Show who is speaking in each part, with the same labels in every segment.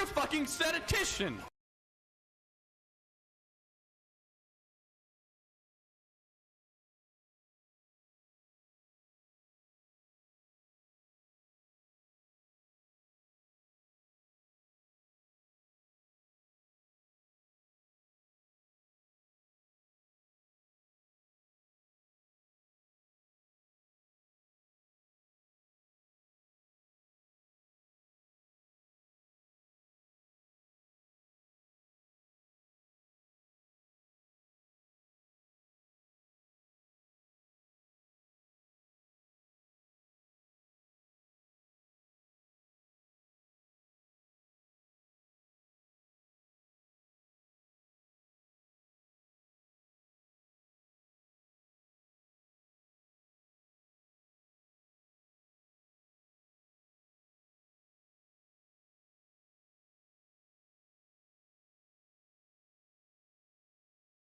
Speaker 1: fucking statistician!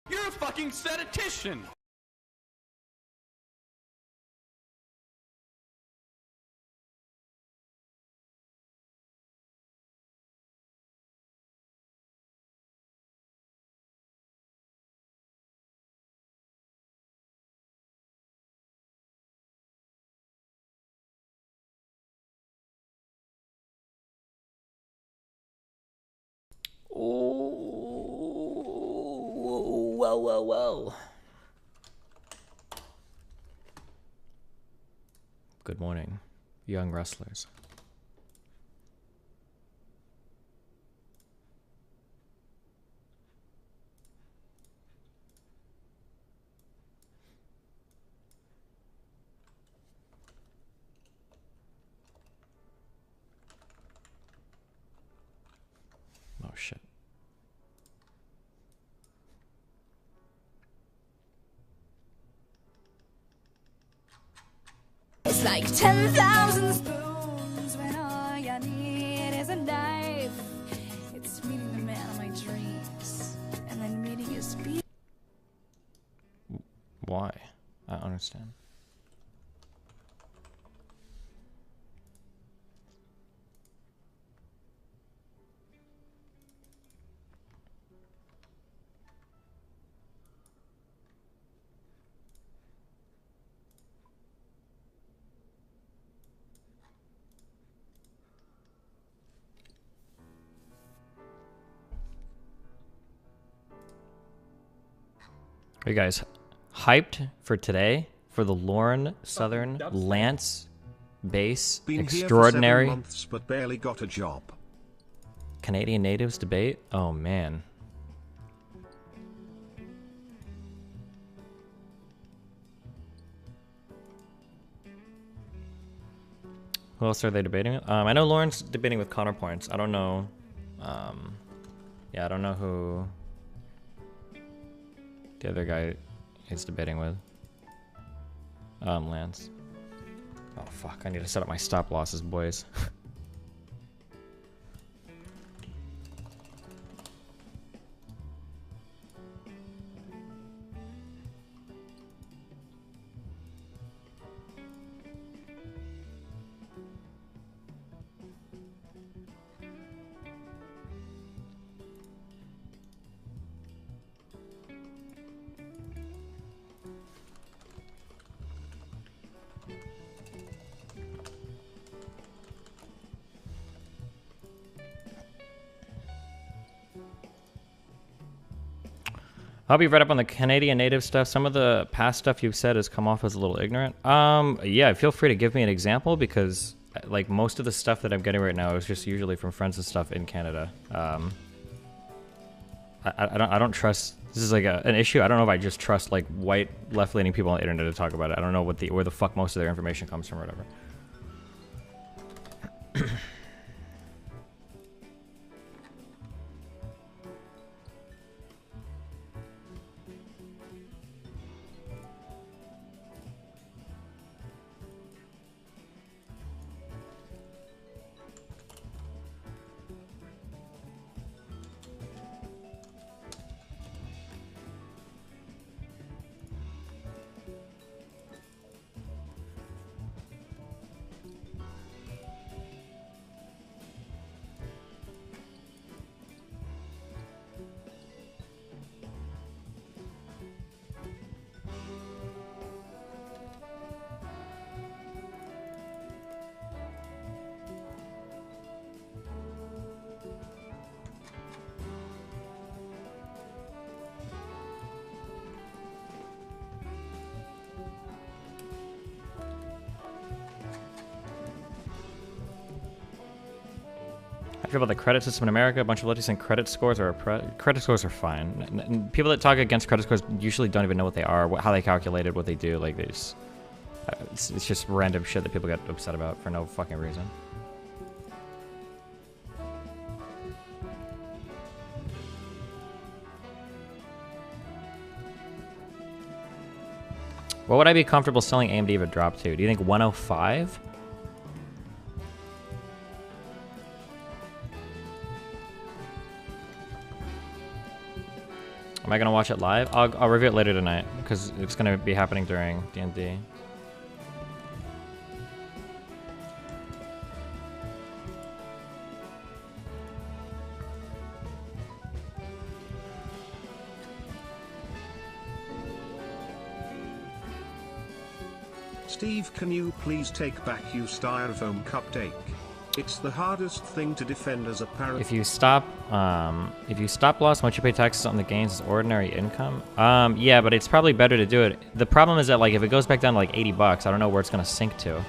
Speaker 1: You're a fucking statistician!
Speaker 2: Whoa. Good morning, young wrestlers. Oh shit.
Speaker 3: It's like 10,000 spoons when all you need is a knife. It's meeting the man of my dreams and then meeting his speed.
Speaker 2: Why? I don't understand. Are you guys hyped for today for the Lauren Southern Lance Base Extraordinary
Speaker 4: Been here for 7 months, but barely got a job.
Speaker 2: Canadian Natives debate? Oh man. Who else are they debating with? I know Lauren's debating with Conorpoints. I don't know. Yeah, I don't know who the other guy is debating with. Lance. Oh fuck, I need to set up my stop losses, boys. I'll be read up on the Canadian Native stuff. Some of the past stuff you've said has come off as a little ignorant. Yeah, feel free to give me an example because, like, most of the stuff that I'm getting right now is just usually from friends and stuff in Canada. I don't trust. This is like an issue. I don't know if I just trust like white left-leaning people on the internet to talk about it. I don't know where the fuck most of their information comes from or whatever. I feel about the credit system in America. A bunch of lefties think credit scores are credit scores are fine. And people that talk against credit scores usually don't even know what they are, how they calculate it, what they do. Like they just, it's just random shit that people get upset about for no fucking reason. What would I be comfortable selling AMD if it dropped to? Do you think 105? Am I gonna watch it live? I'll review it later tonight because it's gonna be happening during DnD.
Speaker 4: Steve, can you please take back your styrofoam cupcake? It's the hardest thing to defend as a parent.
Speaker 2: If you stop loss, once you pay taxes on the gains as ordinary income. Yeah, but it's probably better to do it. The problem is that like if it goes back down to like 80 bucks, I don't know where it's gonna sink to.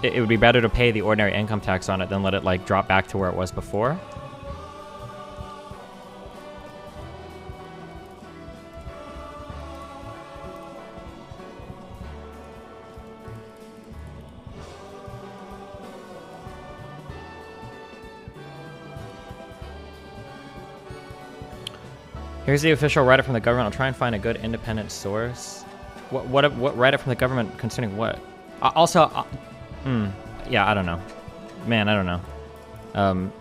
Speaker 2: It would be better to pay the ordinary income tax on it than let it like drop back to where it was before. Here's the official write-up from the government. I'll try and find a good independent source. What write-up from the government concerning what? Yeah, I don't know. Man, I don't know.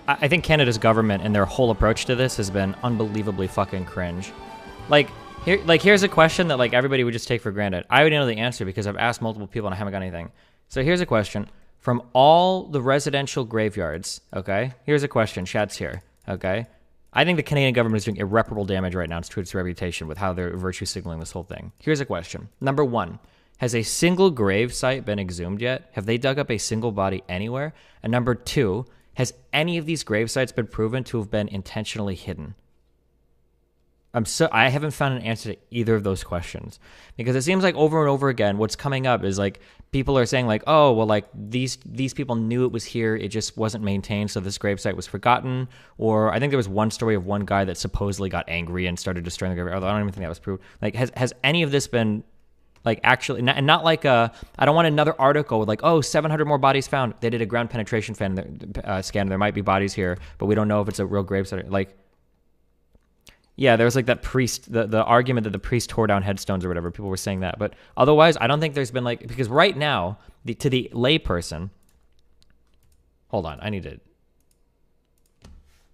Speaker 2: I think Canada's government and their whole approach to this has been unbelievably fucking cringe. Here's a question that like everybody would just take for granted. I already know the answer because I've asked multiple people and I haven't got anything. So here's a question. From all the residential graveyards, okay? Here's a question. Chat's here, okay? I think the Canadian government is doing irreparable damage right now to its reputation with how they're virtue signaling this whole thing. Here's a question. Number one, has a single grave site been exhumed yet? Have they dug up a single body anywhere? And number two, has any of these grave sites been proven to have been intentionally hidden? I haven't found an answer to either of those questions because it seems like over and over again, what's coming up is like people are saying like, oh, well, like these people knew it was here. It just wasn't maintained. So this gravesite was forgotten. Or I think there was one story of one guy that supposedly got angry and started destroying the grave. Although I don't even think that was proved. Like, has any of this been like actually, and not like I don't want another article with like, oh, 700 more bodies found. They did a ground penetration scan. There might be bodies here, but we don't know if it's a real gravesite. Like, yeah, there was like that priest, the argument that the priest tore down headstones or whatever. People were saying that. But otherwise, I don't think there's been like, because right now, to the layperson, hold on, I need to,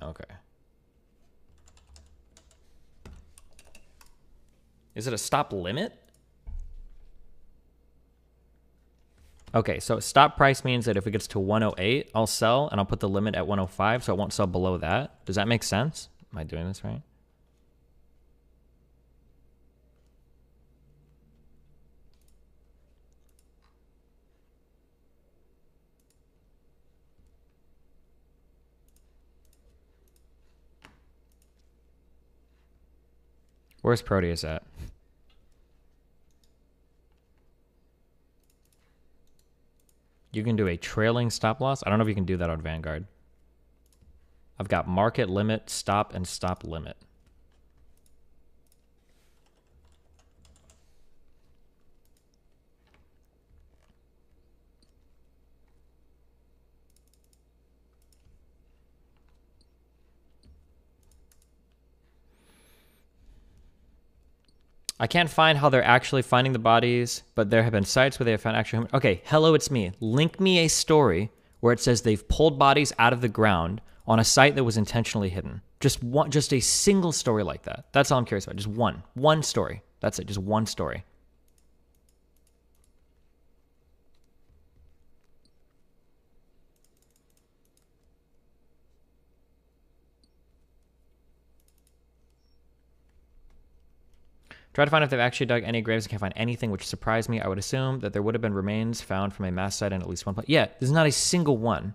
Speaker 2: okay. Is it a stop limit? Okay, so stop price means that if it gets to 108, I'll sell and I'll put the limit at 105, so I won't sell below that. Does that make sense? Am I doing this right? Where's Proteus at? You can do a trailing stop loss. I don't know if you can do that on Vanguard. I've got market limit, stop, and stop limit. I can't find how they're actually finding the bodies, but there have been sites where they have found actual... Okay, hello, it's me. Link me a story where it says they've pulled bodies out of the ground on a site that was intentionally hidden. Just a single story like that. That's all I'm curious about. Just one story. That's it. Just one story. Try to find if they've actually dug any graves and can't find anything, which surprised me. I would assume that there would have been remains found from a mass site in at least one place. Yeah, there's not a single one.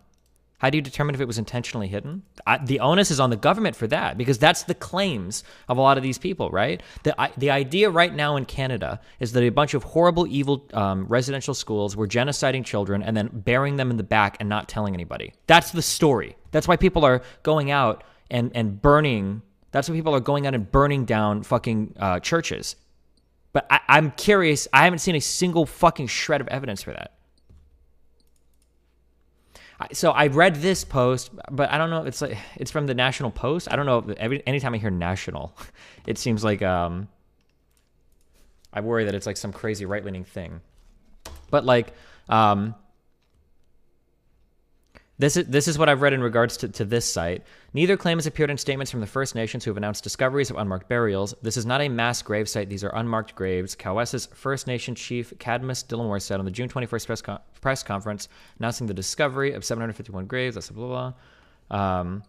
Speaker 2: How do you determine if it was intentionally hidden? The onus is on the government for that, because that's the claims of a lot of these people, right? The idea right now in Canada is that a bunch of horrible, evil residential schools were genociding children and then burying them in the back and not telling anybody. That's the story. That's why people are going out and burning. That's why people are going out and burning down fucking churches. But I'm curious. I haven't seen a single fucking shred of evidence for that. So I read this post, but I don't know. It's like it's from the National Post. I don't know. Anytime I hear national, it seems like I worry that it's like some crazy right-leaning thing. But like this is what I've read in regards to this site. Neither claim has appeared in statements from the First Nations who have announced discoveries of unmarked burials. This is not a mass grave site. These are unmarked graves. Cowessa's First Nation chief, Cadmus Dillamore, said on the June 21st press conference announcing the discovery of 751 graves. That's blah, blah, blah.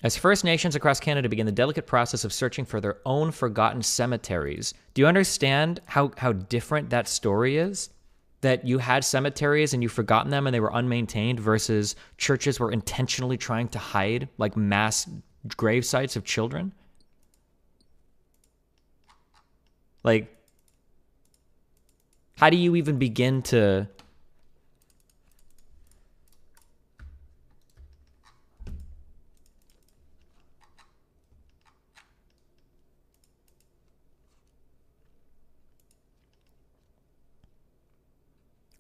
Speaker 2: As First Nations across Canada begin the delicate process of searching for their own forgotten cemeteries, do you understand how different that story is? That you had cemeteries and you've forgotten them and they were unmaintained versus churches were intentionally trying to hide like mass grave sites of children? Like, how do you even begin to...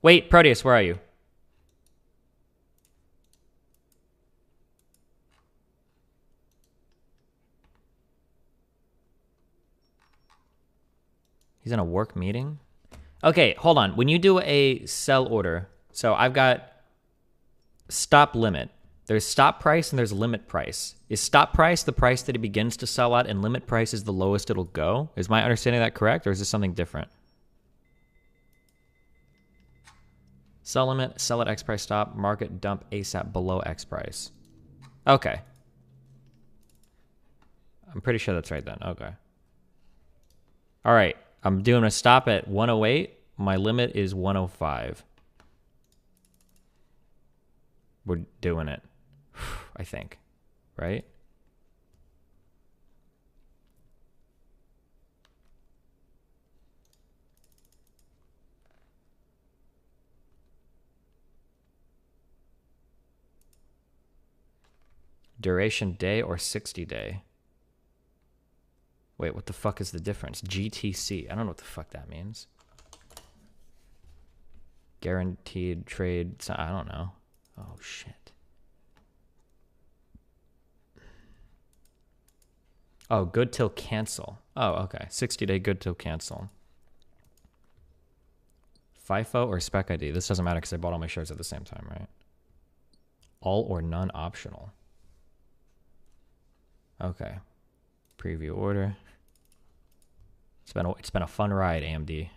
Speaker 2: Wait, Proteus, where are you? He's in a work meeting? Okay, hold on. When you do a sell order, so I've got stop limit. There's stop price and there's limit price. Is stop price the price that it begins to sell at and limit price is the lowest it'll go? Is my understanding of that correct, or is this something different? Sell limit, sell at X price, stop, market, dump, ASAP, below X price. Okay. I'm pretty sure that's right then. Okay. All right. I'm doing a stop at 108. My limit is 105. We're doing it. I think. Right? Duration day or 60 day? Wait, what the fuck is the difference? GTC. I don't know what the fuck that means. Guaranteed trade. I don't know. Oh, shit. Oh, good till cancel. Oh, okay. 60 day good till cancel. FIFO or spec ID? This doesn't matter because I bought all my shares at the same time, right? All or none optional. Okay. Preview order. It's been a fun ride, AMD.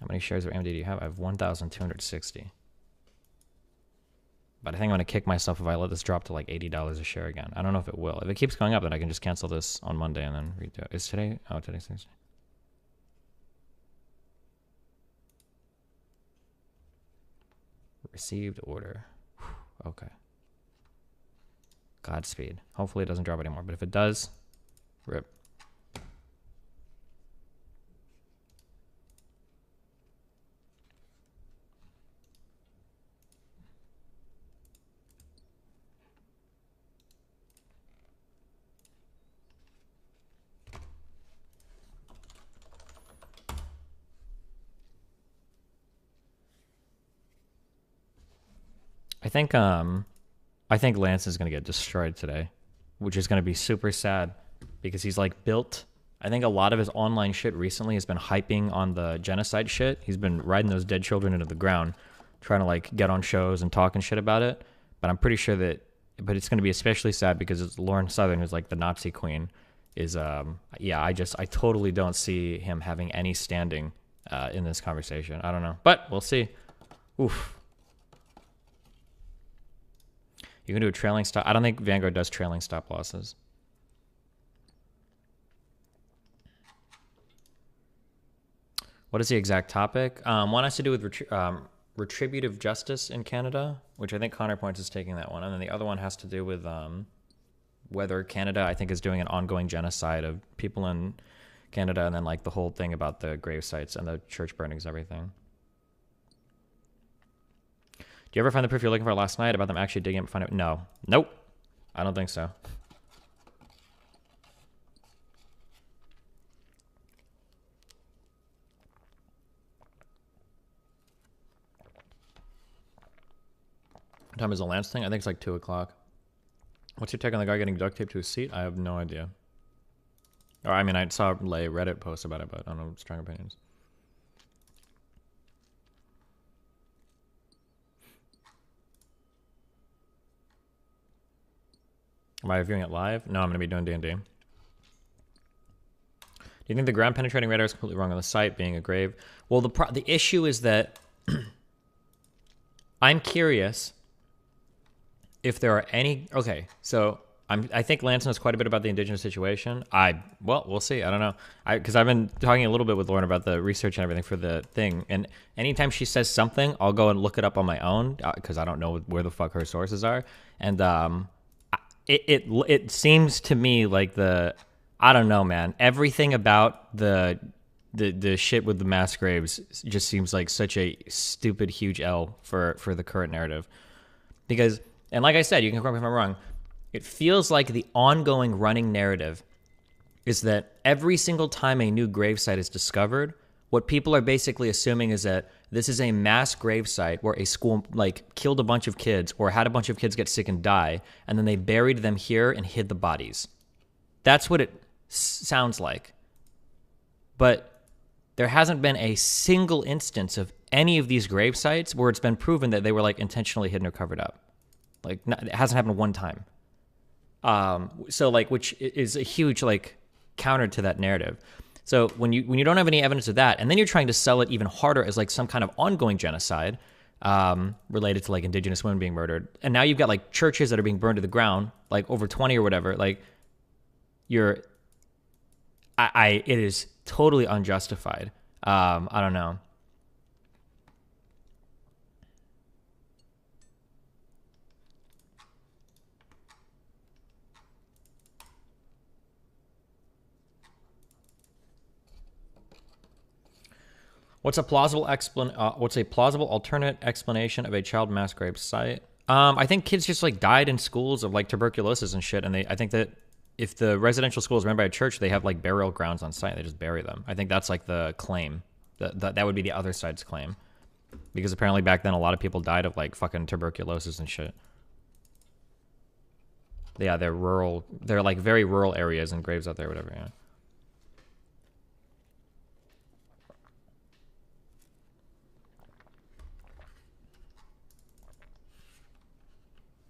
Speaker 2: How many shares of AMD do you have? I have 1,260. But I think I'm going to kick myself if I let this drop to like $80 a share again. I don't know if it will. If it keeps going up, then I can just cancel this on Monday and then redo it. Is today? Oh, today's Thursday. Received order. Okay. Godspeed. Hopefully it doesn't drop anymore, but if it does, rip. I think Lance is gonna get destroyed today, which is gonna be super sad because he's like built. I think a lot of his online shit recently has been hyping on the genocide shit. He's been riding those dead children into the ground, trying to like get on shows and talking shit about it. But I'm pretty sure that, but it's gonna be especially sad because it's Lauren Southern who's like the Nazi queen, is yeah, I totally don't see him having any standing in this conversation. I don't know, but we'll see. Oof. You can do a trailing stop. I don't think Vanguard does trailing stop losses. What is the exact topic? One has to do with retributive justice in Canada, which I think Counterpoints is taking that one. And then the other one has to do with whether Canada, I think, is doing an ongoing genocide of people in Canada, and then like the whole thing about the grave sites and the church burnings and everything. Do you ever find the proof you're looking for last night about them actually digging up and finding it? No. Nope. I don't think so. What time is the Lance thing? I think it's like 2 o'clock. What's your take on the guy getting duct taped to his seat? I have no idea. Or I mean, I saw a Reddit post about it, but I don't know strong opinions. Am I viewing it live? No, I'm going to be doing DnD. Do you think the ground penetrating radar is completely wrong on the site, being a grave? Well, the issue is that I'm curious if there are any... Okay, so I think Lance knows quite a bit about the Indigenous situation. Well, we'll see. I don't know. Because I've been talking a little bit with Lauren about the research and everything for the thing. And anytime she says something, I'll go and look it up on my own because I don't know where the fuck her sources are. And it seems to me like I don't know, man. Everything about the shit with the mass graves just seems like such a stupid, huge L for the current narrative. Because, and like I said, you can correct me if I'm wrong, it feels like the ongoing running narrative is that every single time a new gravesite is discovered, what people are basically assuming is that this is a mass gravesite where a school like killed a bunch of kids or had a bunch of kids get sick and die, and then they buried them here and hid the bodies. That's what it sounds like. But there hasn't been a single instance of any of these grave sites where it's been proven that they were like intentionally hidden or covered up. Like, it hasn't happened one time. So like, which is a huge like counter to that narrative. So when you don't have any evidence of that, and then you're trying to sell it even harder as like some kind of ongoing genocide related to like Indigenous women being murdered, and now you've got like churches that are being burned to the ground, like over 20 or whatever. Like, it is totally unjustified. I don't know. What's a plausible alternate explanation of a child mass grave site? I think kids just like died in schools of like tuberculosis and shit, and I think that if the residential school is run by a church, they have like burial grounds on site. They just bury them. I think that's like the claim. That would be the other side's claim, because apparently back then a lot of people died of like fucking tuberculosis and shit. Yeah, they're rural. They're like very rural areas and graves out there, whatever. Yeah.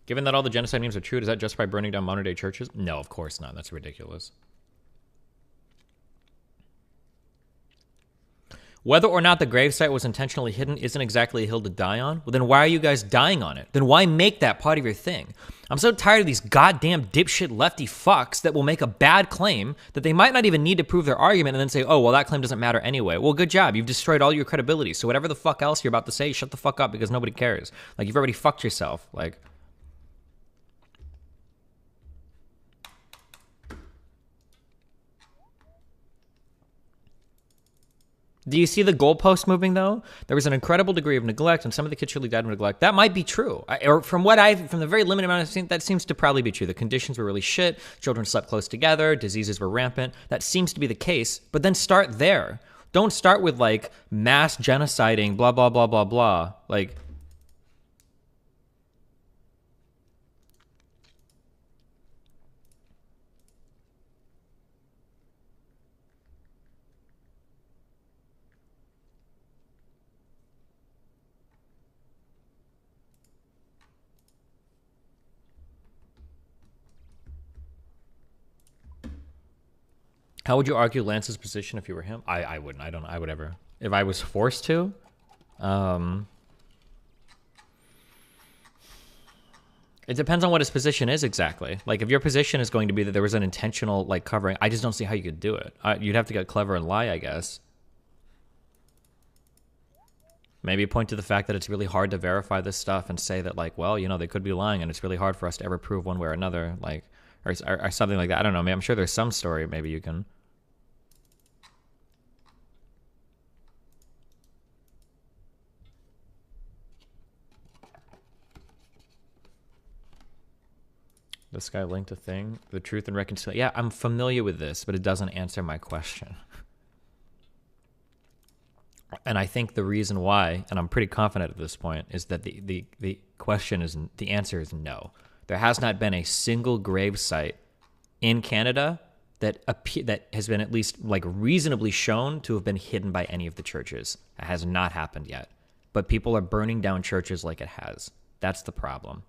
Speaker 2: Given that all the genocide memes are true, does that justify burning down modern-day churches? No, of course not. That's ridiculous. Whether or not the gravesite was intentionally hidden isn't exactly a hill to die on. Well, then why are you guys dying on it? Then why make that part of your thing? I'm so tired of these goddamn dipshit lefty fucks that will make a bad claim that they might not even need to prove their argument and then say, oh, well, that claim doesn't matter anyway. Well, good job. You've destroyed all your credibility. So whatever the fuck else you're about to say, shut the fuck up because nobody cares. Like, you've already fucked yourself. Like... Do you see the goalpost moving, though? There was an incredible degree of neglect, and some of the kids surely died of neglect. That might be true. From the very limited amount I've seen, that seems to probably be true. The conditions were really shit. Children slept close together. Diseases were rampant. That seems to be the case. But then start there. Don't start with, like, mass genociding, blah, blah, blah, blah, blah. Like... How would you argue Lance's position if you were him? I wouldn't. I don't. I would ever. If I was forced to, it depends on what his position is exactly. Like, if your position is going to be that there was an intentional, like, covering, I just don't see how you could do it. You'd have to get clever and lie, I guess. Maybe point to the fact that it's really hard to verify this stuff and say that, like, well, you know, they could be lying and it's really hard for us to ever prove one way or another, like, or something like that. I don't know. I'm sure there's some story maybe you can. This guy linked a thing. The truth and reconciliation. Yeah, I'm familiar with this, but it doesn't answer my question. And I think the reason why, and I'm pretty confident at this point, is that the question is, the answer is no. There has not been a single grave site in Canada that has been at least like reasonably shown to have been hidden by any of the churches. It has not happened yet. But people are burning down churches like it has. That's the problem.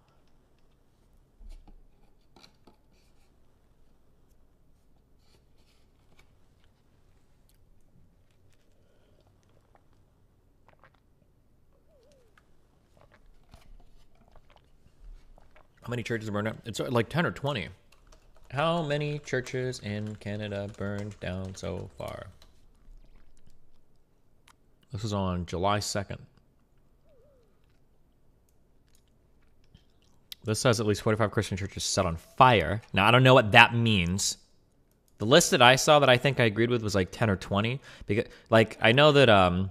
Speaker 2: How many churches burned down? It's like 10 or 20. How many churches in Canada burned down so far? This was on July 2nd. This says at least 45 Christian churches set on fire. Now, I don't know what that means. The list that I saw that I think I agreed with was like 10 or 20. Because, like, I know that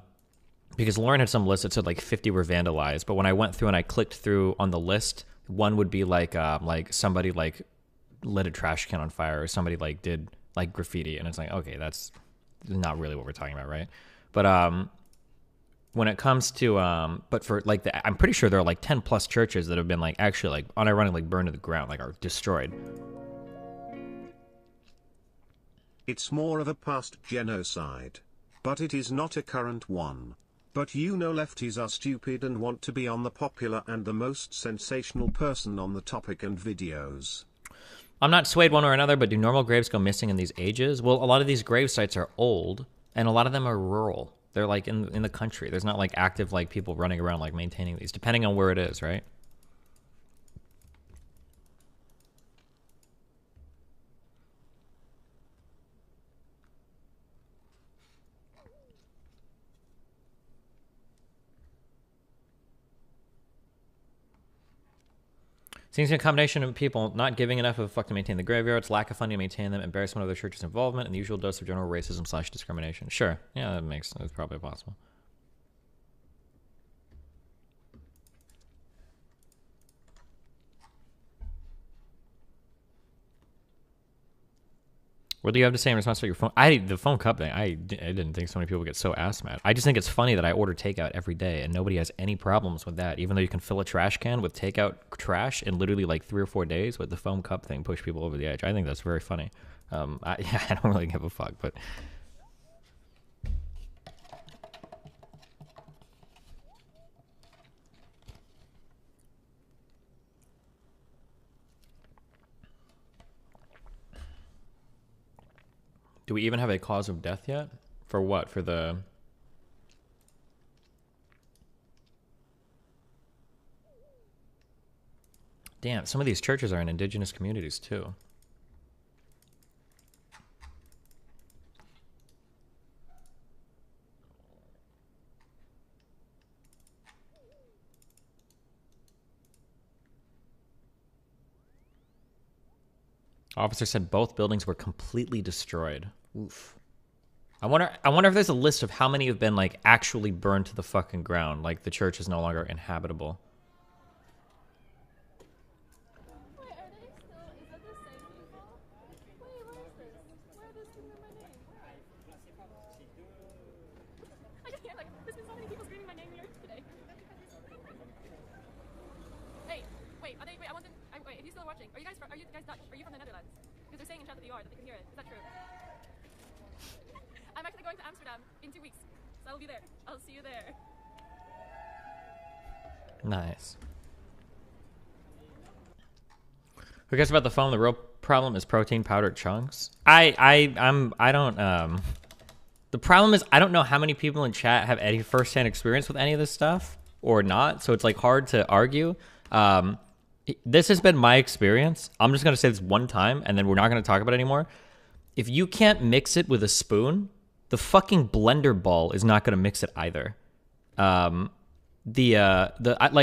Speaker 2: because Lauren had some list that said like 50 were vandalized. But when I went through and I clicked through on the list, one would be like somebody like lit a trash can on fire, or somebody like did like graffiti, and it's like, okay, that's not really what we're talking about, right? But when it comes to but for like I'm pretty sure there are like 10 plus churches that have been like actually like unironically like burned to the ground, like are destroyed.
Speaker 4: It's more of a past genocide, but it is not a current one. But you know lefties are stupid and want to be on the popular and the most sensational person on the topic and videos.
Speaker 2: I'm not swayed one or another, but do normal graves go missing in these ages? Well, a lot of these grave sites are old, and a lot of them are rural. They're like in the country. There's not like active like people running around like maintaining these, depending on where it is, right? Seems to be a combination of people not giving enough of a fuck to maintain the graveyards, lack of funding to maintain them, embarrassment of the church's involvement, and the usual dose of general racism / discrimination. Sure. Yeah, that's probably possible. What do you have to say in response to your phone? The phone cup thing, I didn't think so many people get so ass mad. I just think it's funny that I order takeout every day and nobody has any problems with that. Even though you can fill a trash can with takeout trash in literally like 3 or 4 days, with the foam cup thing push people over the edge. I think that's very funny. I don't really give a fuck, but... Do we even have a cause of death yet? For what? For the... Damn, some of these churches are in indigenous communities too. Officer said both buildings were completely destroyed. Oof. I wonder if there's a list of how many have been like actually burned to the fucking ground, like the church is no longer inhabitable.
Speaker 5: Wait, are they still, is that the same people? Wait, what is this? Where are they screaming my name? I just can't, like, there's been so many people screaming my name here today. Hey, wait, are they, wait, I want them, wait, if you're still watching, are you guys Dutch? Are you from the Netherlands? Because they're saying in chat that you are, that they can hear it. Is that true? I'm actually going to Amsterdam in 2 weeks, so I'll be there. I'll see you there.
Speaker 2: Nice. Who cares about the phone? The real problem is protein powder chunks. I don't. The problem is I don't know how many people in chat have any firsthand experience with any of this stuff or not. So it's like hard to argue. This has been my experience. I'm just gonna say this one time, and then we're not gonna talk about it anymore. If you can't mix it with a spoon, the fucking blender ball is not gonna mix it either. Like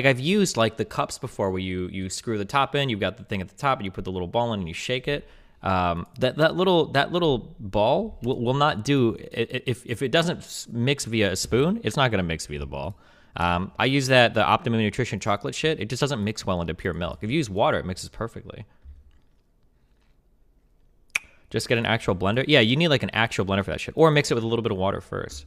Speaker 2: I've used like the cups before where you screw the top in, you've got the thing at the top, and you put the little ball in and you shake it. That little ball will not do if it doesn't mix via a spoon, it's not gonna mix via the ball. I use the Optimum Nutrition chocolate shit. It just doesn't mix well into pure milk. If you use water, it mixes perfectly. Just get an actual blender. Yeah, you need like an actual blender for that shit, or mix it with a little bit of water first.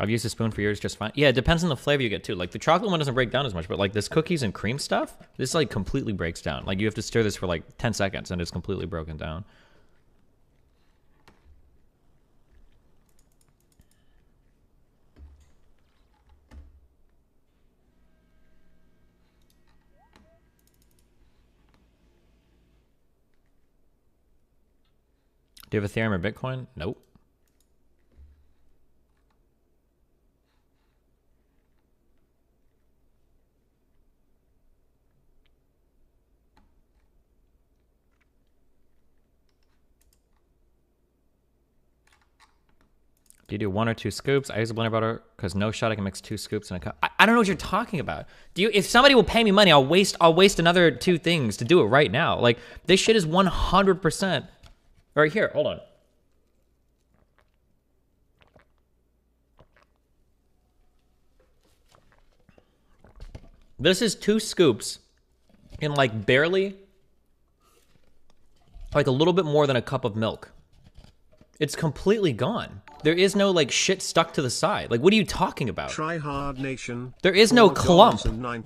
Speaker 2: I've used a spoon for years just fine. Yeah, it depends on the flavor you get too. Like the chocolate one doesn't break down as much, but like this cookies and cream stuff, this like completely breaks down. Like you have to stir this for like 10 seconds and it's completely broken down. Do you have Ethereum or Bitcoin? Nope. Do you do 1 or 2 scoops? I use a blender butter because no shot I can mix 2 scoops in a cup. I don't know what you're talking about. If somebody will pay me money, I'll waste another 2 things to do it right now. Like this shit is 100%. Right here, hold on. This is 2 scoops in like barely, like a little bit more than a cup of milk. It's completely gone. There is no like shit stuck to the side. Like, what are you talking about?
Speaker 4: Try Hard Nation.
Speaker 2: There is no clump.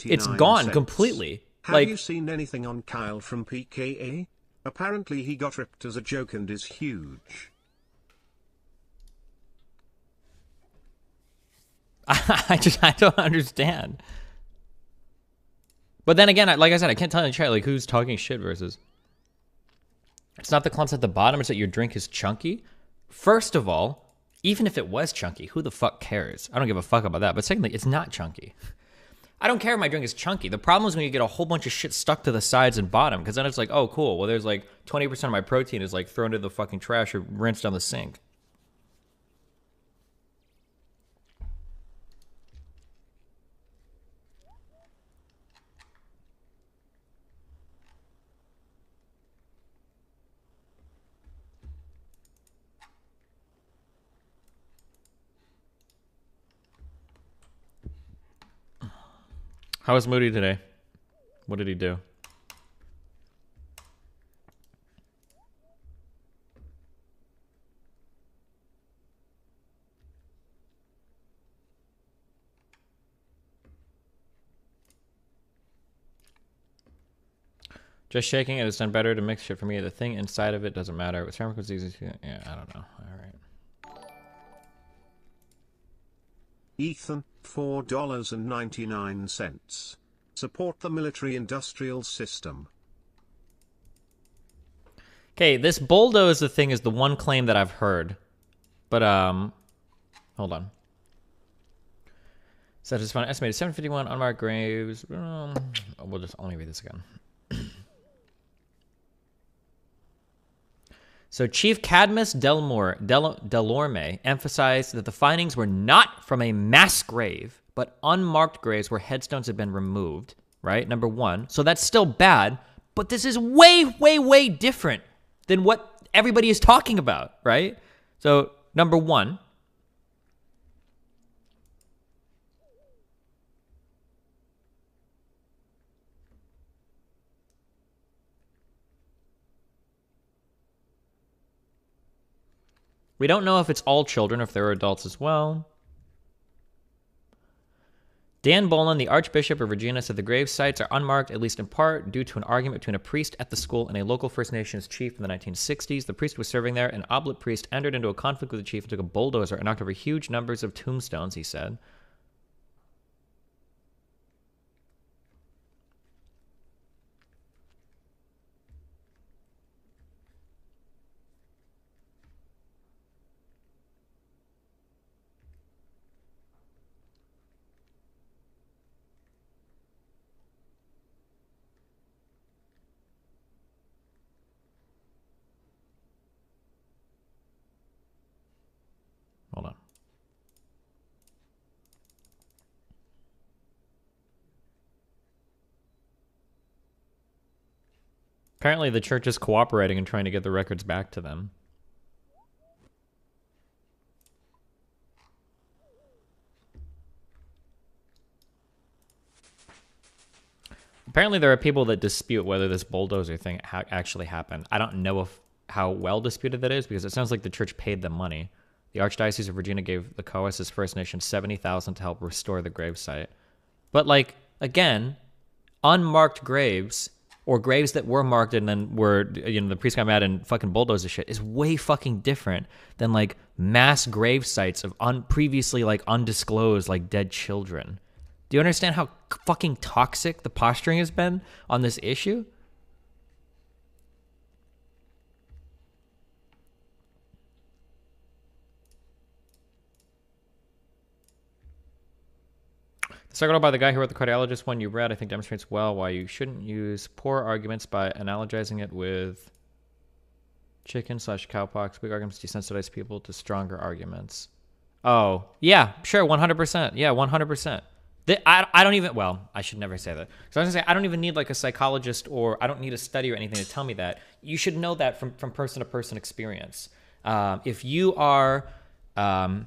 Speaker 2: It's gone completely.
Speaker 4: Have you seen anything on Kyle from PKA? Apparently he got ripped as a joke and is huge.
Speaker 2: I don't understand. But then again, like I said, I can't tell in the chat like who's talking shit versus. It's not the clumps at the bottom, it's that your drink is chunky. First of all, even if it was chunky, who the fuck cares? I don't give a fuck about that. But secondly, it's not chunky. I don't care if my drink is chunky. The problem is when you get a whole bunch of shit stuck to the sides and bottom, because then it's like, oh, cool. Well, there's like 20% of my protein is like thrown into the fucking trash or rinsed down the sink. How was Moody today? What did he do? Just shaking it has done better to mix shit for me. The thing inside of it doesn't matter. But ceramic was easy to... Yeah, I don't know. All right.
Speaker 4: Ethan, $4.99. Support the military-industrial system.
Speaker 2: Okay, this bulldoze thing is the one claim that I've heard. But, hold on. Such as fun. Estimated 751 unmarked graves. We'll just only read this again. So Chief Cadmus Delorme emphasized that the findings were not from a mass grave, but unmarked graves where headstones had been removed, right? Number one. So that's still bad, but this is way, way, way different than what everybody is talking about, right? So number one. We don't know if it's all children or if there are adults as well. Dan Bolin, the Archbishop of Regina, said the grave sites are unmarked, at least in part, due to an argument between a priest at the school and a local First Nations chief in the 1960s. The priest was serving there. An oblit priest entered into a conflict with the chief and took a bulldozer and knocked over huge numbers of tombstones, he said. Hold on. Apparently the church is cooperating and trying to get the records back to them. Apparently there are people that dispute whether this bulldozer thing actually happened. I don't know how well disputed that is because it sounds like the church paid them money. The Archdiocese of Regina gave the Coas' First Nation $70,000 to help restore the gravesite. But, like, again, unmarked graves, or graves that were marked and then were, the priest got mad and fucking bulldozed the shit, is way fucking different than, like, mass grave sites of previously, like, undisclosed, like, dead children. Do you understand how fucking toxic the posturing has been on this issue? The article by the guy who wrote the cardiologist one you read, I think, demonstrates well why you shouldn't use poor arguments by analogizing it with chicken/cowpox. Weak arguments desensitize people to stronger arguments. Oh, yeah, sure, 100%. Yeah, 100%. I don't even, well, I should never say that. So I was going to say, I don't even need like a psychologist or I don't need a study or anything to tell me that. You should know that from person-to-person experience. If you are... I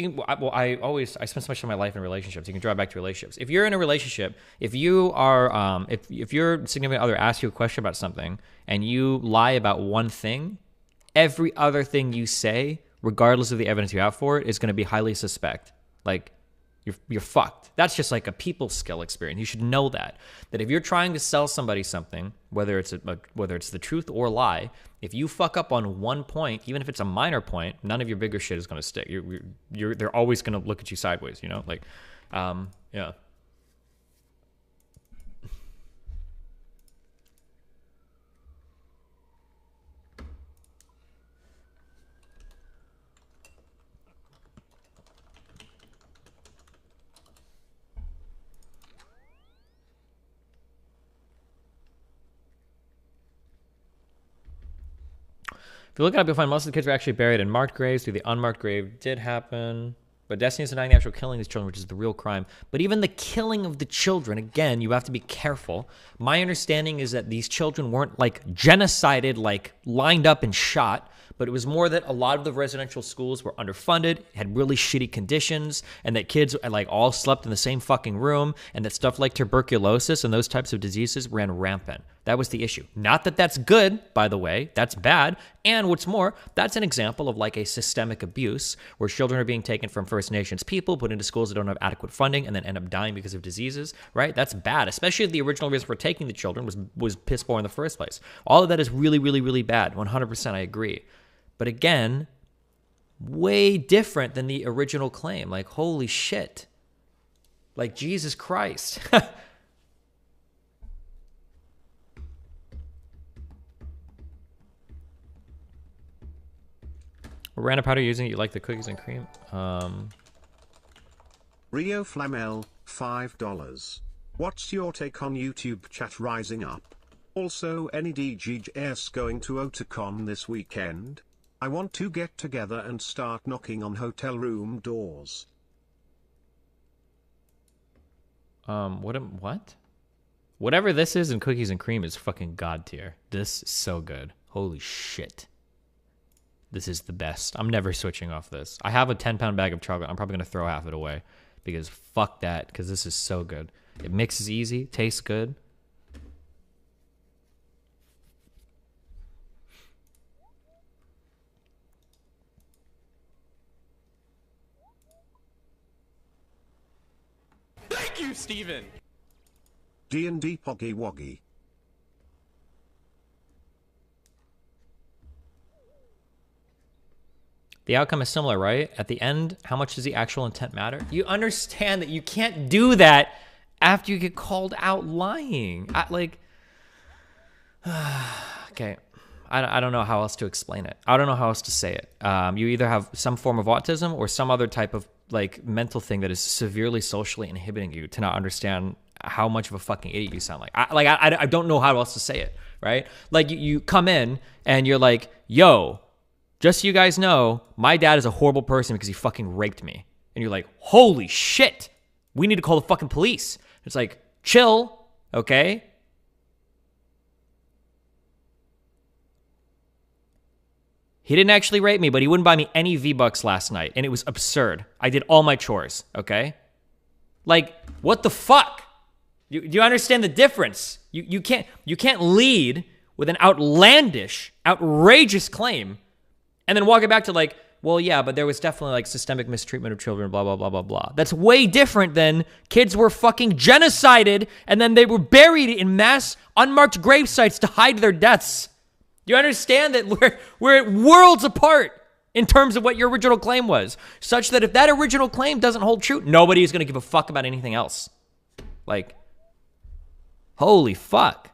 Speaker 2: spend so much of my life in relationships. You can draw it back to relationships. If you're in a relationship, if you are, if your significant other asks you a question about something and you lie about one thing, every other thing you say, regardless of the evidence you have for it, is going to be highly suspect. Like, you're fucked. That's just like a people skill experience. You should know that if you're trying to sell somebody something, whether it's the truth or lie, if you fuck up on one point, even if it's a minor point, none of your bigger shit is going to stick. They're always going to look at you sideways, like, yeah. If you look it up, you'll find most of the kids were actually buried in marked graves. The unmarked grave did happen. But Destiny is denying the actual killing of these children, which is the real crime. But even the killing of the children, again, you have to be careful. My understanding is that these children weren't, like, genocided, like, lined up and shot. But it was more that a lot of the residential schools were underfunded, had really shitty conditions, and that kids, like, all slept in the same fucking room, and that stuff like tuberculosis and those types of diseases ran rampant. That was the issue. Not that that's good, by the way. That's bad. And what's more, that's an example of, like, a systemic abuse where children are being taken from First Nations people, put into schools that don't have adequate funding, and then end up dying because of diseases, right? That's bad, especially if the original reason for taking the children was piss poor in the first place. All of that is really, really, really bad. 100% I agree. But again, way different than the original claim. Like, holy shit. Like, Jesus Christ. What random powder using? You like the cookies and cream?
Speaker 4: Rio Flamel, $5. What's your take on YouTube chat rising up? Also, any DJs going to Otakon this weekend? I want to get together and start knocking on hotel room doors.
Speaker 2: What? Whatever this is in cookies and cream is fucking god tier. This is so good. Holy shit. This is the best. I'm never switching off this. I have a 10-pound bag of chocolate. I'm probably going to throw half it away because fuck that, because this is so good. It mixes easy, tastes good.
Speaker 1: Thank you, Steven.
Speaker 4: DnD Poggy Woggy.
Speaker 2: The outcome is similar, right? At the end, how much does the actual intent matter? You understand that you can't do that after you get called out lying. Okay. I don't know how else to explain it. I don't know how else to say it. You either have some form of autism or some other type of like mental thing that is severely socially inhibiting you to not understand how much of a fucking idiot you sound like. I don't know how else to say it, right? Like you come in and you're like, yo, just so you guys know, my dad is a horrible person because he fucking raped me. And you're like, holy shit, we need to call the fucking police. It's like, chill, okay? He didn't actually rape me, but he wouldn't buy me any V-Bucks last night, and it was absurd. I did all my chores, okay? Like, what the fuck? Do you understand the difference? You can't lead with an outlandish, outrageous claim and then walk it back to like, well, yeah, but there was definitely like systemic mistreatment of children, blah, blah, blah, blah, blah. That's way different than kids were fucking genocided and then they were buried in mass unmarked grave sites to hide their deaths. Do you understand that we're worlds apart in terms of what your original claim was? Such that if that original claim doesn't hold true, nobody is going to give a fuck about anything else. Like, holy fuck.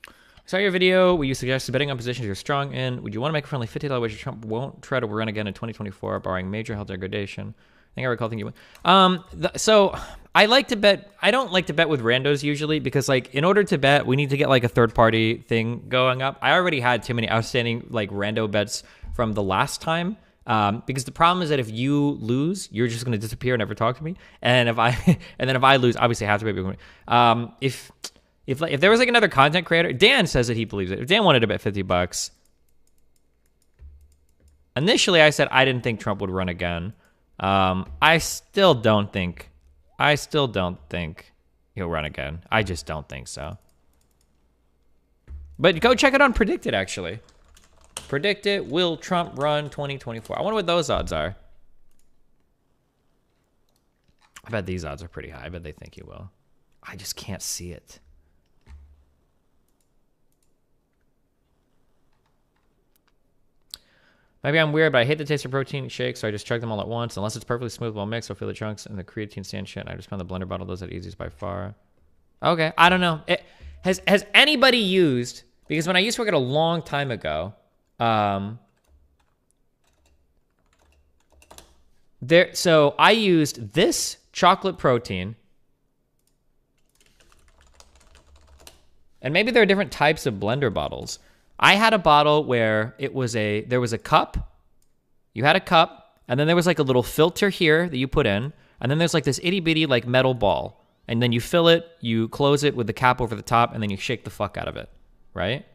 Speaker 2: I saw your video where you suggested betting on positions you're strong in. Would you want to make a friendly $50 wager Trump won't try to run again in 2024, barring major health degradation? I think I recall thinking you would. So I like to bet. I don't like to bet with randos usually because, like, in order to bet, we need to get like a third-party thing going up. I already had too many outstanding like rando bets from the last time. Because the problem is that if you lose, you're just going to disappear and never talk to me. And if I lose, obviously I have to bet. If there was like another content creator, Dan says that he believes it. If Dan wanted to bet $50, initially I said I didn't think Trump would run again. I still don't think he'll run again. I just don't think so. But go check it on Predicted, actually. Predicted, will Trump run 2024? I wonder what those odds are. I bet these odds are pretty high. I bet they think he will. I just can't see it. Maybe I'm weird, but I hate the taste of protein shakes, so I just chug them all at once. Unless it's perfectly smooth, well mixed, I'll feel the chunks and the creatine stand shit. I just found the blender bottle does it easiest by far. Okay, I don't know. Has anybody used, because when I used to work at a long time ago, so I used this chocolate protein, and maybe there are different types of blender bottles. I had a bottle where there was a cup. You had a cup, and then there was like a little filter here that you put in, and then there's like this itty bitty like metal ball, and then you fill it, you close it with the cap over the top, and then you shake the fuck out of it, right?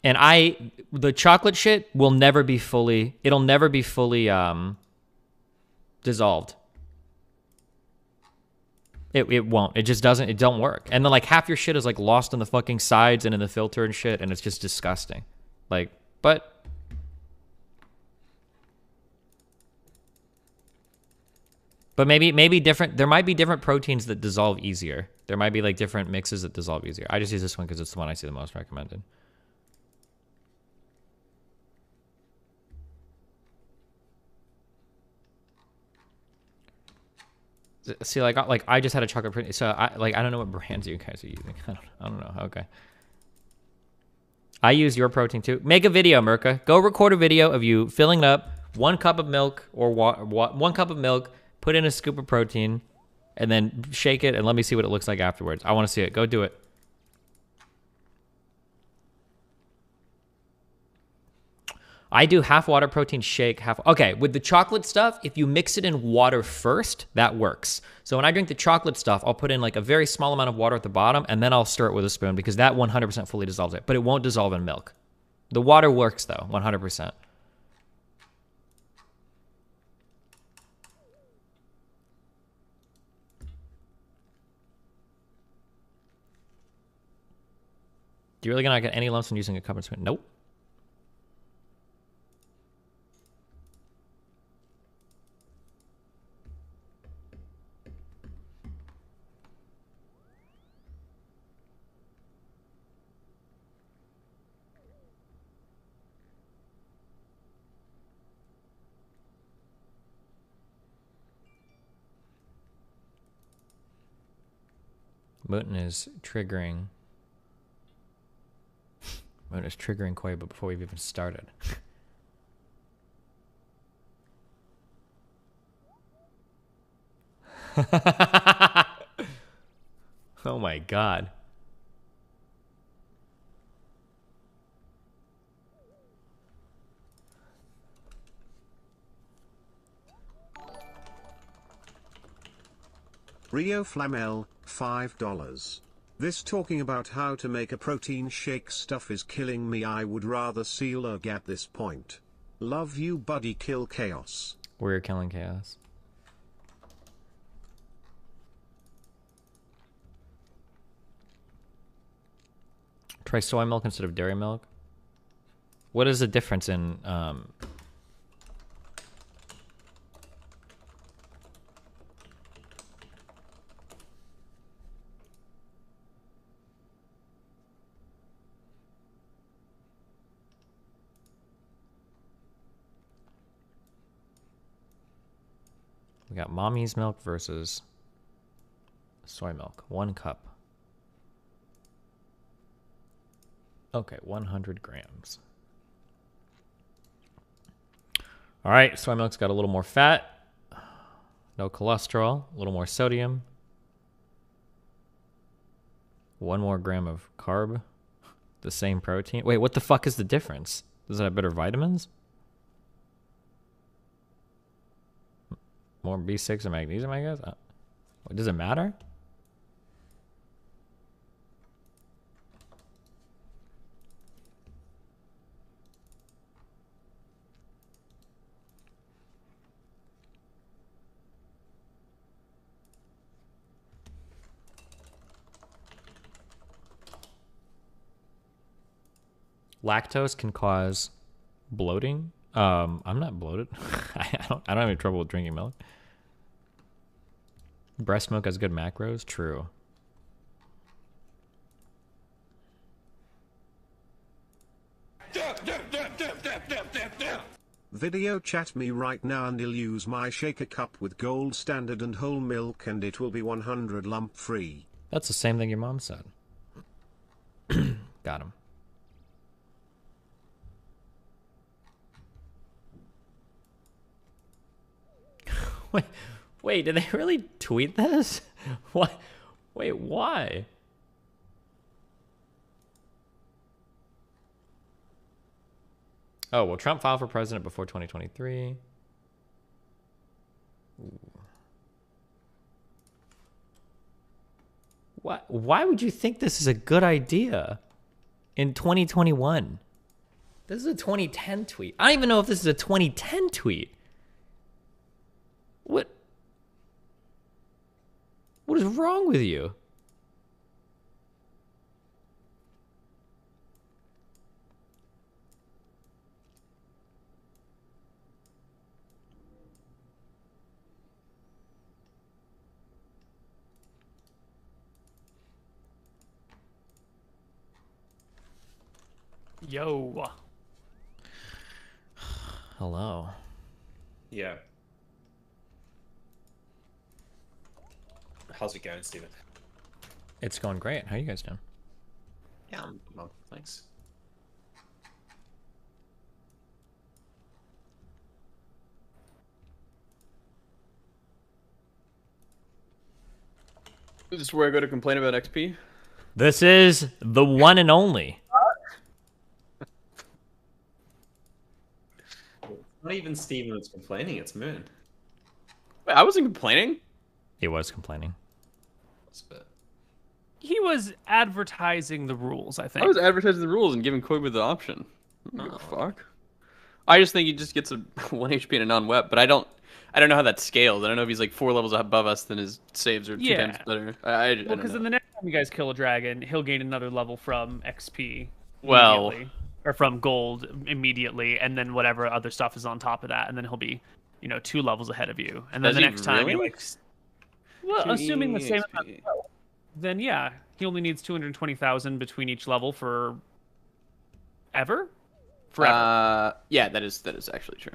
Speaker 2: And the chocolate shit will never be fully, it'll never be fully dissolved. It won't. It just doesn't. It don't work. And then like half your shit is like lost in the fucking sides and in the filter and shit, and it's just disgusting. Like, but maybe different. There might be different proteins that dissolve easier. There might be like different mixes that dissolve easier. I just use this one because it's the one I see the most recommended. See, like I just had a chocolate print, so I don't know what brands you guys are using. I don't know. Okay. I use your protein too. Make a video, Merca. Go record a video of you filling up 1 cup of milk or 1 cup of milk, put in a scoop of protein, and then shake it and let me see what it looks like afterwards. I want to see it. Go do it. I do half water protein shake, half... Okay, with the chocolate stuff, if you mix it in water first, that works. So when I drink the chocolate stuff, I'll put in like a very small amount of water at the bottom, and then I'll stir it with a spoon because that 100% fully dissolves it. But it won't dissolve in milk. The water works, though, 100%. Do you really not get any lumps when using a cup and spoon? Nope. Moten is triggering. Moten is triggering Koiba before we've even started. Oh my god.
Speaker 4: Rio Flamel, $5. This talking about how to make a protein shake stuff is killing me. I would rather seal a at this point. Love you, buddy. Kill chaos.
Speaker 2: We're killing chaos. Try soy milk instead of dairy milk. What is the difference in we got mommy's milk versus soy milk. 1 cup. Okay, 100 grams. All right, soy milk's got a little more fat, no cholesterol, a little more sodium, 1 more gram of carb, the same protein. Wait, what the fuck is the difference? Does it have better vitamins? More B6 and magnesium, I guess? Does it matter? Lactose can cause bloating. I'm not bloated. I don't have any trouble with drinking milk. Breast milk has good macros. True.
Speaker 4: Video chat me right now and I'll use my shaker cup with gold standard and whole milk and it will be 100 lump free.
Speaker 2: That's the same thing your mom said. Got him. Wait, did they really tweet this? What? Wait, why? Oh, will Trump file for president before 2023? Ooh. Why would you think this is a good idea in 2021? This is a 2010 tweet. I don't even know if this is a 2010 tweet. What is wrong with you?
Speaker 6: Yo.
Speaker 2: Hello.
Speaker 7: Yeah. How's it going, Steven?
Speaker 2: It's going great. How are you guys doing?
Speaker 7: Yeah, well, thanks.
Speaker 6: Is this where I go to complain about XP?
Speaker 2: This is the one and only.
Speaker 7: Not even Steven was complaining, it's Moon.
Speaker 6: Wait, I wasn't complaining.
Speaker 2: He was complaining.
Speaker 7: That's a bit...
Speaker 8: He was advertising the rules, I think.
Speaker 6: I was advertising the rules and giving Koiba the option. Oh. Fuck. I just think he just gets a 1 HP and a non-wep, but I don't know how that scales. I don't know if he's like 4 levels above us, then his saves are 2 times better. I
Speaker 8: Well, because in the next time you guys kill a dragon, he'll gain another level from XP.
Speaker 6: Well-
Speaker 8: immediately, or from gold immediately, and then whatever other stuff is on top of that, and then he'll be, 2 levels ahead of you. And then
Speaker 6: Does
Speaker 8: the
Speaker 6: he
Speaker 8: next time he
Speaker 6: really?
Speaker 8: well, assuming the same
Speaker 6: XP.
Speaker 8: amount of health, then yeah, he only needs 220,000 between each level for forever.
Speaker 6: Yeah, that is actually true.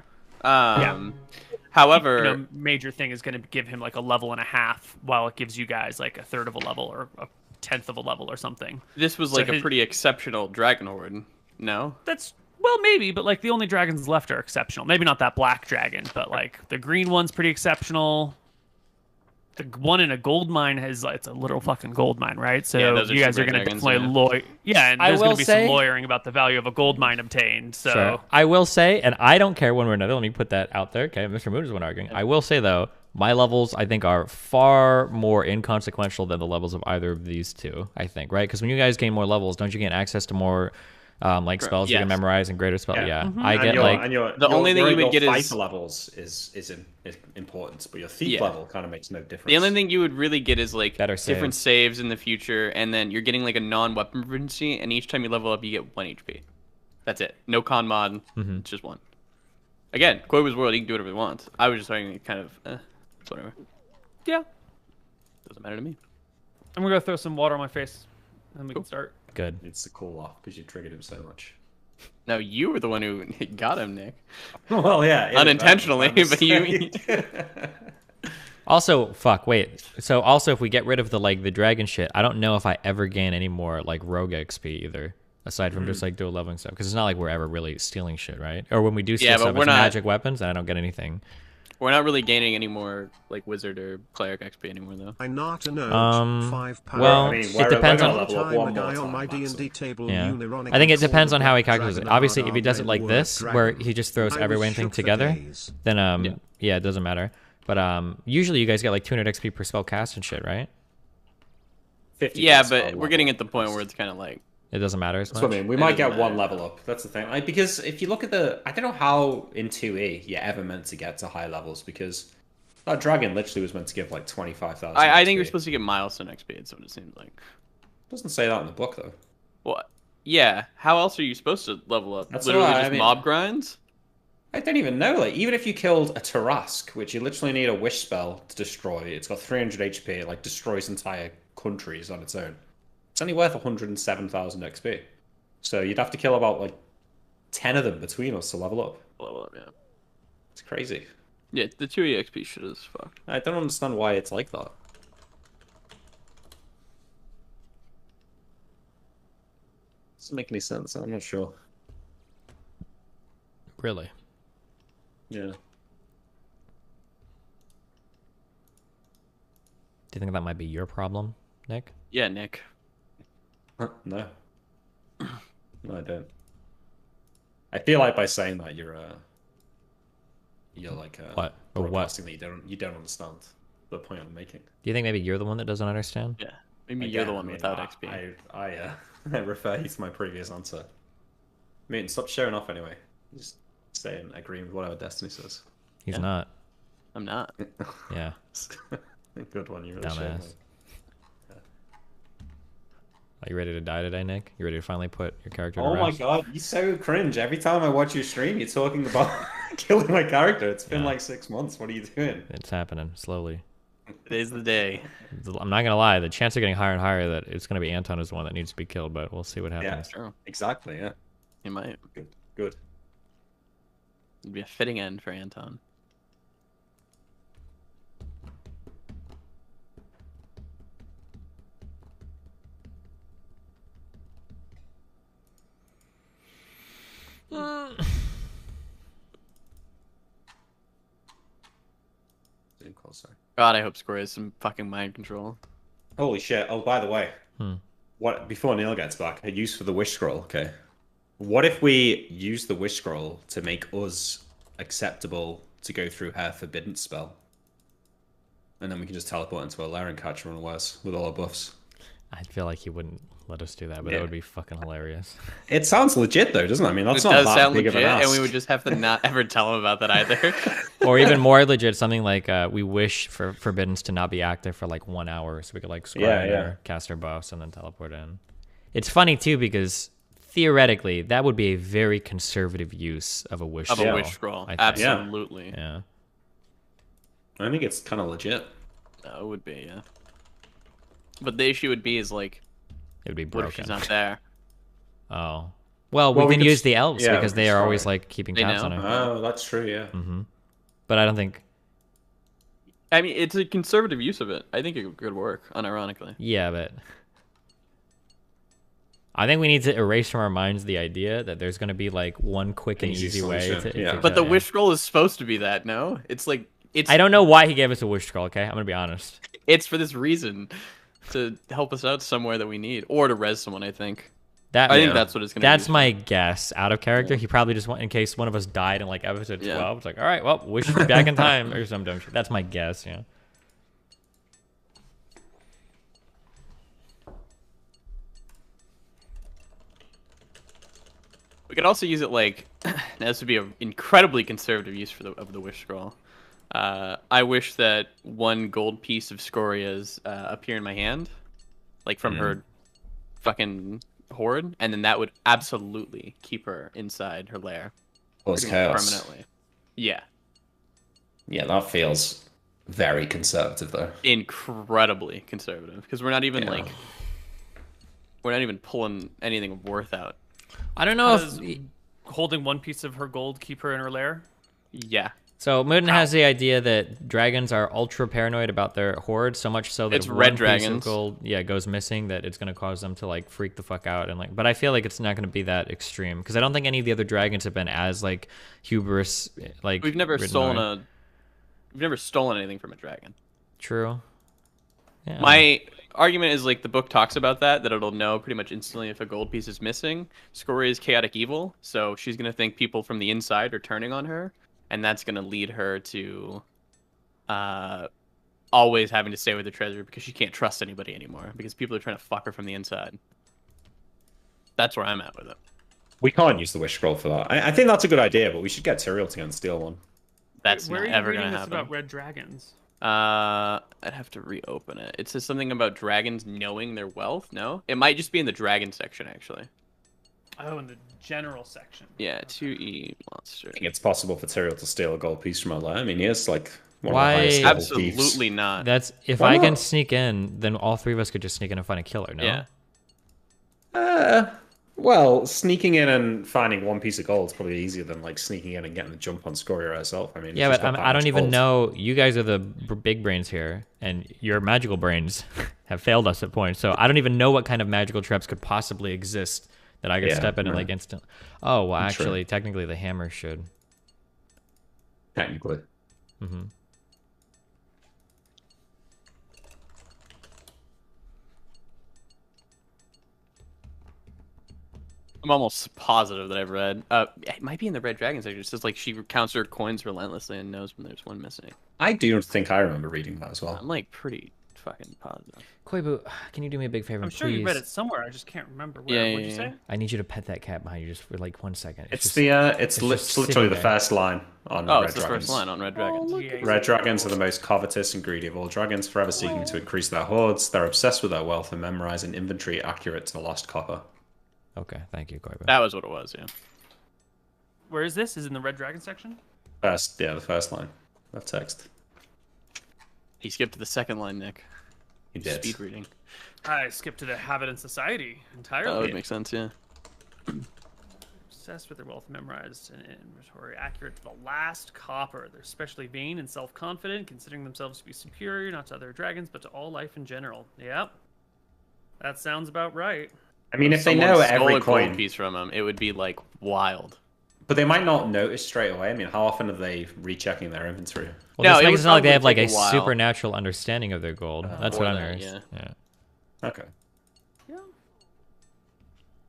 Speaker 6: However,
Speaker 8: Major thing is going to give him like a level and a half, while it gives you guys like a third of a level or a tenth of a level or something.
Speaker 6: this was
Speaker 8: so
Speaker 6: like a
Speaker 8: his-
Speaker 6: pretty exceptional dragon horde. No.
Speaker 8: That's well, maybe, but like the only dragons left are exceptional. Maybe not that black dragon, but like the green one's pretty exceptional. The one in a gold mine it's a literal fucking gold mine, right? So
Speaker 6: Yeah, those are
Speaker 8: you guys are
Speaker 6: super
Speaker 8: going to
Speaker 6: dragons,
Speaker 8: definitely and
Speaker 2: I
Speaker 8: there's going
Speaker 2: will
Speaker 8: to be
Speaker 2: say-
Speaker 8: some lawyering about the value of a gold mine obtained. So
Speaker 2: Sure. I will say, and I don't care one way or another. Let me put that out there. Okay, Mr. Moon is one arguing. I will say though, my levels I think are far more inconsequential than the levels of either of these two. I think, right? Because when you guys gain more levels, don't you gain access to more like spells you can
Speaker 6: Yes.
Speaker 2: memorize and greater spells? Yeah,
Speaker 7: Mm-hmm.
Speaker 2: I get like
Speaker 6: The only thing you would get is-
Speaker 7: fighter levels is important, but your thief
Speaker 6: Yeah.
Speaker 7: level kind of makes no difference.
Speaker 6: The only thing you would really get is like
Speaker 2: Better
Speaker 6: different saves in the future, and then you're getting like a non-weapon proficiency, and each time you level up, you get 1 HP. That's it. No con mod. It's just 1. Again, Koiba's world, he can do whatever he wants. I was just saying, kind of, it's whatever.
Speaker 8: yeah,
Speaker 6: Doesn't matter to me.
Speaker 8: I'm gonna go throw some water on my face, and we can start.
Speaker 2: good.
Speaker 7: It's a cool off because you triggered him so much.
Speaker 6: No, you were the one who got him, Nick.
Speaker 7: Well, yeah,
Speaker 6: Unintentionally, but you.
Speaker 2: Also, fuck. Wait. So also, if we get rid of the dragon shit, I don't know if I ever gain any more like rogue XP either. Aside from just like dual leveling stuff, because it's not like we're ever really stealing shit, right? Or when we do steal
Speaker 6: Yeah, but
Speaker 2: stuff,
Speaker 6: we're
Speaker 2: it's
Speaker 6: not-
Speaker 2: magic weapons, and I don't get anything.
Speaker 6: We're not really gaining any more like wizard or cleric XP anymore, though.
Speaker 4: I not a node,
Speaker 2: Um,
Speaker 4: 5 power.
Speaker 2: well,
Speaker 7: I mean,
Speaker 2: it depends
Speaker 7: we're
Speaker 2: on.
Speaker 7: gonna level up
Speaker 4: Time
Speaker 7: one
Speaker 4: a
Speaker 7: more
Speaker 4: guy on
Speaker 7: time,
Speaker 4: my
Speaker 7: maximum.
Speaker 4: D&D table,
Speaker 2: Yeah,
Speaker 4: Unironic
Speaker 2: I think it
Speaker 4: and
Speaker 2: depends on
Speaker 4: Sword
Speaker 2: how he
Speaker 4: Dragon
Speaker 2: calculates it.
Speaker 4: Hard
Speaker 2: Obviously, if he does it
Speaker 4: Arm
Speaker 2: like
Speaker 4: Word
Speaker 2: this, where
Speaker 4: Dragon.
Speaker 2: he just throws
Speaker 4: I
Speaker 2: every
Speaker 4: was
Speaker 2: thing
Speaker 4: shook for
Speaker 2: together,
Speaker 4: days.
Speaker 2: then yeah, it doesn't matter. But usually you guys get like 200 XP per spell cast and shit, right?
Speaker 7: 50
Speaker 6: Yeah,
Speaker 7: plus
Speaker 6: but
Speaker 7: spell
Speaker 6: we're getting
Speaker 7: level.
Speaker 6: at the point where it's kind of like
Speaker 2: It doesn't matter as
Speaker 7: That's
Speaker 2: much.
Speaker 7: what I mean. We
Speaker 6: It
Speaker 7: might
Speaker 6: doesn't
Speaker 7: get one
Speaker 6: matter.
Speaker 7: level up. That's the thing. Like, because if you look at I don't know how in 2E you're ever meant to get to high levels, because that dragon literally was meant to give like 25,000.
Speaker 6: I think
Speaker 7: XP.
Speaker 6: you're supposed to get milestone XP. That's what it seems like.
Speaker 7: Doesn't say that in the book though.
Speaker 6: Well, yeah. How else are you supposed to level up?
Speaker 7: That's
Speaker 6: Literally
Speaker 7: what I
Speaker 6: just
Speaker 7: mean.
Speaker 6: mob grinds.
Speaker 7: I don't even know. Like, even if you killed a Tarask, which you literally need a wish spell to destroy, it's got 300 HP. It like destroys entire countries on its own. It's only worth 107,000 XP. So you'd have to kill about like 10 of them between us to level up.
Speaker 6: Level up, yeah.
Speaker 7: It's crazy.
Speaker 6: Yeah, the 2E XP shit is fucked.
Speaker 7: I don't understand why it's like that. Doesn't make any sense. I'm not sure.
Speaker 2: Really?
Speaker 7: Yeah.
Speaker 2: Do you think that might be your problem, Nick?
Speaker 6: Yeah, Nick.
Speaker 7: No. No, I don't. I feel like by saying that you're like
Speaker 2: What? Or what?
Speaker 7: broadcasting that you don't understand the point I'm making.
Speaker 2: Do you think maybe you're the one that doesn't understand?
Speaker 6: Yeah. Maybe you're the
Speaker 7: Again,
Speaker 6: one
Speaker 7: I mean,
Speaker 6: without XP.
Speaker 7: I refer you to my previous answer. I mean, stop showing off anyway. Just stay and agree with whatever Destiny says.
Speaker 2: He's
Speaker 6: Yeah.
Speaker 2: not.
Speaker 6: I'm not.
Speaker 2: Yeah.
Speaker 7: Good one, you really showed
Speaker 2: Dumbass.
Speaker 7: me.
Speaker 2: Are you ready to die today, Nick? You ready to finally put your character to
Speaker 7: Oh my
Speaker 2: rest?
Speaker 7: god, you're so cringe. Every time I watch you stream, you're talking about killing my character. It's been
Speaker 2: Yeah.
Speaker 7: like 6 months. What are you doing?
Speaker 2: It's happening slowly.
Speaker 6: Today's the day.
Speaker 2: I'm not gonna lie. The chances are getting higher and higher that it's gonna be Anton is the one that needs to be killed, but we'll see what
Speaker 7: Yeah,
Speaker 2: happens.
Speaker 6: True.
Speaker 7: exactly. Yeah,
Speaker 6: He might.
Speaker 7: good.
Speaker 6: It'd be a fitting end for Anton.
Speaker 7: Zoom call, sorry.
Speaker 6: God, I hope Square has some fucking mind control.
Speaker 7: Holy shit! Oh, by the way,
Speaker 2: Hmm.
Speaker 7: what before Neil gets back, a use for the wish scroll. Okay, what if we use the wish scroll to make us acceptable to go through her forbidden spell, and then we can just teleport into a lair and catch her unawares with all our buffs.
Speaker 2: I feel like he wouldn't let us do that, but it would be fucking hilarious.
Speaker 7: It sounds legit though, doesn't it? I mean, that's
Speaker 6: It
Speaker 7: not
Speaker 6: does
Speaker 7: that
Speaker 6: sound
Speaker 7: big
Speaker 6: legit,
Speaker 7: of an ask.
Speaker 6: and we would just have to not ever tell him about that either.
Speaker 2: Or even more legit, something like we wish for Forbiddens to not be active for like 1 hour, so we could like scry or cast our buffs and then teleport in. It's funny too because theoretically that would be a very conservative use of a wish scroll.
Speaker 6: Of a wish scroll, absolutely.
Speaker 2: Yeah.
Speaker 7: I think it's kind of legit.
Speaker 6: It would be, yeah. But the issue would be is like,
Speaker 2: it would be
Speaker 6: what
Speaker 2: broken.
Speaker 6: if she's not there?
Speaker 2: Oh. Well, we can use the elves because they are always like keeping tabs on her.
Speaker 7: Oh, that's true, yeah.
Speaker 2: But I don't think.
Speaker 6: I mean, it's a conservative use of it. I think it could work, unironically.
Speaker 2: Yeah, but I think we need to erase from our minds the idea that there's going to be like one quick and easy way to.
Speaker 6: But the wish scroll is supposed to be that, no? It's like it's.
Speaker 2: I don't know why he gave us a wish scroll. Okay, I'm gonna be honest.
Speaker 6: It's for this reason, to help us out somewhere that we need, or to res someone. I think. I think that's what it's gonna.
Speaker 2: That's my guess. Out of character, he probably just went in case one of us died in like episode 12. It's like, all right, well, wish me back in time or some dumb shit. That's my guess. Yeah.
Speaker 6: We could also use it like, this would be an incredibly conservative use of the wish scroll. I wish that one gold piece of Scoria's appear in my hand, like from her fucking horde, and then that would absolutely keep her inside her lair.
Speaker 7: Chaos.
Speaker 6: Permanently. Yeah.
Speaker 7: Yeah, that feels very conservative though.
Speaker 6: Incredibly conservative, because we're not even like, we're not even pulling anything of worth out.
Speaker 2: I don't know if
Speaker 8: holding one piece of her gold keep her in her lair.
Speaker 6: Yeah.
Speaker 2: So Mooden has the idea that dragons are ultra paranoid about their horde, so much so that
Speaker 6: it's
Speaker 2: if
Speaker 6: red
Speaker 2: one
Speaker 6: dragons.
Speaker 2: piece of gold goes missing, that it's gonna cause them to like freak the fuck out and like. But I feel like it's not gonna be that extreme because I don't think any of the other dragons have been as like hubris. Like
Speaker 6: we've never stolen anything from a dragon.
Speaker 2: True. Yeah.
Speaker 6: My argument is like the book talks about that it'll know pretty much instantly if a gold piece is missing. Scoria is chaotic evil, so she's gonna think people from the inside are turning on her. And that's going to lead her to always having to stay with the treasure because she can't trust anybody anymore because people are trying to fuck her from the inside. That's where I'm at with it.
Speaker 7: We can't use the wish scroll for that. I think that's a good idea, but we should get Tyrael to go and steal one.
Speaker 6: That's
Speaker 8: Where
Speaker 6: not
Speaker 8: are you
Speaker 6: ever
Speaker 8: reading
Speaker 6: going to
Speaker 8: this
Speaker 6: happen.
Speaker 8: about red dragons?
Speaker 6: I'd have to reopen it. It says something about dragons knowing their wealth. No? It might just be in the dragon section, actually.
Speaker 8: Oh, in the general section.
Speaker 6: Yeah, 2E monster.
Speaker 7: I think it's possible for Tyrael to steal a gold piece from our lair. I mean, he is like one
Speaker 2: Why?
Speaker 7: of the highest level
Speaker 6: Absolutely
Speaker 7: thieves.
Speaker 6: not.
Speaker 2: That's if
Speaker 7: Why
Speaker 2: I can
Speaker 7: not?
Speaker 2: sneak in, then all three of us could just sneak in and find a killer. No.
Speaker 6: Yeah.
Speaker 7: Well, sneaking in and finding one piece of gold is probably easier than like sneaking in and getting the jump on Scoria herself. I mean,
Speaker 2: Yeah,
Speaker 7: she's
Speaker 2: but
Speaker 7: got that
Speaker 2: I don't
Speaker 7: much
Speaker 2: even
Speaker 7: gold.
Speaker 2: know. You guys are the big brains here, and your magical brains have failed us at points. So I don't even know what kind of magical traps could possibly exist that I could step in and like instant. Oh, well, actually, technically, the hammer should.
Speaker 7: Technically.
Speaker 2: Mm-hmm.
Speaker 6: I'm almost positive that I've read. It might be in the Red Dragon section. It says like she counts her coins relentlessly and knows when there's one missing.
Speaker 7: I do think I remember reading that as well.
Speaker 6: I'm like pretty fucking positive.
Speaker 2: Koibu, can you do me a big favor,
Speaker 8: I'm sure
Speaker 2: please?
Speaker 8: you read it somewhere. I just can't remember where. What'd you say?
Speaker 2: I need you to pet that cat behind you just for like 1 second.
Speaker 7: It's
Speaker 2: just,
Speaker 7: it's
Speaker 2: just
Speaker 7: literally
Speaker 2: sitting
Speaker 7: the
Speaker 2: there.
Speaker 7: first line on
Speaker 6: Oh,
Speaker 7: Red
Speaker 6: it's the
Speaker 7: Dragons.
Speaker 6: first line on Red Dragons.
Speaker 7: Red dragons are the most covetous and greedy of all dragons, forever seeking to increase their hordes. They're obsessed with their wealth and memorize an inventory accurate to the lost copper.
Speaker 2: Okay, thank you, Koibu.
Speaker 6: That was what it was, yeah.
Speaker 8: Where is this? Is it in the Red Dragon section?
Speaker 7: The first line of text.
Speaker 6: He skipped to the second line, Nick.
Speaker 7: He did.
Speaker 6: Speed reading.
Speaker 8: I skipped to the habit and society entirely.
Speaker 6: That would make sense, yeah.
Speaker 8: Obsessed with their wealth, memorized and inventory accurate to the last copper. They're especially vain and self-confident, considering themselves to be superior not to other dragons, but to all life in general. Yep, that sounds about right.
Speaker 7: I mean, if they
Speaker 6: Someone
Speaker 7: know
Speaker 6: stole
Speaker 7: every
Speaker 6: a
Speaker 7: coin,
Speaker 6: gold piece from him, it would be like wild.
Speaker 7: but they might not notice straight away. I mean, how often are they rechecking their inventory?
Speaker 2: Well,
Speaker 6: No,
Speaker 2: this
Speaker 6: it
Speaker 2: makes
Speaker 6: would
Speaker 2: it sound like they have
Speaker 6: probably
Speaker 2: like a
Speaker 6: take a while.
Speaker 2: supernatural understanding of their gold. That's what
Speaker 6: Or
Speaker 2: I'm
Speaker 6: that,
Speaker 2: hearing.
Speaker 6: yeah.
Speaker 7: Okay.
Speaker 8: Yeah,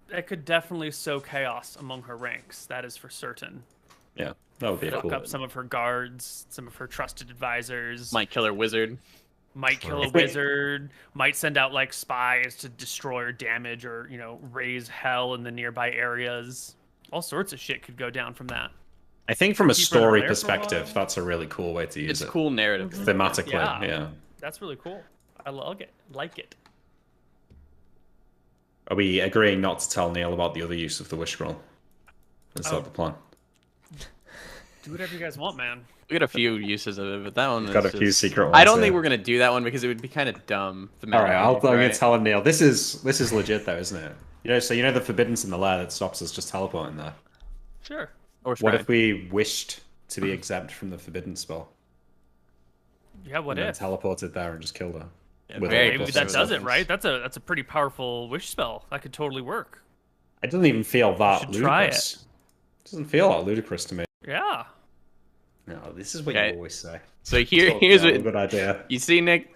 Speaker 8: that could definitely sow chaos among her ranks. That is for certain.
Speaker 7: Yeah, that would be
Speaker 8: Fuck
Speaker 7: cool.
Speaker 8: up some of her guards, some of her trusted advisors.
Speaker 6: My killer wizard.
Speaker 8: Might kill a wizard, might send out like spies to destroy or damage or, raise hell in the nearby areas. All sorts of shit could go down from that.
Speaker 7: I think from a
Speaker 8: Keep her
Speaker 7: story
Speaker 8: there for a
Speaker 7: perspective,
Speaker 8: while.
Speaker 7: that's a really cool way to use
Speaker 6: It's
Speaker 7: it.
Speaker 6: cool narrative.
Speaker 7: Thematically,
Speaker 8: Yeah.
Speaker 7: yeah.
Speaker 8: That's really cool. I like it.
Speaker 7: Are we agreeing not to tell Neil about the other use of the wish scroll? Is that the plan?
Speaker 8: Do whatever you guys want, man.
Speaker 6: We got a few uses of it, but that one
Speaker 7: Got
Speaker 6: is
Speaker 7: a few
Speaker 6: just-
Speaker 7: secret ones.
Speaker 6: I don't think
Speaker 7: here.
Speaker 6: we're gonna do that one because it would be kind of dumb.
Speaker 7: All right, I'm gonna
Speaker 6: right?
Speaker 7: tell him, Neil. This is legit though, isn't it? So the forbiddance in the lair that stops us just teleporting there.
Speaker 8: Sure.
Speaker 6: Or
Speaker 7: What if we wished to be exempt from the forbidden spell?
Speaker 8: Yeah, what
Speaker 7: and
Speaker 8: if?
Speaker 7: then teleported there and just killed her. With
Speaker 6: very
Speaker 7: all the
Speaker 8: Maybe
Speaker 7: plus
Speaker 8: that does it,
Speaker 7: seconds.
Speaker 8: right? That's a pretty powerful wish spell. That could totally work.
Speaker 7: It doesn't even feel that
Speaker 8: should try
Speaker 7: ludicrous. It doesn't feel that ludicrous to me.
Speaker 8: Yeah.
Speaker 7: No, this is what
Speaker 6: Okay.
Speaker 7: you always say.
Speaker 6: So here's
Speaker 7: a
Speaker 6: what
Speaker 7: good idea.
Speaker 6: you see, Nick.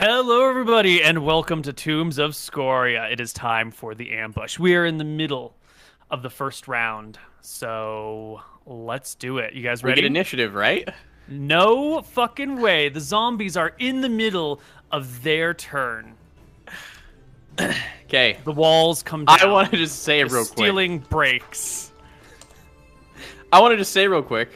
Speaker 8: Hello, everybody, and welcome to Tombs of Scoria. It is time for the ambush. We are in the middle of the first round, so let's do it. You guys
Speaker 6: We
Speaker 8: ready?
Speaker 6: get initiative, right?
Speaker 8: No fucking way. The zombies are in the middle of their turn.
Speaker 6: Okay.
Speaker 8: The walls come down.
Speaker 6: I want to just say
Speaker 8: The
Speaker 6: real quick.
Speaker 8: stealing breaks.
Speaker 6: I want to just say real quick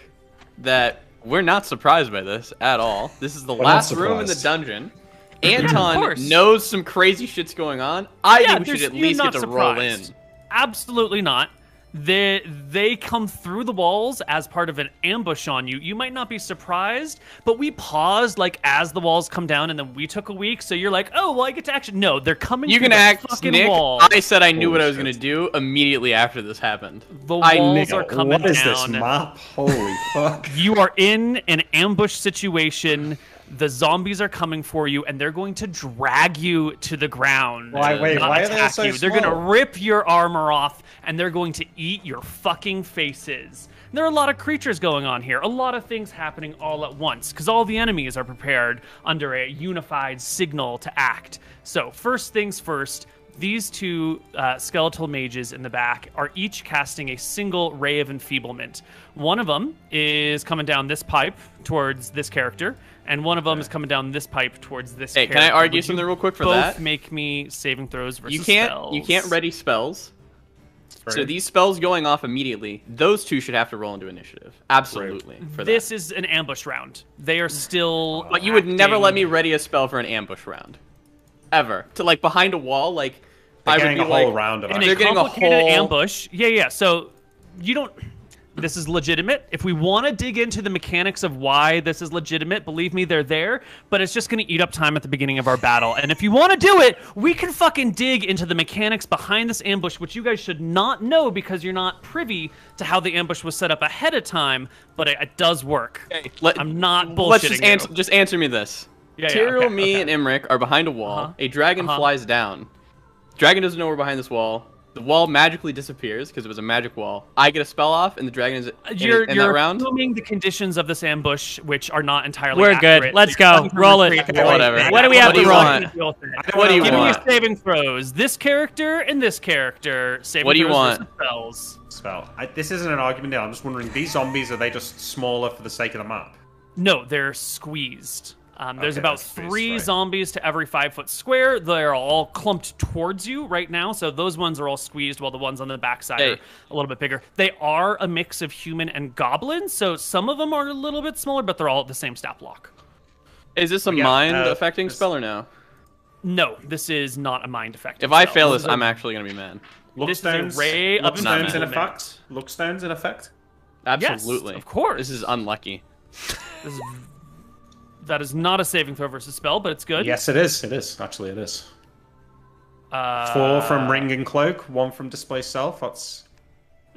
Speaker 6: that we're not surprised by this at all. This is the
Speaker 7: We're
Speaker 6: last
Speaker 7: not
Speaker 6: room in the
Speaker 7: surprised.
Speaker 6: dungeon.
Speaker 8: of
Speaker 6: Anton
Speaker 8: course.
Speaker 6: knows some crazy shit's going on. I think we
Speaker 8: there's-
Speaker 6: should at
Speaker 8: you're
Speaker 6: least
Speaker 8: not
Speaker 6: get to roll
Speaker 8: surprised.
Speaker 6: in.
Speaker 8: Absolutely not. They come through the walls as part of an ambush on you. You might not be surprised, but we paused like as the walls come down, and then we took a week. So you're like, oh well, I get to action. No, they're coming.
Speaker 6: You
Speaker 8: through
Speaker 6: can
Speaker 8: the
Speaker 6: act,
Speaker 8: fucking
Speaker 6: Nick.
Speaker 8: wall.
Speaker 6: I said I knew what I was
Speaker 7: Holy
Speaker 6: going to do immediately after this happened.
Speaker 8: The
Speaker 6: I
Speaker 8: walls
Speaker 6: knew-
Speaker 8: are coming
Speaker 7: What is
Speaker 8: down.
Speaker 7: this map? Holy fuck.
Speaker 8: You are in an ambush situation. The zombies are coming for you, and they're going to drag you to the ground.
Speaker 7: Why- wait,
Speaker 8: not
Speaker 7: why are they
Speaker 8: attack
Speaker 7: so
Speaker 8: you. They're going to
Speaker 7: small?
Speaker 8: rip your armor off, and they're going to eat your fucking faces. There are a lot of creatures going on here, a lot of things happening all at once, because all the enemies are prepared under a unified signal to act. So, first things first, these two skeletal mages in the back are each casting a single ray of enfeeblement. One of them is coming down this pipe towards this character, and one of them is coming down this pipe towards this
Speaker 6: Hey,
Speaker 8: character.
Speaker 6: can I argue
Speaker 8: Would you
Speaker 6: something real quick for
Speaker 8: both
Speaker 6: that?
Speaker 8: make me saving throws versus
Speaker 6: You can't
Speaker 8: spells?
Speaker 6: ready spells. So these spells going off immediately, those two should have to roll into initiative. Absolutely. For
Speaker 8: This
Speaker 6: that.
Speaker 8: is an ambush round. They are still.
Speaker 6: But you would never
Speaker 8: acting-
Speaker 6: let me ready a spell for an ambush round. Ever. To like behind a wall, like
Speaker 7: They're
Speaker 6: I would
Speaker 7: getting
Speaker 6: be
Speaker 7: a whole
Speaker 6: like,
Speaker 7: round of
Speaker 8: in
Speaker 7: action.
Speaker 6: They're
Speaker 8: a
Speaker 6: getting a
Speaker 8: complicated
Speaker 6: whole-
Speaker 8: ambush. Yeah. So you don't. This is legitimate. If we want to dig into the mechanics of why this is legitimate, believe me, they're there. But it's just going to eat up time at the beginning of our battle. And if you want to do it, we can fucking dig into the mechanics behind this ambush, which you guys should not know because you're not privy to how the ambush was set up ahead of time. But it does work. I'm not bullshitting
Speaker 6: Let's just
Speaker 8: you.
Speaker 6: answer me this.
Speaker 8: Yeah,
Speaker 6: Tyrael,
Speaker 8: okay,
Speaker 6: me,
Speaker 8: okay.
Speaker 6: and Imric are behind a wall.
Speaker 8: Uh-huh.
Speaker 6: A dragon
Speaker 8: Uh-huh.
Speaker 6: flies down. Dragon doesn't know we're behind this wall. The wall magically disappears because it was a magic wall. I get a spell off, and the dragon is
Speaker 8: You're
Speaker 6: in that round.
Speaker 8: assuming the conditions of this ambush, which are not entirely
Speaker 2: We're
Speaker 8: accurate.
Speaker 2: good. Let's
Speaker 8: So you're
Speaker 2: go.
Speaker 8: having to
Speaker 2: Roll it.
Speaker 8: recreate
Speaker 6: Okay, whatever.
Speaker 8: everything.
Speaker 2: What do we have
Speaker 6: to roll?
Speaker 7: What do you
Speaker 8: Give me your
Speaker 6: want?
Speaker 8: saving throws. This character and this character. Saving
Speaker 6: What do you
Speaker 8: throws
Speaker 6: want?
Speaker 8: versus Spells.
Speaker 7: Spell. This isn't an argument here. I'm just wondering, these zombies, are they just smaller for the sake of the map?
Speaker 8: No, they're squeezed. There's
Speaker 7: Okay,
Speaker 8: about
Speaker 7: they're squeezed,
Speaker 8: 3
Speaker 7: right.
Speaker 8: zombies to every 5-foot square. They're all clumped towards you right now, so those ones are all squeezed, while the ones on the backside
Speaker 6: Hey.
Speaker 8: are a little bit bigger. They are a mix of human and goblin, so some of them are a little bit smaller, but they're all at the same stat block.
Speaker 6: Is this a
Speaker 7: Yeah,
Speaker 6: mind-affecting
Speaker 7: this-
Speaker 6: spell or no?
Speaker 8: No, this is not a mind effect.
Speaker 6: If I fail this, I'm actually going to be mad.
Speaker 8: This is a ray of
Speaker 7: Lookstones in
Speaker 6: not
Speaker 7: effect? Lookstones in effect?
Speaker 6: Absolutely.
Speaker 8: of course.
Speaker 6: This is unlucky.
Speaker 8: That is not a saving throw versus spell, but it's good.
Speaker 7: Yes, it is. It is. Actually, it is.
Speaker 8: Uh,
Speaker 7: 4 from Ring and Cloak, 1 from Display Self. That's...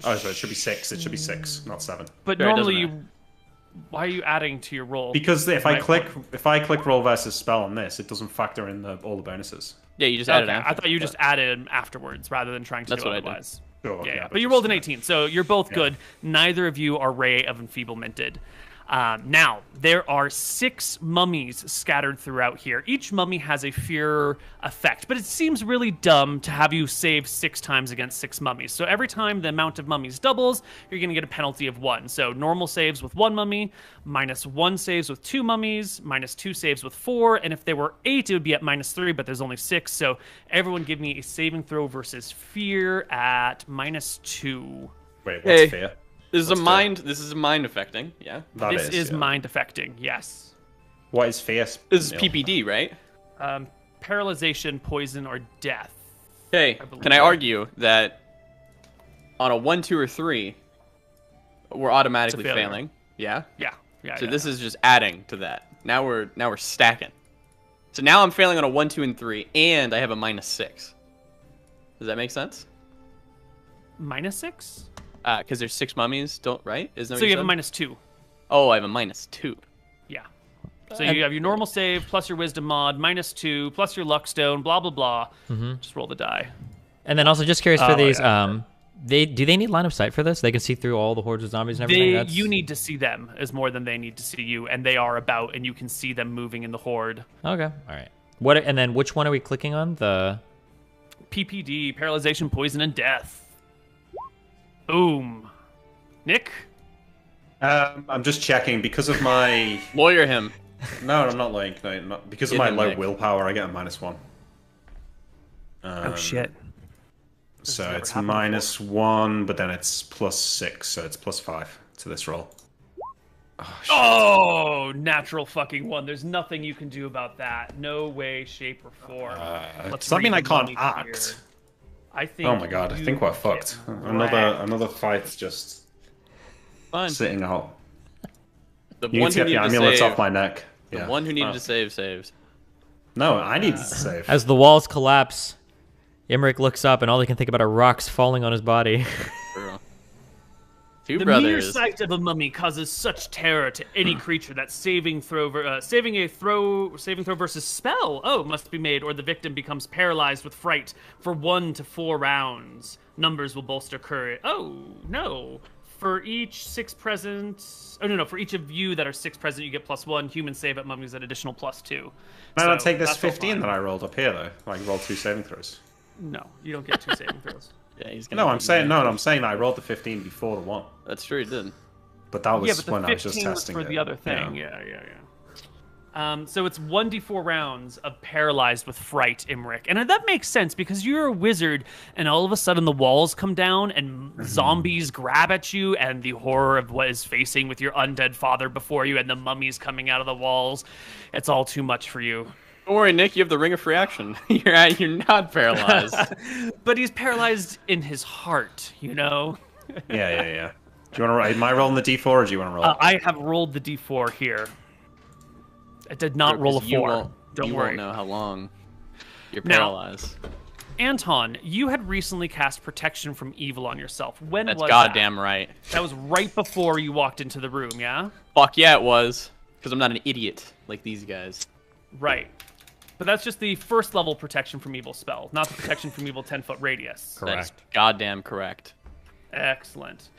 Speaker 7: Oh, so it should be 6. It should be 6, not 7.
Speaker 8: But
Speaker 6: Sure, it doesn't
Speaker 8: normally,
Speaker 6: matter.
Speaker 8: why are you adding to your roll?
Speaker 7: Because if I
Speaker 8: Right.
Speaker 7: click roll versus spell on this, it doesn't factor in all the bonuses.
Speaker 6: Yeah, you just added
Speaker 8: Okay,
Speaker 6: it.
Speaker 8: I thought you just added afterwards rather than trying to
Speaker 6: That's
Speaker 8: do
Speaker 6: what I did.
Speaker 8: otherwise.
Speaker 7: Sure,
Speaker 8: Yeah, but you rolled an 18, so you're both
Speaker 7: Yeah.
Speaker 8: good. Neither of you are ray of enfeeblemented. Now, there are 6 mummies scattered throughout here. Each mummy has a fear effect, but it seems really dumb to have you save 6 times against 6 mummies. So every time the amount of mummies doubles, you're going to get a penalty of 1. So normal saves with 1 mummy, -1 saves with 2 mummies, -2 saves with 4, and if there were 8, it would be at -3, but there's only 6. So everyone give me a saving throw versus fear at -2.
Speaker 7: Wait, what's
Speaker 6: Hey.
Speaker 7: fear?
Speaker 6: This is a
Speaker 7: What's
Speaker 6: mind. This is a mind affecting. Yeah.
Speaker 7: That
Speaker 8: This is
Speaker 7: yeah.
Speaker 8: mind affecting, yes.
Speaker 7: What is fear?
Speaker 6: This is
Speaker 7: Neil?
Speaker 6: PPD, right?
Speaker 8: Paralyzation, poison, or death.
Speaker 6: Okay.
Speaker 8: believe
Speaker 6: Can I
Speaker 8: so.
Speaker 6: argue that on a 1, 2, or 3, we're automatically
Speaker 8: failure.
Speaker 6: failing? Yeah.
Speaker 8: Yeah. Yeah.
Speaker 6: So
Speaker 8: yeah,
Speaker 6: this
Speaker 8: yeah.
Speaker 6: is just adding to that. Now we're stacking. So now I'm failing on a 1, 2, and 3, and I have a -6. Does that make sense?
Speaker 8: -6?
Speaker 6: Because there's 6 mummies, right? Isn't that
Speaker 8: So
Speaker 6: what
Speaker 8: you have a
Speaker 6: said?
Speaker 8: -2.
Speaker 6: Oh, I have a -2.
Speaker 8: Yeah. So you have your normal save plus your wisdom mod, -2 plus your luck stone, blah blah blah. Just roll the die.
Speaker 2: And then also just curious for
Speaker 8: Oh,
Speaker 2: these,
Speaker 8: yeah.
Speaker 2: they need line of sight for this? They can see through all the hordes of zombies and everything?
Speaker 8: You need to see them is more than they need to see you, and they are about, and you can see them moving in the horde.
Speaker 2: Okay, all right. What? And then which one are we clicking on? The
Speaker 8: PPD, paralyzation, poison, and death. Boom. Nick?
Speaker 7: I'm just checking because of my.
Speaker 6: Lawyer him.
Speaker 7: No, I'm not like no, not because of
Speaker 6: Get
Speaker 7: my
Speaker 6: him,
Speaker 7: low
Speaker 6: Nick.
Speaker 7: willpower. I get a -1.
Speaker 8: Oh shit.
Speaker 7: So
Speaker 8: never
Speaker 7: it's
Speaker 8: happened
Speaker 7: -1, but then it's +6, so it's +5 to this roll. Oh, shit.
Speaker 8: Oh, natural fucking one. There's nothing you can do about that. No way, shape, or form.
Speaker 7: Does that mean I can't act?
Speaker 8: I think.
Speaker 7: Oh my god, I
Speaker 8: you
Speaker 7: think we're
Speaker 8: get
Speaker 7: fucked.
Speaker 8: wrecked.
Speaker 7: Another fight's just
Speaker 6: Fine.
Speaker 7: sitting out.
Speaker 6: The
Speaker 7: You need
Speaker 6: one
Speaker 7: to
Speaker 6: who
Speaker 7: get the
Speaker 6: needed to
Speaker 7: amulets
Speaker 6: save.
Speaker 7: off my neck.
Speaker 6: The
Speaker 7: Yeah.
Speaker 6: one who needed
Speaker 7: Oh.
Speaker 6: to save saves.
Speaker 7: No, I need to save.
Speaker 2: as the walls collapse, Imric looks up and all he can think about are rocks falling on his body.
Speaker 6: Bro. Two
Speaker 8: The mere
Speaker 6: brothers.
Speaker 8: sight of a mummy causes such terror to any creature that saving throw versus spell must be made, or the victim becomes paralyzed with fright for 1 to 4 rounds. Numbers will bolster courage. Oh no! For each 6 present. Oh no! For each of you that are 6 present, you get +1. Human save at mummies an additional +2.
Speaker 7: Can I not take this
Speaker 8: that's all
Speaker 7: 15
Speaker 8: fine.
Speaker 7: that I rolled up here though? Like roll 2 saving throws.
Speaker 8: No, you don't get 2 saving throws.
Speaker 6: Yeah, he's gonna
Speaker 7: No, I'm
Speaker 6: beat
Speaker 7: saying
Speaker 6: you.
Speaker 7: no, I'm saying that I rolled the 15 before the 1.
Speaker 6: That's true, he did.
Speaker 7: But that was
Speaker 8: Yeah, but the
Speaker 7: when I was
Speaker 8: 15
Speaker 7: just
Speaker 8: was
Speaker 7: testing
Speaker 8: for
Speaker 7: it.
Speaker 8: the other thing. Yeah. So it's 1d4 rounds of paralyzed with fright, Imric. And that makes sense because you're a wizard and all of a sudden the walls come down and zombies grab at you and the horror of what is facing with your undead father before you and the mummies coming out of the walls. It's all too much for you.
Speaker 6: Don't worry, Nick. You have the ring of reaction. You're not paralyzed.
Speaker 8: But he's paralyzed in his heart, you know?
Speaker 7: Yeah. Do you want to roll? Am I rolling the d4 or do you want to roll?
Speaker 8: I have rolled the d4 here. I did not roll a 4.
Speaker 6: You won't
Speaker 8: worry.
Speaker 6: know how long you're
Speaker 8: Now-
Speaker 6: paralyzed.
Speaker 8: Anton, you had recently cast protection from evil on yourself. When
Speaker 6: That's
Speaker 8: was
Speaker 6: goddamn right.
Speaker 8: that? That was right before you walked into the room, yeah?
Speaker 6: Fuck yeah, it was. Because I'm not an idiot like these guys.
Speaker 8: Right. But that's just the first level protection from evil spell, not the protection from evil 10-foot radius.
Speaker 6: That's goddamn correct.
Speaker 8: Excellent.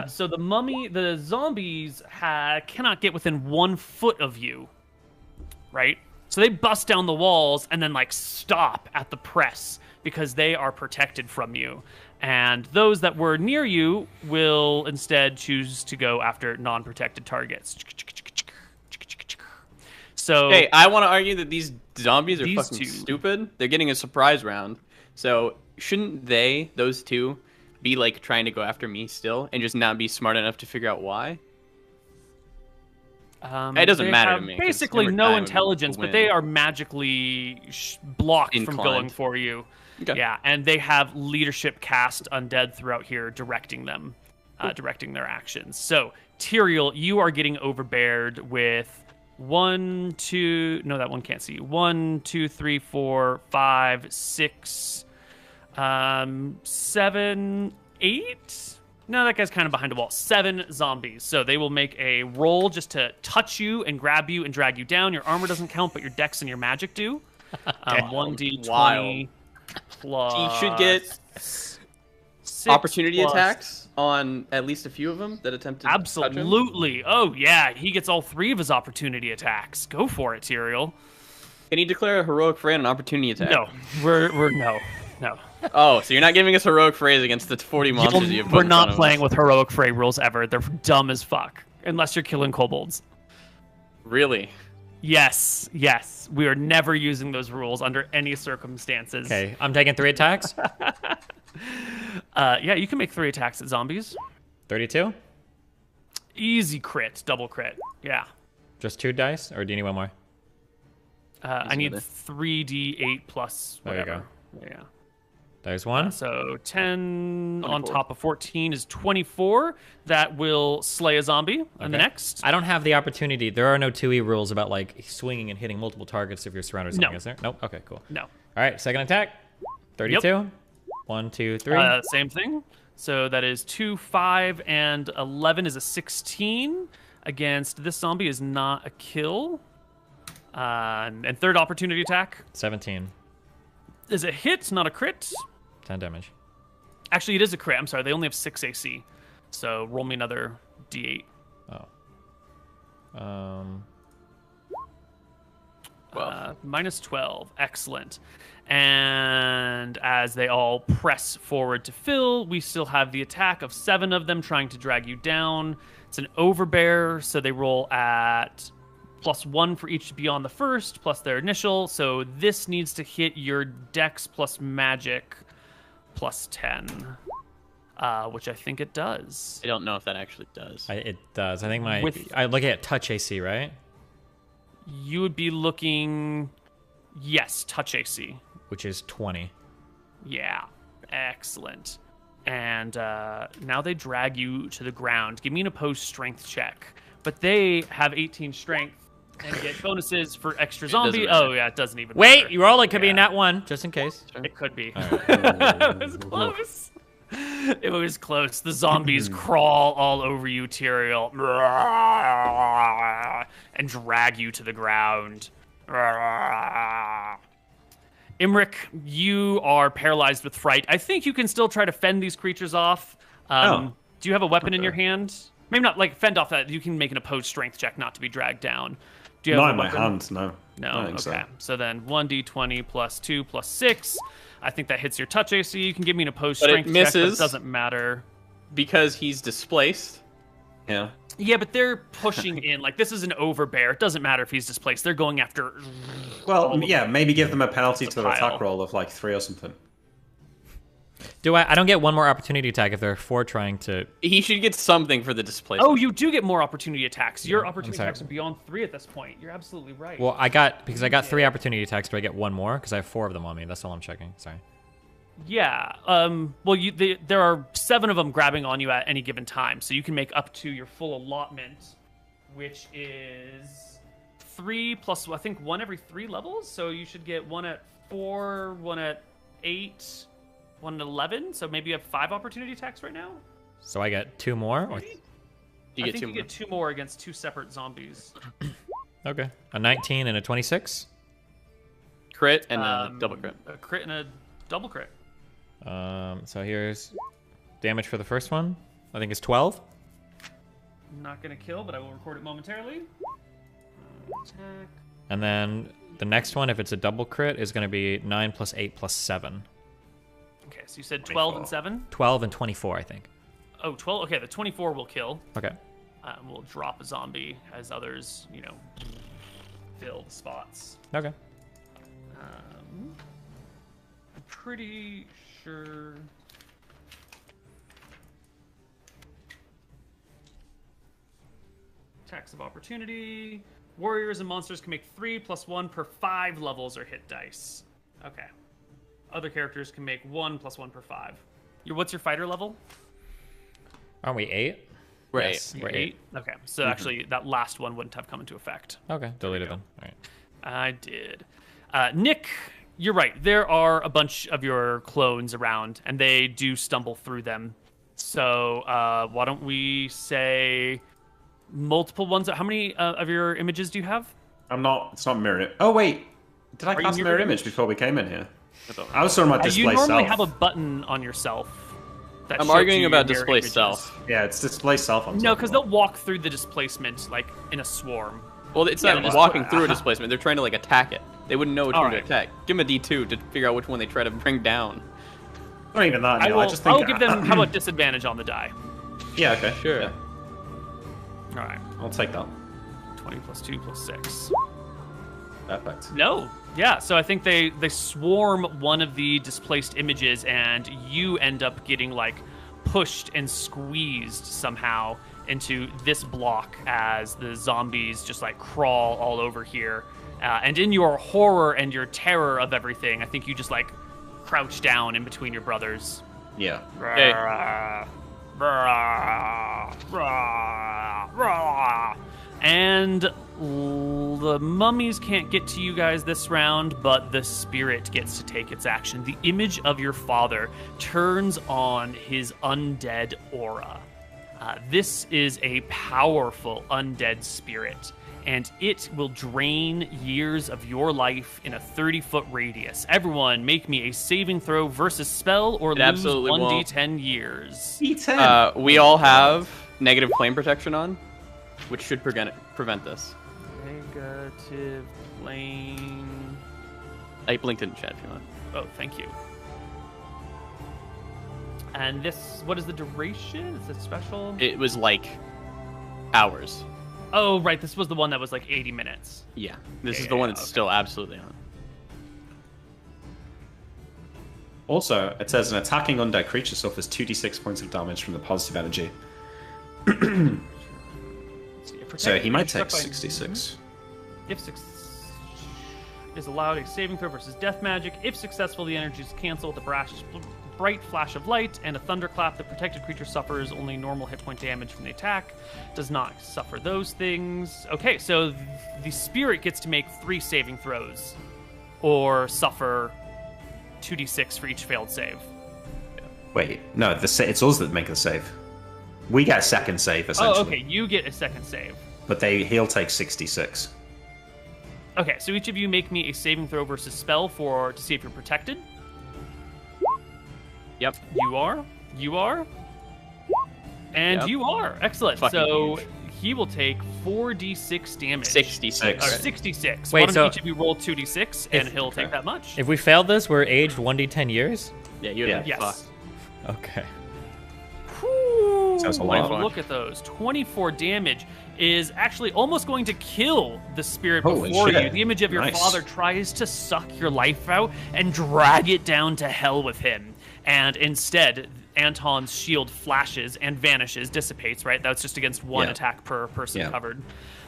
Speaker 8: So the zombies cannot get within 1 foot of you, right? So they bust down the walls and then stop at the press because they are protected from you. And those that were near you will instead choose to go after non-protected targets. So
Speaker 6: Hey, I want to argue that these zombies are
Speaker 8: These
Speaker 6: fucking
Speaker 8: two.
Speaker 6: stupid. They're getting a surprise round. So shouldn't those two, be trying to go after me still and just not be smart enough to figure out why? It doesn't
Speaker 8: they
Speaker 6: matter to
Speaker 8: have
Speaker 6: me, 'cause
Speaker 8: Basically,
Speaker 6: every
Speaker 8: no
Speaker 6: time
Speaker 8: intelligence,
Speaker 6: we
Speaker 8: but they
Speaker 6: win.
Speaker 8: are magically blocked from
Speaker 6: Inclined.
Speaker 8: going for you.
Speaker 6: Okay.
Speaker 8: Yeah, and they have leadership cast undead throughout here, directing them, directing their actions. So, Tyrael, you are getting overbeared with 1, 2. No, that one can't see you. 1, 2, 3, 4, 5, 6, 7, 8. No, that guy's kind of behind a wall. 7 zombies. So they will make a roll just to touch you and grab you and drag you down. Your armor doesn't count, but your dex and your magic do. 1d20
Speaker 6: Wild.
Speaker 8: plus.
Speaker 6: He should get
Speaker 8: 6
Speaker 6: opportunity
Speaker 8: plus-
Speaker 6: attacks on at least a few of them that attempt to touch him.
Speaker 8: Absolutely. Oh, yeah. He gets all 3 of his opportunity attacks. Go for it, Tyrael.
Speaker 6: Can he declare a heroic phrase an opportunity attack?
Speaker 8: No. We're no.
Speaker 6: Oh, so you're not giving us heroic phrase against the 40 monsters you have put
Speaker 8: We're
Speaker 6: in
Speaker 8: not
Speaker 6: front of
Speaker 8: playing
Speaker 6: us.
Speaker 8: with heroic fray rules ever. They're dumb as fuck. Unless you're killing kobolds.
Speaker 6: Really?
Speaker 8: Yes. We are never using those rules under any circumstances.
Speaker 2: Okay, I'm taking 3 attacks.
Speaker 8: Yeah, you can make 3 attacks at zombies.
Speaker 2: 32.
Speaker 8: Easy crit, double crit. Yeah.
Speaker 2: Just 2 dice, or do you need one more?
Speaker 8: I need
Speaker 6: another.
Speaker 8: 3d8 plus
Speaker 2: There you
Speaker 8: whatever. Yeah.
Speaker 2: There's one.
Speaker 8: So 10 on
Speaker 6: 24.
Speaker 8: top of 14 is 24. That will slay a zombie. And the
Speaker 2: Okay.
Speaker 8: next.
Speaker 2: I don't have the opportunity. There are no 2e rules about swinging and hitting multiple targets if you're surrounded with something,
Speaker 8: No.
Speaker 2: is there? Nope. Okay, cool.
Speaker 8: No.
Speaker 2: All right, second attack. 32. 1, 2, 3.
Speaker 8: Same thing. So that is 2, 5, and 11 is a 16. Against this zombie is not a kill. And third opportunity attack
Speaker 2: 17.
Speaker 8: is a hit, not a crit.
Speaker 2: 10 damage.
Speaker 8: Actually, it is a crit. I'm sorry. They only have 6 AC. So roll me another d8.
Speaker 2: Oh.
Speaker 8: Minus 12. Excellent. And as they all press forward to fill, we still have the attack of 7 of them trying to drag you down. It's an overbear, so they roll at +1 for each to be on the first, plus their initial. So this needs to hit your dex plus magic plus 10, which I think it does.
Speaker 6: I don't know if that actually does.
Speaker 2: It does. I think I look at touch AC, right?
Speaker 8: You would be looking, yes, touch AC.
Speaker 2: Which is 20.
Speaker 8: Yeah, excellent. And now they drag you to the ground. Give me an opposed strength check. But they have 18 strength and get bonuses for extra zombie. Oh, yeah, it doesn't even matter.
Speaker 2: You roll. It could be a nat 1, just in case.
Speaker 8: It could be. It was close. It was close. The zombies crawl all over you, Tyrael, and drag you to the ground. Imric, you are paralyzed with fright. I think you can still try to fend these creatures off. Do you have a weapon in your hand? Maybe not like fend off that. You can make an opposed strength check not to be dragged down. Do you have
Speaker 7: Not
Speaker 8: a
Speaker 7: in my
Speaker 8: weapon?
Speaker 7: hand, no.
Speaker 8: No,
Speaker 7: I don't think
Speaker 8: okay. So then 1d20 plus 2 plus 6. I think that hits your touch AC. You can give me an opposed
Speaker 6: But it
Speaker 8: strength check, but
Speaker 6: misses.
Speaker 8: it doesn't matter.
Speaker 6: Because he's displaced.
Speaker 7: Yeah.
Speaker 8: Yeah, but they're pushing in. Like, this is an overbear. It doesn't matter if he's displaced. They're going after...
Speaker 7: Well, yeah, maybe give them a penalty to their
Speaker 8: pile.
Speaker 7: attack roll of like 3 or something.
Speaker 2: I don't get one more opportunity attack if there are 4 trying to...
Speaker 6: He should get something for the displacement.
Speaker 8: Oh, you do get more opportunity attacks. Your opportunity
Speaker 2: sorry.
Speaker 8: attacks are beyond 3 at this point. You're absolutely right.
Speaker 2: Well, because I got 3 opportunity attacks, do I get 1 more? Because I have 4 of them on me. That's all I'm checking. Sorry.
Speaker 8: Yeah. Well, there are 7 of them grabbing on you at any given time, so you can make up to your full allotment, which is 3 plus, I think, 1 every 3 levels. So you should get 1 at 4, 1 at 8, 1 at 11. So maybe you have 5 opportunity attacks right now.
Speaker 2: So I get 2 more? Or...
Speaker 8: You get 2 more against 2 separate zombies.
Speaker 2: Okay. A 19 and a 26?
Speaker 6: Crit and a double crit.
Speaker 8: A crit and a double crit.
Speaker 2: So here's damage for the first one. I think it's 12.
Speaker 8: Not gonna kill, but I will record it momentarily. Attack.
Speaker 2: And then the next one, if it's a double crit, is going to be 9 plus 8 plus 7.
Speaker 8: Okay, so you said 12 and 7?
Speaker 2: 12 and 24, I think.
Speaker 8: Oh, 12? Okay, the 24 will kill.
Speaker 2: Okay.
Speaker 8: We'll drop a zombie as others, fill the spots.
Speaker 2: Okay.
Speaker 8: I'm pretty sure... Attacks of opportunity. Warriors and monsters can make 3 plus 1 per 5 levels or hit dice. Okay. Other characters can make 1 plus 1 per 5. What's your fighter level?
Speaker 2: Aren't we 8?
Speaker 6: We're
Speaker 2: Yes,
Speaker 6: 8.
Speaker 2: we're 8.
Speaker 8: Okay, so actually that last one wouldn't have come into effect.
Speaker 2: Okay, deleted them. All right.
Speaker 8: I did. Nick, you're right. There are a bunch of your clones around, and they do stumble through them. So why don't we say multiple ones? How many of your images do you have?
Speaker 7: It's not mirror. Oh, wait. Did I
Speaker 8: you
Speaker 7: cast
Speaker 8: mirror
Speaker 7: mirror
Speaker 8: image?
Speaker 7: image before we came in here? I was talking about display
Speaker 8: You normally
Speaker 7: self.
Speaker 8: have a button on yourself. That
Speaker 6: I'm
Speaker 8: shows
Speaker 6: arguing
Speaker 8: you
Speaker 6: about
Speaker 8: your
Speaker 6: display
Speaker 8: images.
Speaker 6: self.
Speaker 7: Yeah, it's display self.
Speaker 8: No, because they'll walk through the displacement like in a swarm.
Speaker 6: Well, it's
Speaker 8: Yeah,
Speaker 6: not
Speaker 8: just-
Speaker 6: walking through a displacement. They're trying to like attack it. They wouldn't know which one to
Speaker 8: Alright.
Speaker 6: attack. Give them a D2 to figure out which one they try to bring down.
Speaker 7: Not even that. Neil. I just think
Speaker 8: I'll give them, how about disadvantage on the die?
Speaker 7: Yeah. Okay.
Speaker 6: Sure.
Speaker 7: Yeah,
Speaker 8: All right.
Speaker 7: I'll take that.
Speaker 8: 20 plus 2 plus 6.
Speaker 7: Perfect.
Speaker 8: No. Yeah, so I think they swarm one of the displaced images, and you end up getting, like, pushed and squeezed somehow into this block as the zombies just, like, crawl all over here. And in your horror and your terror of everything, I think you just, like, crouch down in between your brothers.
Speaker 7: Yeah.
Speaker 6: Okay.
Speaker 8: And the mummies can't get to you guys this round, but the spirit gets to take its action. The image of your father turns on his undead aura. This is a powerful undead spirit, and it will drain years of your life in a 30-foot radius. Everyone, make me a saving throw versus spell or lose
Speaker 6: absolutely
Speaker 8: 1d10 years.
Speaker 6: We all have negative flame protection on, which should prevent this.
Speaker 8: Negative plane.
Speaker 6: I blinked in chat if you want.
Speaker 8: Oh, thank you. And this, what is the duration? Is it special?
Speaker 6: It was like hours.
Speaker 8: Oh, right. This was the one that was like 80 minutes.
Speaker 6: Yeah. This
Speaker 8: Yeah,
Speaker 6: is the one
Speaker 8: yeah,
Speaker 6: that's
Speaker 8: okay.
Speaker 6: still absolutely on.
Speaker 7: Also, it says an attacking undead creature suffers 2d6 points of damage from the positive energy. So he might take 66.
Speaker 8: If is allowed a saving throw versus death magic. If successful, the energy is canceled with a bright flash of light and a thunderclap. The protected creature suffers only normal hit point damage from the attack. Does not suffer those things. Okay, so the spirit gets to make 3 saving throws, or suffer 2d6 for each failed save.
Speaker 7: Wait, no, it's us that make the save. We get a second save, essentially.
Speaker 8: Oh, okay, you get a second save.
Speaker 7: But he'll take 66.
Speaker 8: Okay, so each of you make me a saving throw versus spell to see if you're protected.
Speaker 6: Yep.
Speaker 8: You are. And
Speaker 6: Yep.
Speaker 8: you are. Excellent.
Speaker 6: Fucking
Speaker 8: so
Speaker 6: huge.
Speaker 8: he will take 4d6 damage.
Speaker 6: 66.
Speaker 8: Or 66.
Speaker 2: Wait,
Speaker 8: Why don't
Speaker 2: so
Speaker 8: each of you roll 2d6, and he'll take that much.
Speaker 2: If we failed this, we're aged 1d10 years?
Speaker 6: Yeah, you're
Speaker 7: Yeah.
Speaker 8: Yes.
Speaker 6: fucked.
Speaker 2: Okay.
Speaker 8: Whew.
Speaker 7: Sounds a lot.
Speaker 8: Look at those. 24 damage is actually almost going to kill the spirit
Speaker 7: Holy
Speaker 8: before
Speaker 7: shit.
Speaker 8: you. The image of your
Speaker 7: Nice.
Speaker 8: father tries to suck your life out and drag it down to hell with him. And instead, Anton's shield flashes and vanishes, dissipates, right? That's just against one
Speaker 7: Yeah.
Speaker 8: attack per person
Speaker 7: Yeah.
Speaker 8: covered.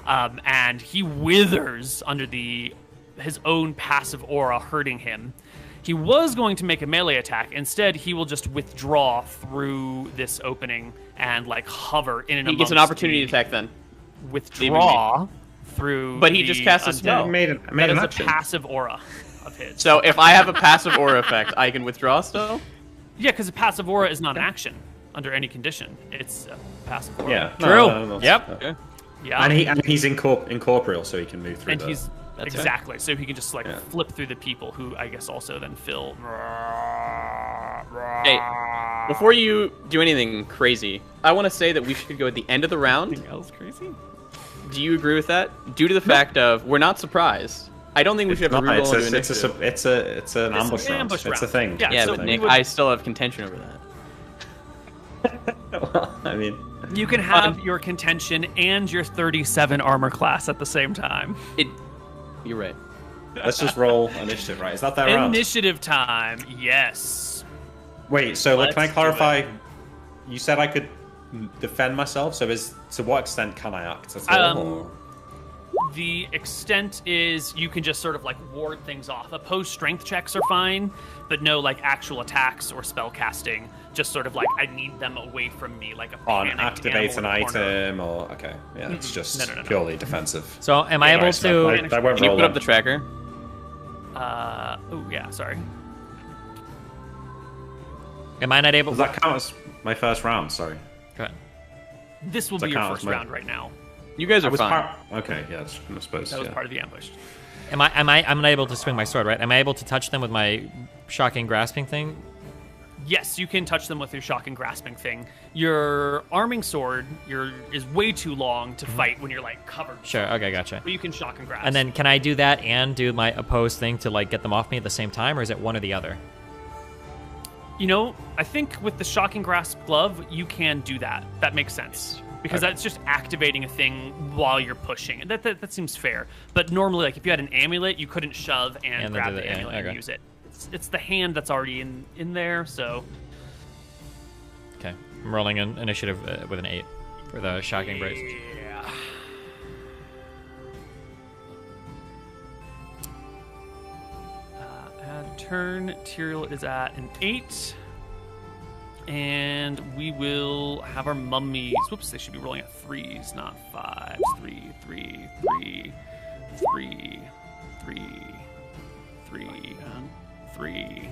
Speaker 8: And he withers under his own passive aura, hurting him. He was going to make a melee attack. Instead, he will just withdraw through this opening and like hover in and
Speaker 6: He gets an
Speaker 8: amongst
Speaker 6: opportunity
Speaker 8: the-
Speaker 6: attack then.
Speaker 8: Withdraw through.
Speaker 6: But he
Speaker 8: the
Speaker 6: just cast a
Speaker 8: undead.
Speaker 6: spell.
Speaker 7: Made
Speaker 8: That
Speaker 7: an
Speaker 8: is
Speaker 7: action.
Speaker 8: a passive aura of his.
Speaker 6: So if I have a passive aura effect, I can withdraw still?
Speaker 8: Yeah, because a passive aura is not an action under any condition. It's a passive aura.
Speaker 7: Yeah.
Speaker 2: True.
Speaker 7: No.
Speaker 2: Yep.
Speaker 6: Okay.
Speaker 8: Yeah.
Speaker 7: And he's incorporeal, so he can move through
Speaker 8: And
Speaker 7: the...
Speaker 8: he's
Speaker 6: That's
Speaker 8: exactly so he can just like
Speaker 7: Yeah.
Speaker 8: flip through the people who I guess also then fill.
Speaker 6: Hey, before you do anything crazy, I want to say that we should go at the end of the round.
Speaker 8: Anything else crazy?
Speaker 6: Do you agree with that? Due to the fact of we're not surprised. I don't think we should have a
Speaker 7: No,
Speaker 6: reroll into
Speaker 7: it's
Speaker 6: initiative.
Speaker 7: an ambush round.
Speaker 8: ambush
Speaker 7: It's a
Speaker 8: round.
Speaker 7: thing.
Speaker 8: Yeah,
Speaker 6: Yeah,
Speaker 8: so
Speaker 6: but
Speaker 8: we
Speaker 6: Nick,
Speaker 8: would-
Speaker 6: I still have contention over that.
Speaker 7: Well, I mean...
Speaker 8: You can have your contention and your 37 armor class at the same time.
Speaker 6: You're right.
Speaker 7: Let's just roll initiative, right? Is that round?
Speaker 8: Initiative time, yes.
Speaker 7: Wait, so
Speaker 8: Let's
Speaker 7: can I
Speaker 8: do
Speaker 7: clarify? You said I could defend myself, so to what extent can I act at all? or-
Speaker 8: The extent is you can just sort of like ward things off. Opposed strength checks are fine, but no like actual attacks or spell casting. Just sort of like I need them away from me, like a
Speaker 7: On
Speaker 8: panicked
Speaker 7: activate an
Speaker 8: animal in a corner.
Speaker 7: item, or... Okay, yeah, it's just
Speaker 8: No.
Speaker 7: purely defensive.
Speaker 2: So am I able
Speaker 7: Alright, so
Speaker 2: to...
Speaker 7: I won't
Speaker 6: Can you
Speaker 7: roll
Speaker 6: put up
Speaker 7: then.
Speaker 6: the tracker?
Speaker 8: Oh yeah, sorry.
Speaker 2: Am I not able...
Speaker 7: Does that count as my first round? Sorry.
Speaker 2: Go ahead.
Speaker 8: This will
Speaker 7: Does
Speaker 8: be
Speaker 7: that
Speaker 8: your
Speaker 7: count as
Speaker 8: first
Speaker 7: my-
Speaker 8: round right now.
Speaker 6: You guys
Speaker 7: I
Speaker 6: are
Speaker 7: was
Speaker 6: fine.
Speaker 7: Okay, yeah, I suppose.
Speaker 8: That was
Speaker 7: yeah.
Speaker 8: part of the ambush.
Speaker 2: I'm not able to swing my sword, right? Am I able to touch them with my shocking grasping thing?
Speaker 8: Yes, you can touch them with your shocking grasping thing. Your arming sword is way too long to fight when you're like covered.
Speaker 2: Sure, okay, gotcha.
Speaker 8: But you can shock and grasp.
Speaker 2: And then can I do that and do my opposed thing to like get them off me at the same time, or is it one or the other?
Speaker 8: You know, I think with the shocking grasp glove, you can do that. That makes sense. Because
Speaker 2: Okay.
Speaker 8: that's just activating a thing while you're pushing. That seems fair. But normally, like if you had an amulet, you couldn't shove and
Speaker 2: And then
Speaker 8: grab
Speaker 2: do
Speaker 8: the
Speaker 2: the- yeah,
Speaker 8: amulet
Speaker 2: okay.
Speaker 8: and use it. It's the hand that's already in there, so...
Speaker 2: Okay, I'm rolling an initiative with an 8 for the shocking brace.
Speaker 8: Yeah. Add turn. Tyrael is at an 8. And we will have our mummies. Whoops, they should be rolling at 3s, not 5s. 3, 3, 3, 3, 3, 3, 3.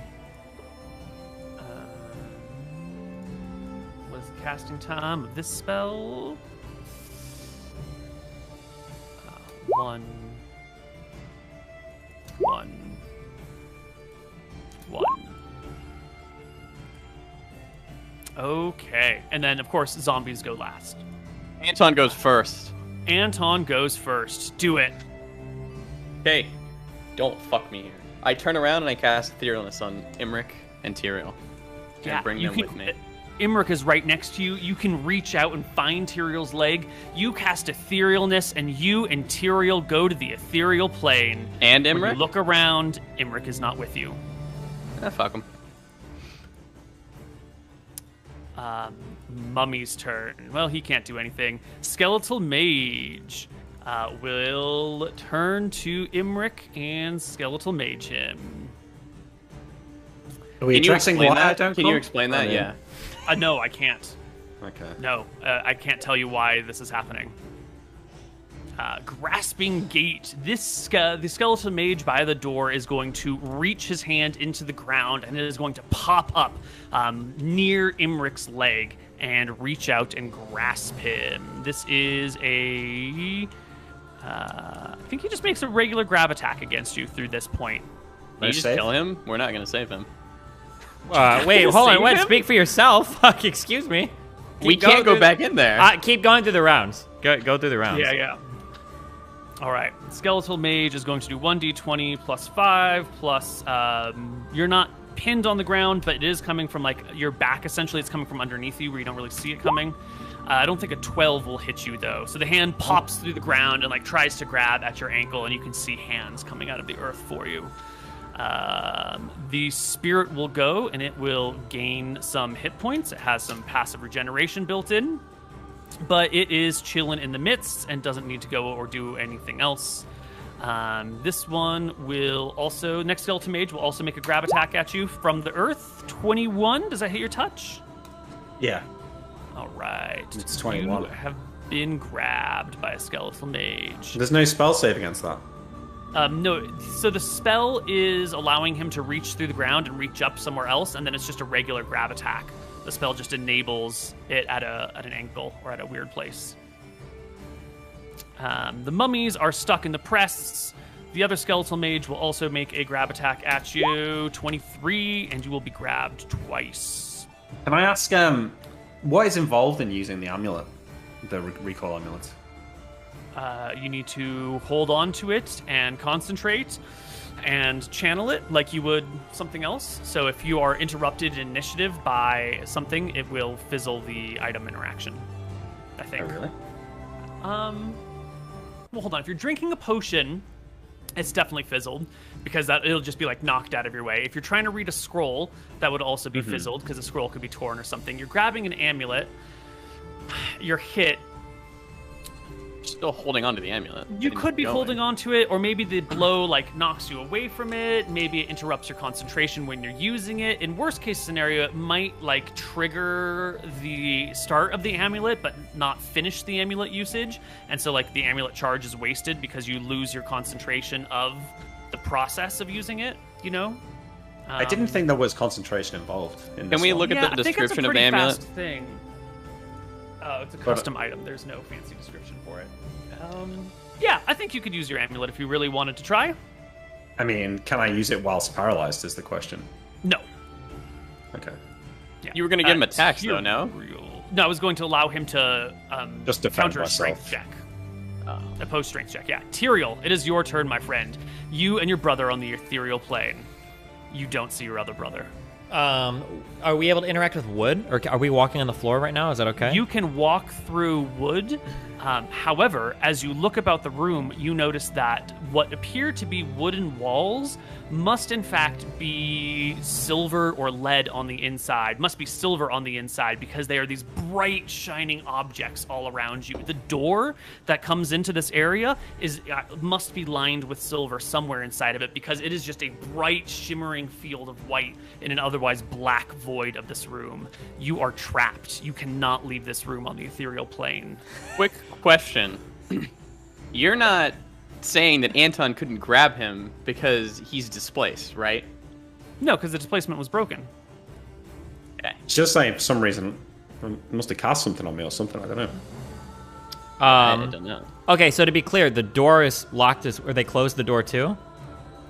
Speaker 8: What is the casting time of this spell? 1, 1, 1. Okay. And then, of course, zombies go last.
Speaker 6: Anton goes first.
Speaker 8: Anton goes first. Do it.
Speaker 6: Okay, don't fuck me here. I turn around and I cast Etherealness on Imric and Tyrael. And bring them with me.
Speaker 8: Imric is right next to you. You can reach out and find Tyrael's leg. You cast Etherealness, and you and Tyrael go to the ethereal plane.
Speaker 6: And
Speaker 8: When
Speaker 6: Imric?
Speaker 8: you look around, Imric is not with you.
Speaker 6: Fuck him.
Speaker 8: Mummy's turn. Well, he can't do anything. Skeletal Mage will turn to Imric and Skeletal Mage him.
Speaker 7: Are we addressing why I don't
Speaker 6: Can
Speaker 7: come?
Speaker 6: you explain that? Yeah.
Speaker 8: No, I can't.
Speaker 7: Okay.
Speaker 8: No, I can't tell you why this is happening. Grasping Gate. The skeletal mage by the door is going to reach his hand into the ground, and it is going to pop up near Imric's leg and reach out and grasp him. This is a... I think he just makes a regular grab attack against you through this point.
Speaker 6: You just kill him? We're not going to save him.
Speaker 2: Wait, hold on. What? Speak for yourself. Fuck, excuse me.
Speaker 6: We can't go back in there.
Speaker 2: Keep going through the rounds. Go through the rounds.
Speaker 8: Yeah. All right. Skeletal Mage is going to do 1d20 plus 5 plus... you're not pinned on the ground, but it is coming from like your back. Essentially, it's coming from underneath you where you don't really see it coming. I don't think a 12 will hit you, though. So the hand pops through the ground and like tries to grab at your ankle, and you can see hands coming out of the earth for you. The spirit will go, and it will gain some hit points. It has some passive regeneration built in, but it is chilling in the midst and doesn't need to go or do anything else. This one will also... Next Skeleton Mage will also make a grab attack at you from the earth. 21. Does that hit your touch?
Speaker 7: Yeah.
Speaker 8: All right.
Speaker 7: It's 21.
Speaker 8: You have been grabbed by a Skeletal Mage.
Speaker 7: There's no spell save against that.
Speaker 8: No, so the spell is allowing him to reach through the ground and reach up somewhere else, and then it's just a regular grab attack. The spell just enables it at an angle or at a weird place. The mummies are stuck in the press. The other Skeletal Mage will also make a grab attack at you, 23, and you will be grabbed twice.
Speaker 7: Can I ask, what is involved in using the amulet, the recall amulet?
Speaker 8: You need to hold on to it and concentrate and channel it like you would something else. So if you are interrupted in initiative by something, it will fizzle the item interaction, I think.
Speaker 7: Oh, really?
Speaker 8: Well, hold on. If you're drinking a potion, it's definitely fizzled because it'll just be like knocked out of your way. If you're trying to read a scroll, that would also be fizzled because the scroll could be torn or something. You're grabbing an amulet, you're hit.
Speaker 6: Still holding on to the amulet.
Speaker 8: You could be holding on to it, or maybe the blow like knocks you away from it. Maybe it interrupts your concentration when you're using it. In worst case scenario, it might like trigger the start of the amulet, but not finish the amulet usage. And so like the amulet charge is wasted because you lose your concentration of the process of using it, you know?
Speaker 7: I didn't think there was concentration involved in this
Speaker 6: Can we
Speaker 7: one.
Speaker 6: look at the description of the amulet?
Speaker 8: Fast thing. Oh, it's a custom item. There's no fancy description for it. Yeah, I think you could use your amulet if you really wanted to try.
Speaker 7: I mean, can I use it whilst paralyzed is the question.
Speaker 8: No.
Speaker 7: Okay.
Speaker 8: Yeah.
Speaker 6: You were going to give him attacks, though, no?
Speaker 8: No, I was going to allow him to
Speaker 7: just defend
Speaker 8: counter a strength check. Opposed strength check, yeah. Tyrael, it is your turn, my friend. You and your brother on the ethereal plane. You don't see your other brother.
Speaker 2: Are we able to interact with wood, or are we walking on the floor right now? Is that okay?
Speaker 8: You can walk through wood. However, as you look about the room, you notice that what appear to be wooden walls must in fact be silver or lead on the inside. Must be silver on the inside because they are these bright, shining objects all around you. The door that comes into this area must be lined with silver somewhere inside of it because it is just a bright, shimmering field of white in an otherwise black void of this room. You are trapped. You cannot leave this room on the ethereal plane.
Speaker 6: Quick question. You're not saying that Anton couldn't grab him because he's displaced, right?
Speaker 8: No, because the displacement was broken.
Speaker 6: Okay.
Speaker 7: It's just saying for some reason it must have cast something on me or something. I don't know.
Speaker 6: I don't know.
Speaker 2: Okay, so to be clear, the door is locked. Or they closed the door too?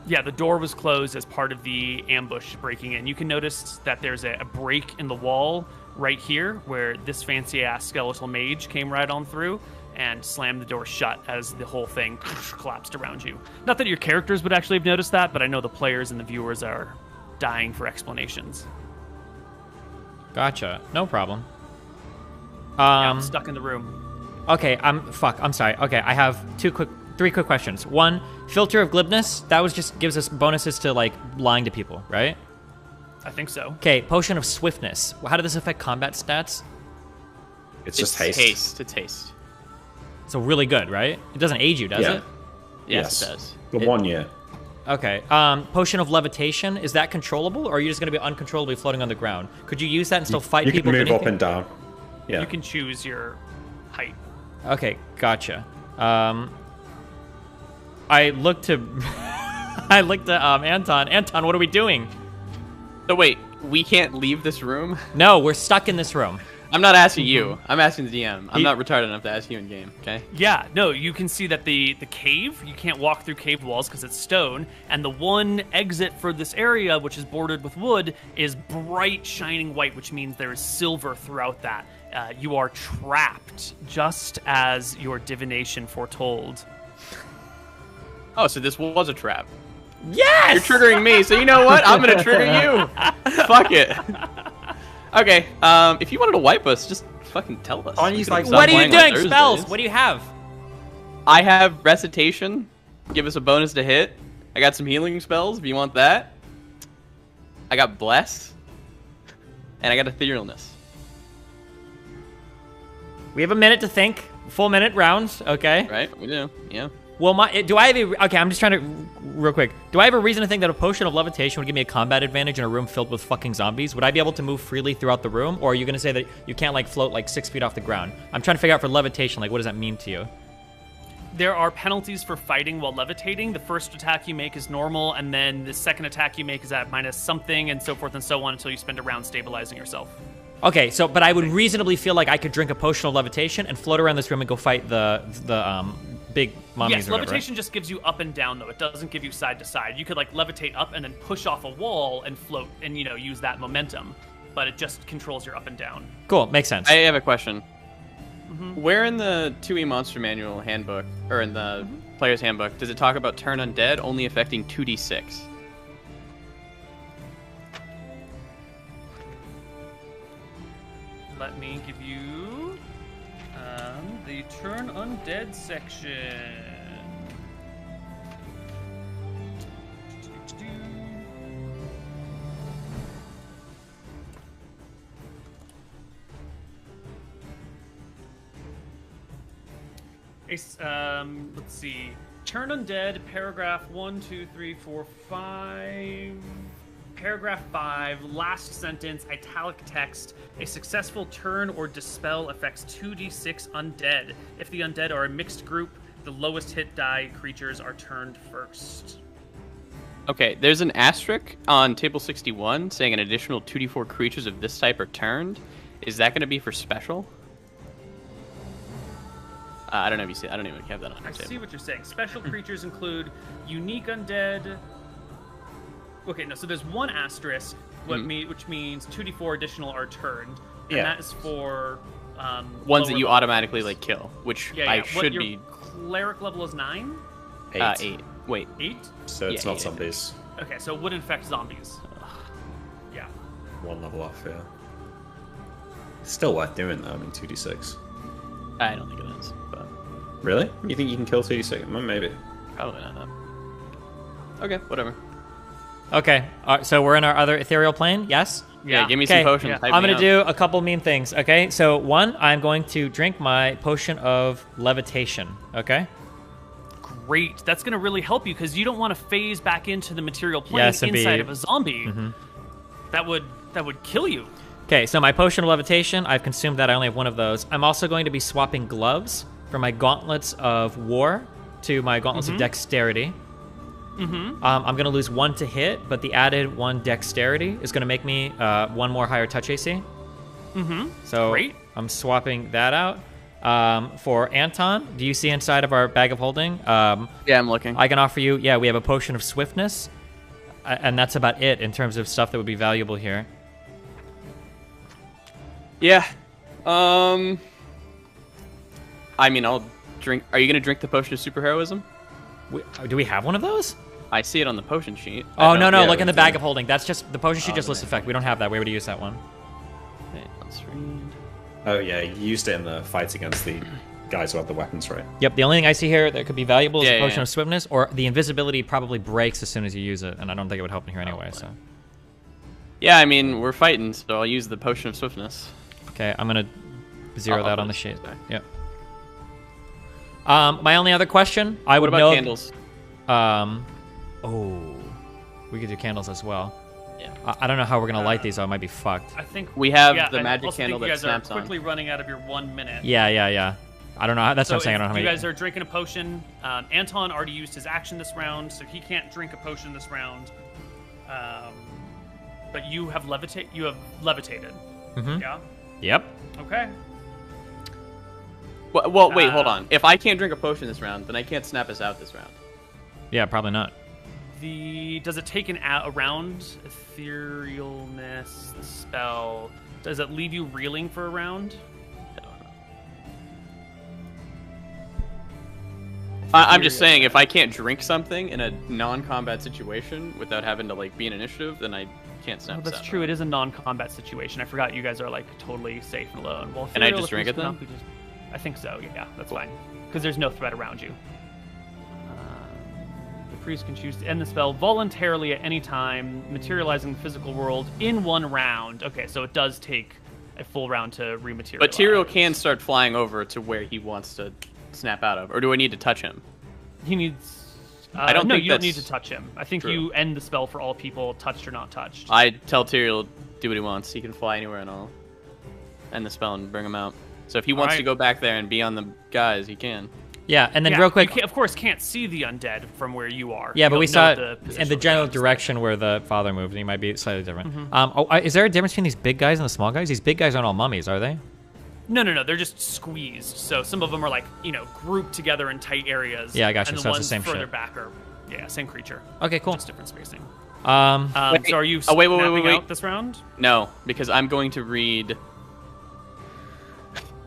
Speaker 8: Yeah, the door was closed as part of the ambush breaking in. You can notice that there's a break in the wall right here where this fancy-ass skeletal mage came right on through. and slammed the door shut as the whole thing collapsed around you. Not that your characters would actually have noticed that, but I know the players and the viewers are dying for explanations.
Speaker 2: Gotcha. No problem.
Speaker 8: Yeah, I'm stuck in the room.
Speaker 2: Okay, I'm sorry. Okay, I have three quick questions. One, filter of glibness. That was just gives us bonuses to like lying to people, right?
Speaker 8: I think so.
Speaker 2: Okay, potion of swiftness. How did this affect combat stats?
Speaker 7: It's just haste.
Speaker 6: It's haste.
Speaker 2: So really good, right? It doesn't age you, does it?
Speaker 6: Yes, it does.
Speaker 7: For 1 year.
Speaker 2: Okay. Potion of levitation. Is that controllable, or are you just going to be uncontrollably floating on the ground? Could you use that and still fight
Speaker 7: You
Speaker 2: people?
Speaker 7: can move
Speaker 2: beneath
Speaker 7: up
Speaker 2: you?
Speaker 7: and down. Yeah.
Speaker 8: You can choose your height.
Speaker 2: Okay, gotcha. I looked to Anton. Anton, what are we doing?
Speaker 6: So wait, we can't leave this room?
Speaker 2: No, we're stuck in this room.
Speaker 6: I'm not asking you. I'm asking the DM. I'm not retarded enough to ask you in game, okay?
Speaker 8: Yeah, no, you can see that the cave, you can't walk through caved walls because it's stone, and the one exit for this area, which is bordered with wood, is bright, shining white, which means there is silver throughout that. You are trapped, just as your divination foretold.
Speaker 6: Oh, so this was a trap.
Speaker 2: Yes!
Speaker 6: You're triggering me, so you know what? I'm gonna trigger you. Fuck it. Okay, if you wanted to wipe us, just fucking tell us.
Speaker 7: Aren't you like-
Speaker 2: What are you
Speaker 6: Playing on
Speaker 2: doing? Spells.
Speaker 6: Thursdays.
Speaker 2: What do you have?
Speaker 6: I have recitation. Give us a bonus to hit. I got some healing spells if you want that. I got bless. And I got etherealness.
Speaker 2: We have a minute to think. Full minute rounds. Okay.
Speaker 6: Right? We do. Yeah.
Speaker 2: Well, do I have a... Okay, I'm just trying to... Real quick. Do I have a reason to think that a potion of levitation would give me a combat advantage in a room filled with fucking zombies? Would I be able to move freely throughout the room? Or are you going to say that you can't, like, float, like, 6 feet off the ground? I'm trying to figure out for levitation, like, what does that mean to you?
Speaker 8: There are penalties for fighting while levitating. The first attack you make is normal, and then the second attack you make is at minus something, and so forth and so on until you spend a round stabilizing yourself.
Speaker 2: Okay, so, but I would reasonably feel like I could drink a potion of levitation and float around this room and go fight the big mummies
Speaker 8: Yes,
Speaker 2: or whatever,
Speaker 8: levitation just gives you up and down, though. It doesn't give you side to side. You could, like, levitate up and then push off a wall and float and, you know, use that momentum. But it just controls your up and down.
Speaker 2: right? Cool, makes sense.
Speaker 6: I have a question. Where in the 2E Monster Manual handbook, or in the player's handbook, does it talk about turn undead only affecting 2d6?
Speaker 8: Let me give you the turn undead section. Let's see. Turn undead, paragraph 1, 2, 3, 4, 5. Paragraph 5, last sentence, italic text. A successful turn or dispel affects 2d6 undead. If the undead are a mixed group, the lowest hit die creatures are turned first.
Speaker 6: Okay, there's an asterisk on table 61 saying an additional 2d4 creatures of this type are turned. Is that going to be for special? I don't know if you see. I don't even have that on your
Speaker 8: I
Speaker 6: table.
Speaker 8: see what you're saying. Special creatures include unique undead. Okay, no, so there's one asterisk, which means 2d4 additional are turned, and
Speaker 7: Yeah.
Speaker 8: that is for
Speaker 6: Ones that
Speaker 8: lower
Speaker 6: you
Speaker 8: level
Speaker 6: automatically
Speaker 8: creatures.
Speaker 6: like kill, which
Speaker 8: Yeah,
Speaker 6: I
Speaker 8: What,
Speaker 6: should
Speaker 8: your
Speaker 6: be
Speaker 8: cleric level is 9?
Speaker 6: 8. Wait,
Speaker 8: 8?
Speaker 7: So it's
Speaker 6: Yeah,
Speaker 7: not
Speaker 6: yeah.
Speaker 7: zombies.
Speaker 8: Okay, so it would infect zombies. Yeah.
Speaker 7: One level off, yeah. Still worth doing though, I mean 2d6.
Speaker 6: I don't think it is, but
Speaker 7: Really? You think you can kill 2d6? Well, maybe.
Speaker 6: probably not. Okay, whatever.
Speaker 2: Okay, so we're in our other ethereal plane, yes?
Speaker 6: Yeah, give me
Speaker 2: Okay,
Speaker 6: some potions.
Speaker 8: yeah.
Speaker 6: hype
Speaker 2: I'm
Speaker 6: me
Speaker 2: going
Speaker 6: up.
Speaker 2: to do a couple mean things, okay? So, one, I'm going to drink my potion of levitation, okay?
Speaker 8: Great. That's going to really help you because you don't want to phase back into the material plane
Speaker 2: Yes, and
Speaker 8: inside
Speaker 2: be-
Speaker 8: of a zombie. That would kill you.
Speaker 2: Okay, so my potion of levitation, I've consumed that. I only have one of those. I'm also going to be swapping gloves from my gauntlets of war to my gauntlets of dexterity. I'm going to lose 1 to hit, but the added 1 dexterity is going to make me 1 more higher touch AC. So
Speaker 8: Great.
Speaker 2: I'm swapping that out. For Anton, do you see inside of our bag of holding?
Speaker 6: Yeah, I'm looking.
Speaker 2: I can offer you, yeah, we have a potion of swiftness, and that's about it in terms of stuff that would be valuable here.
Speaker 6: Yeah. I mean, I'll drink. Are you gonna drink the potion of superheroism?
Speaker 2: Do we have one of those?
Speaker 6: I see it on the potion sheet.
Speaker 2: Oh, no,
Speaker 7: yeah,
Speaker 2: look in
Speaker 7: we
Speaker 2: the bag
Speaker 7: do.
Speaker 2: of holding. That's just, the potion sheet just lists
Speaker 7: okay.
Speaker 2: effect. We don't have that. We already used that one.
Speaker 6: Okay, let's read.
Speaker 7: Oh yeah, you used it in the fight against the guys who have the weapons, right?
Speaker 2: Yep, the only thing I see here that could be valuable is
Speaker 6: Yeah,
Speaker 2: the potion
Speaker 6: yeah.
Speaker 2: of swiftness, or the invisibility probably breaks as soon as you use it, and I don't think it would help in here anyway, so.
Speaker 6: Yeah, I mean, we're fighting, so I'll use the potion of swiftness.
Speaker 2: Okay, I'm gonna zero
Speaker 6: I'll
Speaker 2: that
Speaker 6: put
Speaker 2: on the
Speaker 6: it
Speaker 2: sheet.
Speaker 6: back.
Speaker 2: Yep. My only other question, I
Speaker 6: What
Speaker 2: would
Speaker 6: about
Speaker 2: know.
Speaker 6: candles?
Speaker 2: Oh, we could do candles as well.
Speaker 6: Yeah.
Speaker 2: I don't know how we're gonna light these, though. I might be fucked.
Speaker 8: I think
Speaker 6: We have
Speaker 8: yeah,
Speaker 6: the
Speaker 8: I
Speaker 6: magic
Speaker 8: also think
Speaker 6: candle
Speaker 8: you
Speaker 6: that
Speaker 8: guys
Speaker 6: snaps
Speaker 8: are
Speaker 6: on.
Speaker 8: quickly running out of your 1 minute.
Speaker 2: Yeah. I don't know. That's what I'm
Speaker 8: So
Speaker 2: saying. I don't know how
Speaker 8: you
Speaker 2: many.
Speaker 8: guys are drinking a potion. Anton already used his action this round, so he can't drink a potion this round. But you have levitated.
Speaker 2: Mhm.
Speaker 8: Yeah.
Speaker 2: Yep.
Speaker 8: Okay.
Speaker 6: Well, wait, hold on. If I can't drink a potion this round, then I can't snap us out this round.
Speaker 2: Yeah, probably not.
Speaker 8: Does it take a round? Etherealness, the spell. Does it leave you reeling for a round?
Speaker 6: I'm just saying, if I can't drink something in a non-combat situation without having to like be in initiative, then I can't snap.
Speaker 8: Oh,
Speaker 6: us
Speaker 8: that's
Speaker 6: out.
Speaker 8: true. It is a non-combat situation. I forgot you guys are like totally safe and alone. Well,
Speaker 6: And I
Speaker 8: ethereal,
Speaker 6: just
Speaker 8: if
Speaker 6: drink
Speaker 8: you
Speaker 6: it then?
Speaker 8: snap, we just- I think so. Yeah, that's fine. Because there's no threat around you. The priest can choose to end the spell voluntarily at any time, materializing the physical world in 1 round. Okay, so it does take a full round to rematerialize.
Speaker 6: But Tyrael can start flying over to where he wants to snap out of, or do I need to touch him?
Speaker 8: He needs.
Speaker 6: I don't
Speaker 8: no,
Speaker 6: think
Speaker 8: you don't need
Speaker 6: that's
Speaker 8: to touch him. I think
Speaker 6: true.
Speaker 8: you end the spell for all people, touched or not touched.
Speaker 6: I tell Tyrael do what he wants. He can fly anywhere and I'll end the spell and bring him out. So if he wants to
Speaker 8: Alright.
Speaker 6: go back there and be on the guys, he can.
Speaker 2: Yeah, and then
Speaker 8: Yeah,
Speaker 2: real quick.
Speaker 8: you of course can't see the undead from where you are.
Speaker 2: Yeah,
Speaker 8: You
Speaker 2: but we
Speaker 8: don't
Speaker 2: saw
Speaker 8: know
Speaker 2: it in
Speaker 8: position
Speaker 2: the
Speaker 8: of
Speaker 2: general
Speaker 8: undead.
Speaker 2: direction where the father moved. He might be slightly different.
Speaker 8: Mm-hmm.
Speaker 2: Is there a difference between these big guys and the small guys? These big guys aren't all mummies, are they?
Speaker 8: No, they're just squeezed. So some of them are like, grouped together in tight areas.
Speaker 2: Yeah, I got you.
Speaker 8: And the
Speaker 2: So it's the
Speaker 8: ones
Speaker 2: same
Speaker 8: further
Speaker 2: shit.
Speaker 8: back are, same creature.
Speaker 2: Okay, cool.
Speaker 8: Just different spacing.
Speaker 2: Wait,
Speaker 8: So are you
Speaker 6: wait,
Speaker 8: snapping
Speaker 6: wait.
Speaker 8: out this round?
Speaker 6: No, because I'm going to read.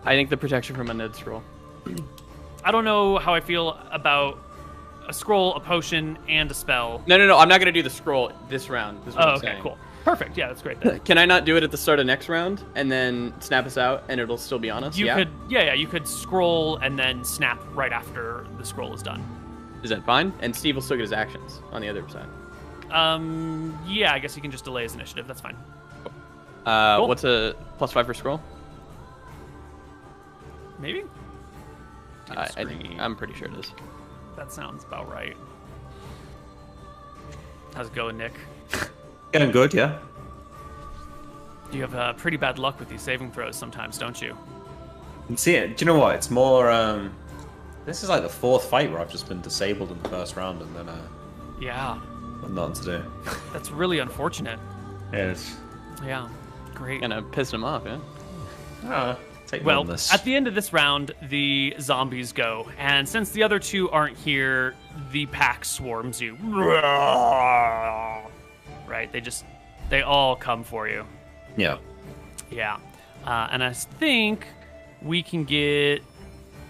Speaker 6: I think the protection from undead scroll.
Speaker 8: I don't know how I feel about a scroll, a potion, and a spell.
Speaker 6: No. I'm not going to do the scroll this round. This is what
Speaker 8: Oh,
Speaker 6: I'm
Speaker 8: okay,
Speaker 6: saying.
Speaker 8: cool. Perfect. Yeah, that's great then.
Speaker 6: Can I not do it at the start of next round and then snap us out and it'll still be on us?
Speaker 8: You
Speaker 6: Yeah?
Speaker 8: could, you could scroll and then snap right after the scroll is done.
Speaker 6: Is that fine? And Steve will still get his actions on the other side.
Speaker 8: Yeah, I guess you can just delay his initiative. That's fine.
Speaker 6: Cool. What's a +5 for scroll?
Speaker 8: Maybe.
Speaker 6: I'm pretty sure it is.
Speaker 8: That sounds about right. How's it going, Nick?
Speaker 7: Going good, yeah.
Speaker 8: You have pretty bad luck with these saving throws sometimes, don't you?
Speaker 7: See it. Do you know what? It's more. This is like the 4th fight where I've just been disabled in the first round and then
Speaker 8: Yeah,
Speaker 7: nothing to do.
Speaker 8: that's really unfortunate.
Speaker 7: Yes.
Speaker 8: Yeah, great.
Speaker 6: Kind of pissed him off, yeah?
Speaker 7: Take
Speaker 8: Well,
Speaker 7: this.
Speaker 8: at the end of this round, the zombies go, and since the other 2 aren't here, the pack swarms you. Right? They all come for you.
Speaker 7: Yeah.
Speaker 8: Yeah. And I think we can get,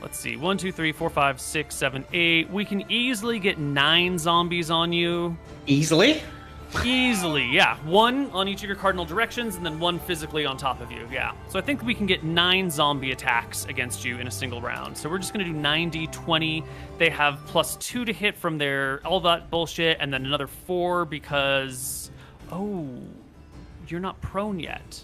Speaker 8: let's see, 1, 2, 3, 4, 5, 6, 7, 8. We can easily get 9 zombies on you.
Speaker 7: Easily?
Speaker 8: Easily, yeah. 1 on each of your cardinal directions, and then 1 physically on top of you, yeah. So I think we can get 9 zombie attacks against you in a single round. So we're just going to do 90, 20. They have +2 to hit from their all that bullshit, and then another 4 because... Oh, you're not prone yet.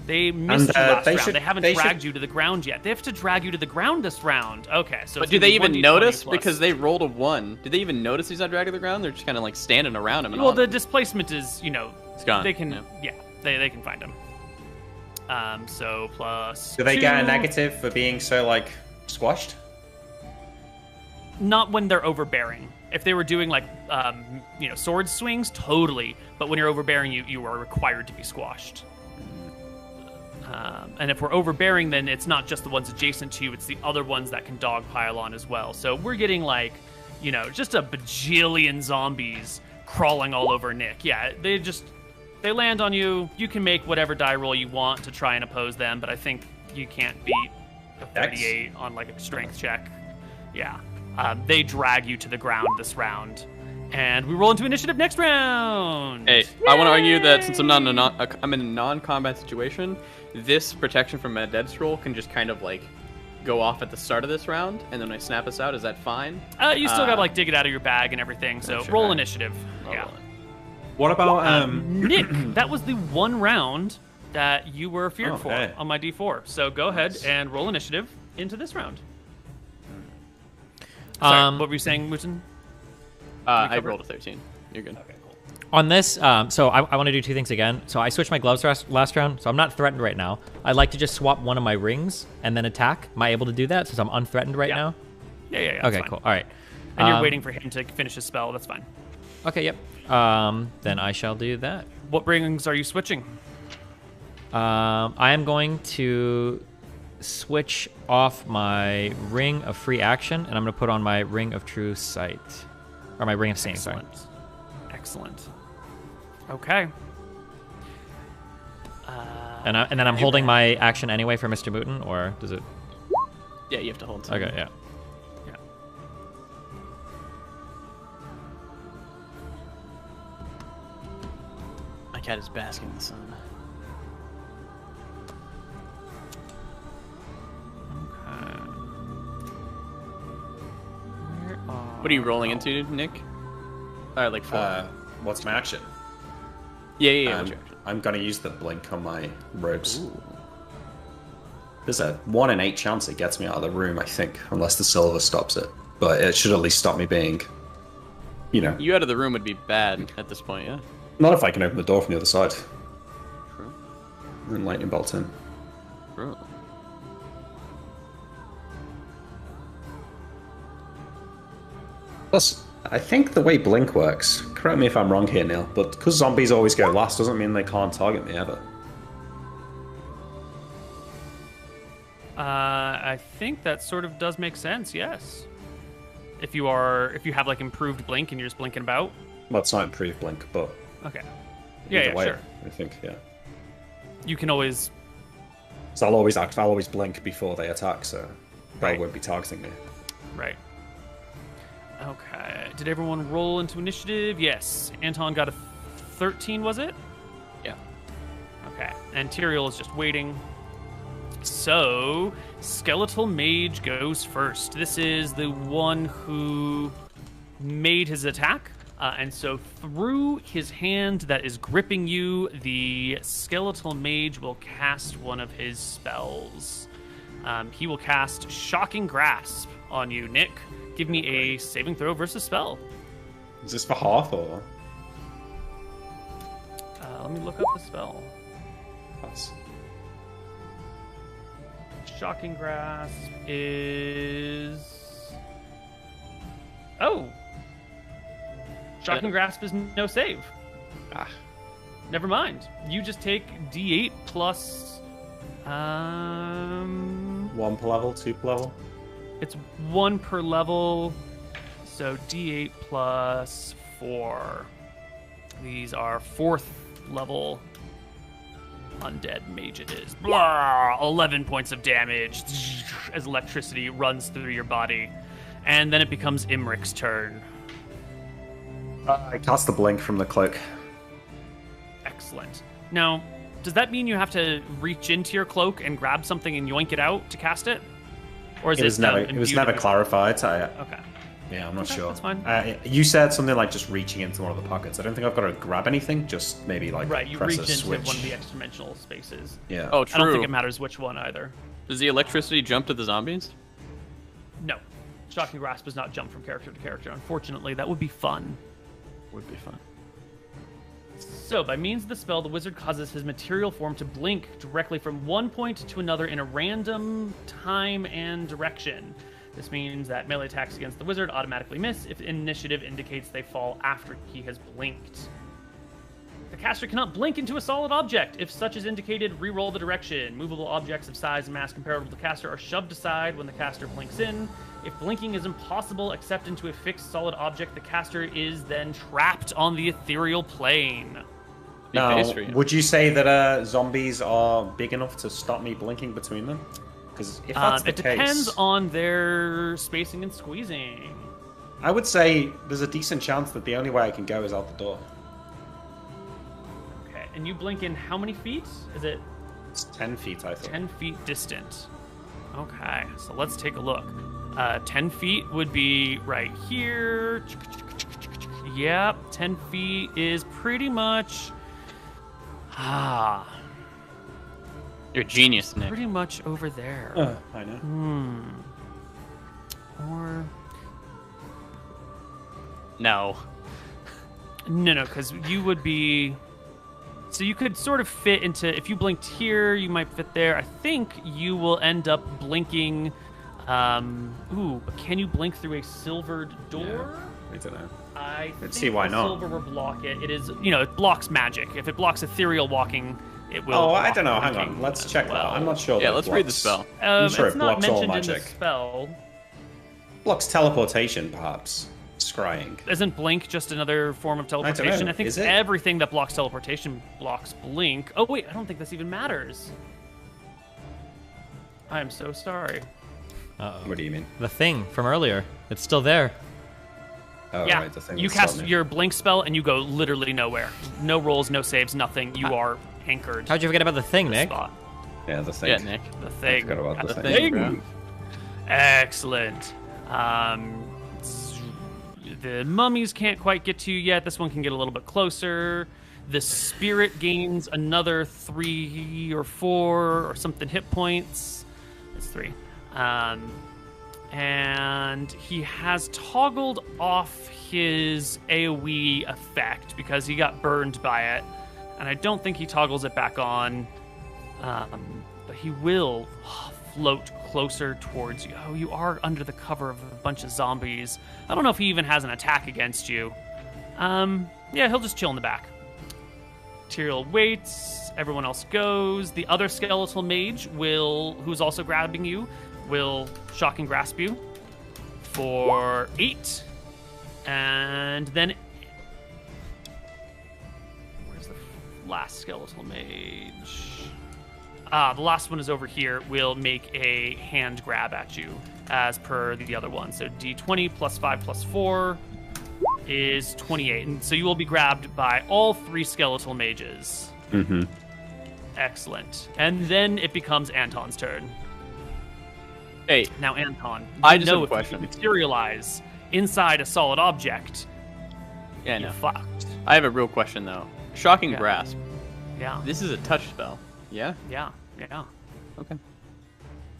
Speaker 8: They missed you last round. They haven't dragged you to the ground yet. They have to drag you to the ground this round. Okay, so.
Speaker 6: But do they even notice? Because they rolled a 1. Did they even notice he's not dragged to the ground? They're just kind of like standing around him. And
Speaker 8: Well, the displacement is,
Speaker 6: it's gone.
Speaker 8: They can, they can find him. So plus.
Speaker 7: Do they get a
Speaker 8: 2.
Speaker 7: negative for being so like squashed?
Speaker 8: Not when they're overbearing. If they were doing like, sword swings, totally. But when you're overbearing, you are required to be squashed. And if we're overbearing, then it's not just the ones adjacent to you, it's the other ones that can dogpile on as well. So we're getting like, just a bajillion zombies crawling all over Nick. Yeah, they land on you. You can make whatever die roll you want to try and oppose them, but I think you can't beat a 38 on like a strength check. Yeah. They drag you to the ground this round. And we roll into initiative next round.
Speaker 6: Hey, I want to argue that since I'm I'm in a non-combat situation, this protection from a dead scroll can just kind of like go off at the start of this round, and then when I snap us out, is that fine?
Speaker 8: You still gotta like dig it out of your bag and everything. So
Speaker 6: sure.
Speaker 8: roll initiative. Yeah.
Speaker 7: What about
Speaker 8: Nick? That was the one round that you were feared for on my D4. So go ahead and roll initiative into this round. Sorry, what were you saying, Wooten?
Speaker 6: I rolled a 13. You're good.
Speaker 8: Okay, cool.
Speaker 2: On this, so I want to do two things again. So I switched my gloves last round, so I'm not threatened right now. I'd like to just swap one of my rings and then attack. Am I able to do that since I'm unthreatened right now?
Speaker 8: Yeah.
Speaker 2: Okay,
Speaker 8: fine.
Speaker 2: cool. All right.
Speaker 8: And you're waiting for him to finish his spell. That's fine.
Speaker 2: Okay, yep. Then I shall do that.
Speaker 8: What rings are you switching?
Speaker 2: I am going to switch off my ring of free action, and I'm going to put on my ring of true sight. Or my ring of seeing, sorry.
Speaker 8: Excellent. Okay.
Speaker 2: And then I'm holding my action anyway for Mr. Mooten, or does it?
Speaker 6: Yeah, you have to hold something.
Speaker 2: Okay, yeah.
Speaker 6: My cat is basking in the sun. What are you rolling into, Nick? Like 4.
Speaker 7: What's my action?
Speaker 6: Yeah. What's your action?
Speaker 7: I'm gonna use the blink on my robes. Ooh. There's a 1 in 8 chance it gets me out of the room, I think, unless the silver stops it. But it should at least stop me being,
Speaker 6: You out of the room would be bad at this point, yeah?
Speaker 7: Not if I can open the door from the other side.
Speaker 6: True.
Speaker 7: And then lightning bolt in.
Speaker 6: True.
Speaker 7: Plus, I think the way blink works, correct me if I'm wrong here, Neil, but because zombies always go last doesn't mean they can't target me ever.
Speaker 8: I think that sort of does make sense, yes. If you have like improved blink and you're just blinking about.
Speaker 7: Well, it's not improved blink, but
Speaker 8: okay. Yeah,
Speaker 7: way,
Speaker 8: sure.
Speaker 7: I think, yeah.
Speaker 8: You can always.
Speaker 7: So I'll always blink before they attack, so they won't be targeting me.
Speaker 8: Right. Okay. Did everyone roll into initiative? Yes. Anton got a 13, was it?
Speaker 6: Yeah.
Speaker 8: Okay. And Tyrael is just waiting. So, Skeletal Mage goes first. This is the one who made his attack. And so through his hand that is gripping you, the Skeletal Mage will cast one of his spells. He will cast Shocking Grasp on you, Nick. Give me a saving throw versus spell.
Speaker 7: Is this for half or?
Speaker 8: Let me look up the spell.
Speaker 7: That's...
Speaker 8: Shocking Grasp is... Oh! Shocking Grasp is no save. Never mind. You just take D8 plus...
Speaker 7: 1 per level, 2 per level?
Speaker 8: It's 1 per level, so D8 plus 4. These are 4th level undead mage it is. Blah! 11 points of damage as electricity runs through your body. And then it becomes Imric's turn.
Speaker 7: I cast the blink from the cloak.
Speaker 8: Excellent. Now, does that mean you have to reach into your cloak and grab something and yoink it out to cast it? Or is
Speaker 7: it was never clarified.
Speaker 8: Okay.
Speaker 7: Yeah, I'm not sure.
Speaker 8: That's fine.
Speaker 7: You said something like just reaching into one of the pockets. I don't think I've got to grab anything. Just maybe like
Speaker 8: you
Speaker 7: press
Speaker 8: reach
Speaker 7: a
Speaker 8: into
Speaker 7: switch.
Speaker 8: one of the extra-dimensional spaces.
Speaker 7: Yeah.
Speaker 6: Oh, true.
Speaker 8: I don't think it matters which one either.
Speaker 6: Does the electricity jump to the zombies?
Speaker 8: No. Shocking Grasp does not jump from character to character. Unfortunately, that would be fun.
Speaker 6: Would be fun.
Speaker 8: So, by means of the spell, the wizard causes his material form to blink directly from one point to another in a random time and direction. This means that melee attacks against the wizard automatically miss if initiative indicates they fall after he has blinked. The caster cannot blink into a solid object. If such is indicated, re-roll the direction. Movable objects of size and mass comparable to the caster are shoved aside when the caster blinks in. If blinking is impossible except into a fixed solid object, the caster is then trapped on the ethereal plane.
Speaker 7: Now, would you say that zombies are big enough to stop me blinking between them? Because if that's the
Speaker 8: It depends
Speaker 7: case,
Speaker 8: on their spacing and squeezing.
Speaker 7: I would say there's a decent chance that the only way I can go is out the door.
Speaker 8: Okay, and you blink in how many feet? Is it
Speaker 7: It's 10 feet, I think.
Speaker 8: 10 feet distant? Okay, so let's take a look. 10 feet would be right here. Yep, 10 feet is pretty much...
Speaker 6: You're a genius, Nick.
Speaker 8: pretty much over there.
Speaker 7: I know.
Speaker 8: Or...
Speaker 6: No.
Speaker 8: No, because you would be... So you could sort of fit into... If you blinked here, you might fit there. I think you will end up blinking... ooh, but can you blink through a silvered door?
Speaker 7: I don't know.
Speaker 8: I
Speaker 7: Let's
Speaker 8: think
Speaker 7: see why
Speaker 8: the
Speaker 7: not.
Speaker 8: silver will block it. It is, it blocks magic. If it blocks ethereal walking, it will.
Speaker 7: Oh, I
Speaker 8: block
Speaker 7: don't know. Hang
Speaker 8: blinking
Speaker 7: on. Let's
Speaker 8: as
Speaker 7: check
Speaker 8: well.
Speaker 7: that. I'm not sure.
Speaker 6: Yeah,
Speaker 7: that
Speaker 6: let's
Speaker 7: it
Speaker 6: read the
Speaker 7: blocks-
Speaker 6: spell.
Speaker 7: I'm sure
Speaker 8: it's
Speaker 7: it
Speaker 8: not
Speaker 7: blocks all
Speaker 8: mentioned in the
Speaker 7: magic.
Speaker 8: spell.
Speaker 7: Blocks teleportation, perhaps. Scrying.
Speaker 8: Isn't blink just another form of
Speaker 7: don't know.
Speaker 8: teleportation? I think
Speaker 7: Is it?
Speaker 8: everything that blocks teleportation blocks blink. Oh wait, I don't think this even matters. I am so sorry.
Speaker 7: What do you mean?
Speaker 2: The thing from earlier. It's still there.
Speaker 7: Oh,
Speaker 8: Yeah,
Speaker 7: right, the thing
Speaker 8: you
Speaker 7: that
Speaker 8: cast
Speaker 7: stopped me.
Speaker 8: your blink spell and you go literally nowhere. No rolls, no saves, nothing. You are anchored.
Speaker 2: How'd you forget about the thing,
Speaker 8: to the
Speaker 2: Nick?
Speaker 8: spot.
Speaker 7: Yeah, the thing.
Speaker 6: Yeah, Nick.
Speaker 8: The
Speaker 7: I
Speaker 8: thing.
Speaker 7: forgot about the
Speaker 6: The
Speaker 7: thing.
Speaker 6: thing, bro.
Speaker 8: Excellent. The mummies can't quite get to you yet. This one can get a little bit closer. The spirit gains another 3 or 4 or something hit points. It's 3. And he has toggled off his AoE effect because he got burned by it. And I don't think he toggles it back on. But he will float closer towards you. Oh, you are under the cover of a bunch of zombies. I don't know if he even has an attack against you. Yeah, he'll just chill in the back. Tyrael waits. Everyone else goes. The other skeletal mage who's also grabbing you, will shock and grasp you for 8. And then... Where's the last skeletal mage? The last one is over here. Will make a hand grab at you, as per the other one. So d20 plus 5 plus 4 is 28. And so you will be grabbed by all 3 skeletal mages.
Speaker 7: Mm-hmm.
Speaker 8: Excellent. And then it becomes Anton's turn.
Speaker 6: Hey,
Speaker 8: Now, Anton,
Speaker 6: I
Speaker 8: you
Speaker 6: just
Speaker 8: know
Speaker 6: have a
Speaker 8: if you
Speaker 6: question.
Speaker 8: materialize inside a solid object,
Speaker 6: yeah,
Speaker 8: you're
Speaker 6: no.
Speaker 8: fucked.
Speaker 6: I have a real question though. Shocking
Speaker 8: Yeah.
Speaker 6: grasp.
Speaker 8: Yeah.
Speaker 6: This is a touch spell. Yeah.
Speaker 8: Yeah.
Speaker 6: Okay.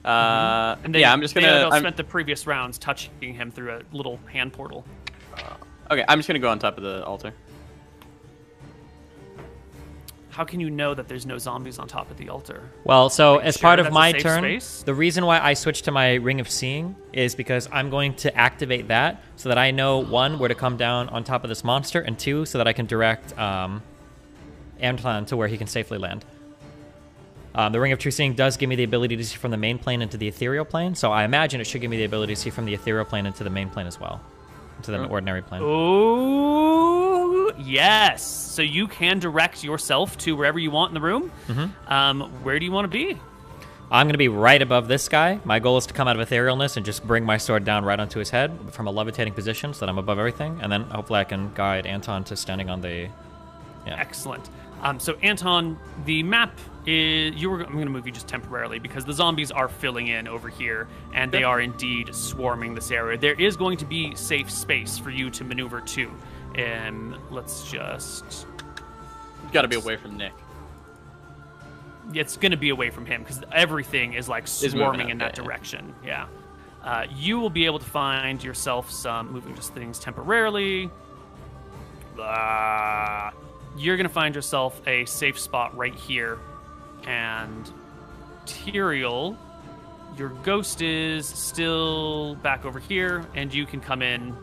Speaker 8: And
Speaker 6: yeah, I'm just gonna. I'm,
Speaker 8: spent the previous rounds touching him through a little hand portal.
Speaker 6: okay, I'm just gonna go on top of the altar.
Speaker 8: How can you know that there's no zombies on top of the altar?
Speaker 2: Well, so as
Speaker 8: sure
Speaker 2: part of
Speaker 8: that's a
Speaker 2: my
Speaker 8: safe
Speaker 2: turn,
Speaker 8: space?
Speaker 2: the reason why I switched to my Ring of Seeing is because I'm going to activate that so that I know, 1, where to come down on top of this monster, and 2, so that I can direct Anton to where he can safely land. The Ring of True Seeing does give me the ability to see from the main plane into the ethereal plane, so I imagine it should give me the ability to see from the ethereal plane into the main plane as well, into the ordinary plane.
Speaker 8: Oh, yes. So you can direct yourself to wherever you want in the room. Where do you want to be?
Speaker 2: I'm going to be right above this guy. My goal is to come out of etherealness and just bring my sword down right onto his head from a levitating position so that I'm above everything, and then hopefully I can guide Anton to standing on the... Yeah.
Speaker 8: Excellent. So Anton, the map is I'm going to move you just temporarily because the zombies are filling in over here, and they are indeed swarming this area. There is going to be safe space for you to maneuver to. Let's just...
Speaker 6: You gotta be away from Nick.
Speaker 8: It's going to be away from him because everything is like swarming in that
Speaker 6: okay.
Speaker 8: direction. Yeah. You will be able to find yourself some moving just things temporarily. You're going to find yourself a safe spot right here. And Tyrael, your ghost is still back over here, and you can come in,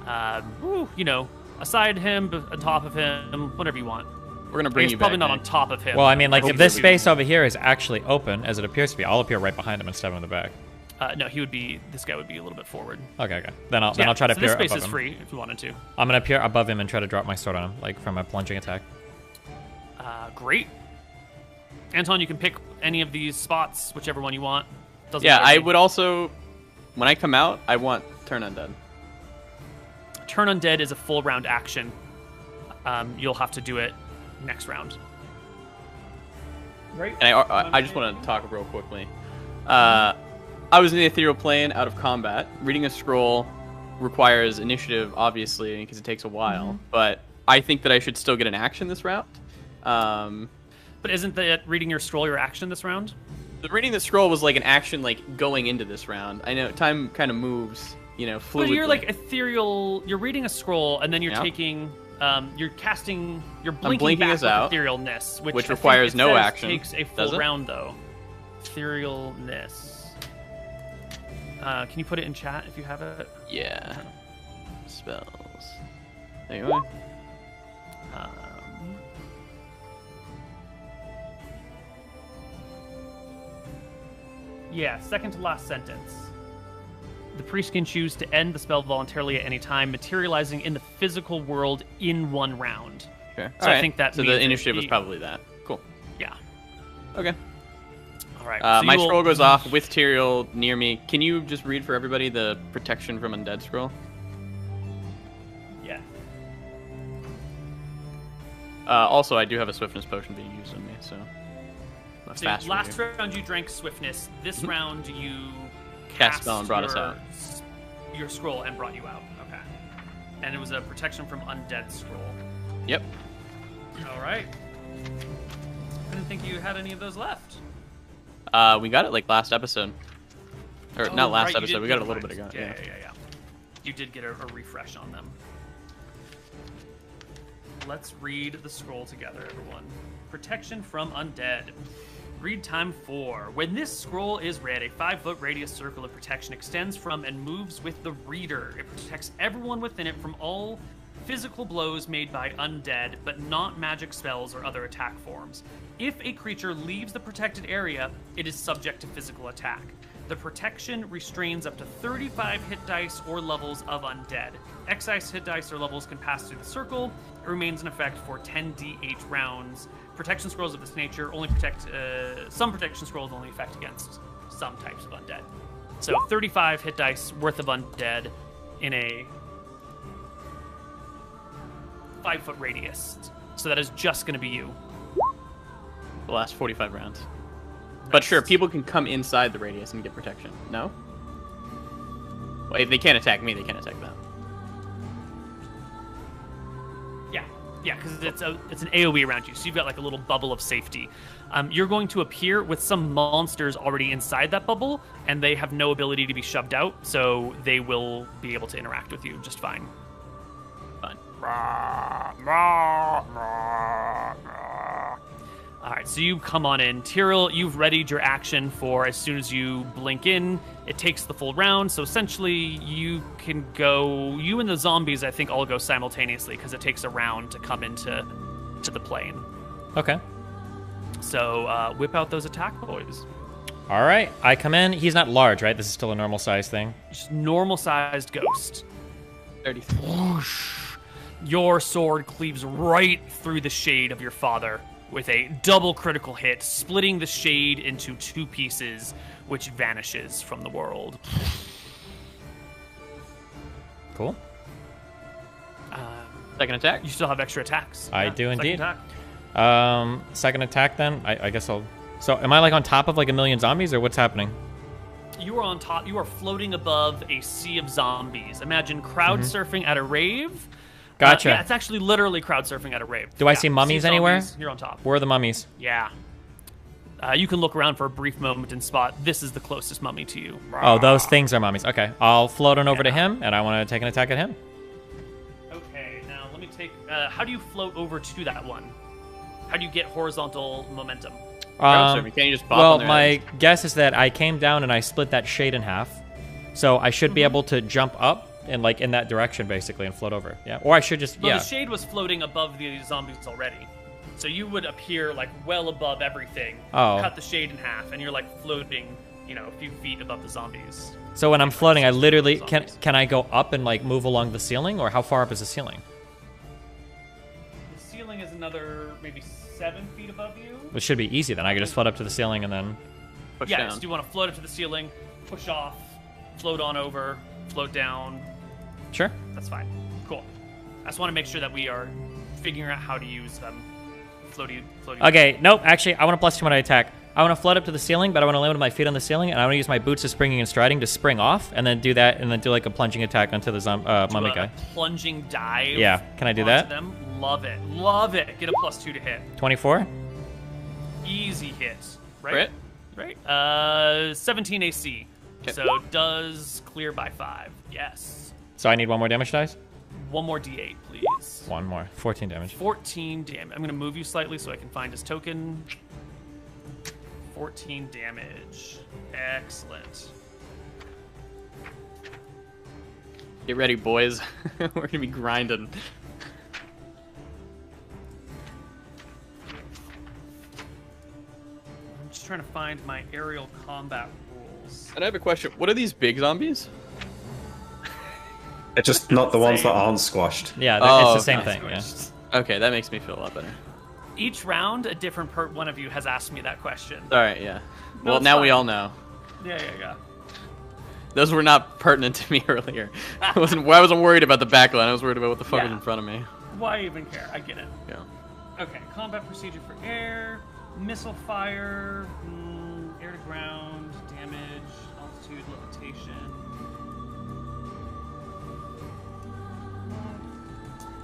Speaker 8: aside him, atop of him, whatever you want.
Speaker 6: We're gonna bring
Speaker 8: It's
Speaker 6: you
Speaker 8: probably
Speaker 6: back.
Speaker 8: not on
Speaker 6: Nick.
Speaker 8: top of him.
Speaker 2: Well, I mean, like, if this
Speaker 6: Hopefully we
Speaker 2: space over here is actually open, as it appears to be, I'll appear right behind him and stab him in the back.
Speaker 8: No, this guy would be a little bit forward.
Speaker 2: Okay. Then I'll try to
Speaker 8: so
Speaker 2: appear
Speaker 8: this space
Speaker 2: above
Speaker 8: is
Speaker 2: him.
Speaker 8: free if you wanted to.
Speaker 2: I'm going to appear above him and try to drop my sword on him, like from a plunging attack.
Speaker 8: Great. Anton, you can pick any of these spots, whichever one you want. Doesn't
Speaker 6: Yeah,
Speaker 8: bother
Speaker 6: I
Speaker 8: me.
Speaker 6: would also, when I come out, I want turn undead.
Speaker 8: Turn undead is a full round action. You'll have to do it next round. Right.
Speaker 6: And I just want to talk real quickly. I was in the ethereal plane out of combat. Reading a scroll requires initiative, obviously, because it takes a while. But I think that I should still get an action this round.
Speaker 8: But isn't that reading your scroll your action this round?
Speaker 6: The reading the scroll was like an action, like going into this round. I know time kind of moves, fluidly.
Speaker 8: But you're like ethereal. You're reading a scroll, and then you're taking. You're casting. You're blinking back
Speaker 6: this
Speaker 8: with
Speaker 6: out,
Speaker 8: etherealness, which I think
Speaker 6: requires
Speaker 8: it
Speaker 6: no
Speaker 8: says
Speaker 6: action.
Speaker 8: Takes a
Speaker 6: Does
Speaker 8: full
Speaker 6: it?
Speaker 8: round though. Etherealness. Can you put it in chat if you have it?
Speaker 6: Yeah. Spells. There you go.
Speaker 8: Yeah, second to last sentence. The priest can choose to end the spell voluntarily at any time, materializing in the physical world in one round.
Speaker 6: Okay.
Speaker 8: So I think that
Speaker 6: so
Speaker 8: means
Speaker 6: the
Speaker 8: that
Speaker 6: initiative was probably that. Cool.
Speaker 8: Yeah.
Speaker 6: Okay.
Speaker 8: All right.
Speaker 6: My scroll goes off with Tyrael near me. Can you just read for everybody the protection from undead scroll?
Speaker 8: Yeah.
Speaker 6: Also, I do have a swiftness potion being used on me, so.
Speaker 8: So last round you drank swiftness. This round you
Speaker 6: Cast spell and brought us out.
Speaker 8: Your scroll and brought you out. Okay. And it was a protection from undead scroll.
Speaker 6: Yep.
Speaker 8: All right. I didn't think you had any of those left.
Speaker 6: We got it like last episode. Or not last
Speaker 8: right, you
Speaker 6: episode,
Speaker 8: did
Speaker 6: we got
Speaker 8: get
Speaker 6: a little
Speaker 8: right.
Speaker 6: bit ago.
Speaker 8: Yeah. You did get a refresh on them. Let's read the scroll together, everyone. Protection from undead. Read time 4. When this scroll is read, a 5-foot radius circle of protection extends from and moves with the reader. It protects everyone within it from all physical blows made by undead, but not magic spells or other attack forms. If a creature leaves the protected area, it is subject to physical attack. The protection restrains up to 35 hit dice or levels of undead. Excise hit dice or levels can pass through the circle. It remains in effect for 10d8 rounds. Protection scrolls of this nature only protect some protection scrolls only affect against some types of undead. So 35 hit dice worth of undead in a 5-foot radius. So that is just going to be you.
Speaker 6: The last 45 rounds. But sure, people can come inside the radius and get protection. No? Well, if they can't attack me, they can't attack them.
Speaker 8: Yeah, because it's an AoE around you, so you've got like a little bubble of safety. You're going to appear with some monsters already inside that bubble, and they have no ability to be shoved out, so they will be able to interact with you just fine.
Speaker 6: Fine.
Speaker 8: All right, so you come on in. Tyrael, you've readied your action for as soon as you blink in. It takes the full round, so essentially you can go... You and the zombies, I think, all go simultaneously because it takes a round to come into the plane.
Speaker 2: Okay.
Speaker 8: So whip out those attack boys.
Speaker 2: All right. I come in. He's not large, right? This is still a normal size thing.
Speaker 8: Just normal-sized ghost.
Speaker 6: 33.
Speaker 8: Whoosh. Your sword cleaves right through the shade of your father with a double critical hit, splitting the shade into 2 pieces, which vanishes from the world.
Speaker 2: Cool.
Speaker 6: Second attack?
Speaker 8: You still have extra attacks.
Speaker 2: I
Speaker 8: Yeah,
Speaker 2: do
Speaker 8: second
Speaker 2: indeed.
Speaker 8: attack.
Speaker 2: Second attack then. I guess I'll... So am I like on top of like a million zombies or what's happening?
Speaker 8: You are on top. You are floating above a sea of zombies. Imagine crowd surfing at a rave.
Speaker 2: Gotcha.
Speaker 8: Yeah, it's actually literally crowd surfing at a rave.
Speaker 2: Do I
Speaker 8: Yeah,
Speaker 2: see mummies
Speaker 8: sea of
Speaker 2: anywhere?
Speaker 8: zombies, You're on top.
Speaker 2: Where are the mummies?
Speaker 8: Yeah. You can look around for a brief moment and spot this is the closest mummy to you.
Speaker 2: Oh, those things are mummies. Okay. I'll float on over to him, and I want to take an attack at him.
Speaker 8: Okay, now let me take... how do you float over to that one? How do you get horizontal momentum?
Speaker 6: Can't you just pop
Speaker 2: Well,
Speaker 6: on their
Speaker 2: my
Speaker 6: heads?
Speaker 2: guess is that I came down and I split that shade in half. So I should be able to jump up and like in that direction basically and float over. Yeah. Or I should just
Speaker 8: Well,
Speaker 2: yeah.
Speaker 8: the shade was floating above the zombies already. So you would appear like well above everything.
Speaker 2: Oh.
Speaker 8: Cut the shade in half, and you're like floating, a few feet above the zombies.
Speaker 2: So when I'm floating, I literally
Speaker 8: Zombies.
Speaker 2: can I go up and like move along the ceiling, or how far up is the ceiling?
Speaker 8: The ceiling is another maybe 7 feet above you.
Speaker 2: Which should be easy then. I can just float up to the ceiling and then
Speaker 6: Push
Speaker 8: yes.
Speaker 6: down.
Speaker 8: Do you want to float up to the ceiling, push off, float on over, float down?
Speaker 2: Sure.
Speaker 8: That's fine. Cool. I just want to make sure that we are figuring out how to use floaty.
Speaker 2: Okay, nope. Actually, I want to +2 when I attack. I want to float up to the ceiling, but I want to land with my feet on the ceiling, and I want to use my boots of springing and striding to spring off, and then do that, and then do like a plunging attack onto the mummy guy.
Speaker 8: Plunging dive.
Speaker 2: Yeah, can I do
Speaker 8: onto
Speaker 2: that?
Speaker 8: Them. Love it. Love it. Get a +2 to hit.
Speaker 2: 24.
Speaker 8: Easy hit.
Speaker 6: Crit?
Speaker 8: Right. 17 AC.
Speaker 6: Okay.
Speaker 8: So does clear by 5. Yes.
Speaker 2: So I need 1 more damage dice.
Speaker 8: 1 more D8, please.
Speaker 2: 1 more. 14 damage.
Speaker 8: 14 damage. I'm gonna move you slightly so I can find his token. 14 damage. Excellent.
Speaker 6: Get ready, boys. We're gonna be grinding.
Speaker 8: I'm just trying to find my aerial combat rules.
Speaker 6: And I have a question. What are these big zombies?
Speaker 7: They're just not the ones that aren't squashed.
Speaker 2: Yeah,
Speaker 6: Oh,
Speaker 2: it's the same
Speaker 6: okay.
Speaker 2: thing. Yeah.
Speaker 6: Okay, that makes me feel a lot better.
Speaker 8: Each round, a different one of you has asked me that question.
Speaker 6: All right, yeah.
Speaker 8: No,
Speaker 6: Well,
Speaker 8: it's
Speaker 6: now we
Speaker 8: fine.
Speaker 6: all know.
Speaker 8: Yeah.
Speaker 6: Those were not pertinent to me earlier. I wasn't worried about the backline. I was worried about what the fuck was
Speaker 8: Yeah.
Speaker 6: in front of me.
Speaker 8: Why even care? I get it.
Speaker 6: Yeah.
Speaker 8: Okay, combat procedure for air, missile fire, air to ground, damage, altitude, levitation.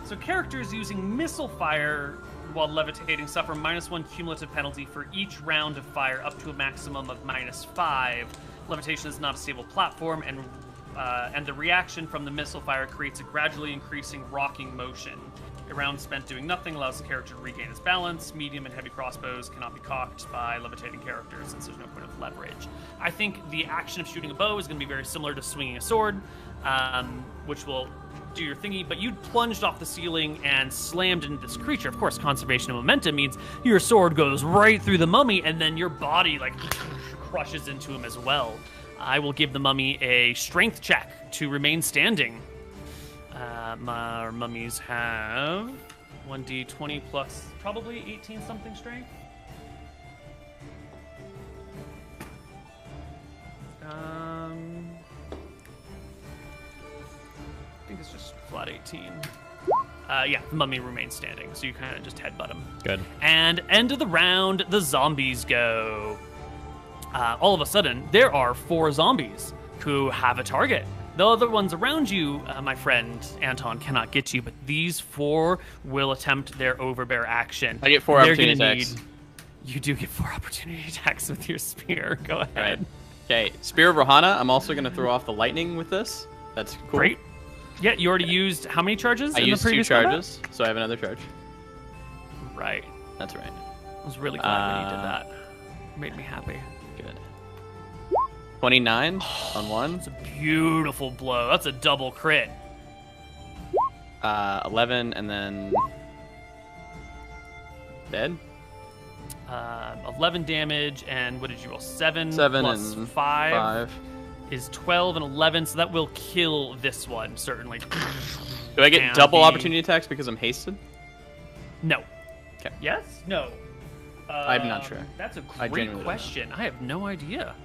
Speaker 8: So characters using missile fire while levitating suffer -1 cumulative penalty for each round of fire up to a maximum of -5. Levitation is not a stable platform, and the reaction from the missile fire creates a gradually increasing rocking motion. A round spent doing nothing allows the character to regain his balance. Medium and heavy crossbows cannot be cocked by levitating characters since there's no point of leverage. I think the action of shooting a bow is going to be very similar to swinging a sword, which will do your thingy, but you plunged off the ceiling and slammed into this creature. Of course, conservation of momentum means your sword goes right through the mummy, and then your body, like, crushes into him as well. I will give the mummy a strength check to remain standing. Our mummies have 1d20 plus probably 18 something strength. I think it's just flat 18. Yeah, the mummy remains standing, so you kind of just headbutt him.
Speaker 2: Good.
Speaker 8: And end of the round, the zombies go. All of a sudden, there are 4 zombies who have a target. The other ones around you, my friend Anton, cannot get you, but these 4 will attempt their overbear action.
Speaker 6: I get 4
Speaker 8: They're
Speaker 6: opportunity
Speaker 8: gonna
Speaker 6: attacks.
Speaker 8: You do get 4 opportunity attacks with your spear. Go ahead.
Speaker 6: Right. Okay, Spear of Rohana. I'm also going to throw off the lightning with this. That's cool.
Speaker 8: Great. Yeah, you already used how many charges
Speaker 6: I
Speaker 8: in
Speaker 6: used
Speaker 8: the
Speaker 6: 2
Speaker 8: previous
Speaker 6: charges, so I have another charge.
Speaker 8: combat? Right.
Speaker 6: That's right.
Speaker 8: I was really glad when you did that. Made me happy.
Speaker 6: Good. 29 on 1.
Speaker 8: It's a beautiful blow. That's a double crit.
Speaker 6: 11, and then dead.
Speaker 8: 11 damage, and what did you roll? 7 plus
Speaker 6: and
Speaker 8: 5 is 12 and 11, so that will kill this one, certainly.
Speaker 6: Do I get
Speaker 8: And
Speaker 6: double
Speaker 8: the-
Speaker 6: opportunity attacks because I'm hasted?
Speaker 8: No.
Speaker 6: Okay.
Speaker 8: Yes? No.
Speaker 6: I'm not sure.
Speaker 8: That's a
Speaker 6: I
Speaker 8: great
Speaker 6: genuinely don't know.
Speaker 8: question. I have no idea.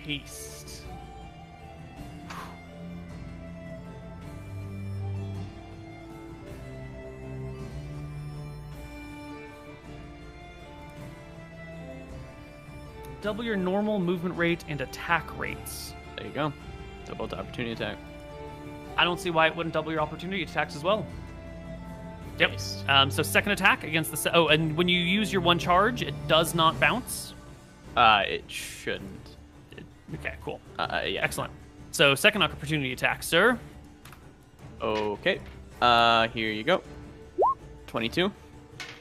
Speaker 8: Haste. Double your normal movement rate and attack rates.
Speaker 6: There you go. Double the opportunity attack.
Speaker 8: I don't see why it wouldn't double your opportunity attacks as well. Yep.
Speaker 6: Nice.
Speaker 8: So second attack against the... Oh, and when you use your 1 charge, it does not bounce.
Speaker 6: It shouldn't.
Speaker 8: Okay, cool.
Speaker 6: Yeah.
Speaker 8: Excellent. So second opportunity attack, sir.
Speaker 6: Okay. Here you go. 22.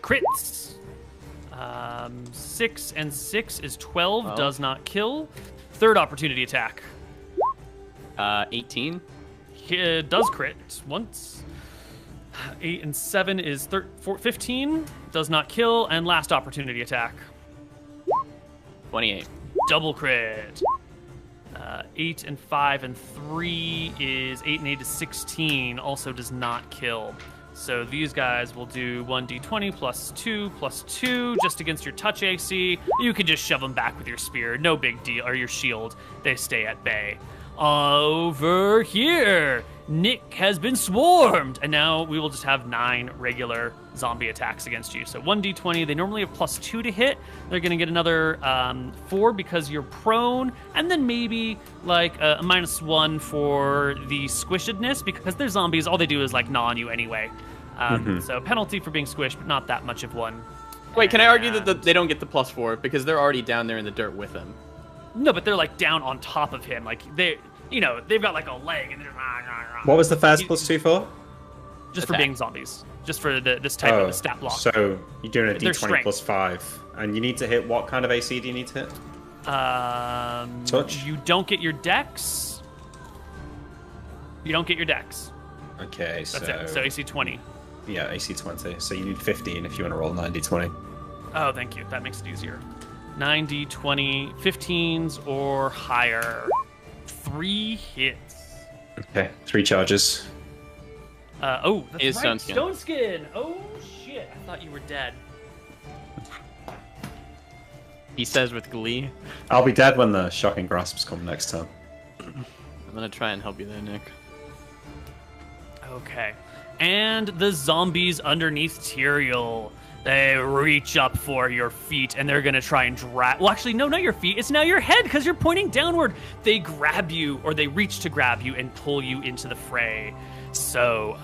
Speaker 8: Crits. 6 and 6 is 12.
Speaker 6: Oh.
Speaker 8: Does not kill. Third opportunity attack.
Speaker 6: 18.
Speaker 8: Does crit once. 8 and 7 is 15. Does not kill. And last opportunity attack.
Speaker 6: 28.
Speaker 8: Double crit. 8 and 5 and 3 is 8 and 8 is 16. Also does not kill. So these guys will do 1d20 plus 2 just against your touch AC. You can just shove them back with your spear. No big deal. Or your shield. They stay at bay. Over here, Nick has been swarmed. And now we will just have 9 regular zombie attacks against you. So 1d20. They normally have +2 to hit. They're going to get another 4 because you're prone. And then maybe like a -1 for the squishedness because they're zombies. All they do is like gnaw on you anyway. So penalty for being squished, but not that much of one.
Speaker 6: Wait, can I argue that they don't get the +4 because they're already down there in the dirt with him?
Speaker 8: No, but they're like down on top of him. Like they've got like a leg and they're
Speaker 7: What was the first +2 for?
Speaker 8: just for being zombies. Just for this type of stat block.
Speaker 7: So you're doing a
Speaker 8: Their
Speaker 7: d20
Speaker 8: strength.
Speaker 7: +5. And you need to hit what kind of AC do you need to hit? Touch?
Speaker 8: You don't get your dex. You don't get your dex.
Speaker 7: Okay, so...
Speaker 8: That's it. So AC 20.
Speaker 7: Yeah, AC 20. So you need 15 if you want to roll 90-20.
Speaker 8: Oh, thank you. That makes it easier. 90, 20, 15s or higher. 3 hits.
Speaker 7: Okay, 3 charges.
Speaker 8: That's
Speaker 6: Is
Speaker 8: right.
Speaker 6: Stone Skin.
Speaker 8: Stone Skin. Oh, shit. I thought you were dead.
Speaker 6: He says with glee.
Speaker 7: I'll be dead when the shocking grasps come next time.
Speaker 6: I'm gonna try and help you there, Nick.
Speaker 8: Okay. And the zombies underneath Tyrael. They reach up for your feet and they're gonna try and drag. Well, actually, no, not your feet. It's now your head because you're pointing downward. They grab you, or they reach to grab you and pull you into the fray. So,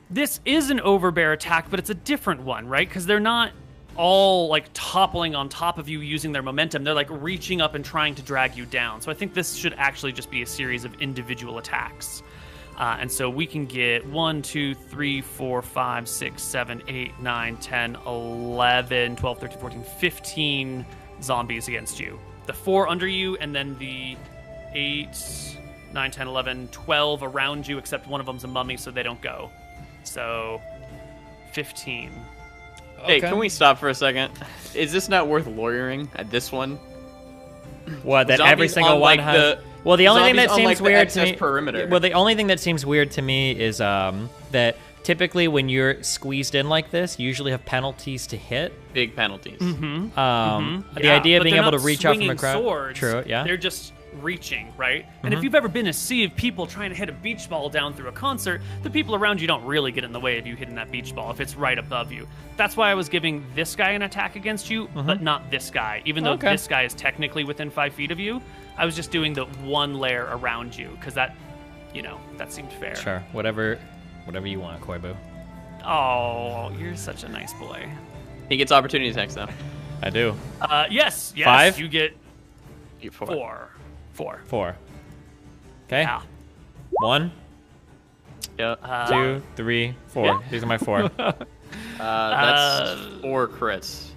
Speaker 8: this is an overbear attack, but it's a different one, right? Because they're not all like toppling on top of you using their momentum. They're like reaching up and trying to drag you down. So I think this should actually just be a series of individual attacks. And so we can get 1, 2, 3, 4, 5, 6, 7, 8, 9, 10, 11, 12, 13, 14, 15 zombies against you. The 4 under you, and then the 8, 9, 10, 11, 12 around you, except one of them's a mummy, so they don't go. So 15.
Speaker 6: Hey,
Speaker 2: Okay.
Speaker 6: can we stop for a second? Is this not worth lawyering at this one?
Speaker 2: What, that
Speaker 6: Zombies
Speaker 2: every single
Speaker 6: on,
Speaker 2: one
Speaker 6: like,
Speaker 2: has...
Speaker 6: the-
Speaker 2: Well, the only thing
Speaker 6: zombies
Speaker 2: that
Speaker 6: on, like,
Speaker 2: seems
Speaker 6: the
Speaker 2: weird to
Speaker 6: excess
Speaker 2: me...
Speaker 6: perimeter.
Speaker 2: Well, the only thing that seems weird to me is that typically when you're squeezed in like this, you usually have penalties to hit.
Speaker 6: Big penalties.
Speaker 2: The
Speaker 8: Yeah,
Speaker 2: idea of
Speaker 8: but
Speaker 2: being
Speaker 8: they're
Speaker 2: able to
Speaker 8: not
Speaker 2: reach out from a
Speaker 8: swinging
Speaker 2: crowd...
Speaker 8: swords.
Speaker 2: True, yeah.
Speaker 8: They're just reaching, right? And if you've ever been a sea of people trying to hit a beach ball down through a concert, the people around you don't really get in the way of you hitting that beach ball if it's right above you. That's why I was giving this guy an attack against you, but not this guy. Even though
Speaker 2: Okay.
Speaker 8: this guy is technically within 5 feet of you, I was just doing the one layer around you because that, that seemed fair.
Speaker 2: Sure, whatever you want, Koibu.
Speaker 8: Oh, you're such a nice boy.
Speaker 6: He gets opportunity attacks though.
Speaker 2: I do.
Speaker 8: Yes.
Speaker 2: 5?
Speaker 8: You get
Speaker 6: You get 4.
Speaker 8: 4.
Speaker 2: 4. Okay.
Speaker 8: Yeah.
Speaker 2: 1,
Speaker 6: Yeah.
Speaker 2: 2, 3, 4. These are my 4.
Speaker 6: That's 4 crits.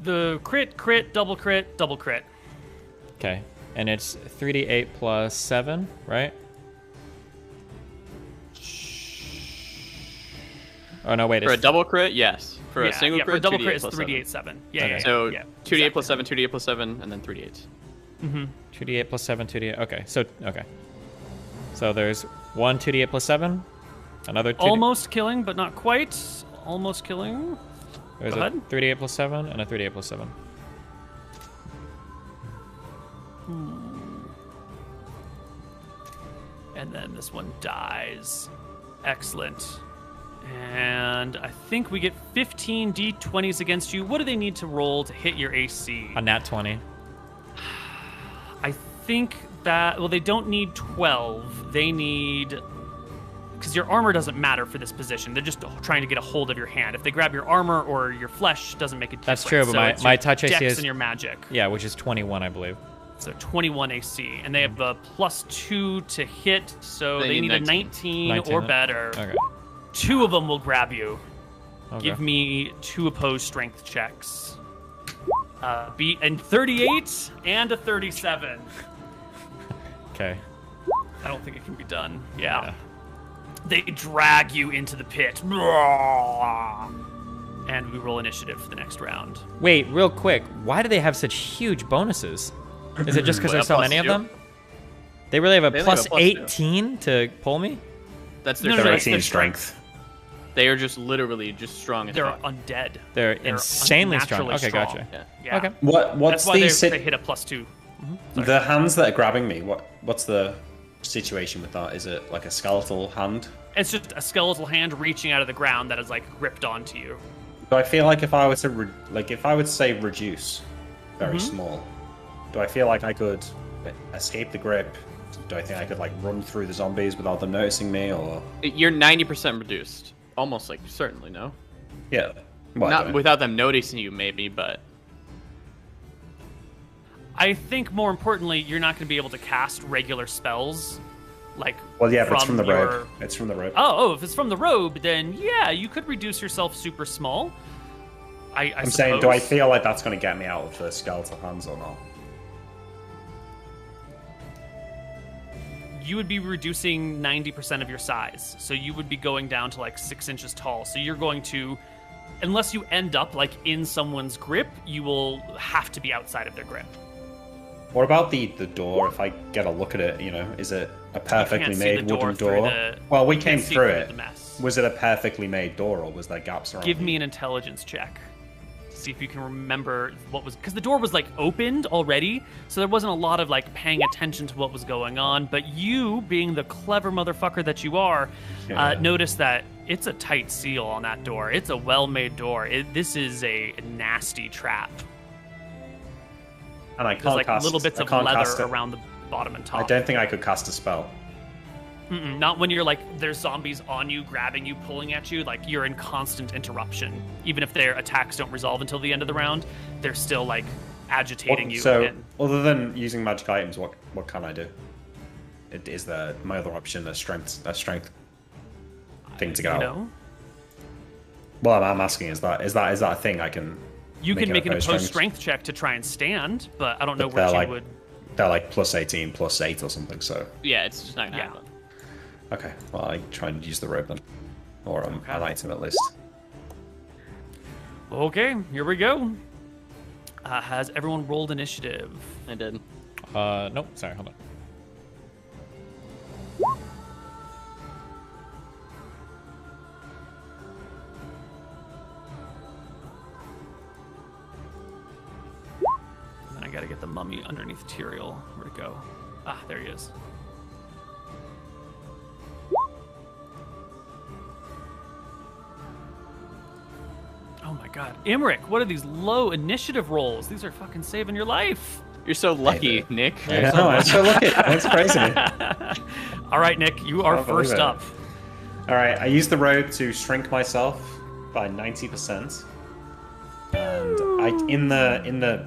Speaker 8: The crit, double crit.
Speaker 2: Okay. And it's 3d8 plus 7, right? Oh, no, wait.
Speaker 6: For a
Speaker 2: It's
Speaker 6: double crit, yes. For a single crit,
Speaker 8: for a double
Speaker 6: 2d8
Speaker 8: crit, it's
Speaker 6: plus
Speaker 8: 3d8 7. Yeah,
Speaker 2: Okay.
Speaker 8: yeah.
Speaker 6: So
Speaker 8: yeah,
Speaker 6: 2d8 plus 7, 2d8 plus 7, and then 3d8.
Speaker 2: 2d8 plus 7, 2d8. Okay. So there's 1 2d8 plus 7, another 2d8.
Speaker 8: Almost killing, but not quite. Almost killing.
Speaker 2: There's
Speaker 8: Go
Speaker 2: a
Speaker 8: ahead.
Speaker 2: 3d8 plus 7 and a 3d8 plus 7.
Speaker 8: And then this one dies. Excellent. And I think we get 15 d20s against you. What do they need to roll to hit your AC?
Speaker 2: A nat 20.
Speaker 8: I think that, well, they don't need 12. They need, because your armor doesn't matter for this position. They're just trying to get a hold of your hand. If they grab your armor or your flesh, doesn't make a difference.
Speaker 2: That's true, but
Speaker 8: So
Speaker 2: my-
Speaker 8: it's
Speaker 2: my
Speaker 8: your
Speaker 2: touch AC
Speaker 8: dex
Speaker 2: is-
Speaker 8: and your magic.
Speaker 2: Yeah, which is 21, I believe.
Speaker 8: So 21 AC. And they have a +2 to hit, so they need a 19 or
Speaker 2: 19.
Speaker 8: better.
Speaker 2: Okay.
Speaker 8: 2 of them will grab you.
Speaker 2: Okay.
Speaker 8: Give me 2 opposed strength checks. Beat and 38 and a 37.
Speaker 2: Okay.
Speaker 8: I don't think it can be done. Yeah. They drag you into the pit. And we roll initiative for the next round.
Speaker 2: Wait, real quick. Why do they have such huge bonuses? Is it just because there's so
Speaker 6: Plus
Speaker 2: many of
Speaker 6: 2?
Speaker 2: them? They really have a
Speaker 6: They only have
Speaker 2: plus
Speaker 6: a plus 2.
Speaker 2: 18 to pull me?
Speaker 6: That's their
Speaker 8: No, no,
Speaker 6: strength.
Speaker 8: it's their
Speaker 7: 18 strength.
Speaker 6: They are just literally just strong as
Speaker 8: They're
Speaker 6: fuck.
Speaker 8: undead.
Speaker 2: They're insanely strong.
Speaker 8: unnaturally
Speaker 2: Okay, gotcha.
Speaker 6: Yeah.
Speaker 8: Yeah.
Speaker 2: Okay.
Speaker 7: What's
Speaker 8: That's why
Speaker 7: the
Speaker 8: they hit a +2.
Speaker 7: the hands that are grabbing me? What's the situation with that? Is it like a skeletal hand?
Speaker 8: It's just a skeletal hand reaching out of the ground that is like gripped onto you.
Speaker 7: Do I feel like if I were to if I would say reduce, very small, do I feel like I could escape the grip? Do I think I could like run through the zombies without them noticing me, or
Speaker 6: You're 90% reduced. Almost like certainly, no?
Speaker 7: yeah, well,
Speaker 6: Not without them noticing you, maybe, but
Speaker 8: I think more importantly, you're not going to be able to cast regular spells, like.
Speaker 7: well, yeah, but it's from the
Speaker 8: your...
Speaker 7: rope. It's from the rope.
Speaker 8: Oh, if it's from the robe, then yeah, you could reduce yourself super small. I'm
Speaker 7: saying, do I feel like that's going to get me out of the skeletal hands or not?
Speaker 8: You would be reducing 90% of your size, so you would be going down to like 6 inches tall. So you're going to, unless you end up like in someone's grip, you will have to be outside of their grip.
Speaker 7: What about the door? If I get a look at it, is it a perfectly
Speaker 8: see the
Speaker 7: made
Speaker 8: door
Speaker 7: wooden
Speaker 8: through
Speaker 7: door?
Speaker 8: the-
Speaker 7: Well, we
Speaker 8: you
Speaker 7: came
Speaker 8: can't see
Speaker 7: through
Speaker 8: through
Speaker 7: it.
Speaker 8: the mess.
Speaker 7: Was it a perfectly made door, or was there gaps around?
Speaker 8: Give me an intelligence check to see if you can remember what was, because the door was like opened already, so there wasn't a lot of like paying attention to what was going on. But you, being the clever motherfucker that you are, noticed that it's a tight seal on that door. It's a well-made door. This is a nasty trap.
Speaker 7: And I
Speaker 8: There's
Speaker 7: can't
Speaker 8: like
Speaker 7: cast.
Speaker 8: little bits
Speaker 7: I
Speaker 8: of
Speaker 7: can't
Speaker 8: leather
Speaker 7: cast it.
Speaker 8: around the bottom and top.
Speaker 7: I don't think I could cast a spell.
Speaker 8: Not when you're like, there's zombies on you, grabbing you, pulling at you. Like, you're in constant interruption. Even if their attacks don't resolve until the end of the round, they're still like agitating you.
Speaker 7: So,
Speaker 8: and-
Speaker 7: other than using magic items, what can I do? Is there my other option a strength thing to get out?
Speaker 8: know,
Speaker 7: Well, I'm asking, is that a thing I can?
Speaker 8: you can make an
Speaker 7: opposed
Speaker 8: opposed strength check to try and stand, but I don't know
Speaker 7: But they're
Speaker 8: what you
Speaker 7: like-
Speaker 8: would.
Speaker 7: They're like plus 18, plus 8 or something. So
Speaker 6: yeah, it's just not gonna
Speaker 8: Yeah.
Speaker 6: happen.
Speaker 7: okay, well I try and use the rope then, or an item at least.
Speaker 8: Okay, here we go. Has everyone rolled initiative?
Speaker 6: I did.
Speaker 2: Nope. Sorry, hold on.
Speaker 8: And I gotta get the mummy underneath Tyrael. Where'd it go? Ah, there he is. Oh my god. Imric, what are these low initiative rolls? These are fucking saving your life.
Speaker 6: You're so lucky, Nick.
Speaker 7: Yeah, no, I'm so lucky. That's crazy.
Speaker 8: All right, Nick, you are
Speaker 7: Can't believe
Speaker 8: first
Speaker 7: it.
Speaker 8: up.
Speaker 7: All right, I used the rope to shrink myself by 90%, and in the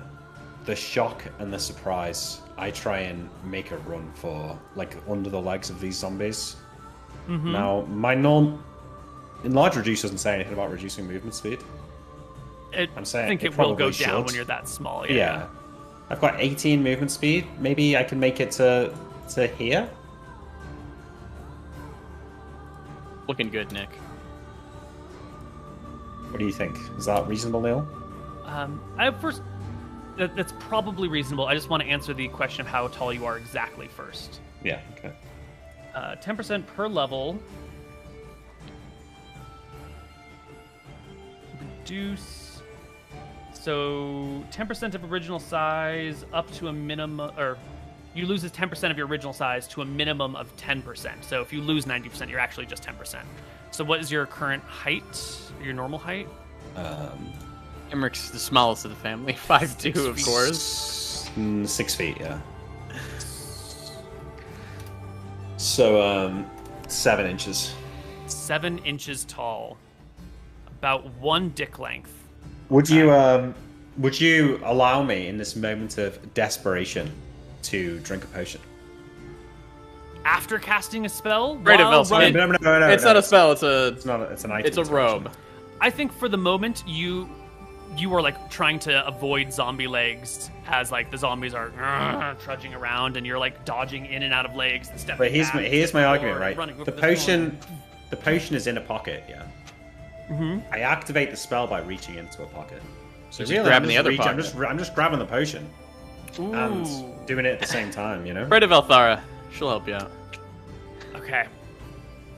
Speaker 7: shock and the surprise, I try and make a run for like under the legs of these zombies. Now, my enlarge reduce doesn't say anything about reducing movement speed. I'm saying
Speaker 8: I think
Speaker 7: it
Speaker 8: it will go
Speaker 7: probably
Speaker 8: down
Speaker 7: should.
Speaker 8: when you're that small.
Speaker 7: Yeah. I've got 18 movement speed. Maybe I can make it to here.
Speaker 6: Looking good, Nick.
Speaker 7: What do you think? Is that reasonable, Neil?
Speaker 8: That's probably reasonable. I just want to answer the question of how tall you are exactly first.
Speaker 7: Yeah. Okay.
Speaker 8: 10% per level. Reduce. So 10% of original size up to a minimum, or you lose 10% of your original size to a minimum of 10%. So if you lose 90%, you're actually just 10%. So what is your current height? Your normal height?
Speaker 6: Emmerich's the smallest of the family. 5'2", of course.
Speaker 7: 6 feet. Yeah. So 7 inches.
Speaker 8: 7 inches tall. About 1 dick length.
Speaker 7: Would you allow me in this moment of desperation to drink a potion?
Speaker 8: After casting a spell?
Speaker 6: Great
Speaker 8: while
Speaker 6: Velsa.
Speaker 8: running-
Speaker 7: No,
Speaker 6: It's not a spell. It's
Speaker 7: It's not. It's an item.
Speaker 6: It's a robe.
Speaker 8: I think for the moment you were like trying to avoid zombie legs as like the zombies are trudging around and you're like dodging in and out of legs and stepping
Speaker 7: But here's
Speaker 8: back,
Speaker 7: my
Speaker 8: forward,
Speaker 7: argument, right?
Speaker 8: running over
Speaker 7: The
Speaker 8: this one.
Speaker 7: potion is in a pocket. Yeah. I activate the spell by reaching into a pocket. So
Speaker 6: Just
Speaker 7: really,
Speaker 6: grabbing the other
Speaker 7: I'm
Speaker 6: pocket.
Speaker 7: just grabbing the potion
Speaker 8: Ooh.
Speaker 7: and doing it at the same time. You know.
Speaker 6: Right of Elthara. She'll help you out.
Speaker 8: Okay.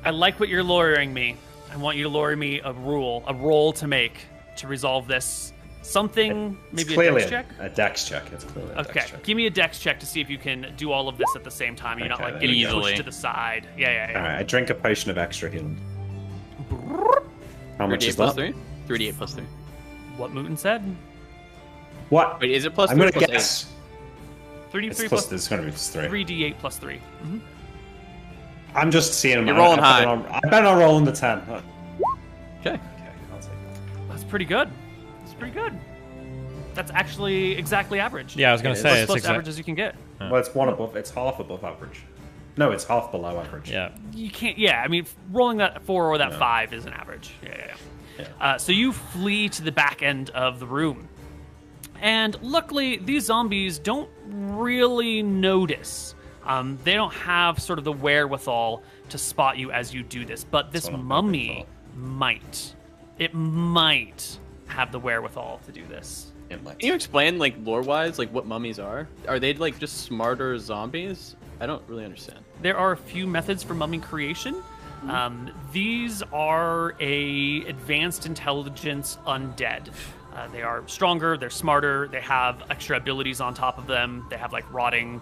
Speaker 8: I like what you're lawyering me. I want you to lure me a roll to make to resolve this. Something, maybe a dex check?
Speaker 7: A dex check. It's clearly a
Speaker 8: Okay,
Speaker 7: dex check.
Speaker 8: give me a dex check to see if you can do all of this at the same time. You're not
Speaker 7: Okay,
Speaker 8: like getting
Speaker 6: easily.
Speaker 8: pushed to the side. Yeah.
Speaker 7: All right, I drink a potion of extra healing. How much
Speaker 6: 3d8
Speaker 7: is
Speaker 6: plus
Speaker 7: that?
Speaker 6: 3? 3d8 plus 3.
Speaker 8: What Mooten said.
Speaker 7: What?
Speaker 6: Wait, is it plus
Speaker 7: I'm
Speaker 6: 3 or
Speaker 7: gonna
Speaker 6: plus
Speaker 7: guess.
Speaker 8: 3d3
Speaker 7: It's
Speaker 8: plus
Speaker 7: plus. It's gonna be plus 3.
Speaker 8: 3d8 plus 3.
Speaker 7: I'm just seeing them.
Speaker 6: You're rolling high.
Speaker 7: I better not roll in the 10.
Speaker 6: Okay.
Speaker 7: Okay, I'll take that.
Speaker 8: That's pretty good. That's pretty good. That's actually exactly average.
Speaker 2: Yeah, I was gonna
Speaker 7: It is.
Speaker 2: say it's
Speaker 8: Close to
Speaker 2: exact.
Speaker 8: average as you can get.
Speaker 7: Well, it's one above. It's half above average. No, it's half below average.
Speaker 2: Yeah.
Speaker 8: You can't. Yeah, I mean, rolling that 4 or that 5 is an average. Yeah. So you flee to the back end of the room, and luckily these zombies don't really notice. They don't have sort of the wherewithal to spot you as you do this, but this
Speaker 7: what I'm
Speaker 8: mummy
Speaker 7: hoping
Speaker 8: might. It might have the wherewithal to do this.
Speaker 7: It might.
Speaker 6: Can you explain, like, lore-wise, like, what mummies are? Are they, like, just smarter zombies? I don't really understand.
Speaker 8: There are a few methods for mummy creation. These are a advanced intelligence undead. They are stronger, they're smarter, they have extra abilities on top of them. They have like rotting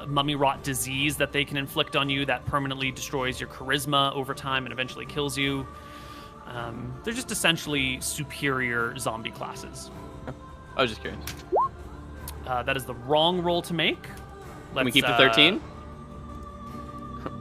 Speaker 8: mummy rot disease that they can inflict on you that permanently destroys your charisma over time and eventually kills you. They're just essentially superior zombie classes.
Speaker 6: I was just curious.
Speaker 8: That is the wrong roll to make.
Speaker 6: Can we keep the 13?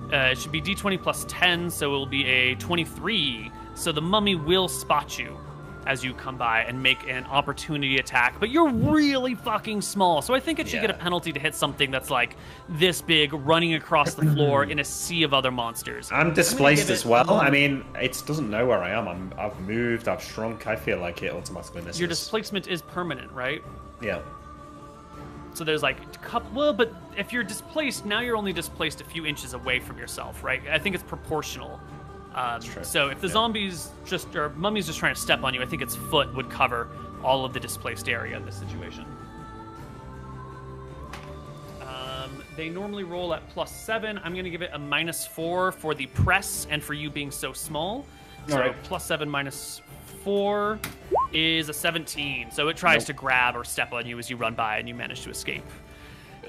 Speaker 8: It should be d20 plus 10, so it will be a 23. So the mummy will spot you as you come by and make an opportunity attack, but you're really fucking small, so I think it should get a penalty to hit something that's like this big, running across the floor in a sea of other monsters.
Speaker 7: I'm displaced
Speaker 8: give
Speaker 7: as
Speaker 8: it
Speaker 7: well.
Speaker 8: one.
Speaker 7: I mean, it doesn't know where I am. I've moved. I've shrunk. I feel like it automatically misses.
Speaker 8: Your displacement is permanent, right?
Speaker 7: Yeah.
Speaker 8: So there's like a couple, well, but if you're displaced, now you're only displaced a few inches away from yourself, right? I think it's proportional.
Speaker 7: True.
Speaker 8: So if the zombies or mummies just trying to step on you, I think its foot would cover all of the displaced area in this situation. They normally roll at +7. I'm going to give it a -4 for the press and for you being so small. So
Speaker 7: Alright.
Speaker 8: +7 -4 is a 17. So it tries to grab or step on you as you run by and you manage to escape.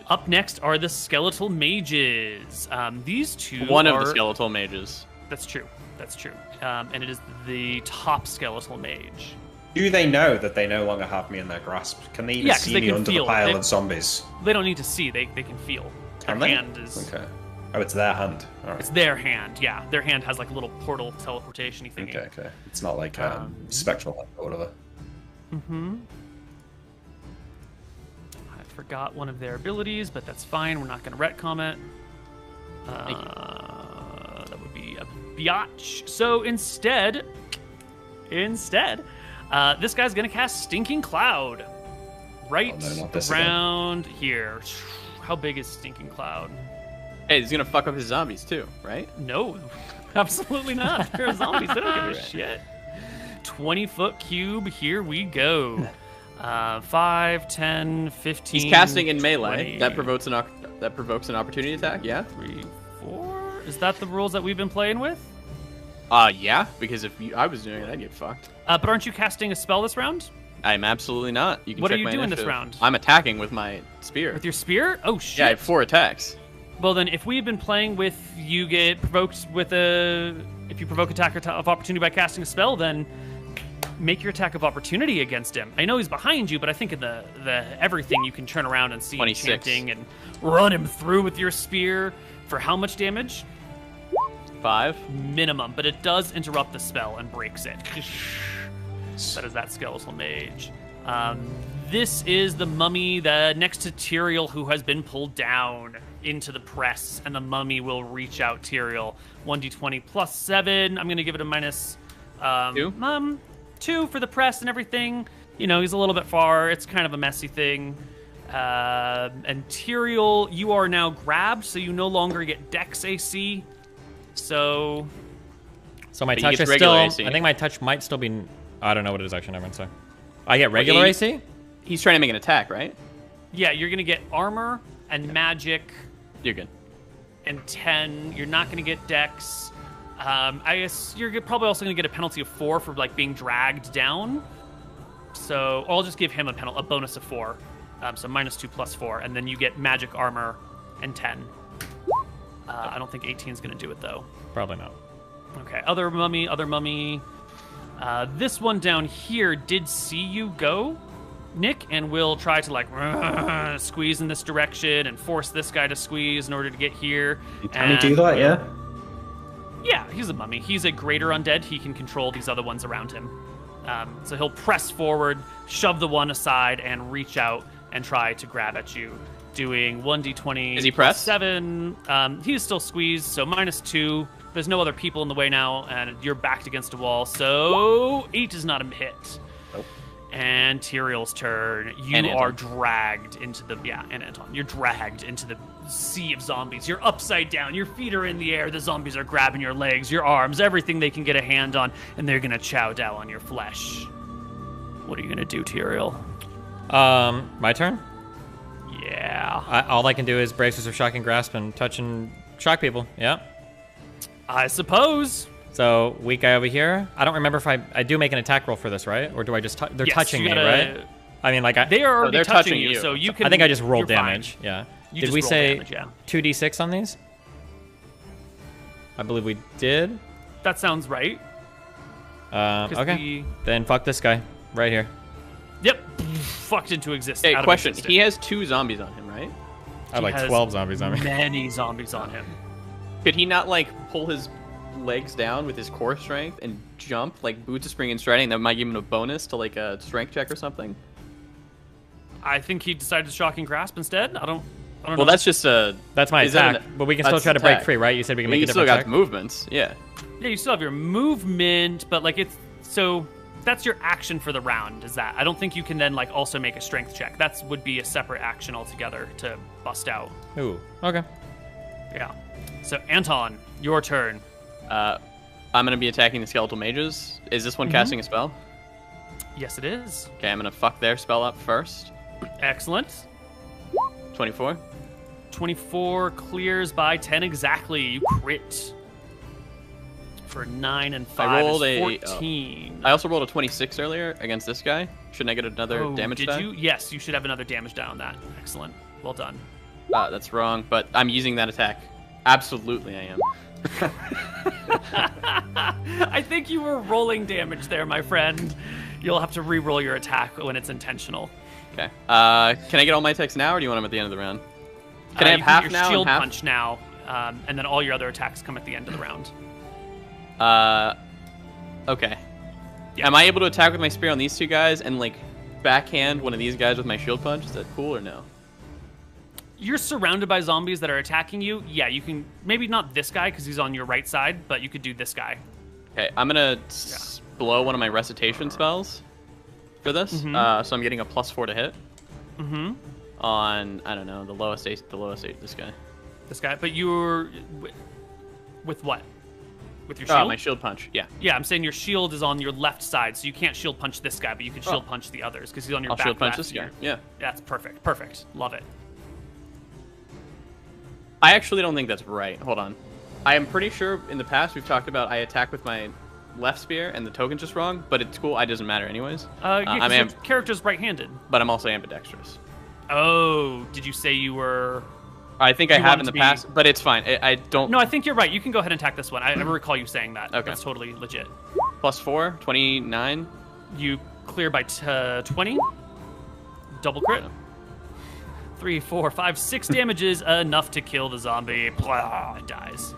Speaker 8: Up next are the skeletal mages. These two
Speaker 6: One
Speaker 8: are...
Speaker 6: of the skeletal mages.
Speaker 8: That's true. That's true. And it is the top skeletal mage.
Speaker 7: Do they know that they no longer have me in their grasp? Can they even
Speaker 8: Yeah, 'cause
Speaker 7: see
Speaker 8: they
Speaker 7: me
Speaker 8: can
Speaker 7: under
Speaker 8: feel
Speaker 7: the
Speaker 8: it.
Speaker 7: pile
Speaker 8: They-
Speaker 7: of zombies?
Speaker 8: They don't need to see. They can feel.
Speaker 7: Can
Speaker 8: Their
Speaker 7: they?
Speaker 8: hand is...
Speaker 7: Okay. Oh, it's their hand. All right.
Speaker 8: It's their hand, yeah. Their hand has like a little portal teleportation-y thingy.
Speaker 7: Okay. It's not like spectral or whatever.
Speaker 8: I forgot one of their abilities, but that's fine. We're not going to retcom it. That would be a biatch. So instead, this guy's going to cast Stinking Cloud right
Speaker 7: Oh, no, not this again.
Speaker 8: around here. How big is Stinking Cloud?
Speaker 6: Hey, he's gonna fuck up his zombies too, right?
Speaker 8: No, absolutely not. They're zombies. They don't give a shit. 20-foot cube. Here we go. 5, 10, 15.
Speaker 6: He's casting in melee.
Speaker 8: 20,
Speaker 6: That provokes an opportunity attack. Yeah.
Speaker 8: 3, 4. Is that the rules that we've been playing with?
Speaker 6: Yeah. Because if I was doing it, I'd get fucked.
Speaker 8: But aren't you casting a spell this round?
Speaker 6: I'm absolutely not. You can
Speaker 8: What are
Speaker 6: check
Speaker 8: you
Speaker 6: my
Speaker 8: doing this
Speaker 6: initiative.
Speaker 8: round?
Speaker 6: I'm attacking with my spear.
Speaker 8: With your spear? Oh shit.
Speaker 6: Yeah, I have 4 attacks.
Speaker 8: Well then, if we had been playing with you get provoked with a, if you provoke attack of opportunity by casting a spell, then make your attack of opportunity against him. I know he's behind you, but I think in the everything you can turn around and see him
Speaker 6: 26.
Speaker 8: chanting and run him through with your spear for how much damage?
Speaker 6: 5.
Speaker 8: Minimum, but it does interrupt the spell and breaks it. That is that skeletal mage. This is the mummy next to Tyrael who has been pulled down into the press, and the mummy will reach out Tyrael. 1d20 plus 7. I'm going to give it a minus
Speaker 6: 2?
Speaker 8: 2 for the press and everything. You know, he's a little bit far. It's kind of a messy thing. And Tyrael, you are now grabbed, so you no longer get Dex AC. So
Speaker 2: my
Speaker 6: But he
Speaker 2: touch
Speaker 6: gets
Speaker 2: is
Speaker 6: regular
Speaker 2: still.
Speaker 6: AC.
Speaker 2: I think my touch might still be. I don't know what it is actually. Never mind. Sorry. I get regular
Speaker 6: he-
Speaker 2: AC.
Speaker 6: He's trying to make an attack, right?
Speaker 8: yeah, you're going to get armor and magic
Speaker 6: You're good.
Speaker 8: and 10. You're not going to get Dex. I guess you're probably also going to get a penalty of 4 for like being dragged down. So I'll just give him a bonus of 4. So -2 plus 4, and then you get magic armor and 10. I don't think 18 is going to do it though.
Speaker 2: Probably not.
Speaker 8: Okay, other mummy. This one down here did see you go, Nick, and will try to like squeeze in this direction and force this guy to squeeze in order to get here.
Speaker 7: Can he do that? Yeah.
Speaker 8: Yeah, he's a mummy. He's a greater undead. He can control these other ones around him. So he'll press forward, shove the one aside, and reach out and try to grab at you. Doing 1d20.
Speaker 6: Is he pressed?
Speaker 8: 7. He's still squeezed, so -2. There's no other people in the way now, and you're backed against a wall. So 8 is not a hit.
Speaker 7: Nope.
Speaker 8: And Tyrael's turn. You are dragged into the and Anton. You're dragged into the sea of zombies. You're upside down. Your feet are in the air. The zombies are grabbing your legs, your arms, everything they can get a hand on, and they're gonna chow down on your flesh. What are you gonna do, Tyrael?
Speaker 2: My turn.
Speaker 8: Yeah.
Speaker 2: All I can do is braces of shocking grasp and touch and shock people. Yeah.
Speaker 8: I suppose.
Speaker 2: So weak guy over here. I don't remember if I do make an attack roll for this, right? Or do I just they're
Speaker 8: Yes,
Speaker 2: touching
Speaker 8: you
Speaker 2: me,
Speaker 8: gotta-
Speaker 2: right? I mean, like
Speaker 8: They are already
Speaker 6: they're
Speaker 8: touching
Speaker 6: touching
Speaker 8: you,
Speaker 6: you.
Speaker 8: so you can.
Speaker 2: I think I just rolled
Speaker 8: you're fine.
Speaker 2: damage. Yeah.
Speaker 8: You
Speaker 2: Did
Speaker 8: just
Speaker 2: we
Speaker 8: roll
Speaker 2: say
Speaker 8: damage, yeah.
Speaker 2: 2d6 on these? I believe we did.
Speaker 8: That sounds right. 'Cause
Speaker 2: Okay. Then fuck this guy right here.
Speaker 8: Yep. Fucked into existence.
Speaker 6: Hey,
Speaker 8: out of
Speaker 6: question.
Speaker 8: existence.
Speaker 6: He has 2 zombies on him, right?
Speaker 2: I have like
Speaker 8: has
Speaker 2: 12 zombies on me.
Speaker 8: Many zombies on him.
Speaker 6: Could he not like pull his legs down with his core strength and jump like boots of spring and striding? That might give him a bonus to like a strength check or something.
Speaker 8: I think he decided to shocking grasp instead. I don't know.
Speaker 6: Well, that's just a.
Speaker 2: That's my
Speaker 6: is that
Speaker 2: attack. But we can still
Speaker 6: that's
Speaker 2: try to break
Speaker 6: attack.
Speaker 2: free, right? You said we can
Speaker 6: I mean,
Speaker 2: make a
Speaker 6: you still
Speaker 2: different
Speaker 6: got
Speaker 2: check.
Speaker 6: movements, yeah.
Speaker 8: Yeah, you still have your movement, but like it's so that's your action for the round. Is that I don't think you can then like also make a strength check. That would be a separate action altogether to bust out.
Speaker 2: Ooh. Okay.
Speaker 8: Yeah. So Anton, your turn.
Speaker 6: I'm gonna be attacking the skeletal mages. Is this one casting a spell?
Speaker 8: Yes, it is.
Speaker 6: Okay, I'm gonna fuck their spell up first.
Speaker 8: Excellent.
Speaker 6: 24.
Speaker 8: 24 clears by 10 exactly. You crit. For 9 and 5
Speaker 6: rolled
Speaker 8: is
Speaker 6: a,
Speaker 8: 14.
Speaker 6: I also rolled a 26 earlier against this guy. Shouldn't I get another damage
Speaker 8: did
Speaker 6: die?
Speaker 8: you? Yes, you should have another damage die on that. Excellent. Well done.
Speaker 6: That's wrong, but I'm using that attack. Absolutely, I am.
Speaker 8: I think you were rolling damage there, my friend. You'll have to re-roll your attack when it's intentional.
Speaker 6: Okay. Can I get all my attacks now, or do you want them at the end of the round? Can I have
Speaker 8: you
Speaker 6: half
Speaker 8: get
Speaker 6: now
Speaker 8: your
Speaker 6: and
Speaker 8: shield
Speaker 6: half?
Speaker 8: punch now, and then all your other attacks come at the end of the round.
Speaker 6: Okay.
Speaker 8: Yeah.
Speaker 6: Am I able to attack with my spear on these two guys and like backhand one of these guys with my shield punch? Is that cool or no?
Speaker 8: You're surrounded by zombies that are attacking you. Yeah, you can. Maybe not this guy because he's on your right side, but you could do this guy.
Speaker 6: Okay, I'm gonna blow one of my recitation spells for this. So I'm getting a +4 to hit. On I don't know the lowest ace. This guy.
Speaker 8: This guy, but you're with what? With your shield?
Speaker 6: My shield punch. Yeah.
Speaker 8: Yeah, I'm saying your shield is on your left side, so you can't shield punch this guy, but you can shield punch the others because he's on your
Speaker 6: I'll
Speaker 8: back.
Speaker 6: shield punch
Speaker 8: left
Speaker 6: this guy.
Speaker 8: here.
Speaker 6: Yeah.
Speaker 8: That's perfect. Perfect. Love it.
Speaker 6: I actually don't think that's right. Hold on. I am pretty sure in the past we've talked about I attack with my left spear and the token's just wrong, but it's cool. It doesn't matter anyways.
Speaker 8: Yeah, 'cause your character's right-handed.
Speaker 6: But I'm also ambidextrous.
Speaker 8: Oh, did you say you were?
Speaker 6: I think I
Speaker 8: You
Speaker 6: have
Speaker 8: want
Speaker 6: in the
Speaker 8: to be-
Speaker 6: past, but it's fine. I don't.
Speaker 8: No, I think you're right. You can go ahead and attack this one. I never recall you saying that.
Speaker 6: Okay.
Speaker 8: That's totally legit.
Speaker 6: +4, 29.
Speaker 8: You clear by 20. Double crit. 3, 4, 5, 6 damages, enough to kill the zombie. Blah, it dies.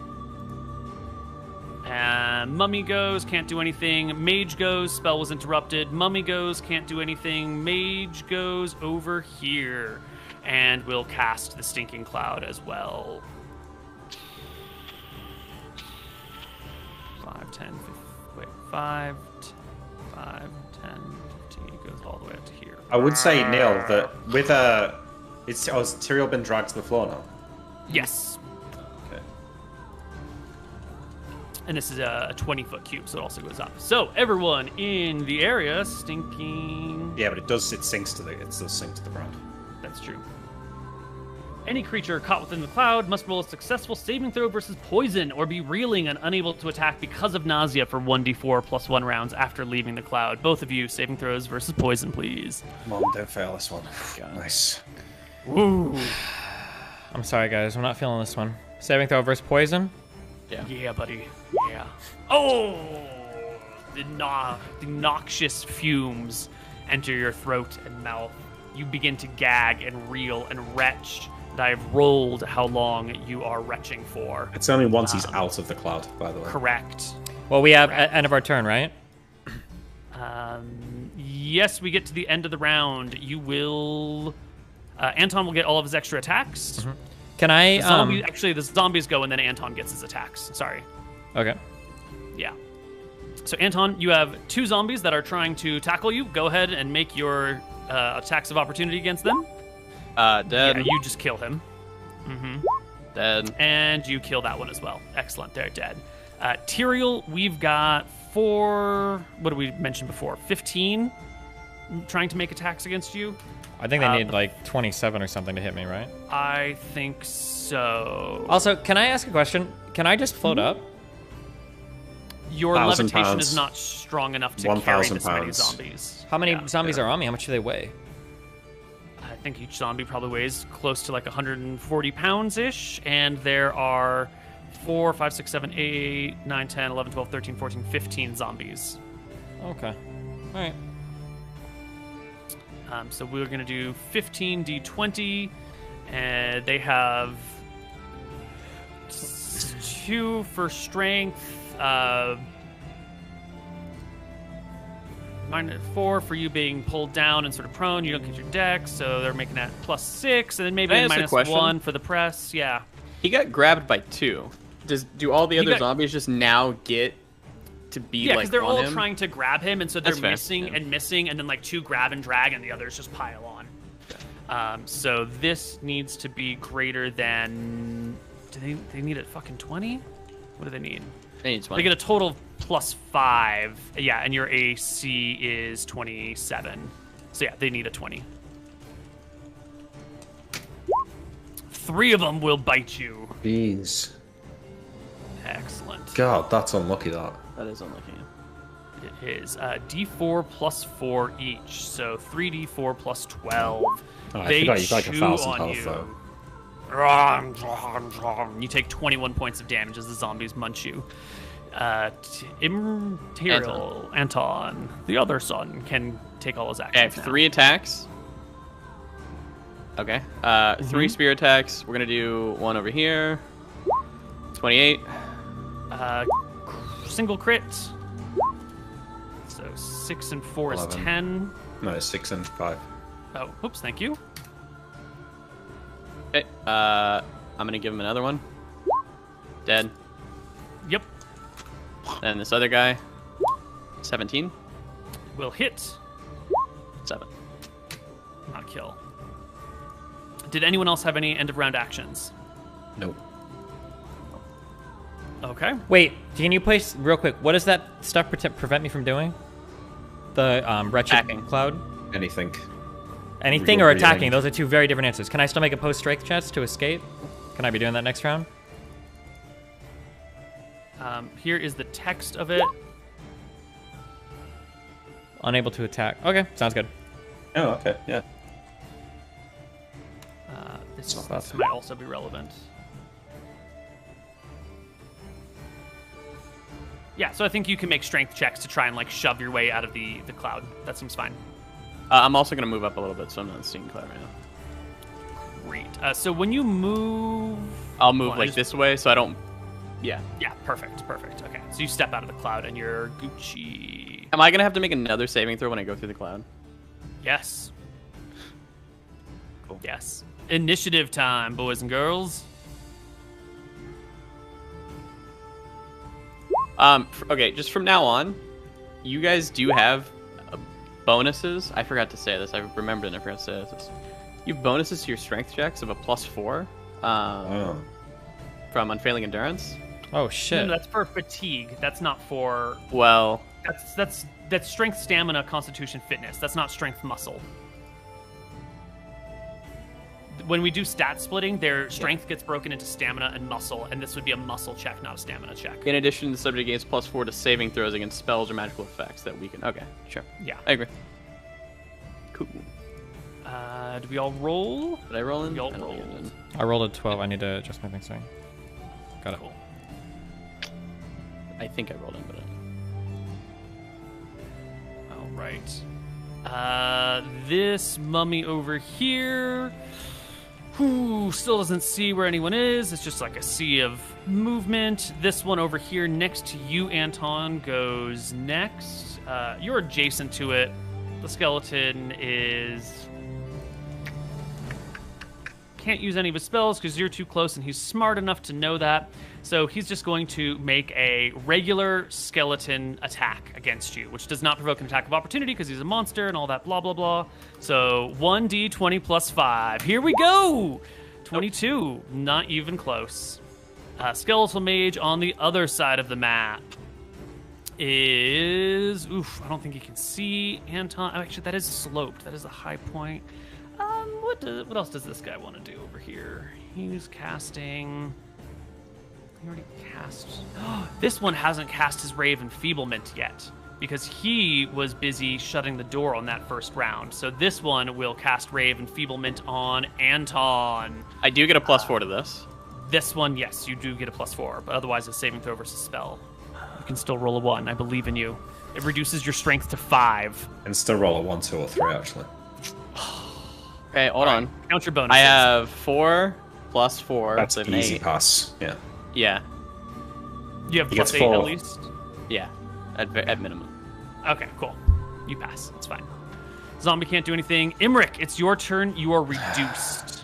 Speaker 8: And Mummy goes, can't do anything. Mage goes, spell was interrupted. Mummy goes, can't do anything. Mage goes over here. And we'll cast the Stinking Cloud as well. 5, 10, 15, wait, 5, 10, 15, it goes all the way up to here.
Speaker 7: I would say, Neil, that with has Tyrael been dragged to the floor now?
Speaker 8: Yes.
Speaker 7: Okay.
Speaker 8: And this is a 20-foot cube, so it also goes up. So everyone in the area, stinking.
Speaker 7: Yeah, but it does sink to the ground.
Speaker 8: That's true. Any creature caught within the cloud must roll a successful saving throw versus poison or be reeling and unable to attack because of nausea for 1d4 plus 1 rounds after leaving the cloud. Both of you, saving throws versus poison, please.
Speaker 7: Come on, don't fail this one. Nice.
Speaker 8: Ooh.
Speaker 2: I'm sorry, guys. I'm not feeling this one. Saving throw versus poison?
Speaker 8: Yeah, buddy. Yeah. Oh! The noxious fumes enter your throat and mouth. You begin to gag and reel and retch. And I have rolled how long you are retching for.
Speaker 7: It's only once he's out of the cloud, by the way.
Speaker 8: Correct.
Speaker 2: Well, we have end of our turn, right?
Speaker 8: Yes, we get to the end of the round. You will... Anton will get all of his extra attacks.
Speaker 2: Mm-hmm. Can I...
Speaker 8: Actually, the zombies go, and then Anton gets his attacks. Sorry.
Speaker 2: Okay.
Speaker 8: Yeah. So, Anton, you have 2 zombies that are trying to tackle you. Go ahead and make your attacks of opportunity against them.
Speaker 6: Dead.
Speaker 8: Yeah, you just kill him.
Speaker 6: Dead.
Speaker 8: And you kill that one as well. Excellent, they're dead. Tyrael, we've got 4... What did we mention before? 15 trying to make attacks against you.
Speaker 2: I think they need like 27 or something to hit me, right?
Speaker 8: I think so.
Speaker 2: Also, can I ask a question? Can I just float up?
Speaker 8: Your
Speaker 7: 1,000
Speaker 8: levitation
Speaker 7: pounds.
Speaker 8: is not strong enough to
Speaker 7: 1,000
Speaker 8: carry this many
Speaker 7: pounds.
Speaker 8: zombies.
Speaker 2: How many
Speaker 8: Yeah.
Speaker 2: zombies are on me? How much do they weigh?
Speaker 8: I think each zombie probably weighs close to like 140 pounds-ish, and there are 4, 5, 6, 7, 8, 9, 10, 11, 12, 13, 14, 15 zombies.
Speaker 2: Okay. All right.
Speaker 8: So we're going to do 15 d20, and they have 2 for strength, -4 for you being pulled down and sort of prone. You don't get your dex, so they're making that +6, and then maybe
Speaker 6: Can I ask a question?
Speaker 8: -1 for the press. Yeah.
Speaker 6: He got grabbed by 2. Do all the
Speaker 8: He
Speaker 6: other
Speaker 8: got-
Speaker 6: zombies just now get to be
Speaker 8: Yeah,
Speaker 6: like
Speaker 8: because they're
Speaker 6: on
Speaker 8: all
Speaker 6: him?
Speaker 8: trying to grab him, and so they're
Speaker 6: That's fair,
Speaker 8: missing
Speaker 6: yeah.
Speaker 8: and missing, and then like 2 grab and drag, and the others just pile on. So this needs to be greater than. Do they need a fucking 20? What do they need?
Speaker 6: They need 20.
Speaker 8: They get a total of +5. Yeah, and your AC is 27. So yeah, they need a 20. 3 of them will bite you.
Speaker 7: Jeez.
Speaker 8: Excellent.
Speaker 7: God, that's unlucky, that.
Speaker 6: That is unlucky.
Speaker 8: It is D4 +4 each, so 3d4 +12.
Speaker 7: Oh, I
Speaker 8: They
Speaker 7: forgot you've like
Speaker 8: chew
Speaker 7: 1,000
Speaker 8: on
Speaker 7: health,
Speaker 8: you.
Speaker 7: though.
Speaker 8: You take 21 points of damage as the zombies munch you. Imperial Anton, the other son, can take all his
Speaker 6: I
Speaker 8: actions
Speaker 6: have
Speaker 8: now.
Speaker 6: 3 attacks. Okay. 3 spear attacks. We're going to do 1 over here. 28.
Speaker 8: Single crit. So 6 and 4 is
Speaker 7: 11.
Speaker 8: 10.
Speaker 7: No, it's 6 and 5.
Speaker 8: Oh, oops, thank you.
Speaker 6: Okay. I'm going to give him another one. Dead.
Speaker 8: Yep,
Speaker 6: And this other guy. 17.
Speaker 8: will hit,
Speaker 6: 7.
Speaker 8: not kill. Did anyone else have any end of round actions?
Speaker 7: Nope.
Speaker 8: Okay.
Speaker 2: Wait, can you place real quick? What does that stuff prevent me from doing? The wretched
Speaker 6: Attacking.
Speaker 2: cloud?
Speaker 7: Anything.
Speaker 2: Anything
Speaker 7: You're
Speaker 2: or attacking?
Speaker 7: breathing.
Speaker 2: Those are 2 very different answers. Can I still make a post-strength chest to escape? Can I be doing that next round?
Speaker 8: Here is the text of it.
Speaker 2: Unable to attack. Okay, sounds good.
Speaker 7: Oh, okay, yeah.
Speaker 8: This
Speaker 7: Not bad.
Speaker 8: might also be relevant. Yeah, so I think you can make strength checks to try and like shove your way out of the cloud. That seems fine.
Speaker 6: I'm also going to move up a little bit, so I'm not seeing cloud right now.
Speaker 8: Great. So when you move,
Speaker 6: I'll move
Speaker 8: Hold on,
Speaker 6: like
Speaker 8: just-
Speaker 6: this way, so I don't... Yeah.
Speaker 8: Yeah, perfect. Okay, so you step out of the cloud and you're Gucci.
Speaker 6: Am I going to have to make another saving throw when I go through the cloud?
Speaker 8: Yes.
Speaker 6: Cool.
Speaker 8: Yes. Initiative time, boys and girls.
Speaker 6: Okay, just from now on, you guys do have bonuses. I forgot to say this. I remembered and I forgot to say this. You have bonuses to your strength checks of a +4
Speaker 7: Oh.
Speaker 6: from unfailing endurance.
Speaker 2: Oh,
Speaker 8: No,
Speaker 2: shit.
Speaker 8: that's for fatigue. That's not for.
Speaker 6: Well,
Speaker 8: That's strength, stamina, constitution, fitness. That's not strength, muscle. when we do stat splitting, their strength gets broken into stamina and muscle, and this would be a muscle check, not a stamina check.
Speaker 6: In addition, the subject gains +4 to saving throws against spells or magical effects that weaken. Okay, sure.
Speaker 8: Yeah.
Speaker 6: I agree. Cool.
Speaker 8: Do we all roll?
Speaker 6: Did I roll in?
Speaker 8: We all
Speaker 6: I don't think I
Speaker 8: rolled.
Speaker 6: did.
Speaker 2: I rolled a 12. I need to adjust my thing. Sorry. Got it.
Speaker 8: Cool.
Speaker 6: I think I rolled in, but
Speaker 8: All right. This mummy over here, who still doesn't see where anyone is. It's just like a sea of movement. This one over here next to you, Anton, goes next. You're adjacent to it. The skeleton can't use any of his spells because you're too close, and he's smart enough to know that. So he's just going to make a regular skeleton attack against you, which does not provoke an attack of opportunity because he's a monster and all that blah, blah, blah. So 1d20 plus 5. Here we go! 22. Not even close. Skeletal Mage on the other side of the map is... Oof, I don't think he can see Anton. Oh, actually, that is sloped. That is a high point. What else does this guy want to do over here? He's casting... He already cast... This one hasn't cast his Ray of Enfeeblement yet because he was busy shutting the door on that first round. So this one will cast Ray of Enfeeblement on Anton.
Speaker 6: I do get a +4 to this.
Speaker 8: This one, yes, you do get a +4, but otherwise a saving throw versus spell. You can still roll a 1. I believe in you. It reduces your strength to 5.
Speaker 7: And still roll a 1, 2, or 3, actually.
Speaker 6: Okay, hold on.
Speaker 8: Count your bonuses.
Speaker 6: I have 4 plus 4.
Speaker 7: That's
Speaker 6: so
Speaker 7: an easy pass. Yeah.
Speaker 6: Yeah.
Speaker 8: You have
Speaker 7: He gets
Speaker 8: +8
Speaker 7: 4.
Speaker 8: at least?
Speaker 6: Yeah. At minimum.
Speaker 8: Okay, cool. You pass. That's fine. Zombie can't do anything. Imric, it's your turn. You are reduced.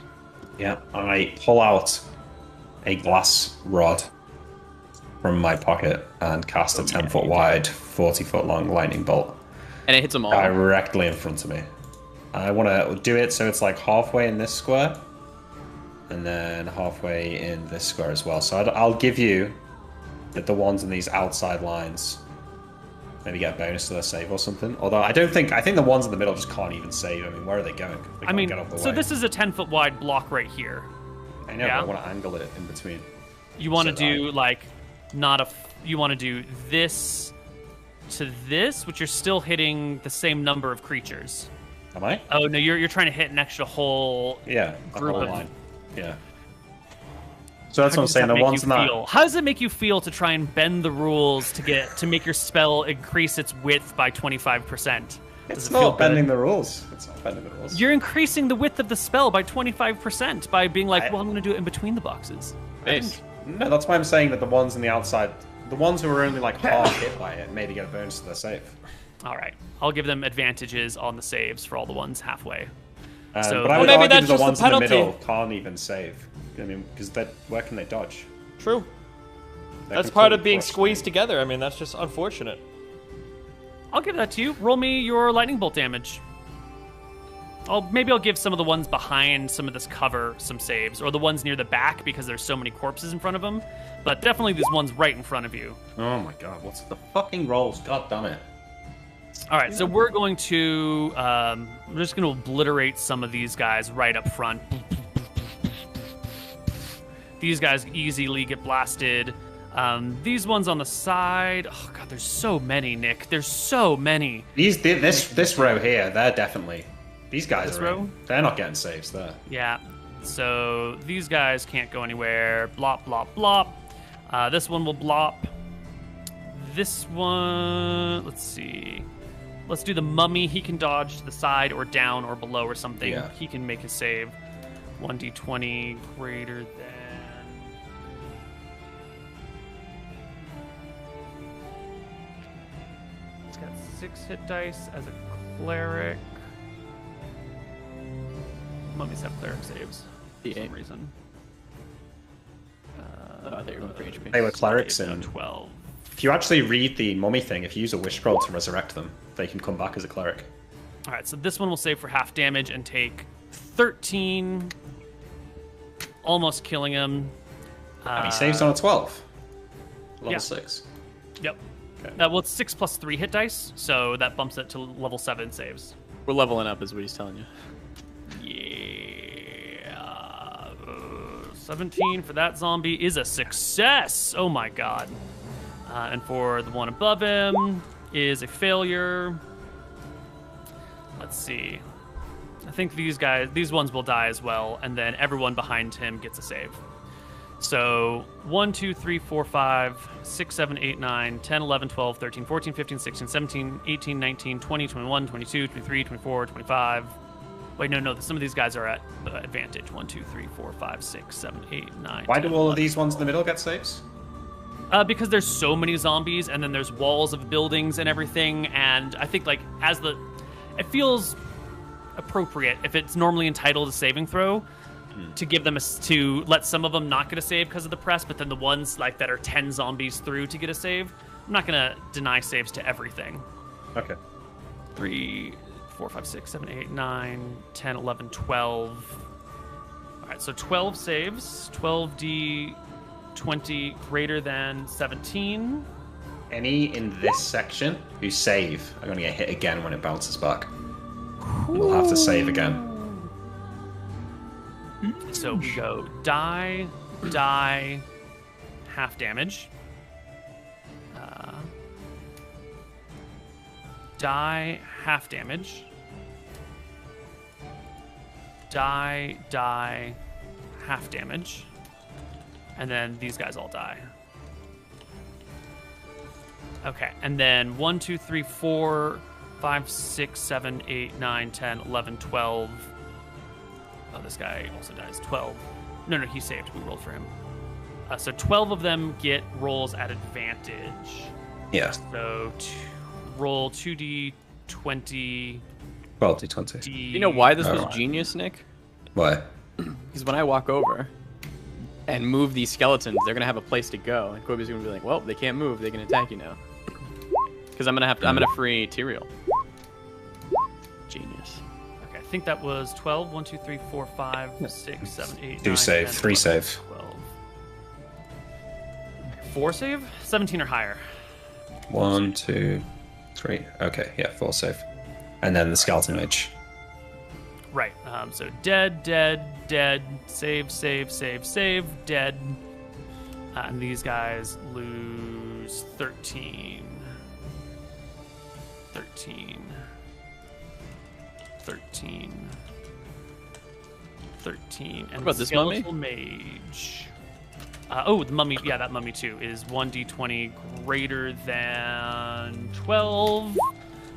Speaker 7: Yeah, I pull out a glass rod from my pocket and cast a 10-foot wide, 40-foot long lightning bolt
Speaker 6: And it hits them all.
Speaker 7: directly in front of me. I want to do it so it's like halfway in this square, and then halfway in this square as well. So I'll give you the ones in these outside lines. Maybe get a bonus to their save or something. Although I think the ones in the middle just can't even save. I mean, where are they going? They can't get off the
Speaker 8: so
Speaker 7: way.
Speaker 8: this is a 10-foot wide block right here.
Speaker 7: I know,
Speaker 8: yeah?
Speaker 7: but I want to angle it in between.
Speaker 8: You want to
Speaker 7: So
Speaker 8: do you want to do this to this, which you're still hitting the same number of creatures.
Speaker 7: Am I?
Speaker 8: Oh no, you're trying to hit an extra whole
Speaker 7: Yeah, the
Speaker 8: group
Speaker 7: whole
Speaker 8: of
Speaker 7: line. Yeah. So that's what I'm
Speaker 8: How does
Speaker 7: saying.
Speaker 8: that
Speaker 7: The
Speaker 8: make
Speaker 7: ones
Speaker 8: you
Speaker 7: in that.
Speaker 8: feel? How does it make you feel to try and bend the rules to make your spell increase its width by 25%?
Speaker 7: It's not bending the rules. It's not bending the rules.
Speaker 8: You're increasing the width of the spell by 25% by being like, well, I'm going to do it in between the boxes.
Speaker 6: Base.
Speaker 7: No, that's why I'm saying that the ones on the outside, the ones who are only like half hit by it, maybe get a bonus to their save.
Speaker 8: All right, I'll give them advantages on the saves for all the ones halfway. So
Speaker 7: but I
Speaker 1: Well,
Speaker 7: would
Speaker 1: maybe
Speaker 7: argue
Speaker 1: that's
Speaker 7: the
Speaker 1: just the
Speaker 7: ones in the
Speaker 1: penalty.
Speaker 7: middle can't even save. I mean, because where can they dodge?
Speaker 1: True.
Speaker 7: They're
Speaker 1: That's part of
Speaker 7: completely
Speaker 1: being
Speaker 7: crushed.
Speaker 1: squeezed together. I mean, that's just unfortunate.
Speaker 8: I'll give that to you. Roll me your lightning bolt damage. Maybe I'll give some of the ones behind some of this cover some saves, or the ones near the back because there's so many corpses in front of them. But definitely these ones right in front of you.
Speaker 7: Oh my god, what's the fucking rolls? God damn it.
Speaker 8: All right, so we're going to we're just going to obliterate some of these guys right up front. These guys easily get blasted. These ones on the side. Oh god, there's so many, Nick. There's so many.
Speaker 7: This row here, they're definitely. These guys
Speaker 8: This
Speaker 7: are.
Speaker 8: row?
Speaker 7: They're not getting saves there.
Speaker 8: Yeah. So these guys can't go anywhere. Blop, blop, blop. This one will blop. This one, let's see. Let's do the mummy. He can dodge to the side or down or below or something.
Speaker 7: Yeah.
Speaker 8: He can make a save. 1d20 greater than... It's got 6 hit dice as a cleric. Mummies have cleric saves for some reason.
Speaker 6: I thought you were going for HP.
Speaker 7: They were clerics
Speaker 8: Okay,
Speaker 7: in.
Speaker 8: 12.
Speaker 7: If you actually read the mummy thing, if you use a wish scroll to resurrect them, they can come back as a cleric.
Speaker 8: All right, so this one will save for half damage and take 13, almost killing him.
Speaker 7: And he saves on a 12. Level
Speaker 8: yeah.
Speaker 7: 6.
Speaker 8: Yep.
Speaker 7: Okay.
Speaker 8: Well, it's 6 plus 3 hit dice, so that bumps it to level 7 saves.
Speaker 6: We're leveling up, is what he's telling you.
Speaker 8: Yeah. 17 for that zombie is a success. Oh my god. And for the one above him is a failure. Let's see. I think these ones will die as well, and then everyone behind him gets a save. So 1, 2, 3, 4, 5, 6, 7, 8, 9, 10, 11, 12, 13, 14, 15, 16, 17, 18, 19, 20, 21, 22, 23, 24, 25. Wait, no, some of these guys are at advantage. 1, 2, 3, 4, 5, 6, 7, 8, 9.
Speaker 7: Why
Speaker 8: 10,
Speaker 7: do all
Speaker 8: 11.
Speaker 7: of these ones in the middle get saves?
Speaker 8: Because there's so many zombies, and then there's walls of buildings and everything, and I think like it feels appropriate if it's normally entitled a saving throw to give them to let some of them not get a save because of the press, but then the ones like that are 10 zombies through to get a save. I'm not gonna deny saves to everything.
Speaker 7: Okay.
Speaker 8: 3, 4, 5, 6, 7, 8, 9, 10, 11, 12. All right, so 12 saves. 12d 20 greater than 17.
Speaker 7: Any in this section who save are going to get hit again when it bounces back. We'll have to save again.
Speaker 8: So we go die, half damage. Die, half damage. Die, half damage. And then these guys all die. Okay, and then 1, 2, 3, 4, 5, 6, 7, 8, 9, 10, 11, 12. Oh, this guy also dies. 12. No, he saved. We rolled for him. So 12 of them get rolls at advantage.
Speaker 7: Yeah.
Speaker 8: So roll 2d20.
Speaker 7: 12d20.
Speaker 6: You know why this was
Speaker 7: Alright.
Speaker 6: genius, Nick?
Speaker 7: Why?
Speaker 6: Because when I walk over and move these skeletons, they're gonna have a place to go, and Kobe's gonna be like, "Well, they can't move. They can attack you now." Because I'm gonna free Tyrael. Genius.
Speaker 8: Okay, I think that was 12. 1, 2, 3, 4, 5, 6, 7, 8,
Speaker 7: 2
Speaker 8: 9,
Speaker 7: save,
Speaker 8: 10,
Speaker 7: 3
Speaker 8: 11,
Speaker 7: save.
Speaker 8: 12. 4 save? 17 or higher.
Speaker 7: 1, 2, 3. Okay, yeah, 4 save. And then the skeleton mage.
Speaker 8: Right. So dead, save, dead. And these guys lose 13. 13. 13. 13. And
Speaker 6: What about
Speaker 8: the
Speaker 6: this mummy?
Speaker 8: skeletal mage. The mummy. Yeah, that mummy too is 1d20 greater than 12.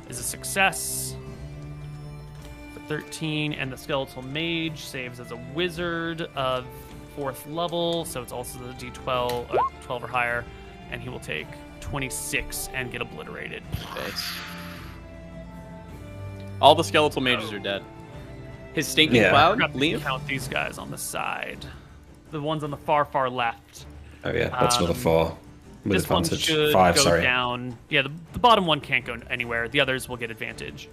Speaker 8: Is a success. 13, and the skeletal mage saves as a wizard of 4th level, so it's also the d12, 12 or higher, and he will take 26 and get obliterated.
Speaker 6: Nice. All the skeletal mages are dead. His stinking cloud,
Speaker 8: Forgot to
Speaker 6: leave.
Speaker 8: count these guys on the side. The ones on the far left.
Speaker 7: Oh yeah, that's another 4. With
Speaker 8: This one
Speaker 7: advantage.
Speaker 8: should
Speaker 7: 5,
Speaker 8: go
Speaker 7: sorry.
Speaker 8: down. Yeah, the bottom one can't go anywhere. The others will get advantage.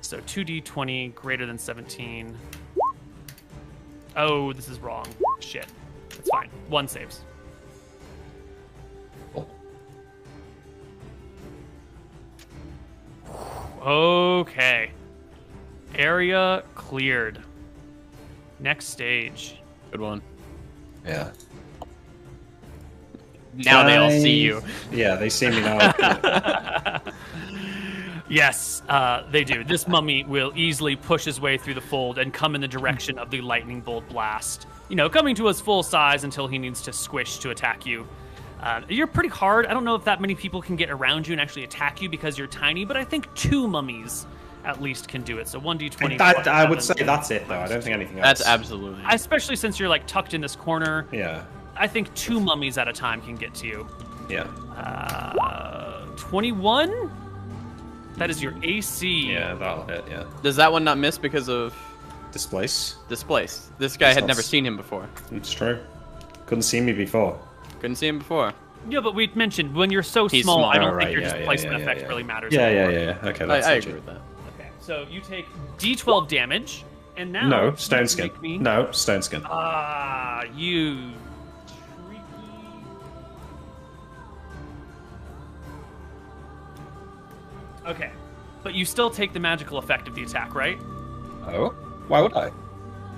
Speaker 8: So 2d20 greater than 17. Oh, this is wrong. Shit. It's fine. 1 saves. Okay. Area cleared. Next stage.
Speaker 6: Good one.
Speaker 7: Yeah.
Speaker 6: Now they all see you.
Speaker 7: Yeah, they see me now.
Speaker 8: Yes, they do. This mummy will easily push his way through the fold and come in the direction of the lightning bolt blast. You know, coming to his full size until he needs to squish to attack you. You're pretty hard. I don't know if that many people can get around you and actually attack you because you're tiny, but I think 2 mummies at least can do it. So 1d20.
Speaker 7: I would say that's it, though. I don't think anything else.
Speaker 6: That's absolutely.
Speaker 8: Especially since you're like tucked in this corner.
Speaker 7: Yeah.
Speaker 8: I think 2 mummies at a time can get to you.
Speaker 7: Yeah.
Speaker 8: 21? That is your AC.
Speaker 7: Yeah, that'll hit, yeah.
Speaker 6: Does that one not miss because of
Speaker 7: Displace?
Speaker 6: displace? This guy
Speaker 7: That's
Speaker 6: had
Speaker 7: not
Speaker 6: never
Speaker 7: s-
Speaker 6: seen him before.
Speaker 7: It's true. Couldn't see me before.
Speaker 6: Couldn't see him before.
Speaker 8: Yeah, but we mentioned when you're so
Speaker 6: He's
Speaker 8: small,
Speaker 6: small.
Speaker 8: I don't
Speaker 7: Right,
Speaker 8: think your
Speaker 7: yeah,
Speaker 8: displacement
Speaker 7: yeah,
Speaker 8: effect
Speaker 7: yeah.
Speaker 8: really matters.
Speaker 7: Yeah,
Speaker 8: anymore.
Speaker 7: yeah. Okay,
Speaker 6: I
Speaker 7: that's
Speaker 6: agree with that.
Speaker 8: Okay, so you take D12 damage, and now
Speaker 7: No,
Speaker 8: you
Speaker 7: stone
Speaker 8: can
Speaker 7: skin.
Speaker 8: make me-
Speaker 7: No, stone skin.
Speaker 8: You tricky. Okay, but you still take the magical effect of the attack, right?
Speaker 7: Oh? Why would I?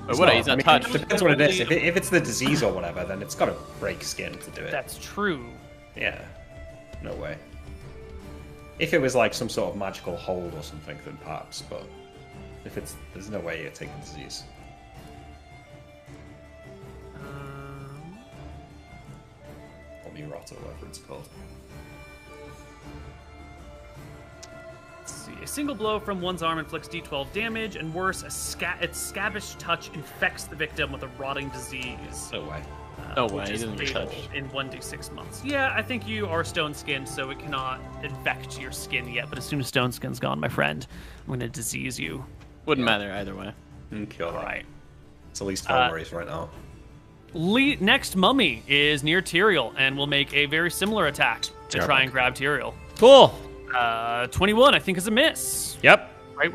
Speaker 6: But what? He's
Speaker 7: I
Speaker 6: not
Speaker 7: mean,
Speaker 6: touched.
Speaker 7: it depends what it is. If it's the disease or whatever, then it's got to break skin to do it.
Speaker 8: That's true.
Speaker 7: Yeah. No way. If it was like some sort of magical hold or something, then perhaps. But if it's, there's no way you're taking disease. Or rot or whatever it's called.
Speaker 8: Let's see. A single blow from one's arm inflicts d12 damage, and worse, its scabbish touch infects the victim with a rotting disease.
Speaker 7: No way.
Speaker 6: No way,
Speaker 8: Which
Speaker 6: he
Speaker 8: is
Speaker 6: didn't get
Speaker 8: fatal
Speaker 6: touched.
Speaker 8: in 1d6 months. Yeah, I think you are stone-skinned, so it cannot infect your skin yet. But as soon as stone skin's gone, my friend, I'm going to disease you.
Speaker 6: Wouldn't matter either way.
Speaker 7: Okay,
Speaker 8: All right.
Speaker 7: It's at least 4 worries right now.
Speaker 8: Next mummy is near Tyrael and will make a very similar attack to try and grab Tyrael.
Speaker 2: Cool.
Speaker 8: 21, I think, is a miss.
Speaker 2: Yep.
Speaker 8: Right?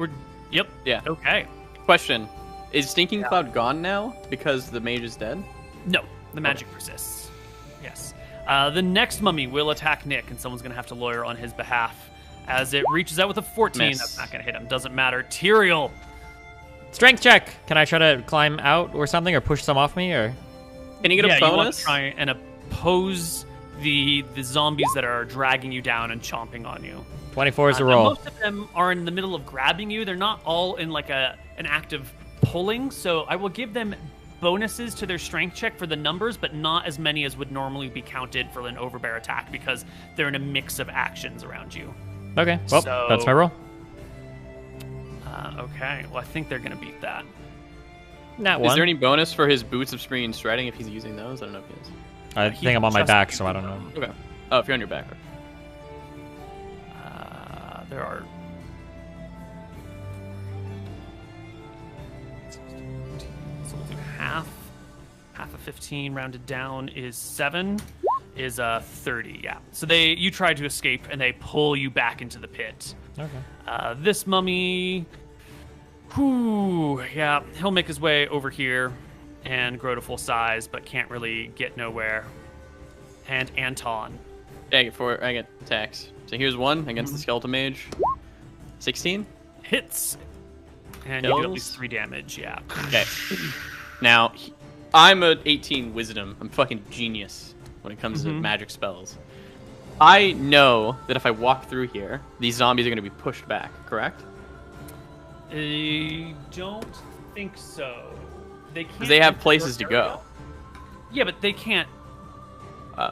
Speaker 8: Yep.
Speaker 6: Yeah.
Speaker 8: Okay.
Speaker 6: Question: is Stinking Cloud gone now because the mage is dead?
Speaker 8: No, the magic persists. Yes. The next mummy will attack Nick, and someone's going to have to lawyer on his behalf. As it reaches out with a 14,
Speaker 6: Miss.
Speaker 8: that's not going to hit him. Doesn't matter. Tyrael.
Speaker 2: Strength check. Can I try to climb out or something, or push some off me, or?
Speaker 6: Can you get a
Speaker 8: You want
Speaker 6: bonus?
Speaker 8: to try and oppose the zombies that are dragging you down and chomping on you.
Speaker 2: 24 is a
Speaker 8: Now,
Speaker 2: roll.
Speaker 8: most of them are in the middle of grabbing you. They're not all in like an active pulling, so I will give them bonuses to their strength check for the numbers, but not as many as would normally be counted for an overbear attack because they're in a mix of actions around you.
Speaker 2: Okay, well,
Speaker 8: So-
Speaker 2: that's my roll.
Speaker 8: Okay, well, I think they're going to beat that.
Speaker 2: Nat
Speaker 6: Is
Speaker 2: 1.
Speaker 6: there any bonus for his boots of spring and striding if he's using those? I don't know if he is.
Speaker 2: I think I'm on my
Speaker 8: just
Speaker 2: back, so I don't know.
Speaker 6: Okay. Oh, if you're on your back. Okay.
Speaker 8: There are... So we'll do half. Half of 15 rounded down is 7. Is 30, yeah. So you try to escape, and they pull you back into the pit.
Speaker 2: Okay.
Speaker 8: This mummy... Whew, yeah, he'll make his way over here and grow to full size, but can't really get nowhere. And Anton.
Speaker 6: Yeah, I get attacks. So here's one against the skeletal mage. 16.
Speaker 8: Hits. And you do at
Speaker 6: Kills?
Speaker 8: least 3 damage, yeah.
Speaker 6: Okay. Now, I'm a 18 wisdom. I'm fucking genius when it comes to magic spells. I know that if I walk through here, these zombies are going to be pushed back, correct?
Speaker 8: I don't think so. They can't.
Speaker 6: Because they have
Speaker 8: enter
Speaker 6: places to
Speaker 8: your area.
Speaker 6: go.
Speaker 8: Yeah, but they can't.
Speaker 6: Uh,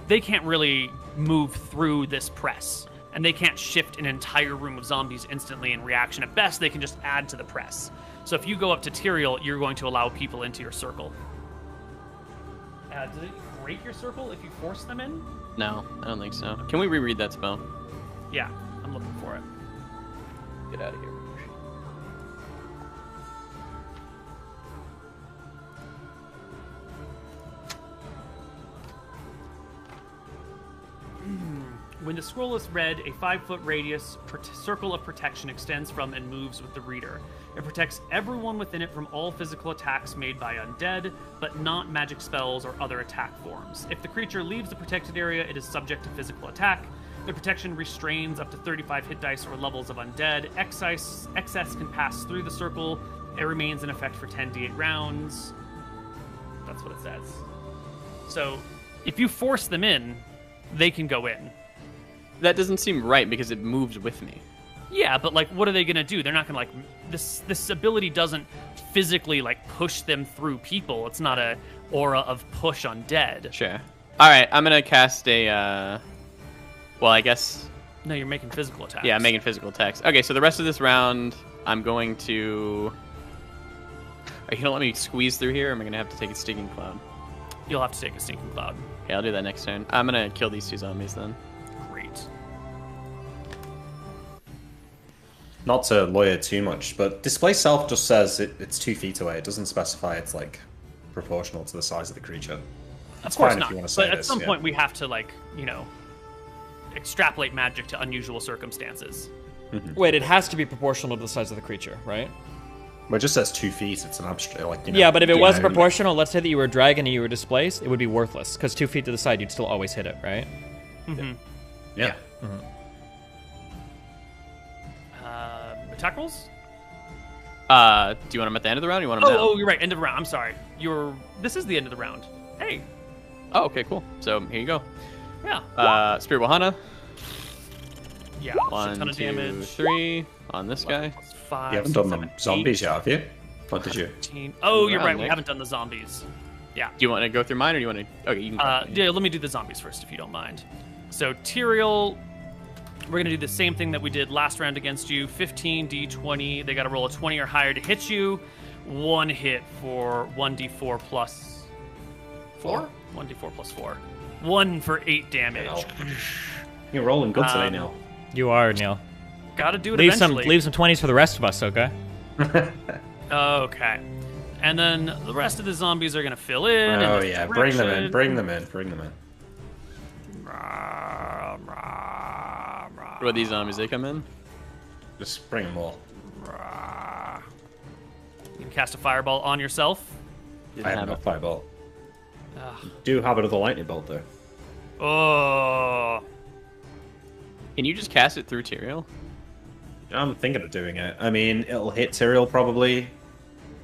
Speaker 8: They can't really move through this press, and they can't shift an entire room of zombies instantly in reaction. At best, they can just add to the press. So if you go up to Tyrael, you're going to allow people into your circle. Does it break your circle if you force them in?
Speaker 6: no, I don't think so. Can we reread that spell?
Speaker 8: Yeah, I'm looking for it.
Speaker 6: Get out of here.
Speaker 8: When the scroll is read, a 5-foot radius circle of protection extends from and moves with the reader. It protects everyone within it from all physical attacks made by undead, but not magic spells or other attack forms. If the creature leaves the protected area, it is subject to physical attack. The protection restrains up to 35 hit dice or levels of undead. Excess can pass through the circle. It remains in effect for 10d8 rounds. That's what it says. So, if you force them in, they can go in.
Speaker 6: That doesn't seem right because it moves with me.
Speaker 8: Yeah, but like, what are they gonna do? They're not gonna like this ability doesn't physically like push them through people. It's not a aura of push on dead.
Speaker 6: Sure. All right, I'm gonna cast a. Well, I guess.
Speaker 8: No, you're making physical attacks.
Speaker 6: Yeah, I'm making physical attacks. Okay, so the rest of this round, I'm going to. Are you gonna let me squeeze through here? Or am I gonna have to take a stinking cloud?
Speaker 8: You'll have to take a stinking cloud.
Speaker 6: Okay, I'll do that next turn. I'm gonna kill these 2 zombies then.
Speaker 8: Great.
Speaker 7: Not to lawyer too much, but display self just says it's 2 feet away. It doesn't specify it's like proportional to the size of the creature.
Speaker 8: Of course
Speaker 7: fine if
Speaker 8: not.
Speaker 7: you wanna say
Speaker 8: But at
Speaker 7: this,
Speaker 8: some
Speaker 7: yeah.
Speaker 8: point, we have to like extrapolate magic to unusual circumstances.
Speaker 1: Wait, it has to be proportional to the size of the creature, right?
Speaker 7: Well, it just says 2 feet. It's an abstract, like
Speaker 1: Yeah, but if it was
Speaker 7: know,
Speaker 1: proportional, let's say that you were a dragon and you were displaced, it would be worthless because 2 feet to the side, you'd still always hit it, right?
Speaker 7: Yeah.
Speaker 8: Attack rolls?
Speaker 6: Do you want them at the end of the round? Or you want them now?
Speaker 8: Oh, you're right. End of round. I'm sorry. This is the end of the round. Hey.
Speaker 6: Oh, okay, cool. So here you go.
Speaker 8: Yeah.
Speaker 6: Spirit Wahana.
Speaker 8: Yeah.
Speaker 6: 1,
Speaker 8: ton of
Speaker 6: 2,
Speaker 8: damage.
Speaker 6: 3 on this guy.
Speaker 8: 5.
Speaker 7: You haven't done them
Speaker 8: 7,
Speaker 7: zombies
Speaker 8: 8,
Speaker 7: yet, have you? What did you?
Speaker 8: 15. Oh, you're
Speaker 6: Round,
Speaker 8: right. We
Speaker 6: Nick.
Speaker 8: haven't done the zombies. Yeah.
Speaker 6: Do you want to go through mine, or do you want to? Okay, you can.
Speaker 8: Yeah, let me do the zombies first, if you don't mind. So, Tyrael, we're going to do the same thing that we did last round against you. 15, D20. They got to roll a 20 or higher to hit you. 1 hit for 1d4 plus 4? 1d4 plus 4. 1 for 8 damage.
Speaker 7: You're rolling good today, Neil.
Speaker 2: You are, Neil.
Speaker 8: Gotta do it
Speaker 2: Leave
Speaker 8: eventually.
Speaker 2: some 20s for the rest of us, okay?
Speaker 8: Okay. And then the rest of the zombies are going to fill in.
Speaker 7: Oh,
Speaker 8: this
Speaker 7: yeah. Bring them in.
Speaker 8: direction.
Speaker 7: Bring them in. Bring them in.
Speaker 6: What are these zombies? They come in.
Speaker 7: Just bring them all.
Speaker 8: You can cast a fireball on yourself.
Speaker 7: I have no fireball.
Speaker 8: Ugh.
Speaker 7: Do have another lightning bolt, though.
Speaker 8: Oh.
Speaker 6: Can you just cast it through Tyrael?
Speaker 7: I'm thinking of doing it. I mean, it'll hit Tyrael probably,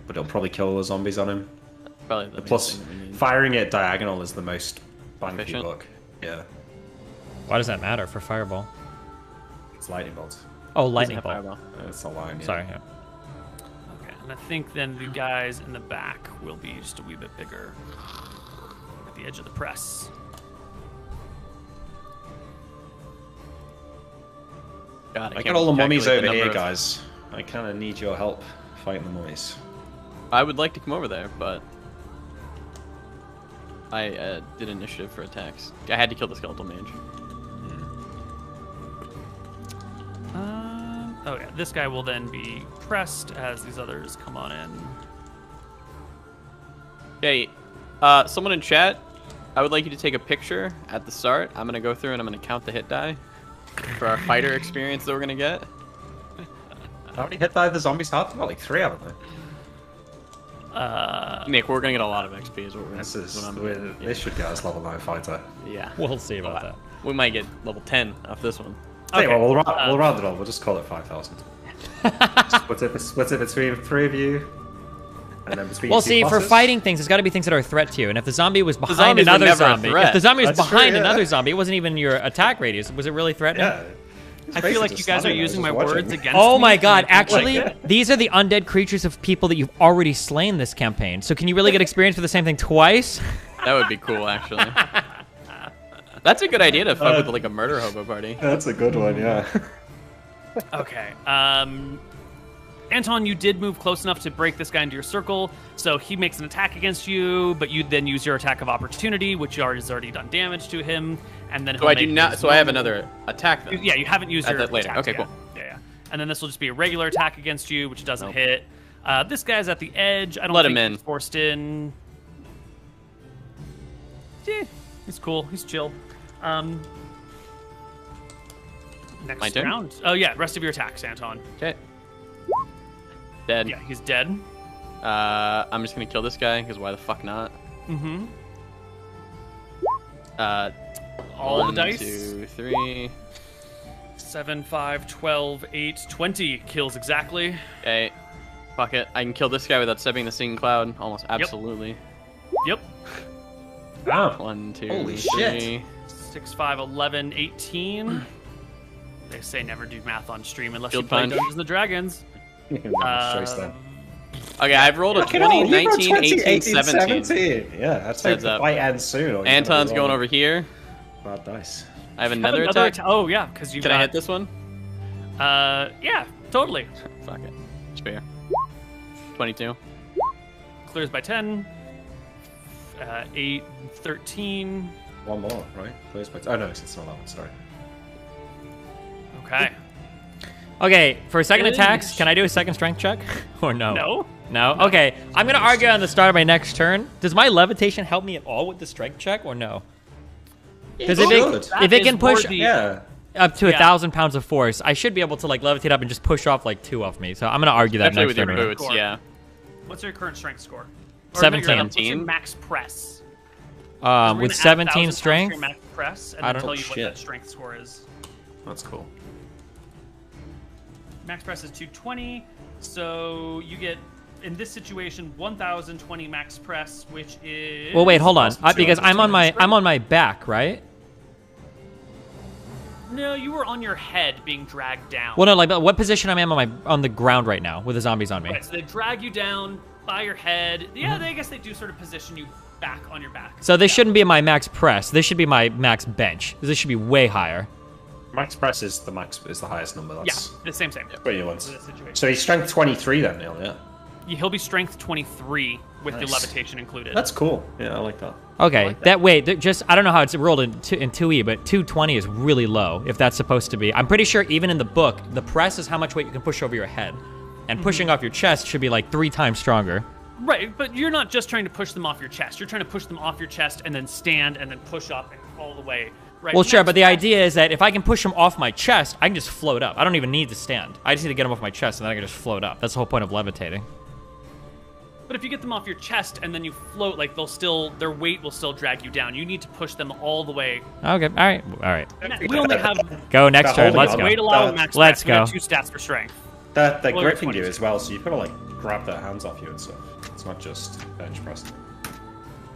Speaker 7: but it'll probably kill the zombies on him.
Speaker 6: Probably the
Speaker 7: Plus,
Speaker 6: main thing we need.
Speaker 7: firing it diagonal is the most bang for
Speaker 6: Efficient.
Speaker 7: your buck. Yeah,
Speaker 2: Why does that matter for Fireball?
Speaker 7: it's lightning bolt.
Speaker 2: Oh,
Speaker 6: Doesn't
Speaker 2: Lightning
Speaker 6: have
Speaker 2: Bolt.
Speaker 6: fireball.
Speaker 7: It's a line. Yeah.
Speaker 2: Sorry, yeah.
Speaker 8: Okay, and I think then the guys in the back will be just a wee bit bigger at the edge of the press.
Speaker 6: God,
Speaker 7: I
Speaker 6: can't
Speaker 7: got all the mummies
Speaker 6: calculate
Speaker 7: over
Speaker 6: the
Speaker 7: here,
Speaker 6: number of-
Speaker 7: guys. I kind of need your help fighting the mummies.
Speaker 6: I would like to come over there, but I did initiative for attacks. I had to kill the skeletal mage.
Speaker 8: Oh yeah, this guy will then be pressed as these others come on in.
Speaker 6: Okay, someone in chat, I would like you to take a picture at the start. I'm gonna go through and I'm gonna count the hit die for our fighter experience that we're gonna get.
Speaker 7: How many hit die the zombies have? Got like 3, haven't they?
Speaker 6: Nick, we're gonna get a lot of XP. Is what we're
Speaker 7: This is.
Speaker 6: what I'm-
Speaker 7: This should get us level 9 fighter.
Speaker 6: yeah.
Speaker 2: We'll see about that.
Speaker 6: We might get level 10 off this one.
Speaker 7: Tell you
Speaker 8: Okay,
Speaker 7: what, we'll round it off. We'll just call it 5,000. Split it between 3 of you, and then between.
Speaker 2: Well,
Speaker 7: two
Speaker 2: see, for
Speaker 7: bosses.
Speaker 2: fighting things, it's got to be things that are a threat to you. And if the zombie was behind
Speaker 6: zombies were
Speaker 2: another
Speaker 6: never a
Speaker 2: zombie,
Speaker 6: threat.
Speaker 2: if the zombie was
Speaker 7: That's true,
Speaker 2: behind
Speaker 7: yeah.
Speaker 2: another zombie, it wasn't even your attack radius. Was it really threatening?
Speaker 7: Yeah.
Speaker 8: I feel like you guys are using my words against me.
Speaker 2: Oh my god,
Speaker 8: and I think,
Speaker 2: actually,
Speaker 8: like,
Speaker 2: these are the undead creatures of people that you've already slain this campaign. So can you really get experience for the same thing twice?
Speaker 6: That would be cool, actually. That's a good idea to fuck with like a murder hobo party.
Speaker 7: That's a good one, yeah.
Speaker 8: Okay. Anton, you did move close enough to break this guy into your circle, so he makes an attack against you, but you then use your attack of opportunity, which has already done damage to him, and then
Speaker 6: So I do not. So I have another attack then.
Speaker 8: Yeah, you haven't used
Speaker 6: At
Speaker 8: your
Speaker 6: that later.
Speaker 8: attacks
Speaker 6: Okay,
Speaker 8: yet.
Speaker 6: cool.
Speaker 8: Yeah. And then this will just be a regular attack against you, which doesn't
Speaker 6: Nope.
Speaker 8: hit. This guy's at the edge. I don't
Speaker 6: Let
Speaker 8: think
Speaker 6: him in.
Speaker 8: he's forced in. Yeah, he's cool. He's chill. Next
Speaker 6: My turn?
Speaker 8: round. Oh yeah, rest of your attacks, Anton.
Speaker 6: Okay. Dead.
Speaker 8: Yeah, he's dead.
Speaker 6: I'm just gonna kill this guy because why the fuck not?
Speaker 8: Mm-hmm.
Speaker 6: All
Speaker 8: the dice.
Speaker 6: 2, 3.
Speaker 8: 7, 5, 12, 8, 20 kills exactly.
Speaker 6: Okay. Fuck it. I can kill this guy without stepping the singing cloud. Almost absolutely.
Speaker 8: Yep.
Speaker 7: Ah.
Speaker 6: 1, 2,
Speaker 7: Holy
Speaker 6: 3.
Speaker 7: shit.
Speaker 8: 6, 5, 11, 18. They say never do math on stream unless
Speaker 6: Field
Speaker 8: you play
Speaker 6: punch.
Speaker 8: Dungeons and Dragons.
Speaker 7: Choice then.
Speaker 6: Okay, I've rolled a 20, 19, 18, 17.
Speaker 7: Yeah, I'd say
Speaker 6: Heads
Speaker 7: the
Speaker 6: up.
Speaker 7: fight ends soon. Or
Speaker 6: Anton's going over here.
Speaker 7: Bad dice.
Speaker 6: I have another attack.
Speaker 8: Oh yeah, because you
Speaker 6: Can I hit this one?
Speaker 8: Yeah, totally.
Speaker 6: Fuck it. Spare. 22.
Speaker 8: Clears by 10. 8, 13.
Speaker 7: One more, right? Oh no, it's not that one. Sorry.
Speaker 8: Okay.
Speaker 2: Okay, for second
Speaker 8: Good.
Speaker 2: attacks, can I do a second strength check? Or no?
Speaker 8: No.
Speaker 2: No? Okay, I'm going to argue on the start of my next turn. Does my levitation help me at all with the strength check or no? Because if
Speaker 8: That
Speaker 2: it
Speaker 8: is
Speaker 2: can push
Speaker 8: more the-
Speaker 7: Yeah.
Speaker 2: up to
Speaker 8: Yeah.
Speaker 2: 1,000 pounds of force, I should be able to like levitate up and just push off like 2 off me. So I'm going to argue that
Speaker 6: Especially
Speaker 2: next
Speaker 6: with your
Speaker 2: turn.
Speaker 6: boots,
Speaker 8: Score.
Speaker 6: yeah.
Speaker 8: What's your current strength score?
Speaker 2: 17.
Speaker 8: What's your max press? We're
Speaker 2: With
Speaker 8: gonna add 1,000
Speaker 2: 17
Speaker 8: pounds to
Speaker 2: strength,
Speaker 8: your max press, and
Speaker 2: I
Speaker 8: then
Speaker 2: don't-
Speaker 8: tell you what
Speaker 7: shit.
Speaker 8: that strength score is.
Speaker 7: That's cool.
Speaker 8: Max press is 220. So you get, in this situation, 1,020 max press, which is...
Speaker 2: Well, wait, hold on. Because I'm on my back, right?
Speaker 8: No, you were on your head being dragged down.
Speaker 2: Well, no, like, what position am I on the ground right now with the zombies on me?
Speaker 8: Right, so they drag you down by your head. Yeah, I guess they do sort of position you back on your back.
Speaker 2: So this shouldn't be my max press. This should be my max bench. This should be way higher.
Speaker 7: Max press is the highest number. That's
Speaker 8: Yeah, the same.
Speaker 7: what you want.
Speaker 8: For this situation.
Speaker 7: So he's strength 23 then, Neil, yeah?
Speaker 8: He'll be strength 23 with the
Speaker 7: Nice.
Speaker 8: levitation included.
Speaker 7: That's cool. Yeah, I like that.
Speaker 2: Okay, just I don't know how it's rolled in 2E, but 220 is really low if that's supposed to be. I'm pretty sure even in the book, the press is how much weight you can push over your head. And pushing off your chest should be like 3 times stronger.
Speaker 8: Right, but you're not just trying to push them off your chest. You're trying to push them off your chest and then stand and then push up and all the way. Right.
Speaker 2: Well, sure,
Speaker 8: Max
Speaker 2: but the
Speaker 8: press-
Speaker 2: idea is that if I can push them off my chest, I can just float up. I don't even need to stand. I just need to get them off my chest and then I can just float up. That's the whole point of levitating.
Speaker 8: But if you get them off your chest and then you float, like their weight will still drag you down. You need to push them all the way.
Speaker 2: Okay, all right.
Speaker 8: We only have
Speaker 2: Go next turn. Let's
Speaker 7: holding
Speaker 2: go.
Speaker 8: weight allowed max
Speaker 2: Let's
Speaker 8: press. We
Speaker 2: go.
Speaker 8: have 2 stats for strength.
Speaker 7: They're
Speaker 8: Well, you're
Speaker 7: gripping you
Speaker 8: 22.
Speaker 7: as well, so you've got to like grab their hands off you and stuff. It's not just bench press.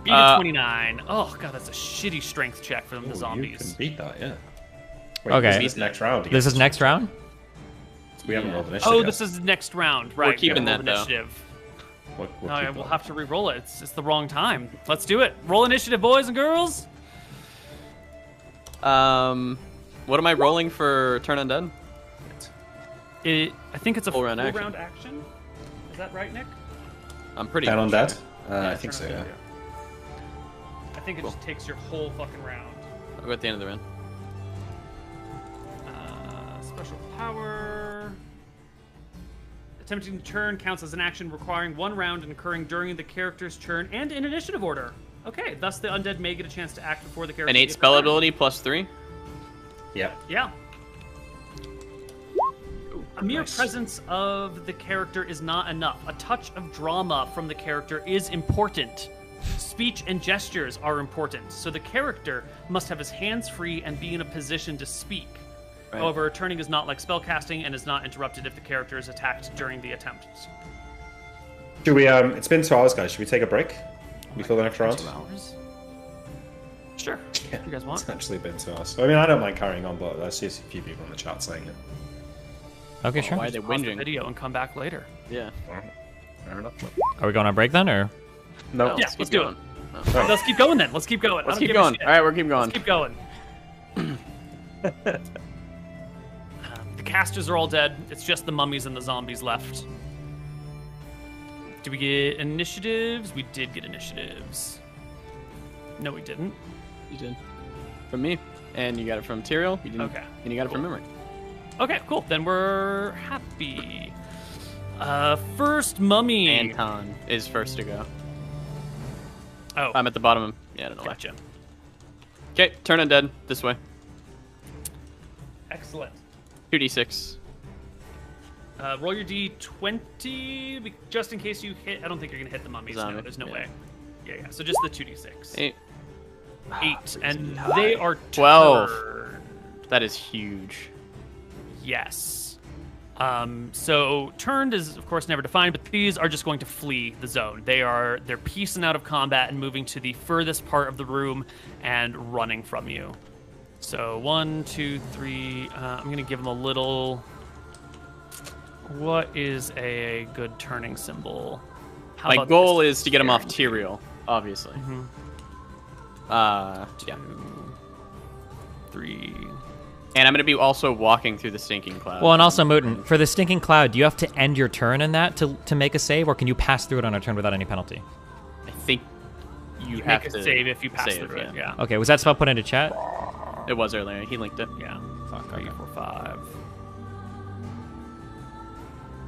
Speaker 8: You get 29. Oh god, that's a shitty strength check for them, the
Speaker 7: You can
Speaker 8: zombies.
Speaker 7: beat that, yeah. Wait,
Speaker 2: Okay.
Speaker 7: This is next round.
Speaker 2: This is next round?
Speaker 7: We haven't rolled initiative.
Speaker 8: Oh,
Speaker 7: yet.
Speaker 8: this is next round. Right.
Speaker 6: keeping
Speaker 8: we have
Speaker 6: that, though.
Speaker 8: initiative.
Speaker 7: We'll
Speaker 8: No,
Speaker 7: keep
Speaker 8: we'll
Speaker 7: that.
Speaker 8: have to re-roll it. It's the wrong time. Let's do it. Roll initiative, boys and girls.
Speaker 6: What am I rolling for Turn Undead?
Speaker 8: I think it's a
Speaker 6: Full round action.
Speaker 8: round action. Is that right, Nick?
Speaker 6: I'm pretty
Speaker 7: Down on
Speaker 6: sure.
Speaker 7: dead? I think so,
Speaker 8: Turn
Speaker 7: yeah.
Speaker 8: on I think it just takes your whole fucking round.
Speaker 6: I'll go at the end of the round.
Speaker 8: Special power. Attempting to turn counts as an action requiring 1 round and occurring during the character's turn and in initiative order. Okay, thus the undead may get a chance to act before the character.
Speaker 6: Innate
Speaker 8: gets
Speaker 6: spell
Speaker 8: their turn.
Speaker 6: ability +3.
Speaker 7: Yep.
Speaker 8: Yeah. A mere
Speaker 7: Nice.
Speaker 8: presence of the character is not enough. A touch of drama from the character is important. Speech and gestures are important, so the character must have his hands free and be in a position to speak.
Speaker 6: Right.
Speaker 8: However, turning is not like spellcasting and is not interrupted if the character is attacked during the attempt.
Speaker 7: Should we, it's been 2 hours, guys. Should we take a break before the next round?
Speaker 8: 2 hours? Sure.
Speaker 7: Yeah,
Speaker 8: You guys want?
Speaker 7: It's actually been 2 hours. I mean, I don't mind carrying on, but I see a few people in the chat saying it.
Speaker 2: Okay, sure.
Speaker 6: Why are they
Speaker 8: Pause the
Speaker 6: whinging?
Speaker 8: video and come back later.
Speaker 6: Yeah.
Speaker 7: Fair enough.
Speaker 2: Are we going on break then, or?
Speaker 7: No.
Speaker 8: Yeah,
Speaker 6: keep
Speaker 8: let's do
Speaker 6: going.
Speaker 8: it. Let's keep going then. Let's keep going. I
Speaker 6: Let's
Speaker 8: don't
Speaker 6: keep
Speaker 8: give a
Speaker 6: going.
Speaker 8: shit.
Speaker 6: All right, we're keep going.
Speaker 8: Let's keep going. The casters are all dead. It's just the mummies and the zombies left. Did we get initiatives? We did get initiatives. No, we didn't.
Speaker 6: You did. From me. And you got it from Tyrael. You didn't.
Speaker 8: Okay,
Speaker 6: And you got it from memory.
Speaker 8: Okay, cool. Then we're happy. First mummy.
Speaker 6: Anton is first to go.
Speaker 8: Oh,
Speaker 6: I'm at the bottom. Yeah, I don't know why.
Speaker 8: gotcha.
Speaker 6: Okay, Turn Undead. This way.
Speaker 8: Excellent.
Speaker 6: 2d6.
Speaker 8: Roll your d20, just in case you hit. I don't think you're gonna hit the mummies.
Speaker 6: Zombie,
Speaker 8: No, there's no
Speaker 6: yeah.
Speaker 8: way. Yeah. So just the 2d6.
Speaker 6: 8.
Speaker 8: 8, and they are
Speaker 6: 12.
Speaker 8: turned.
Speaker 6: That is huge.
Speaker 8: Yes. So turned is of course never defined, but these are just going to flee the zone. They're piecing out of combat and moving to the furthest part of the room and running from you. So 1, 2, 3. I'm gonna give them a little. What is a good turning symbol? How
Speaker 6: My
Speaker 8: about
Speaker 6: goal
Speaker 8: this?
Speaker 6: is to get him off
Speaker 8: Scaring
Speaker 6: Tyrael, obviously.
Speaker 8: Mm-hmm.
Speaker 6: Yeah.
Speaker 8: 3.
Speaker 6: And I'm going to be also walking through the stinking cloud.
Speaker 2: Well, and also, Mooten, for the stinking cloud, do you have to end your turn in that to make a save, or can you pass through it on a turn without any penalty?
Speaker 6: I think you
Speaker 8: You
Speaker 6: have
Speaker 8: make a
Speaker 6: to
Speaker 8: save if you pass
Speaker 6: save,
Speaker 8: through it. Yeah.
Speaker 2: Okay, was that spell put into chat?
Speaker 6: It was earlier. He linked it.
Speaker 8: Yeah.
Speaker 2: Fuck,
Speaker 8: 3,
Speaker 2: okay.
Speaker 8: 4, 5.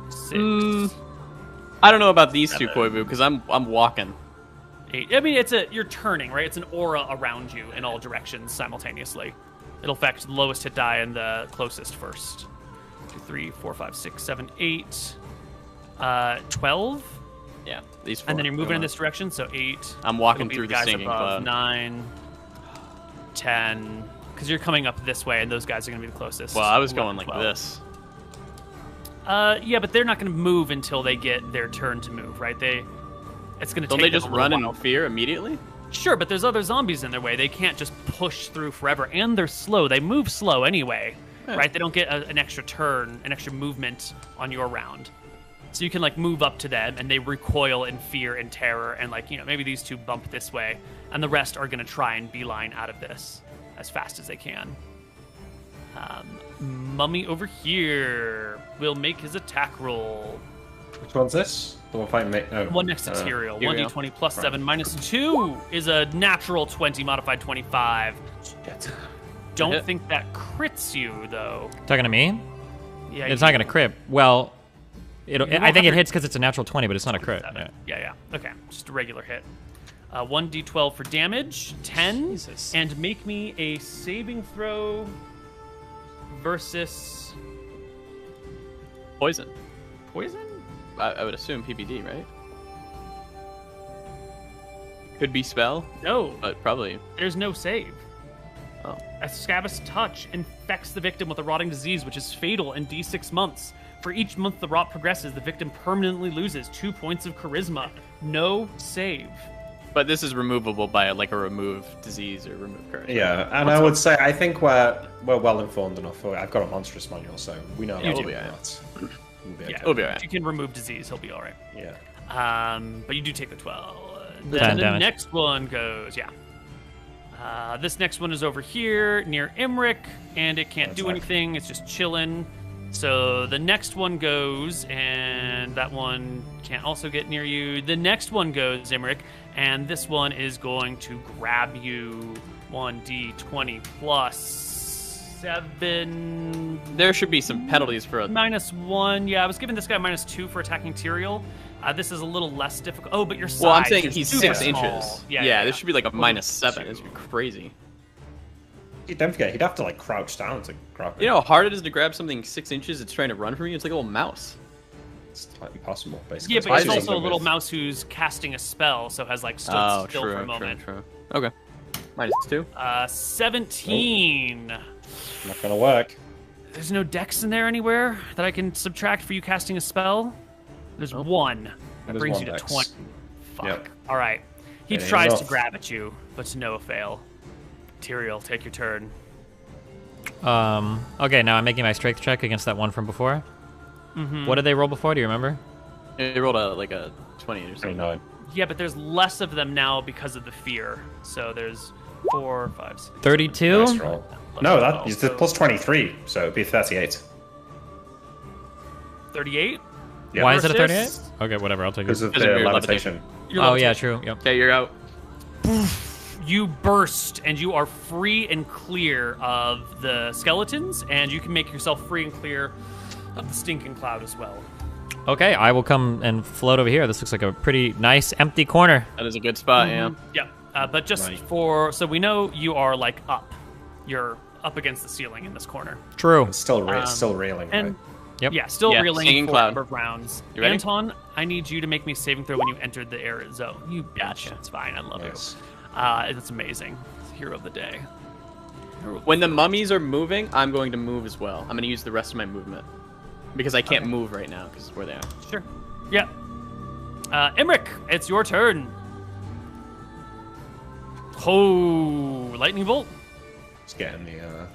Speaker 8: 6.
Speaker 6: I don't know about these two, Koivu, because I'm walking.
Speaker 8: 8. I mean, you're turning, right? It's an aura around you in all directions simultaneously. It'll affect the lowest hit die and the closest first. 2, 3, 4, 5, 6, 7, 8. 12.
Speaker 6: Yeah, these 4.
Speaker 8: And then you're moving in this direction, so 8.
Speaker 6: I'm walking
Speaker 8: It'll be
Speaker 6: through the
Speaker 8: guys
Speaker 6: stinking
Speaker 8: above,
Speaker 6: cloud.
Speaker 8: 9, 10. Because you're coming up this way, and those guys are going to be the closest.
Speaker 6: Well, I was
Speaker 8: 11,
Speaker 6: going like
Speaker 8: 12.
Speaker 6: this.
Speaker 8: Yeah, but they're not going to move until they get their turn to move, right? It's going to take.
Speaker 6: Don't they just
Speaker 8: them a little
Speaker 6: run
Speaker 8: while.
Speaker 6: in fear immediately?
Speaker 8: Sure, but there's other zombies in their way. They can't just push through forever, and they're slow. They move slow anyway, right? They don't get an extra turn, an extra movement on your round. So you can like move up to them, and they recoil in fear and terror, and like maybe these two bump this way, and the rest are going to try and beeline out of this as fast as they can. Mummy over here will make his attack roll.
Speaker 7: Which one's this? The one fighting me? Oh,
Speaker 8: One next to Tyrael.
Speaker 6: here we go.
Speaker 8: 1d20 plus 7 minus 2 is a natural 20 modified 25.
Speaker 7: Shit.
Speaker 8: Don't
Speaker 6: hit.
Speaker 8: think that crits you, though.
Speaker 2: Talking to me?
Speaker 8: Yeah,
Speaker 2: It's
Speaker 8: you-
Speaker 2: not going to crit. Well,
Speaker 8: You
Speaker 2: I
Speaker 8: won't
Speaker 2: think it
Speaker 8: have
Speaker 2: hits because it's a natural 20, but it's not a crit.
Speaker 8: 27.
Speaker 2: Yeah.
Speaker 8: Yeah. Okay, just a regular hit. 1d12 for damage, 10,
Speaker 1: Jesus.
Speaker 8: and make me a saving throw versus
Speaker 6: Poison.
Speaker 8: poison?
Speaker 6: I would assume PPD, right? Could be spell,
Speaker 8: No,
Speaker 6: but probably.
Speaker 8: there's no save.
Speaker 6: Oh.
Speaker 8: A scabbous touch infects the victim with a rotting disease, which is fatal in D6 months. For each month the rot progresses, the victim permanently loses 2 points of charisma. No save.
Speaker 6: But this is removable by like a remove disease or remove curse.
Speaker 7: Yeah, and I would say I think we're well informed enough. I've got a monstrous manual, so we know.
Speaker 6: Yeah,
Speaker 7: how
Speaker 6: we'll
Speaker 7: to
Speaker 6: be
Speaker 7: do
Speaker 6: alright.
Speaker 7: that. We'll be
Speaker 8: Yeah,
Speaker 7: okay.
Speaker 6: It'll be alright.
Speaker 8: if you can remove disease, he'll be all right.
Speaker 7: Yeah.
Speaker 8: But you do take the 12.
Speaker 2: 10
Speaker 8: Then the
Speaker 2: damage.
Speaker 8: next one goes, yeah. This next one is over here near Imric, and it can't do
Speaker 7: Attack.
Speaker 8: anything. It's just chilling. So the next one goes, and that one can't also get near you. The next one goes, Imric, and this one is going to grab you 1d20 plus 7.
Speaker 6: There should be some penalties for a.
Speaker 8: -1. Yeah, I was giving this guy -2 for attacking Tyrael. This is a little less difficult. Oh, but your size.
Speaker 6: Well, I'm saying
Speaker 8: is
Speaker 6: he's
Speaker 8: super
Speaker 6: 6
Speaker 8: small.
Speaker 6: inches.
Speaker 8: Yeah,
Speaker 6: Yeah, this should be like a -7.
Speaker 8: two.
Speaker 6: This would be crazy.
Speaker 7: Don't forget, he'd have to like crouch down to grab it.
Speaker 6: You know how hard it is to grab something 6 inches? It's trying to run from you. It's like a little mouse.
Speaker 7: It's slightly possible, basically.
Speaker 8: Yeah, but
Speaker 6: I
Speaker 8: he's
Speaker 6: think
Speaker 8: also a little
Speaker 7: with-
Speaker 8: mouse who's casting a spell, so has like stood
Speaker 6: Oh,
Speaker 8: still
Speaker 6: true,
Speaker 8: for a
Speaker 6: true,
Speaker 8: moment.
Speaker 6: true. Okay. -2.
Speaker 8: 17.
Speaker 7: Not gonna work.
Speaker 8: There's no dex in there anywhere that I can subtract for you casting a spell. There's one. That
Speaker 7: There's
Speaker 8: brings
Speaker 7: one
Speaker 8: you to
Speaker 7: dex.
Speaker 8: 20. Fuck.
Speaker 7: Yep.
Speaker 8: All right. He
Speaker 7: It ain't
Speaker 8: tries to
Speaker 7: enough.
Speaker 8: grab at you, but to no avail. Tyrael, take your turn.
Speaker 2: Okay, now I'm making my strength check against that one from before.
Speaker 8: Mm-hmm.
Speaker 2: What did they roll before? Do you remember?
Speaker 6: It rolled a 20 or something.
Speaker 7: 29.
Speaker 8: Yeah, but there's less of them now because of the fear. So there's 4, 5, 6,
Speaker 2: 32?
Speaker 7: Nice roll. No, that is the plus 23, so it'd be 38.
Speaker 8: 38.
Speaker 7: Yeah.
Speaker 2: Why is it a 38?
Speaker 8: Versus-
Speaker 2: Okay, whatever. I'll take it.
Speaker 7: Because of
Speaker 6: Because of
Speaker 7: the
Speaker 6: your
Speaker 7: levitation.
Speaker 8: Your
Speaker 2: Oh, yeah,
Speaker 8: levitation.
Speaker 2: true. Yep.
Speaker 6: Okay, you're out.
Speaker 8: You burst and you are free and clear of the skeletons, and you can make yourself free and clear of the stinking cloud as well.
Speaker 2: Okay, I will come and float over here. This looks like a pretty nice empty corner.
Speaker 6: That is a good spot, yeah.
Speaker 8: Yeah, but just
Speaker 7: Right.
Speaker 8: so we know you are like up. You're up against the ceiling in this corner.
Speaker 2: True.
Speaker 7: It's still, still railing,
Speaker 8: And
Speaker 7: right?
Speaker 2: Yep.
Speaker 8: yeah, still
Speaker 6: Yeah,
Speaker 8: reeling
Speaker 6: singing
Speaker 8: for
Speaker 6: cloud.
Speaker 8: a number of rounds.
Speaker 6: You ready?
Speaker 8: Anton, I need you to make me a saving throw when you entered the area zone. You bitch.
Speaker 6: Gotcha.
Speaker 8: It's fine. I love
Speaker 7: Nice.
Speaker 8: you. That's amazing. Hero of the day.
Speaker 6: When the mummies are moving, I'm going to move as well. I'm going to use the rest of my movement. Because I can't move right now because where they are.
Speaker 8: Sure. Yeah. Emmerich, it's your turn. Oh, lightning bolt.
Speaker 7: Just getting the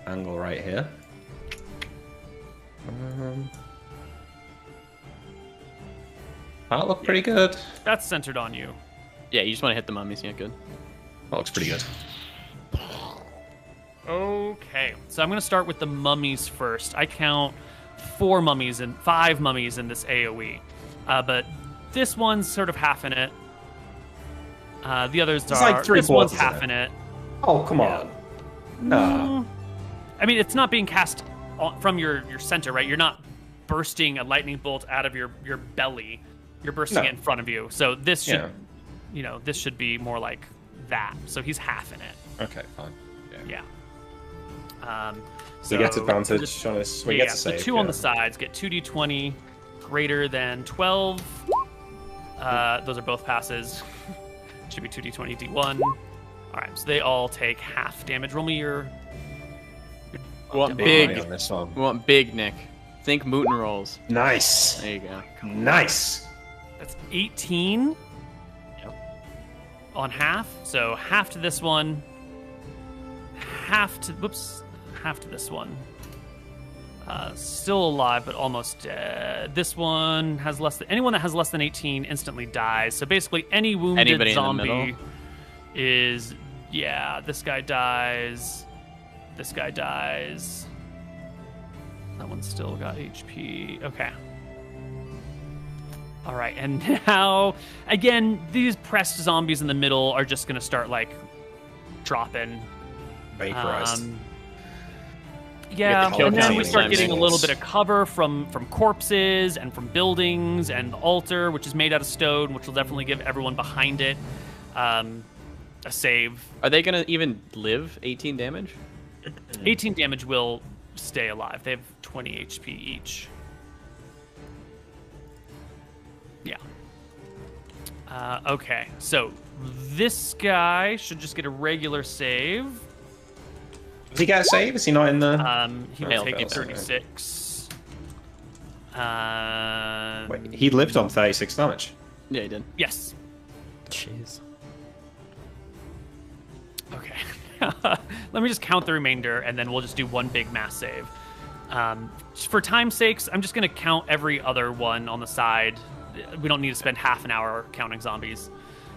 Speaker 7: angle right here. That looked pretty good.
Speaker 8: That's centered on you.
Speaker 6: Yeah, you just want to hit the mummies. Yeah, good.
Speaker 7: That looks pretty good.
Speaker 8: Okay, so I'm gonna start with the mummies first. I count 5 mummies in this AOE, but this one's sort of half in it. The others
Speaker 7: It's
Speaker 8: are.
Speaker 7: like 3/4
Speaker 8: this one's
Speaker 7: in
Speaker 8: half
Speaker 7: it.
Speaker 8: in it.
Speaker 7: Oh, come on. Nah.
Speaker 8: I mean, it's not being cast from your center, right? You're not bursting a lightning bolt out of your belly. You're bursting
Speaker 7: No.
Speaker 8: it in front of you. So this should,
Speaker 7: Yeah.
Speaker 8: this should be more like that. So he's half in it.
Speaker 7: Okay, fine.
Speaker 8: Yeah.
Speaker 7: So he gets
Speaker 8: so
Speaker 7: advantage on this. Well, he
Speaker 8: yeah,
Speaker 7: gets a save,
Speaker 8: the 2 on
Speaker 7: yeah.
Speaker 8: the sides get 2d20 greater than 12. Those are both passes. Should be 2d20 d1. All right, so they all take half damage. Roll me your.
Speaker 6: We want
Speaker 7: Big
Speaker 6: big.
Speaker 7: money on this one.
Speaker 6: We want big, Nick. Think moot and rolls.
Speaker 7: Nice.
Speaker 6: There you go.
Speaker 7: Nice.
Speaker 8: That's 18 on half. So half to this one, half to this one. Still alive, but almost dead. This one has less than anyone that has less than 18 instantly dies. So basically, any wounded
Speaker 6: Anybody in the
Speaker 8: zombie
Speaker 6: middle?
Speaker 8: is This guy dies. This guy dies. That one's still got HP. Okay. All right, and now again, these pressed zombies in the middle are just gonna start like dropping.
Speaker 7: Vaporized.
Speaker 8: Yeah,
Speaker 7: Get the
Speaker 8: and then
Speaker 7: kill
Speaker 8: we start
Speaker 7: count
Speaker 8: getting a little
Speaker 7: symbols.
Speaker 8: bit of cover from corpses and from buildings and the altar, which is made out of stone, which will definitely give everyone behind it a save.
Speaker 6: Are they gonna even live 18 damage?
Speaker 8: 18 damage will stay alive. They have 20 HP each. Yeah. Okay, so this guy should just get a regular save.
Speaker 7: Does he get a save? Is he not in the...
Speaker 8: He will
Speaker 6: Hail
Speaker 8: take a
Speaker 6: fails.
Speaker 8: 36.
Speaker 7: Wait, he lived on 36 damage.
Speaker 6: Yeah, he did.
Speaker 8: Yes.
Speaker 1: Jeez.
Speaker 8: Okay. Let me just count the remainder, and then we'll just do one big mass save. For time's sakes, I'm just going to count every other one on the side. We don't need to spend half an hour counting zombies.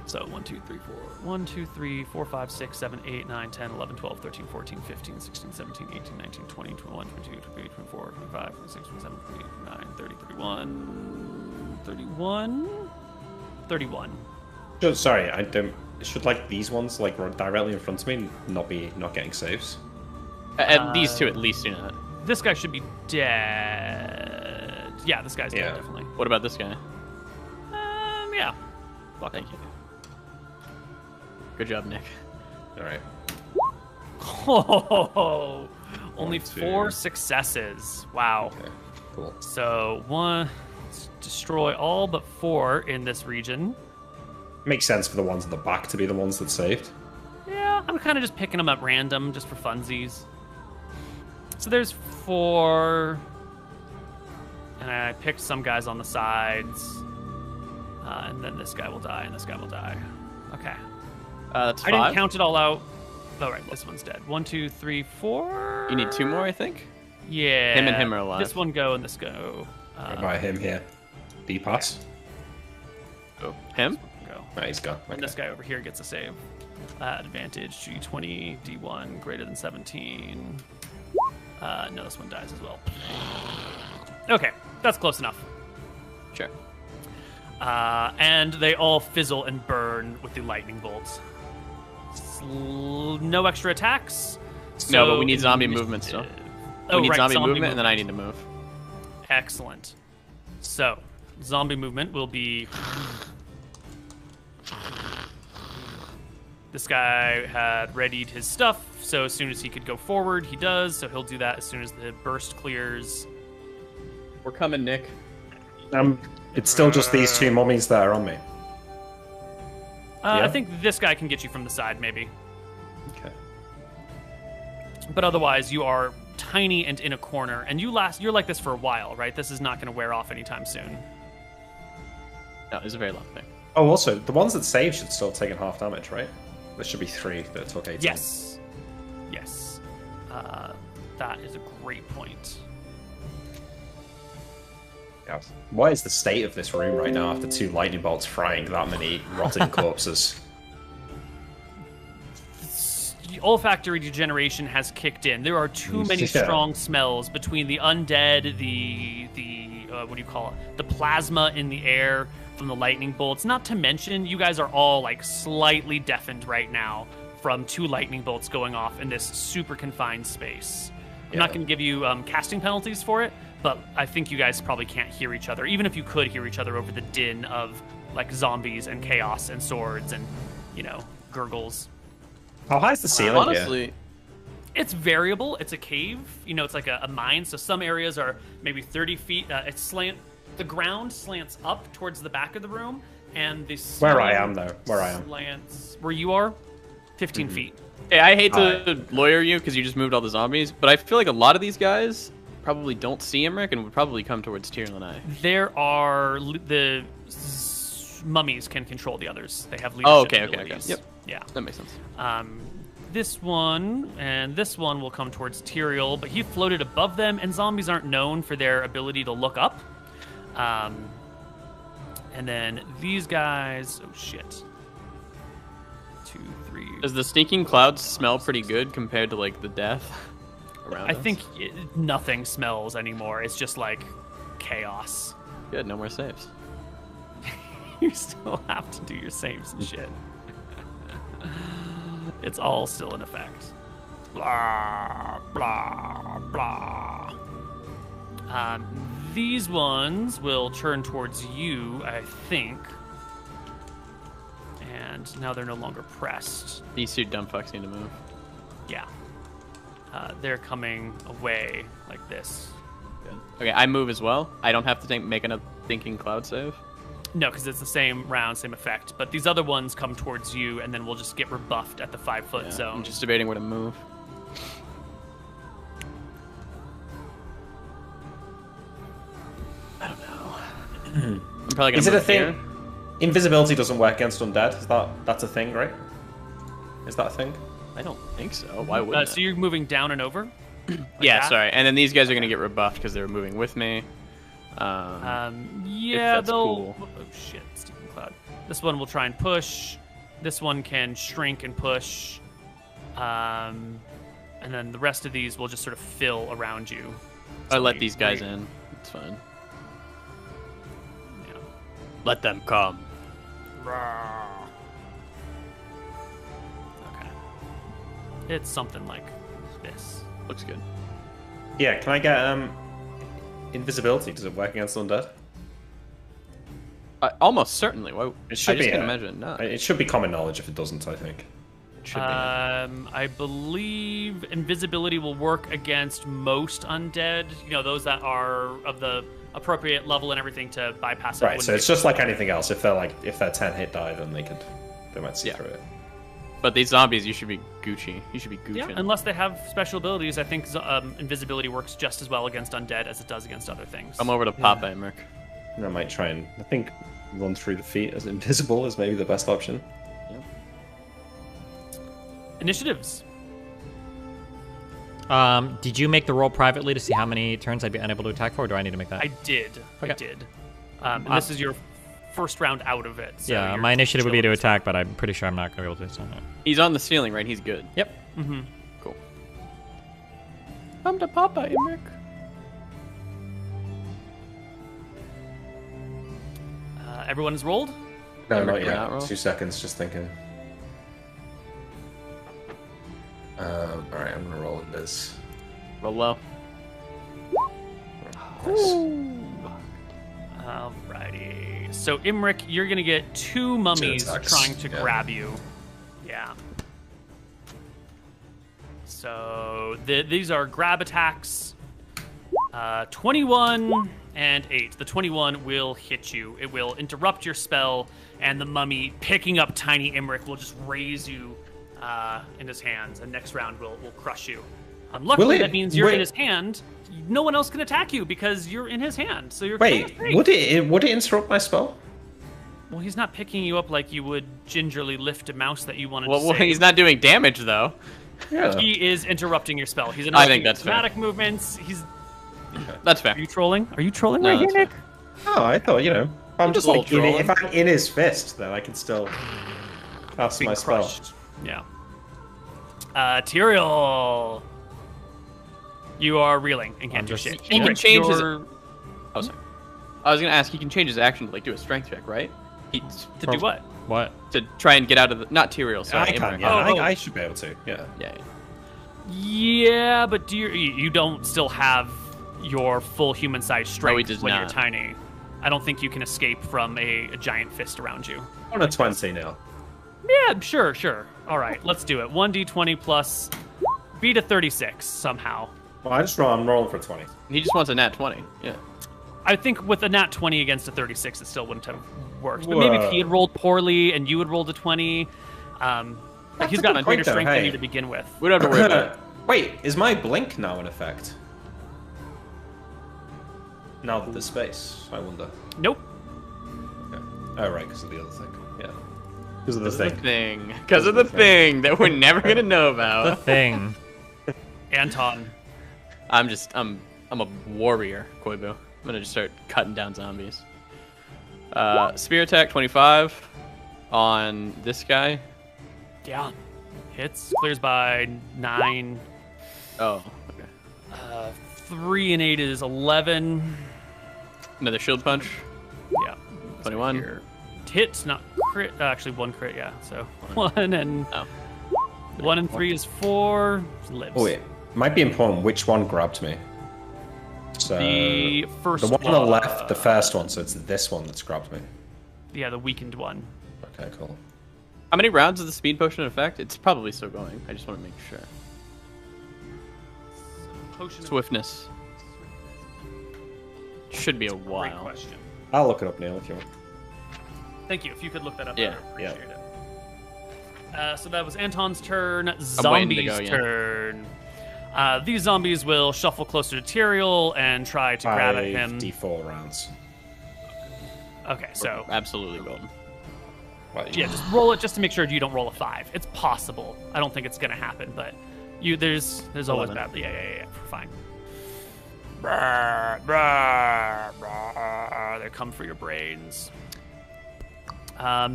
Speaker 8: So 1, 2, 3, 4. 1, 2, 3, 4, 5, 6, 7, 8, 9, 10, 11, 12, 13, 14, 15, 16, 17, 18, 19, 20, 21, 22, 23, 24, 25, 26, 27, 28, 29, 30, 31, 31, 31.
Speaker 7: Oh, sorry, I don't... Should, like, these ones, like, run directly in front of me not getting saves?
Speaker 6: These two at least do not.
Speaker 8: This guy should be dead. Yeah, this guy's dead, definitely.
Speaker 6: What about this guy?
Speaker 8: Yeah.
Speaker 6: Thank you. Good job, Nick.
Speaker 7: Alright.
Speaker 8: Oh, only
Speaker 7: 1, 2.
Speaker 8: 4 successes. Wow.
Speaker 7: Okay, cool.
Speaker 8: So destroy all but 4 in this region.
Speaker 7: Makes sense for the ones at the back to be the ones that saved.
Speaker 8: Yeah, I'm kind of just picking them up random, just for funsies. So there's 4, and I picked some guys on the sides, and then this guy will die, and this guy will die. Okay.
Speaker 6: That's 5.
Speaker 8: I didn't count it all out. Oh, right, this one's dead. 1, 2, 3, 4.
Speaker 6: You need 2 more, I think.
Speaker 8: Yeah.
Speaker 6: Him and him are alive.
Speaker 8: This one go and this go.
Speaker 7: What about him here? D-pass?
Speaker 6: Oh, him?
Speaker 8: Go.
Speaker 7: Right, he's gone.
Speaker 8: And
Speaker 7: Okay.
Speaker 8: this guy over here gets a save. Advantage, G20, D1, greater than 17. No, this one dies as well. Okay, that's close enough.
Speaker 6: Sure.
Speaker 8: And they all fizzle and burn with the lightning bolts. No extra attacks.
Speaker 6: No, but we need
Speaker 8: so
Speaker 6: zombie movement still.
Speaker 8: Oh,
Speaker 6: We need
Speaker 8: right,
Speaker 6: zombie movement, and then I need to move.
Speaker 8: Excellent. So, zombie movement will be... This guy had readied his stuff, so as soon as he could go forward, he does. So he'll do that as soon as the burst clears.
Speaker 6: We're coming, Nick.
Speaker 7: It's still just these 2 mummies that are on me.
Speaker 8: I
Speaker 7: Yeah?
Speaker 8: think this guy can get you from the side, maybe.
Speaker 7: Okay.
Speaker 8: But otherwise, you are tiny and in a corner, and you're like this for a while, right? This is not going to wear off anytime soon.
Speaker 6: No, it's a very long thing.
Speaker 7: Oh, also, the ones that saved should still have taken half damage, right? There should be 3 that took 18.
Speaker 8: Yes. Yes. That is a great point.
Speaker 7: Yeah. What is the state of this room right now after 2 lightning bolts frying that many rotten corpses?
Speaker 8: Olfactory degeneration has kicked in. There are too many
Speaker 7: Yeah.
Speaker 8: strong smells between the undead, the what do you call it? The plasma in the air from the lightning bolts. Not to mention, you guys are all like slightly deafened right now from 2 lightning bolts going off in this super confined space. I'm not
Speaker 7: Yeah.
Speaker 8: going to give you casting penalties for it, but I think you guys probably can't hear each other, even if you could hear each other over the din of like zombies and chaos and swords and gurgles.
Speaker 7: How high is the ceiling here?
Speaker 6: Honestly,
Speaker 8: It's variable. It's a cave. It's like a mine. So some areas are maybe 30 feet. The ground slants up towards the back of the room, and the
Speaker 7: Where I
Speaker 8: ceiling
Speaker 7: am, though. Where I am.
Speaker 8: slants where you are, 15 feet.
Speaker 6: hey, I hate to lawyer you because you just moved all the zombies, but I feel like a lot of these guys probably don't see Imric and would probably come towards Tyrion and I.
Speaker 8: There are mummies can control the others. They have leadership
Speaker 6: Oh, okay.
Speaker 8: abilities.
Speaker 6: Yep.
Speaker 8: Yeah.
Speaker 6: That makes sense.
Speaker 8: This one and this one will come towards Tyrael, but he floated above them, and zombies aren't known for their ability to look up. And then these guys, oh shit. 2, 3.
Speaker 6: Does the stinking clouds smell pretty good compared to like the death around us?
Speaker 8: I think nothing smells anymore. It's just like chaos.
Speaker 6: Good, no more saves.
Speaker 8: You still have to do your saves and shit. It's all still in effect. Blah, blah, blah. These ones will turn towards you, I think. And now they're no longer pressed.
Speaker 6: These two dumb fucks need to move.
Speaker 8: Yeah. They're coming away like this.
Speaker 6: Good. Okay, I move as well. I don't have to make another thinking cloud save.
Speaker 8: No, because it's the same round, same effect. But these other ones come towards you, and then we'll just get rebuffed at the 5-foot zone.
Speaker 6: I'm just debating where to move. I don't know. I'm probably gonna
Speaker 7: Is it
Speaker 6: move
Speaker 7: a thing?
Speaker 6: here.
Speaker 7: Invisibility doesn't work against undead. That's a thing, right? Is that a thing?
Speaker 6: I don't think so. Why would
Speaker 8: So you're moving down and over? Like
Speaker 6: yeah,
Speaker 8: that?
Speaker 6: sorry. And then these guys are gonna get rebuffed because they're moving with me.
Speaker 8: Yeah,
Speaker 6: that's
Speaker 8: they'll.
Speaker 6: cool.
Speaker 8: Oh shit, Stephen Cloud. This one will try and push. This one can shrink and push. And then the rest of these will just sort of fill around you.
Speaker 6: I let these guys in. It's fine.
Speaker 8: Yeah.
Speaker 6: Let them come.
Speaker 8: Okay. It's something like this.
Speaker 6: Looks good.
Speaker 7: Yeah. Can I get invisibility? Does it work against undead?
Speaker 6: Almost certainly. Why?
Speaker 7: It should
Speaker 6: I just
Speaker 7: be.
Speaker 6: can't imagine. No.
Speaker 7: It should be common knowledge if it doesn't. I think.
Speaker 6: It should be.
Speaker 8: I believe invisibility will work against most undead. You know, those that are of the appropriate level and everything to bypass it.
Speaker 7: Right. So it's just like anything else. If they're 10 hit die, then they might see through it.
Speaker 6: But these zombies, you should be Gucci. You should be Gucci.
Speaker 8: Yeah, unless they have special abilities, I think invisibility works just as well against undead as it does against other things.
Speaker 6: Come over to Papa, Emmerich.
Speaker 7: And I might try and I think run through the feet as invisible is maybe the best option.
Speaker 8: Initiatives.
Speaker 2: Did you make the roll privately to see how many turns I'd be unable to attack for, or do I need to make that?
Speaker 8: I did.
Speaker 2: Okay.
Speaker 8: I did. And this is your first round out of it. So
Speaker 2: yeah,
Speaker 8: you're
Speaker 2: my initiative would be to
Speaker 8: chilling.
Speaker 2: attack, but I'm pretty sure I'm not going to be able to. So.
Speaker 6: He's on the ceiling, right? He's good.
Speaker 2: Yep.
Speaker 8: Mm-hmm.
Speaker 6: Cool. Come to Papa, Emmerich.
Speaker 8: Everyone is rolled?
Speaker 7: No,
Speaker 6: Emmerich,
Speaker 7: not
Speaker 6: you're
Speaker 7: yet.
Speaker 6: not roll?
Speaker 7: 2 seconds, just thinking. Alright, I'm gonna roll this.
Speaker 6: Roll low.
Speaker 8: Alrighty. So, Imric, you're going to get 2 mummies
Speaker 7: attacks,
Speaker 8: trying to
Speaker 7: yeah.
Speaker 8: grab you. Yeah. So, these are grab attacks. 21 and 8. The 21 will hit you. It will interrupt your spell, and the mummy, picking up tiny Imric, will just raise you in his hands, and next round will crush you. Luckily, that means you're in his hand. No one else can attack you because you're in his hand. So you're
Speaker 7: Wait,
Speaker 8: safe.
Speaker 7: would it interrupt my spell?
Speaker 8: Well, he's not picking you up like you would gingerly lift a mouse that you wanted to
Speaker 6: Well,
Speaker 8: save.
Speaker 6: he's not doing damage though.
Speaker 7: Yeah.
Speaker 8: He is interrupting your spell. He's
Speaker 6: I
Speaker 8: interrupting
Speaker 6: think that's fair.
Speaker 8: dramatic movements.
Speaker 6: That's fair.
Speaker 8: Are you trolling? Are you trolling
Speaker 6: No,
Speaker 8: right here,
Speaker 6: that's
Speaker 8: Nick?
Speaker 7: Oh, I thought, I'm just
Speaker 6: a little
Speaker 7: like,
Speaker 6: trolling.
Speaker 7: if I'm in his fist, then I can still cast
Speaker 8: Being
Speaker 7: my spell.
Speaker 8: crushed. Yeah. Tyrael. You are reeling and can't do shit.
Speaker 6: He can change his.
Speaker 8: You're-
Speaker 6: Oh, sorry. I was gonna ask. He can change his action to like do a strength check, right?
Speaker 8: To do what?
Speaker 2: What?
Speaker 6: To try and get out of the. Not Tyrael, sorry.
Speaker 7: I can,
Speaker 6: Imric.
Speaker 7: yeah.
Speaker 8: Oh.
Speaker 7: I should be able to, yeah.
Speaker 6: Yeah.
Speaker 8: Yeah, but you don't still have your full human-sized strength
Speaker 6: he does
Speaker 8: when you're
Speaker 6: not.
Speaker 8: tiny. I don't think you can escape from a giant fist around you.
Speaker 7: On a 20 now.
Speaker 8: Yeah, sure. All right, let's do it. 1d20 plus beat a 36 somehow.
Speaker 7: Well, I'm rolling for 20.
Speaker 6: He just wants a nat 20. Yeah.
Speaker 8: I think with a nat 20 against a 36, it still wouldn't have worked. But maybe if he had rolled poorly and you had rolled a 20, like he's
Speaker 7: a
Speaker 8: got
Speaker 7: good
Speaker 8: a greater
Speaker 7: point, though,
Speaker 8: strength than
Speaker 7: hey.
Speaker 8: you to begin with.
Speaker 6: We don't have to worry about it.
Speaker 7: Wait, is my blink now in effect? Now that there's space, I wonder.
Speaker 8: Nope.
Speaker 7: Okay. Oh, right, because of the other thing. Yeah. Because of the thing.
Speaker 6: Because of the thing that we're never gonna know about.
Speaker 2: The thing.
Speaker 8: Anton.
Speaker 6: I'm a warrior, Koibu. I'm gonna just start cutting down zombies. Spear attack 25 on this guy.
Speaker 8: Yeah. Hits. Clears by 9.
Speaker 6: Oh, okay.
Speaker 8: 3 and 8 is 11.
Speaker 6: Another shield punch.
Speaker 8: Yeah.
Speaker 6: 21.
Speaker 8: Here. Hits, not crit. Actually, 1 crit, yeah. So 1 and 1 and 3 is 4. Lives.
Speaker 7: Oh, wait. Might be important which one grabbed me. So
Speaker 8: The first
Speaker 7: the one on the left, the first one, so it's this one that's grabbed me.
Speaker 8: Yeah, the weakened one.
Speaker 7: Okay, cool.
Speaker 6: How many rounds is the speed potion in effect? It's probably still going. I just want to make sure.
Speaker 8: Potion
Speaker 6: Swiftness. Should be a
Speaker 8: Great
Speaker 6: while.
Speaker 8: question.
Speaker 7: I'll look it up, Neil, if you want.
Speaker 8: Thank you. If you could look that up,
Speaker 6: Yeah.
Speaker 8: I'd appreciate it. So that was Anton's turn.
Speaker 6: waiting to
Speaker 8: Zombie's
Speaker 6: go, yeah.
Speaker 8: turn. These zombies will shuffle closer to Tyrael and try to grab at him.
Speaker 7: 5d4 rounds.
Speaker 8: Okay, so
Speaker 6: Absolutely golden.
Speaker 7: Right.
Speaker 8: yeah, just roll it just to make sure you don't roll a 5. It's possible. I don't think it's gonna happen, but there's always
Speaker 6: 11.
Speaker 8: bad. Yeah, fine. Brr, brr, brr. They come for your brains.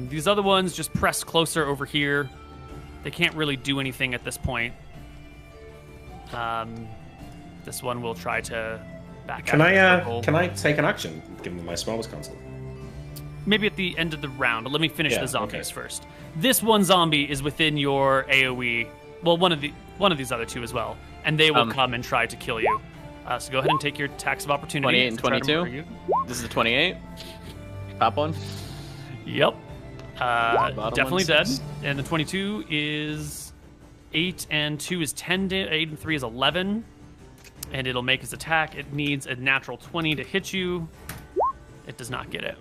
Speaker 8: These other ones just press closer over here. They can't really do anything at this point. This one will try to back
Speaker 7: Can
Speaker 8: out of the circle.
Speaker 7: can I take an action given that my spell was cancelled?
Speaker 8: Maybe at the end of the round, but let me finish
Speaker 7: Yeah,
Speaker 8: the zombies
Speaker 7: okay.
Speaker 8: first. This one zombie is within your AoE. Well, one of these other two as well, and they will come and try to kill you. So go ahead and take your tax of opportunity.
Speaker 6: 28 and
Speaker 8: to try to
Speaker 6: 22?
Speaker 8: murder you.
Speaker 6: This is the 28. Top one.
Speaker 8: Yep.
Speaker 6: Bottom
Speaker 8: Definitely
Speaker 6: one,
Speaker 8: dead.
Speaker 6: 6.
Speaker 8: And the 22 is 8 and 2 is 10. 8 and 3 is 11. And it'll make his attack. It needs a natural 20 to hit you. It does not get it.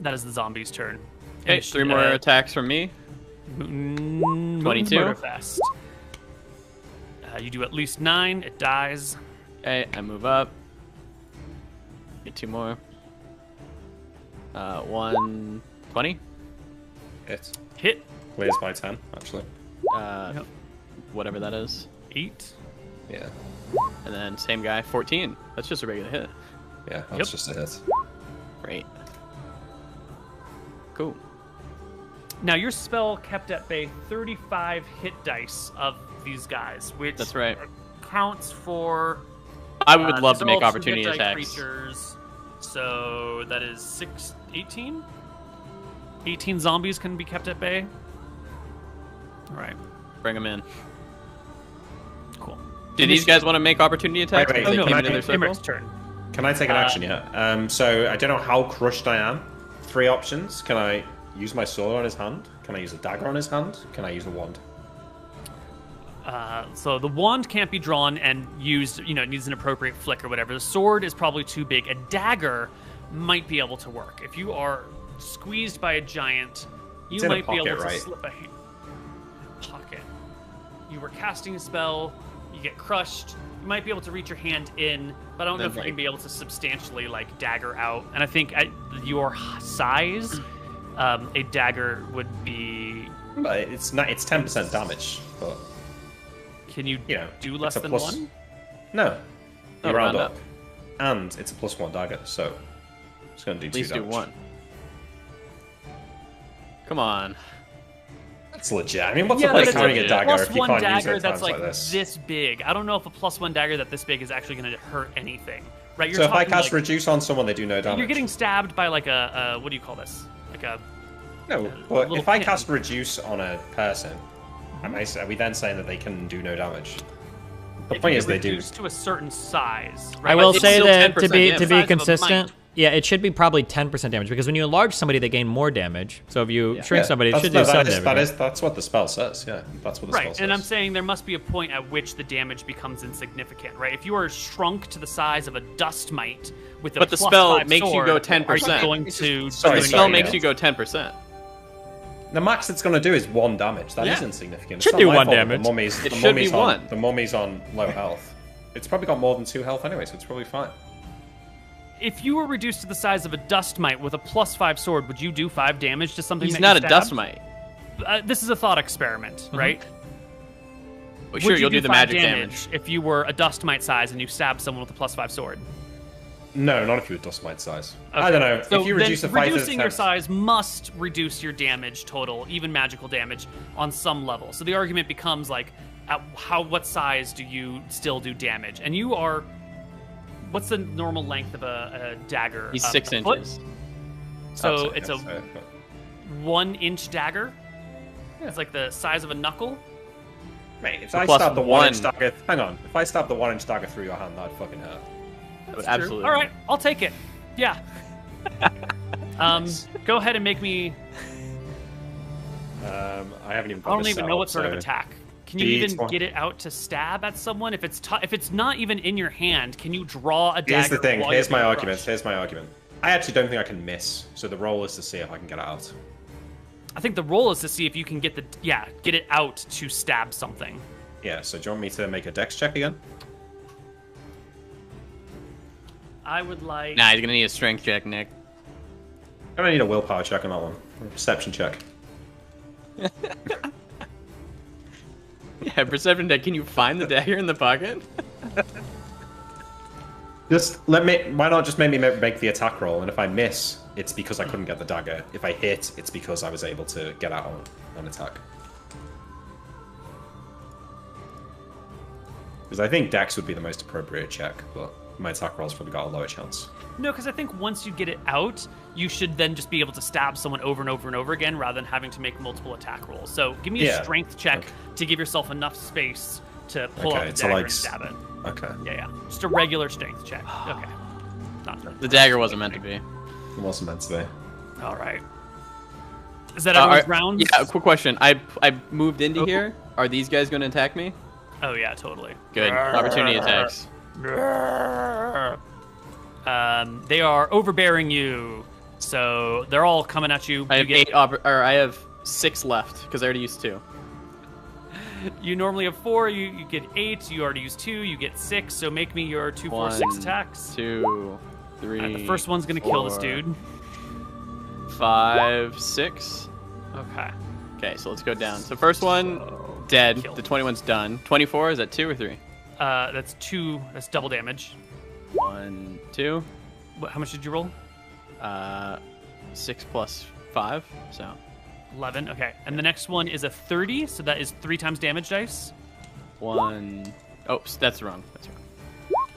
Speaker 8: That is the zombie's turn.
Speaker 6: Okay, 3 more attacks from me.
Speaker 8: 22.
Speaker 6: 22.
Speaker 8: Murderfest. You do at least 9. It dies.
Speaker 6: Okay, I move up. Get 2 more. 120.
Speaker 7: Hit.
Speaker 8: Hit.
Speaker 7: Clears by 10, actually.
Speaker 8: Yep.
Speaker 6: Whatever that is.
Speaker 8: 8.
Speaker 7: Yeah.
Speaker 6: And then same guy, 14. That's just a regular hit.
Speaker 7: Yeah, that's
Speaker 8: Yep.
Speaker 7: just a hit.
Speaker 6: Great. Cool.
Speaker 8: Now, your spell kept at bay 35 hit dice of these guys, which
Speaker 6: That's right.
Speaker 8: counts for...
Speaker 6: I would love to
Speaker 8: these are
Speaker 6: make
Speaker 8: all
Speaker 6: opportunity
Speaker 8: two hit die
Speaker 6: attacks.
Speaker 8: creatures, so that is 18? 18 zombies can be kept at bay. All right,
Speaker 6: Bring them in.
Speaker 8: cool.
Speaker 6: Do these guys want to make opportunity attacks?
Speaker 7: Wait,
Speaker 6: They
Speaker 8: Oh, no,
Speaker 6: came into their circle?
Speaker 8: Imric's turn.
Speaker 7: Can I take an action yet? So I don't know how crushed I am. 3 options. Can I use my sword on his hand? Can I use a dagger on his hand? Can I use a wand?
Speaker 8: So the wand can't be drawn and used, it needs an appropriate flick or whatever. The sword is probably too big. A dagger might be able to work. If you are squeezed by a giant, you
Speaker 7: It's in a
Speaker 8: might be able
Speaker 7: pocket,
Speaker 8: to
Speaker 7: right?
Speaker 8: slip a pocket. You were casting a spell, you get crushed, you might be able to reach your hand in, but I don't know
Speaker 6: Then,
Speaker 8: if you're
Speaker 6: like-
Speaker 8: going to be able to substantially, dagger out. And I think at your size, a dagger would be...
Speaker 7: But it's not. It's 10% damage. But
Speaker 8: Can you
Speaker 7: you know,
Speaker 8: do less
Speaker 7: it's a
Speaker 8: than
Speaker 7: plus-
Speaker 8: 1?
Speaker 7: no,
Speaker 6: Oh,
Speaker 7: you round
Speaker 6: round
Speaker 7: up.
Speaker 6: up.
Speaker 7: And it's a +1 dagger, so it's going to do
Speaker 6: At
Speaker 7: 2
Speaker 6: least do
Speaker 7: damage.
Speaker 6: 1. Come on.
Speaker 7: That's legit. I mean, what's
Speaker 8: Yeah,
Speaker 7: the
Speaker 8: but
Speaker 7: point
Speaker 8: it's
Speaker 7: of carrying a
Speaker 6: a
Speaker 7: dagger if you
Speaker 8: +1
Speaker 7: can't use
Speaker 8: dagger
Speaker 7: it at
Speaker 8: that's
Speaker 7: times like this?
Speaker 8: this big. I don't know if a +1 dagger that this big is actually going to hurt anything. Right? You're
Speaker 7: So if I
Speaker 8: talking,
Speaker 7: cast reduce on someone, they do no damage.
Speaker 8: you're getting stabbed by a what do you call this? Like a
Speaker 7: no.
Speaker 8: a
Speaker 7: But
Speaker 8: little
Speaker 7: if I
Speaker 8: pin.
Speaker 7: cast reduce on a person, are we then saying that they can do no damage? The
Speaker 8: if
Speaker 7: point
Speaker 8: you
Speaker 7: is they do.
Speaker 8: reduce to a certain size.
Speaker 2: I
Speaker 8: Right?
Speaker 2: will
Speaker 6: it's
Speaker 2: say
Speaker 6: still
Speaker 2: that
Speaker 6: 10%
Speaker 2: to be
Speaker 6: damage.
Speaker 2: to
Speaker 8: Size
Speaker 2: be
Speaker 8: of a
Speaker 2: consistent,
Speaker 8: mite.
Speaker 2: yeah, it should be probably 10% damage because when you enlarge somebody, they gain more damage. So if you shrink
Speaker 7: Yeah,
Speaker 2: somebody, it
Speaker 7: that's-
Speaker 2: should
Speaker 7: no,
Speaker 2: do some
Speaker 7: that is-
Speaker 2: damage.
Speaker 7: that
Speaker 2: right?
Speaker 7: is that's what the spell says. Yeah, that's what the spell
Speaker 8: Right,
Speaker 7: says.
Speaker 8: and I'm saying there must be a point at which the damage becomes insignificant, right? If you are shrunk to the size of a dust mite with a
Speaker 6: But the
Speaker 8: +5
Speaker 6: spell makes you
Speaker 8: sword,
Speaker 6: go
Speaker 8: are
Speaker 6: 10%.
Speaker 8: you going to
Speaker 7: Sorry,
Speaker 6: The
Speaker 8: do
Speaker 6: spell
Speaker 8: anything?
Speaker 6: makes
Speaker 7: yeah.
Speaker 6: you go 10%.
Speaker 7: The max it's going to do is 1 damage. That is
Speaker 6: Yeah.
Speaker 7: insignificant.
Speaker 2: Should
Speaker 7: It's
Speaker 2: do
Speaker 7: not my
Speaker 2: 1
Speaker 7: fault that
Speaker 2: damage.
Speaker 7: The mummy's,
Speaker 6: It
Speaker 7: the
Speaker 6: should be
Speaker 7: mummy's on,
Speaker 6: 1.
Speaker 7: The mummy's on low health. It's probably got more than 2 health anyway, so it's probably fine.
Speaker 8: if you were reduced to the size of a dust mite with a +5 sword, would you do 5 damage to something?
Speaker 6: He's
Speaker 8: that
Speaker 6: not
Speaker 8: you
Speaker 6: a
Speaker 8: stabbed?
Speaker 6: dust mite.
Speaker 8: This is a thought experiment, right?
Speaker 6: Well, sure,
Speaker 8: Would you
Speaker 6: you'll do the
Speaker 8: 5
Speaker 6: magic damage.
Speaker 8: if you were a dust mite size and you stabbed someone with a +5 sword.
Speaker 7: No, not if you were dust mite size.
Speaker 8: Okay.
Speaker 7: I don't know.
Speaker 8: So
Speaker 7: if you
Speaker 8: then
Speaker 7: reduce the fighter
Speaker 8: reducing your
Speaker 7: attempt-
Speaker 8: size must reduce your damage total, even magical damage, on some level. So the argument becomes like, at what size do you still do damage? And you are, what's the normal length of a dagger?
Speaker 6: He's
Speaker 8: A
Speaker 6: 6
Speaker 8: foot?
Speaker 6: inches.
Speaker 8: So
Speaker 7: I'd
Speaker 8: it's a
Speaker 7: say.
Speaker 8: 1-inch dagger. It's like the size of a knuckle.
Speaker 7: Mate, if I
Speaker 6: plus
Speaker 7: stab the 1-inch
Speaker 6: one.
Speaker 7: dagger, hang on. If I stab the 1-inch dagger through your hand, that'd fucking hurt.
Speaker 6: That would
Speaker 8: True.
Speaker 6: absolutely.
Speaker 8: All right, I'll take it. Yeah. Go ahead and make me.
Speaker 7: I haven't even.
Speaker 8: I don't even know what sort of attack. Can you even
Speaker 7: D20.
Speaker 8: get it out to stab at someone? If it's not even in your hand, can you draw a dagger?
Speaker 7: Here's the thing.
Speaker 8: while
Speaker 7: Here's
Speaker 8: you're
Speaker 7: my
Speaker 8: being
Speaker 7: argument.
Speaker 8: crushed?
Speaker 7: Here's my argument. I actually don't think I can miss. So the roll is to see if I can get it out.
Speaker 8: I think the roll is to see if you can get it out to stab something.
Speaker 7: Yeah. So do you want me to make a dex check again?
Speaker 8: I would like.
Speaker 6: Nah, he's gonna need a strength check, Nick.
Speaker 7: I'm gonna need a willpower check on that one. A perception check.
Speaker 6: Yeah, perception check. Can you find the dagger in the pocket?
Speaker 7: Just why not just make me make the attack roll, and if I miss, it's because I couldn't get the dagger. If I hit, it's because I was able to get out on attack. Because I think dex would be the most appropriate check, but my attack roll's probably got a lower chance.
Speaker 8: No, because I think once you get it out, you should then just be able to stab someone over and over and over again rather than having to make multiple attack rolls. So give me a
Speaker 7: Yeah.
Speaker 8: strength check
Speaker 7: Okay.
Speaker 8: to give yourself enough space to pull out the
Speaker 7: so
Speaker 8: dagger
Speaker 7: like
Speaker 8: and stab it.
Speaker 7: Okay.
Speaker 8: Yeah. Just a regular strength check. Okay. Not
Speaker 6: The dagger wasn't meant to be.
Speaker 7: It wasn't meant to be.
Speaker 8: All right. Is that everyone's rounds?
Speaker 6: Yeah, quick question. I moved into here. Are these guys going to attack me?
Speaker 8: Oh yeah, totally.
Speaker 6: Good. Opportunity attacks.
Speaker 8: They are overbearing you, so they're all coming at you.
Speaker 6: I
Speaker 8: You
Speaker 6: have
Speaker 8: get-
Speaker 6: I have 6 left because I already used 2.
Speaker 8: You normally have 4. You get 8. You already used 2. You get 6. So make me your 2, 4, 6
Speaker 6: 1,
Speaker 8: attacks.
Speaker 6: 2, 3.
Speaker 8: Alright, the first one's gonna kill this
Speaker 6: 4,
Speaker 8: dude.
Speaker 6: 5, 6.
Speaker 8: Okay.
Speaker 6: Okay, so let's go down. So first one, dead.
Speaker 8: Killed.
Speaker 6: The 21's done. 24, is that 2 or 3?
Speaker 8: That's 2. That's double damage.
Speaker 6: 1, 2.
Speaker 8: How much did you roll?
Speaker 6: 6 plus 5, so
Speaker 8: 11. Okay. And the next one is a 30, so that is 3 times damage dice.
Speaker 6: 1. Oh, that's wrong. That's wrong.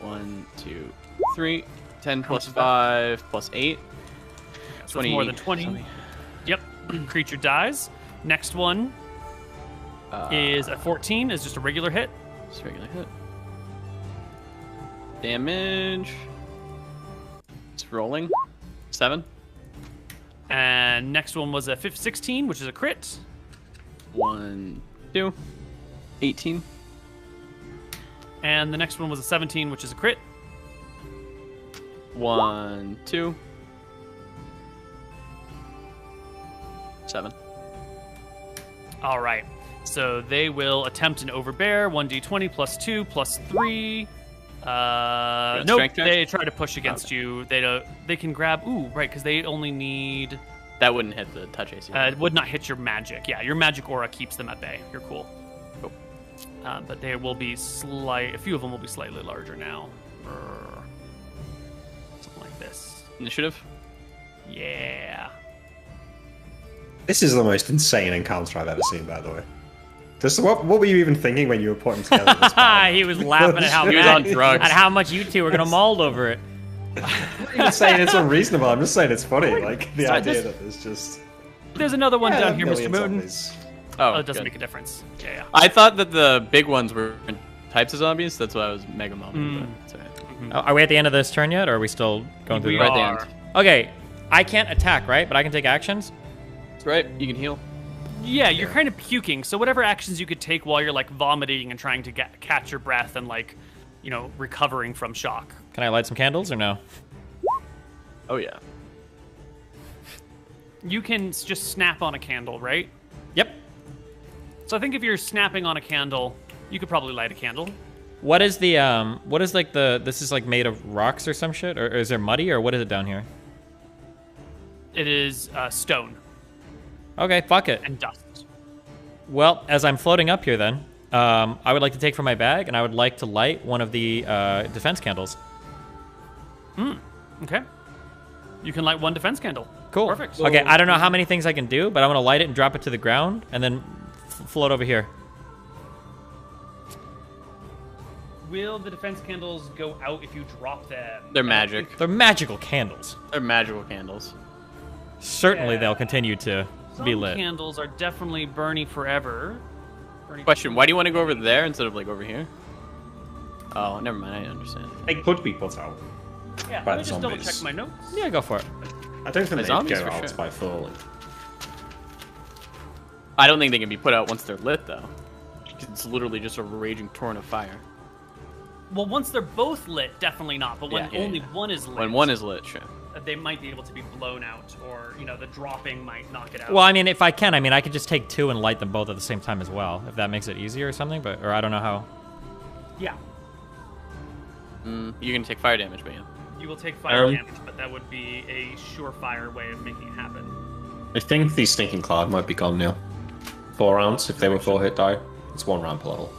Speaker 6: 1, 2, 3. 10 plus
Speaker 8: much is that?
Speaker 6: 5 plus 8.
Speaker 8: So
Speaker 6: 20.
Speaker 8: it's more than 20.
Speaker 6: something.
Speaker 8: Yep. Creature dies. Next one is a 14. Is just a regular hit.
Speaker 6: Just regular hit. Damage. It's rolling. 7.
Speaker 8: And next one was a 16, which is a crit.
Speaker 6: 1, 2. 18.
Speaker 8: And the next one was a 17, which is a crit.
Speaker 6: 1, 2. 7.
Speaker 8: All right. So they will attempt an overbear. 1d20 plus 2 plus 3. Nope.
Speaker 6: strength check?
Speaker 8: They try to push against you. They don't. They can grab. Ooh, right, because they only need.
Speaker 6: That wouldn't hit the touch AC.
Speaker 8: It would not hit your magic. Yeah, your magic aura keeps them at bay. You're cool.
Speaker 6: Cool.
Speaker 8: But they will be slight. A few of them will be slightly larger now. Something like this.
Speaker 6: Initiative.
Speaker 8: Yeah.
Speaker 7: This is the most insane encounter I've ever seen, by the way. What were you even thinking when you were putting together this plan?
Speaker 2: He was laughing at how
Speaker 6: He was on drugs.
Speaker 2: at how much you two were gonna maul over it.
Speaker 7: I'm not even saying it's unreasonable. I'm just saying it's funny. Like the
Speaker 8: So
Speaker 7: idea
Speaker 8: this-
Speaker 7: that there's just
Speaker 8: There's another one down here, Mr.
Speaker 7: millions
Speaker 8: Moon.
Speaker 7: of these.
Speaker 6: Oh,
Speaker 8: Oh, it doesn't
Speaker 6: good.
Speaker 8: make a difference. Yeah, yeah.
Speaker 6: I thought that the big ones were different types of zombies. That's why I was mega moment. But it's alright.
Speaker 2: Are we at the end of this turn yet, or are we still going through
Speaker 8: We
Speaker 2: the
Speaker 6: Right
Speaker 8: are.
Speaker 6: at the end.
Speaker 2: Okay, I can't attack, right? But I can take actions.
Speaker 6: That's right. You can heal.
Speaker 8: Yeah, you're kind of puking. So whatever actions you could take while you're like vomiting and trying to catch your breath and like, you know, recovering from shock.
Speaker 2: Can I light some candles or no?
Speaker 6: Oh yeah.
Speaker 8: You can just snap on a candle, right?
Speaker 2: Yep.
Speaker 8: So I think if you're snapping on a candle, you could probably light a candle.
Speaker 1: What is the what is like this is like made of rocks or some shit, or is there muddy, or what is it down here?
Speaker 8: It is stone
Speaker 1: Okay, fuck it.
Speaker 8: and dust.
Speaker 1: Well, as I'm floating up here then, I would like to take from my bag, and I would like to light one of the defense candles.
Speaker 8: Okay. You can light one defense candle.
Speaker 1: Cool.
Speaker 8: Perfect.
Speaker 1: Okay, I don't know how many things I can do, but I'm gonna light it and drop it to the ground, and then float over here.
Speaker 8: Will the defense candles go out if you drop them?
Speaker 6: They're magic.
Speaker 1: They're magical candles.
Speaker 6: They're magical candles.
Speaker 1: Certainly,
Speaker 8: Yeah.
Speaker 1: they'll continue to be
Speaker 8: Some
Speaker 1: lit.
Speaker 8: candles are definitely burning forever.
Speaker 6: Question: why do you want to go over there instead of like over here? Oh, never mind. I understand.
Speaker 7: They could be put out.
Speaker 8: Yeah,
Speaker 7: by
Speaker 8: let me
Speaker 7: the
Speaker 8: just double
Speaker 7: zombies.
Speaker 8: check my notes.
Speaker 1: Yeah, go for it.
Speaker 7: I don't think
Speaker 6: By
Speaker 7: they
Speaker 6: zombies
Speaker 7: go
Speaker 6: for
Speaker 7: out
Speaker 6: sure.
Speaker 7: by falling.
Speaker 6: I don't think they can be put out once they're lit, though. It's literally just a raging torrent of fire.
Speaker 8: Well, once they're both lit, definitely not. But when
Speaker 6: Yeah, yeah,
Speaker 8: only
Speaker 6: yeah.
Speaker 8: one is lit,
Speaker 6: When one is lit, sure.
Speaker 8: they might be able to be blown out, or the dropping might knock it out.
Speaker 1: Well, I mean, if I can, I could just take two and light them both at the same time as well, if that makes it easier or something. But or I don't know how.
Speaker 8: yeah,
Speaker 6: You're gonna take fire damage, but yeah.
Speaker 8: you will take fire
Speaker 7: Um,
Speaker 8: damage, but that would be a surefire way of making it happen.
Speaker 7: I think the Stinking Cloud might be gone now. 4 rounds, if they were 4 hit die. It's 1 round per level.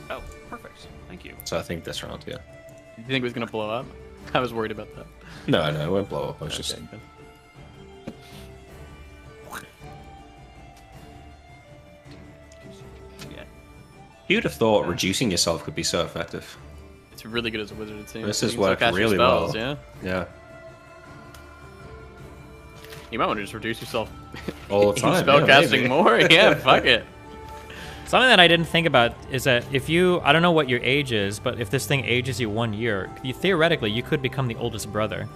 Speaker 8: Oh, perfect. Thank you.
Speaker 7: So I think this round, yeah.
Speaker 6: You think it was gonna blow up? I was worried about that.
Speaker 7: No, it won't blow up. I was just...
Speaker 6: Okay, good. Yeah,
Speaker 7: You'd have thought reducing yourself could be so effective.
Speaker 6: it's really good as a wizard, it seems.
Speaker 7: This
Speaker 6: You
Speaker 7: has
Speaker 6: can still
Speaker 7: worked
Speaker 6: cast your
Speaker 7: really
Speaker 6: spells,
Speaker 7: well.
Speaker 6: Yeah.
Speaker 7: Yeah.
Speaker 6: You might want to just reduce yourself
Speaker 7: All the time.
Speaker 6: spell
Speaker 7: yeah,
Speaker 6: casting
Speaker 7: maybe.
Speaker 6: more. Yeah, fuck it.
Speaker 1: Something that I didn't think about is that if you, I don't know what your age is, but if this thing ages you 1 year, theoretically you could become the oldest brother.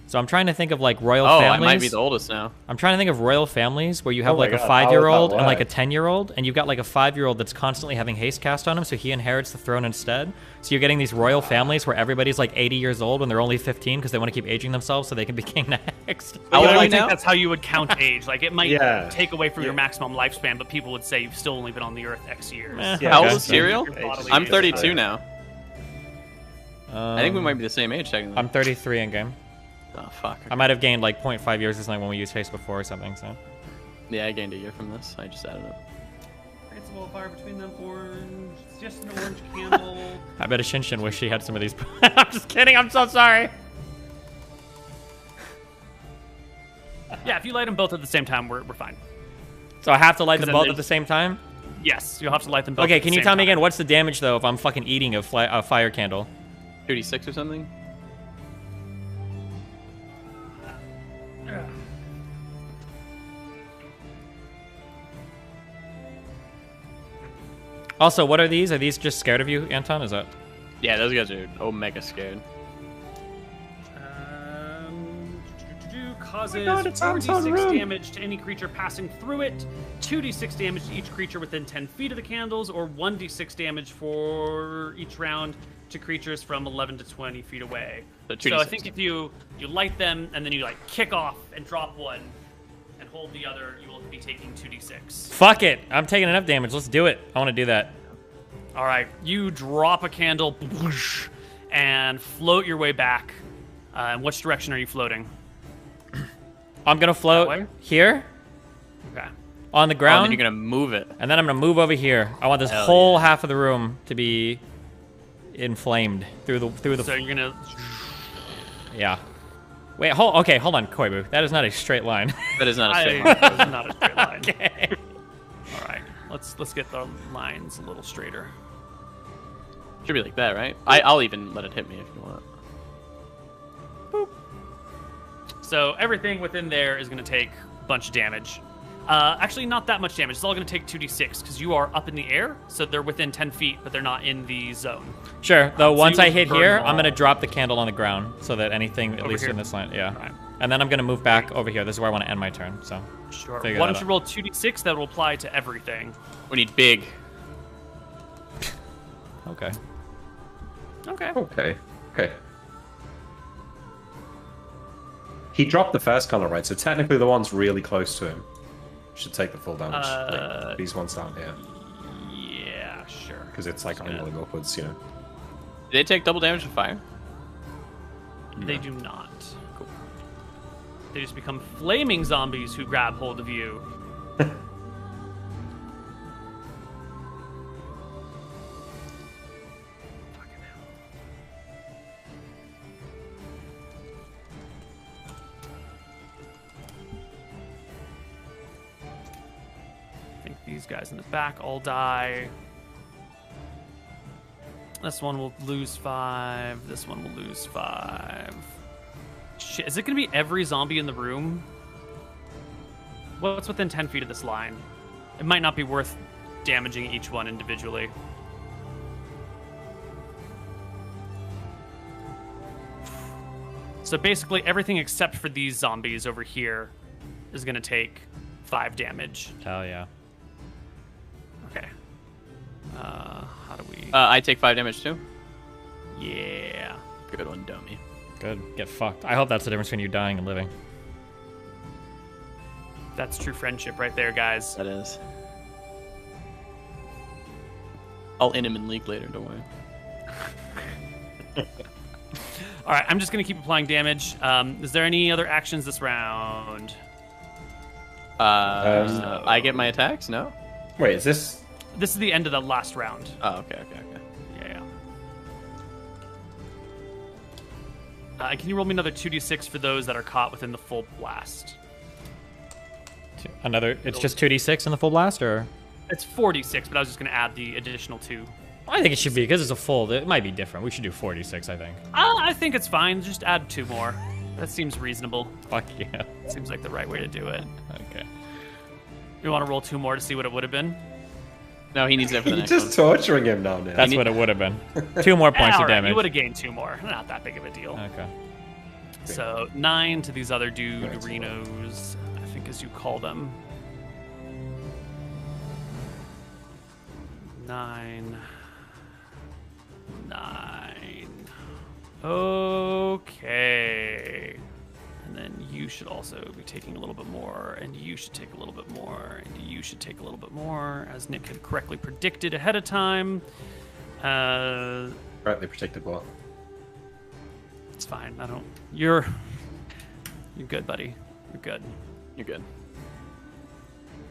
Speaker 1: So I'm trying to think of like royal
Speaker 6: Oh,
Speaker 1: families.
Speaker 6: I might be the oldest now.
Speaker 1: I'm trying to think of royal families where you have
Speaker 7: Oh my
Speaker 1: like a
Speaker 7: God, how would
Speaker 1: 5-year-old
Speaker 7: that
Speaker 1: and like a
Speaker 7: work?
Speaker 1: 10-year-old, and you've got like a 5-year-old that's constantly having haste cast on him, so he inherits the throne instead. So you're getting these royal families where everybody's like 80 years old when they're only 15 because they want to keep aging themselves so they can be king next.
Speaker 6: How
Speaker 8: I
Speaker 6: old are
Speaker 8: don't
Speaker 6: you
Speaker 8: think
Speaker 6: now?
Speaker 8: that's how you would count age. Like, it might
Speaker 7: Yeah.
Speaker 8: take away from your maximum lifespan, but people would say you've still only been on the earth X years.
Speaker 7: Yeah,
Speaker 6: How old
Speaker 7: okay.
Speaker 6: is Serial?
Speaker 8: Your bodily
Speaker 6: I'm
Speaker 8: age.
Speaker 6: 32 now. I think we might be the same age, technically.
Speaker 1: I'm 33 in game.
Speaker 6: Oh, fuck.
Speaker 1: I might have gained like 0.5 years or something when we used haste before or something. So
Speaker 6: Yeah, I gained a year from this. I just added it.
Speaker 8: Creates a wall of fire between them. Orange. It's just an orange candle.
Speaker 1: I bet a Shinshin wish she had some of these. I'm just kidding. I'm so sorry.
Speaker 8: Yeah, if you light them both at the same time, we're fine.
Speaker 1: So I have to light
Speaker 8: 'Cause
Speaker 1: them
Speaker 8: then
Speaker 1: both
Speaker 8: there's-
Speaker 1: at the same time.
Speaker 8: Yes, you'll have to light them both.
Speaker 1: Okay,
Speaker 8: at the
Speaker 1: can you
Speaker 8: same
Speaker 1: tell me
Speaker 8: time.
Speaker 1: again what's the damage though if I'm fucking eating a fire candle?
Speaker 6: 36 or something?
Speaker 1: Also, what are these? Are these just scared of you, Anton? Is that?
Speaker 6: Yeah, those guys are omega scared.
Speaker 8: Causes
Speaker 7: God, it's Anton
Speaker 8: 4d6
Speaker 7: Room.
Speaker 8: damage to any creature passing through it, 2d6 damage to each creature within 10 feet of the candles, or 1d6 damage for each round to creatures from 11 to 20 feet away.
Speaker 6: So
Speaker 8: So
Speaker 6: 2d6.
Speaker 8: I think if you light them and then you like kick off and drop one and hold the other, you will be taking 2d6.
Speaker 1: Fuck it. I'm taking enough damage. Let's do it. I want to do that.
Speaker 8: All right, you drop a candle whoosh, and float your way back. In which direction are you floating?
Speaker 1: I'm gonna
Speaker 8: That
Speaker 1: float
Speaker 8: way?
Speaker 1: here
Speaker 8: Okay.
Speaker 1: on the
Speaker 6: Oh, and
Speaker 1: ground,
Speaker 6: then you're gonna move it.
Speaker 1: and then I'm gonna move over here. I want this
Speaker 6: Hell
Speaker 1: whole half of the room to be inflamed through the.
Speaker 8: So you're gonna.
Speaker 1: Yeah. Wait. Hold on, Koibu. That is not a straight line.
Speaker 6: That is not a straight line.
Speaker 8: That's not a straight line.
Speaker 1: Okay.
Speaker 8: All right, let's get the lines a little straighter.
Speaker 6: Should be like that, right? I'll even let it hit me if you want.
Speaker 8: So everything within there is going to take a bunch of damage. Actually, not that much damage. It's all going to take 2d6 because you are up in the air, so they're within 10 feet, but they're not in the zone.
Speaker 1: Sure. Though
Speaker 8: So
Speaker 1: once
Speaker 8: you
Speaker 1: I hit
Speaker 8: burn
Speaker 1: here,
Speaker 8: them
Speaker 1: I'm gonna
Speaker 8: all.
Speaker 1: drop the candle on the ground so that anything, at
Speaker 8: Over
Speaker 1: least
Speaker 8: here?
Speaker 1: in this line, yeah.
Speaker 8: Right.
Speaker 1: And then I'm gonna move back over here. This is where I want to end my turn. So.
Speaker 8: Sure.
Speaker 1: Figure
Speaker 8: Why
Speaker 1: that
Speaker 8: don't you
Speaker 1: out.
Speaker 8: roll 2d6? That will apply to everything.
Speaker 6: We need big.
Speaker 1: Okay.
Speaker 8: Okay.
Speaker 7: Okay. He dropped the first color, right? So technically the ones really close to him should take the full damage. Like these ones down here.
Speaker 8: Yeah, sure.
Speaker 7: Because it's like angling upwards, you know.
Speaker 6: they take double damage to fire?
Speaker 8: They do not. Cool. They just become flaming zombies who grab hold of you. I think these guys in the back all die. This one will lose 5. This one will lose 5. Shit, is it going to be every zombie in the room? What's within 10 feet of this line? It might not be worth damaging each one individually. So basically everything except for these zombies over here is going to take 5 damage.
Speaker 2: Hell yeah.
Speaker 8: Okay. How do we...
Speaker 6: I take 5 damage too.
Speaker 8: yeah.
Speaker 6: Good one, dummy.
Speaker 2: Good. Get fucked. I hope that's the difference between you dying and living.
Speaker 8: That's true friendship right there, guys.
Speaker 6: That is. I'll in him in League later, don't worry.
Speaker 8: All right, I'm just going to keep applying damage. Is there any other actions this round?
Speaker 6: I get my attacks? No?
Speaker 7: Wait, is this?
Speaker 8: This is the end of the last round.
Speaker 6: Oh, okay.
Speaker 8: Yeah. Can you roll me another 2d6 for those that are caught within the full blast?
Speaker 2: Another. It's just 2d6 in the full blast, or?
Speaker 8: It's 4d6, but I was just going to add the additional 2.
Speaker 2: I think it should be because it's a full. It might be different. We should do 46. I think.
Speaker 8: I think it's fine. Just add 2 more. That seems reasonable.
Speaker 2: Fuck yeah.
Speaker 8: Seems like the right way to do it.
Speaker 2: Okay.
Speaker 8: You want to roll 2 more to see what it would have been?
Speaker 6: No, he needs that for the
Speaker 7: You're
Speaker 6: next
Speaker 7: just
Speaker 6: one.
Speaker 7: torturing him now.
Speaker 2: That's what it would have been. 2 more points
Speaker 8: All
Speaker 2: of
Speaker 8: right,
Speaker 2: damage.
Speaker 8: you would have gained 2 more. Not that big of a deal.
Speaker 2: Okay.
Speaker 8: So 9 to these other dude-rinos, I think as you call them. 9. Okay. And then you should also be taking a little bit more, and you should take a little bit more, and you should take a little bit more, as Nick had correctly predicted ahead of time.
Speaker 7: Rightly predicted what?
Speaker 8: It's fine. You're good, buddy. You're good.
Speaker 6: You're good.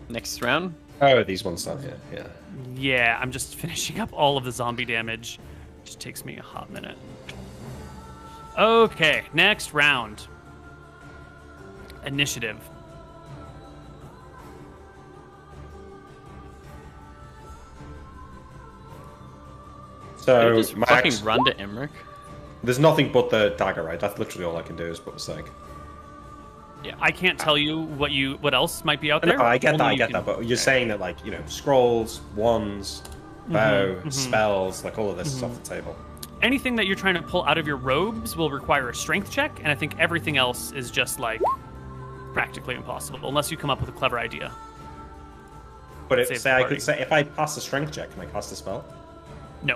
Speaker 6: Next round?
Speaker 7: Oh, these ones down here. Yeah.
Speaker 8: Yeah, I'm just finishing up all of the zombie damage. Just takes me a hot minute. Okay, next round. Initiative.
Speaker 7: So
Speaker 6: just
Speaker 7: my
Speaker 6: fucking
Speaker 7: action-
Speaker 6: run to Emmerich.
Speaker 7: There's nothing but the dagger, right? That's literally all I can do is put the stake.
Speaker 6: Yeah.
Speaker 8: I can't tell you what else might be out there.
Speaker 7: No, I get that,
Speaker 8: Only
Speaker 7: I
Speaker 8: you
Speaker 7: get
Speaker 8: can-
Speaker 7: that, but you're saying that, like, you know, scrolls, wands, bow, spells, like all of this is off the table.
Speaker 8: Anything that you're trying to pull out of your robes will require a strength check, and I think everything else is just like practically impossible unless you come up with a clever idea.
Speaker 7: But
Speaker 8: Save
Speaker 7: say
Speaker 8: the
Speaker 7: I
Speaker 8: party.
Speaker 7: could say if I pass the strength check, can I cast a spell?
Speaker 8: No.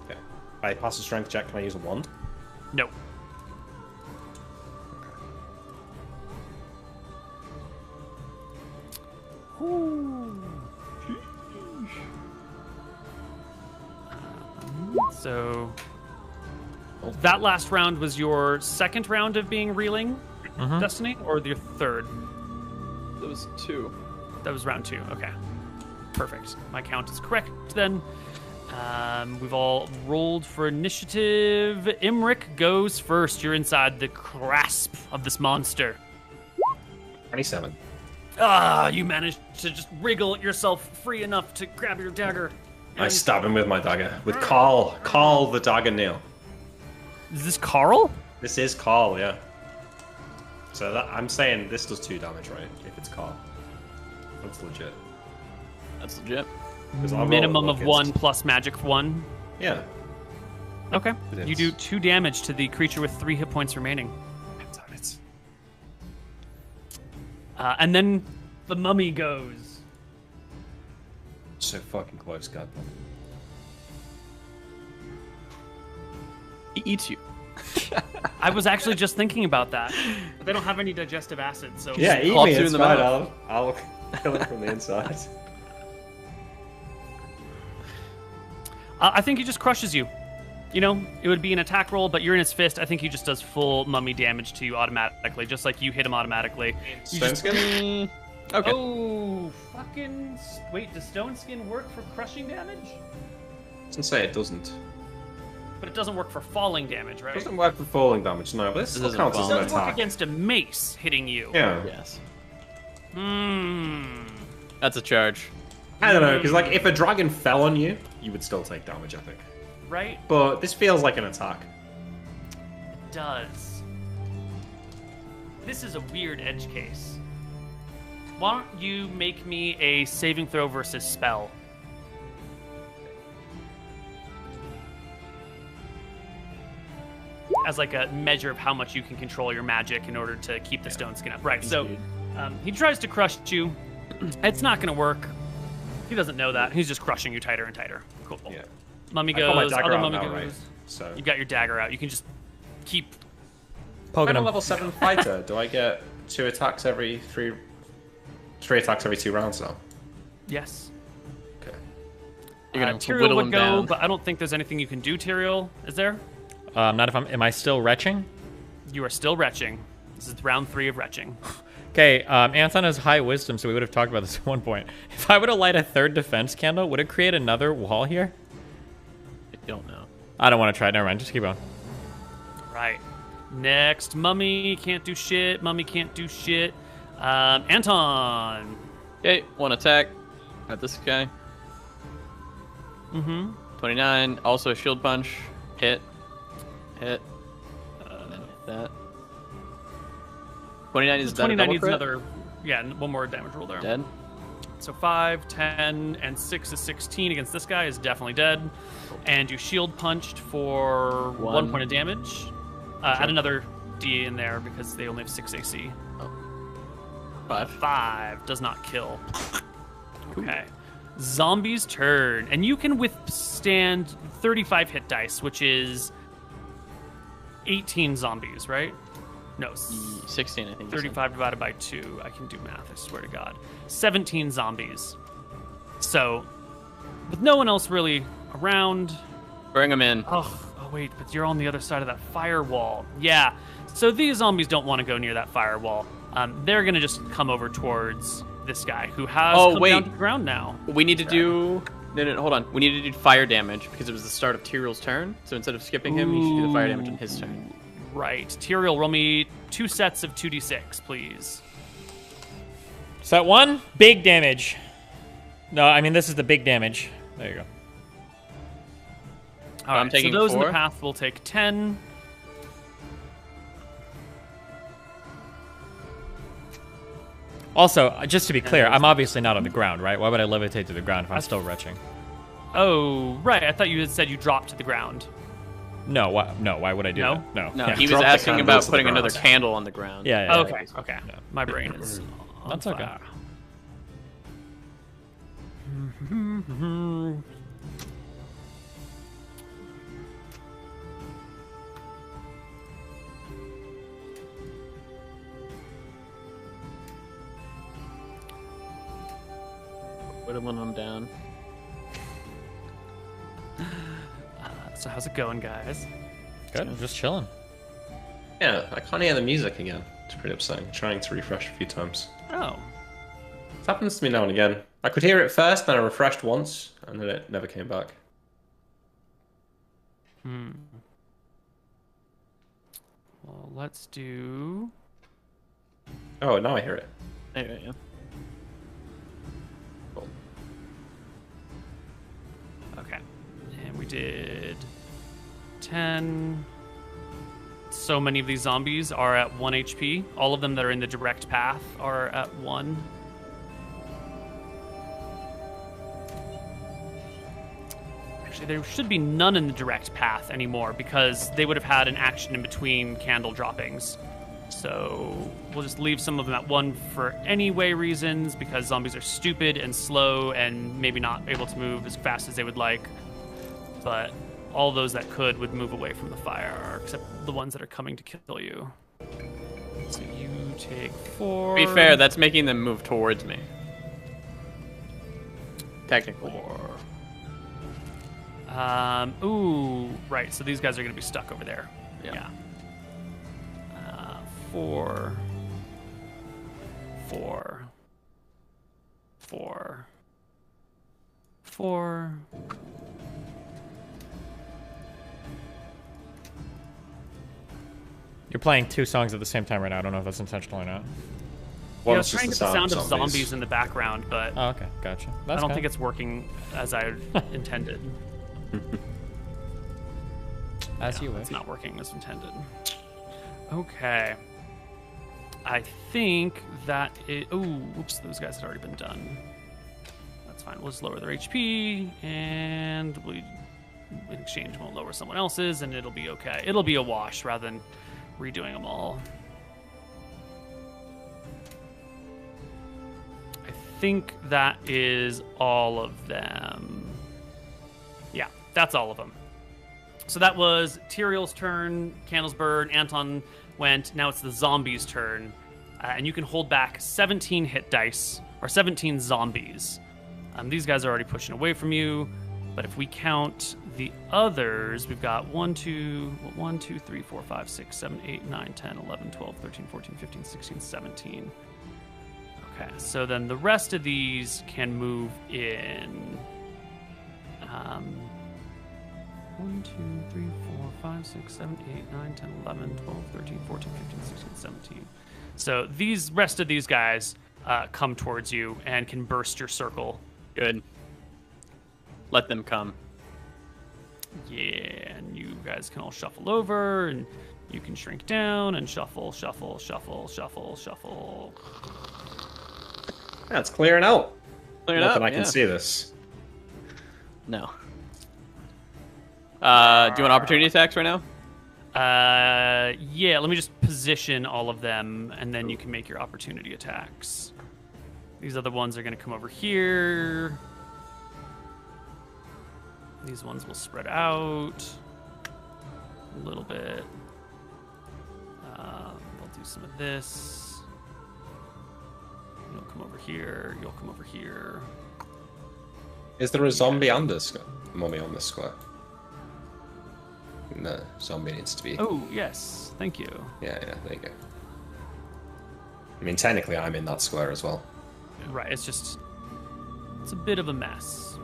Speaker 7: Okay. If I pass the strength check, can I use a wand?
Speaker 8: No. So that last round was your second round of being reeling, Destiny, or your third?
Speaker 6: That was 2.
Speaker 8: That was round 2. Okay, perfect. My count is correct then. We've all rolled for initiative. Imric goes first. You're inside the grasp of this monster.
Speaker 7: 27.
Speaker 8: You managed to just wriggle yourself free enough to grab your dagger.
Speaker 7: I stab him with my dagger. With Carl the dagger nail.
Speaker 8: Is this Carl?
Speaker 7: This is Carl, yeah. So that, I'm saying this does 2 damage, right? If it's Carl. That's legit.
Speaker 6: That's legit.
Speaker 7: 'Cause I roll
Speaker 8: Minimum of
Speaker 7: against-
Speaker 8: 1 plus magic 1.
Speaker 7: Yeah.
Speaker 8: Okay.
Speaker 7: It
Speaker 8: You
Speaker 7: is.
Speaker 8: do 2 damage to the creature with 3 hit points remaining.
Speaker 7: Damn it.
Speaker 8: And then the mummy goes.
Speaker 7: So fucking close, God.
Speaker 6: He eats you.
Speaker 8: I was actually just thinking about that. They don't have any digestive acid, so
Speaker 7: Yeah, eat
Speaker 6: Pop
Speaker 7: me,
Speaker 6: through
Speaker 7: it's
Speaker 6: the
Speaker 7: fine.
Speaker 6: mouth.
Speaker 7: I'll kill him from the inside.
Speaker 8: I think he just crushes you. you know, it would be an attack roll, but you're in his fist. I think he just does full mummy damage to you automatically, just like you hit him automatically. You
Speaker 7: Stone
Speaker 8: just-
Speaker 7: skin?
Speaker 6: Okay.
Speaker 8: Oh, fucking... Wait, does stone skin work for crushing damage?
Speaker 7: Doesn't say it doesn't.
Speaker 8: But it doesn't work for falling damage, right?
Speaker 7: It doesn't work for falling damage, no, but this still
Speaker 6: doesn't
Speaker 7: counts as
Speaker 6: fall.
Speaker 7: an
Speaker 8: It does work
Speaker 7: attack.
Speaker 8: against a mace hitting you.
Speaker 7: Yeah.
Speaker 6: Yes.
Speaker 8: That's
Speaker 6: a charge.
Speaker 7: I don't know, because like if a dragon fell on you, you would still take damage, I think.
Speaker 8: Right?
Speaker 7: But this feels like an attack.
Speaker 8: It does. This is a weird edge case. Why don't you make me a saving throw versus spell? As like a measure of how much you can control your magic in order to keep the stone skin up. Right, so he tries to crush you. It's not going to work. He doesn't know that. He's just crushing you tighter and tighter. Cool.
Speaker 7: Yeah.
Speaker 8: Mummy
Speaker 7: I got my
Speaker 8: goes,
Speaker 7: dagger
Speaker 8: other
Speaker 7: out
Speaker 8: mummy
Speaker 7: now,
Speaker 8: goes.
Speaker 7: right? So
Speaker 8: You got your dagger out. You can just keep...
Speaker 1: Poking
Speaker 7: I'm a
Speaker 1: him.
Speaker 7: level 7 fighter. Do I get 2 attacks every 3 attacks every 2 rounds now?
Speaker 8: Yes.
Speaker 7: Okay.
Speaker 6: You're gonna
Speaker 8: Tyrael
Speaker 6: whittle
Speaker 8: would
Speaker 6: him
Speaker 8: go,
Speaker 6: down.
Speaker 8: but I don't think there's anything you can do, Tyrael. Is there?
Speaker 1: Not if I'm. Am I still retching?
Speaker 8: You are still retching. This is round 3 of retching.
Speaker 1: Okay, Anton has high wisdom, so we would have talked about this at one point. If I were to light a third defense candle, would it create another wall here?
Speaker 6: I don't know.
Speaker 1: I don't want to try it. Never mind. Just keep going.
Speaker 8: Right. Next, Mummy can't do shit. Mummy can't do shit. Anton.
Speaker 6: Okay, 1 attack at this guy. 29. Also a shield punch. Hit. Hit. And then hit that. 29 is that a
Speaker 8: 29
Speaker 6: double
Speaker 8: needs
Speaker 6: crit?
Speaker 8: another... Yeah, one more damage roll there.
Speaker 6: Dead.
Speaker 8: So 5, 10, and 6 is 16 against this guy is definitely dead. And you shield punched for 1 point of damage. Add another D in there because they only have 6 AC.
Speaker 6: 5.
Speaker 8: 5 does not kill. Okay. Zombie's turn. And you can withstand 35 hit dice, which is 18 zombies, right? No,
Speaker 6: 16, I think. you said.
Speaker 8: 35 divided by 2. I can do math, I swear to God. 17 zombies. So, with no one else really around...
Speaker 6: Bring him in.
Speaker 8: Oh, wait, but you're on the other side of that firewall. Yeah, so these zombies don't want to go near that firewall. They're going to just come over towards this guy, who has come down to the ground now.
Speaker 6: We need to do... No, hold on. We need to do fire damage, because it was the start of Tyrell's turn. So instead of skipping him, you should do the fire damage on his turn.
Speaker 8: Right. Tyrael, roll me 2 sets of 2d6, please.
Speaker 1: Set 1, big damage. No, I mean, this is the big damage. There you go.
Speaker 8: All right,
Speaker 6: I'm taking
Speaker 8: so those in
Speaker 6: 4.
Speaker 8: the path will take 10.
Speaker 1: Also, just to be clear, I'm obviously not on the ground, right? Why would I levitate to the ground if I'm still retching?
Speaker 8: Oh, right. I thought you had said you dropped to the ground.
Speaker 1: No, why would I do that? No.
Speaker 6: No,
Speaker 1: Yeah.
Speaker 6: he was
Speaker 7: Drop the
Speaker 6: asking
Speaker 7: candles
Speaker 6: about
Speaker 7: to the
Speaker 6: putting another
Speaker 7: ground.
Speaker 6: candle on the ground.
Speaker 1: Yeah.
Speaker 8: Okay. My brain is on
Speaker 1: That's okay.
Speaker 8: fire.
Speaker 6: Whittling him down.
Speaker 8: So how's it going, guys?
Speaker 1: Good. I'm just chilling.
Speaker 7: Yeah, I can't hear the music again. It's pretty upsetting. Trying to refresh a few times.
Speaker 8: Oh.
Speaker 7: It happens to me now and again. I could hear it first, then I refreshed once, and then it never came back.
Speaker 8: Well, let's do...
Speaker 7: Oh, now I hear it.
Speaker 6: Anyway, yeah.
Speaker 7: Cool.
Speaker 8: Okay. And we did 10. So many of these zombies are at 1 HP. All of them that are in the direct path are at 1. Actually, there should be none in the direct path anymore because they would have had an action in between candle droppings. So we'll just leave some of them at 1 for anyway reasons because zombies are stupid and slow and maybe not able to move as fast as they would like. But all those that could would move away from the fire, except the ones that are coming to kill you. So you take 4.
Speaker 6: To be fair, that's making them move towards me. Technically.
Speaker 8: 4. Ooh, right. So these guys are going to be stuck over there.
Speaker 6: Yeah.
Speaker 8: 4.
Speaker 1: You're playing 2 songs at the same time right now. I don't know if that's intentional or not.
Speaker 8: Yeah, I
Speaker 7: One's
Speaker 8: was trying to
Speaker 7: just
Speaker 8: get the sound of
Speaker 7: zombies.
Speaker 8: zombies in the background, but
Speaker 1: Oh, okay, gotcha. That's
Speaker 8: I don't
Speaker 1: fine.
Speaker 8: think it's working as I intended.
Speaker 1: As you wish.
Speaker 8: It's not working as intended. Okay. I think that it... Ooh, oops, those guys had already been done. That's fine. We'll just lower their HP, and we, in exchange, won't lower someone else's, and it'll be okay. It'll be a wash rather than redoing them all. I think that is all of them. Yeah, that's all of them. So that was Tyrael's turn, Candles burn, Anton went. Now it's the zombies' turn. And you can hold back 17 hit dice, or 17 zombies. These guys are already pushing away from you. But if we count the others, we've got 1, 2, 3, 4, 5, 6, 7, 8, 9, 10, 11, 12, 13, 14, 15, 16, 17. Okay, so then the rest of these can move in. 1, 2, 3, 4, 5, 6, 7, 8, 9, 10, 11, 12, 13, 14, 15, 16, 17. So these rest of these guys come towards you and can burst your circle.
Speaker 6: Good. Let them come.
Speaker 8: Yeah, and you guys can all shuffle over, and you can shrink down and shuffle, shuffle, shuffle, shuffle, shuffle.
Speaker 7: Yeah, it's clearing out.
Speaker 6: Clear it
Speaker 7: Nothing
Speaker 6: up,
Speaker 7: I can see this.
Speaker 6: No. Do you want opportunity attacks right now?
Speaker 8: Yeah, let me just position all of them, and then you can make your opportunity attacks. These other ones are going to come over here. These ones will spread out a little bit. We'll do some of this. You'll come over here. You'll come over here.
Speaker 7: Is there a zombie and a mummy on this square? No, zombie needs to be.
Speaker 8: Oh, yes. Thank you.
Speaker 7: Yeah, there you go. I mean, technically, I'm in that square as well.
Speaker 8: Right, it's a bit of a mess.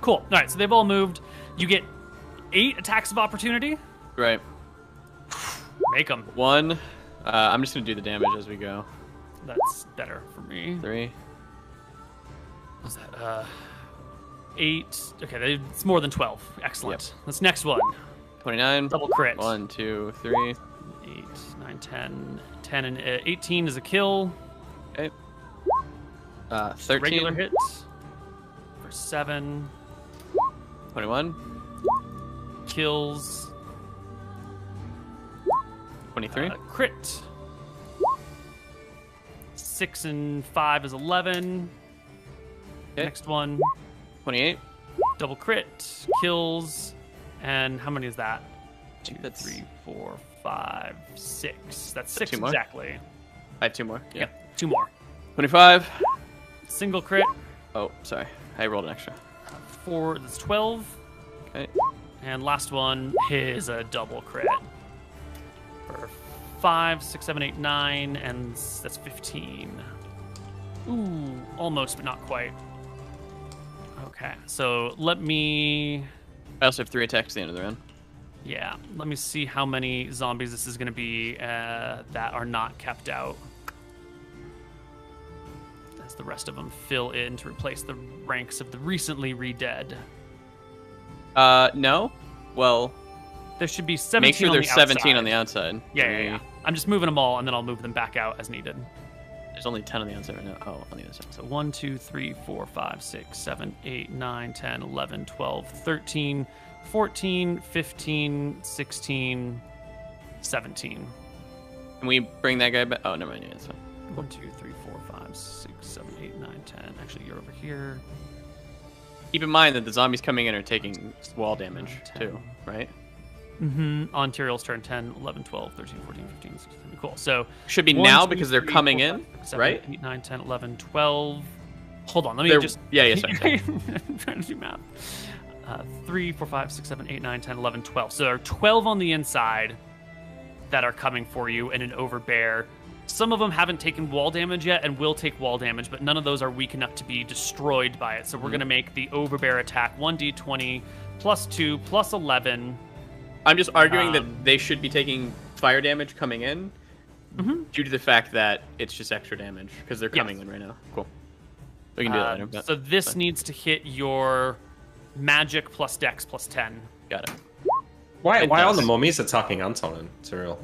Speaker 8: Cool. All right, so they've all moved. You get 8 attacks of opportunity.
Speaker 6: Right.
Speaker 8: Make them.
Speaker 6: 1. I'm just going to do the damage as we go.
Speaker 8: That's better for me.
Speaker 6: 3.
Speaker 8: What's that? 8. Okay, it's more than 12. Excellent.
Speaker 6: Yep.
Speaker 8: This next one.
Speaker 6: 29.
Speaker 8: Double crit.
Speaker 6: 1, 2, 3.
Speaker 8: 8, 9, 10. 10 and 18 is a kill.
Speaker 6: Okay. 13.
Speaker 8: Regular hit. For 7.
Speaker 6: 21.
Speaker 8: Kills.
Speaker 6: 23.
Speaker 8: Crit. 6 and 5 is 11.
Speaker 6: Okay.
Speaker 8: Next one.
Speaker 6: 28.
Speaker 8: Double crit. Kills. And how many is that? 2,
Speaker 6: That's
Speaker 8: 3, 4, 5, 6. That's 6
Speaker 6: 2 more?
Speaker 8: exactly.
Speaker 6: I have 2 more. Yeah.
Speaker 8: 2 more.
Speaker 6: 25.
Speaker 8: Single crit.
Speaker 6: Oh, sorry. I rolled an extra.
Speaker 8: 4. That's 12.
Speaker 6: Okay.
Speaker 8: And last one is a double crit. For 5, 6, 7, 8, 9, and that's 15. Ooh, almost, but not quite. Okay, so let me...
Speaker 6: I also have 3 attacks at the end of the round.
Speaker 8: Yeah, let me see how many zombies this is going to be that are not kept out. As the rest of them fill in to replace the ranks of the recently re-dead.
Speaker 6: No. Well,
Speaker 8: There should be 17
Speaker 6: make sure
Speaker 8: on
Speaker 6: there's
Speaker 8: the
Speaker 6: 17
Speaker 8: outside.
Speaker 6: on the outside.
Speaker 8: Yeah. I'm just moving them all, and then I'll move them back out as needed.
Speaker 6: There's only 10 on the outside right now. Oh, on the other side.
Speaker 8: So 1, 2, 3, 4, 5, 6, 7, 8, 9, 10, 11, 12, 13, 14, 15, 16, 17.
Speaker 6: Can we bring that guy back? Oh, never mind. Yeah, it's fine.
Speaker 8: 1, 2, 3, 4, 5, 6, 7, 8, 9, 10. Actually, you're over here.
Speaker 6: Keep in mind that the zombies coming in are taking wall damage,
Speaker 8: 10.
Speaker 6: too, right?
Speaker 8: Mm-hmm. On Tyrael's turn, 10, 11, 12, 13, 14, 15, 16, 17. Cool. So
Speaker 6: Should be
Speaker 8: 1,
Speaker 6: now
Speaker 8: 2,
Speaker 6: because they're
Speaker 8: 3,
Speaker 6: coming
Speaker 8: 4,
Speaker 6: in,
Speaker 8: 5, 6, 7,
Speaker 6: right?
Speaker 8: 8, 9, 10, 11, 12. Hold on, let me
Speaker 6: They're-
Speaker 8: just.
Speaker 6: yeah, sorry.
Speaker 8: I'm trying to do math. 3, 4, 5, 6, 7, 8, 9, 10, 11, 12. So there are 12 on the inside that are coming for you in an overbear. Some of them haven't taken wall damage yet and will take wall damage, but none of those are weak enough to be destroyed by it. So we're going to make the overbear attack 1d20 plus 2 plus 11.
Speaker 6: I'm just arguing that they should be taking fire damage coming in due to the fact that it's just extra damage because they're coming in right now. Cool. We can do that later. But
Speaker 8: So this needs to hit your magic plus dex plus 10.
Speaker 6: got it.
Speaker 7: Why
Speaker 6: It
Speaker 7: are
Speaker 6: does.
Speaker 7: the mummies attacking Anton and Tyrell?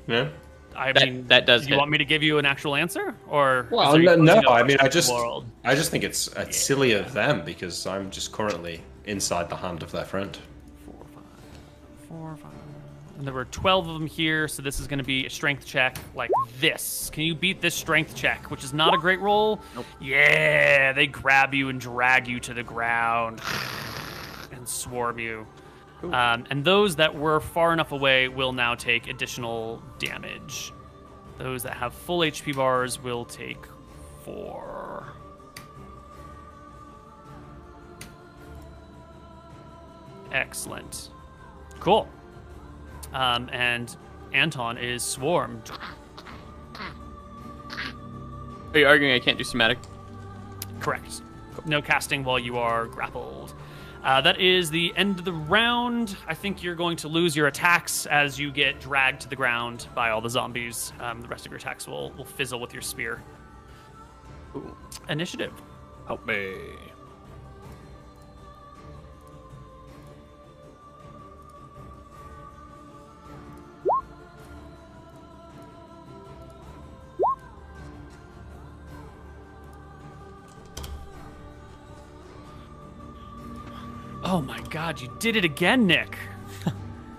Speaker 7: Yeah.
Speaker 8: I
Speaker 6: That-
Speaker 8: mean,
Speaker 6: that does
Speaker 8: you
Speaker 6: hit.
Speaker 8: want me to give you an actual answer? Or
Speaker 7: Well,
Speaker 8: are you
Speaker 7: no.
Speaker 8: closing up
Speaker 7: I mean, I
Speaker 8: the
Speaker 7: just
Speaker 8: world?
Speaker 7: think it's silly of them because I'm just currently inside the hand of their friend.
Speaker 8: 4, 5. And there were 12 of them here, so this is going to be a strength check like this. Can you beat this strength check, which is not a great roll?
Speaker 6: Nope.
Speaker 8: Yeah, they grab you and drag you to the ground and swarm you. And those that were far enough away will now take additional damage. Those that have full HP bars will take 4. Excellent. Cool. And Anton is swarmed.
Speaker 6: Are you arguing I can't do somatic?
Speaker 8: Correct. No casting while you are grappled. That is the end of the round. I think you're going to lose your attacks as you get dragged to the ground by all the zombies. The rest of your attacks will fizzle with your spear.
Speaker 6: Ooh.
Speaker 8: Initiative.
Speaker 6: Help me.
Speaker 8: Oh my god, you did it again, Nick.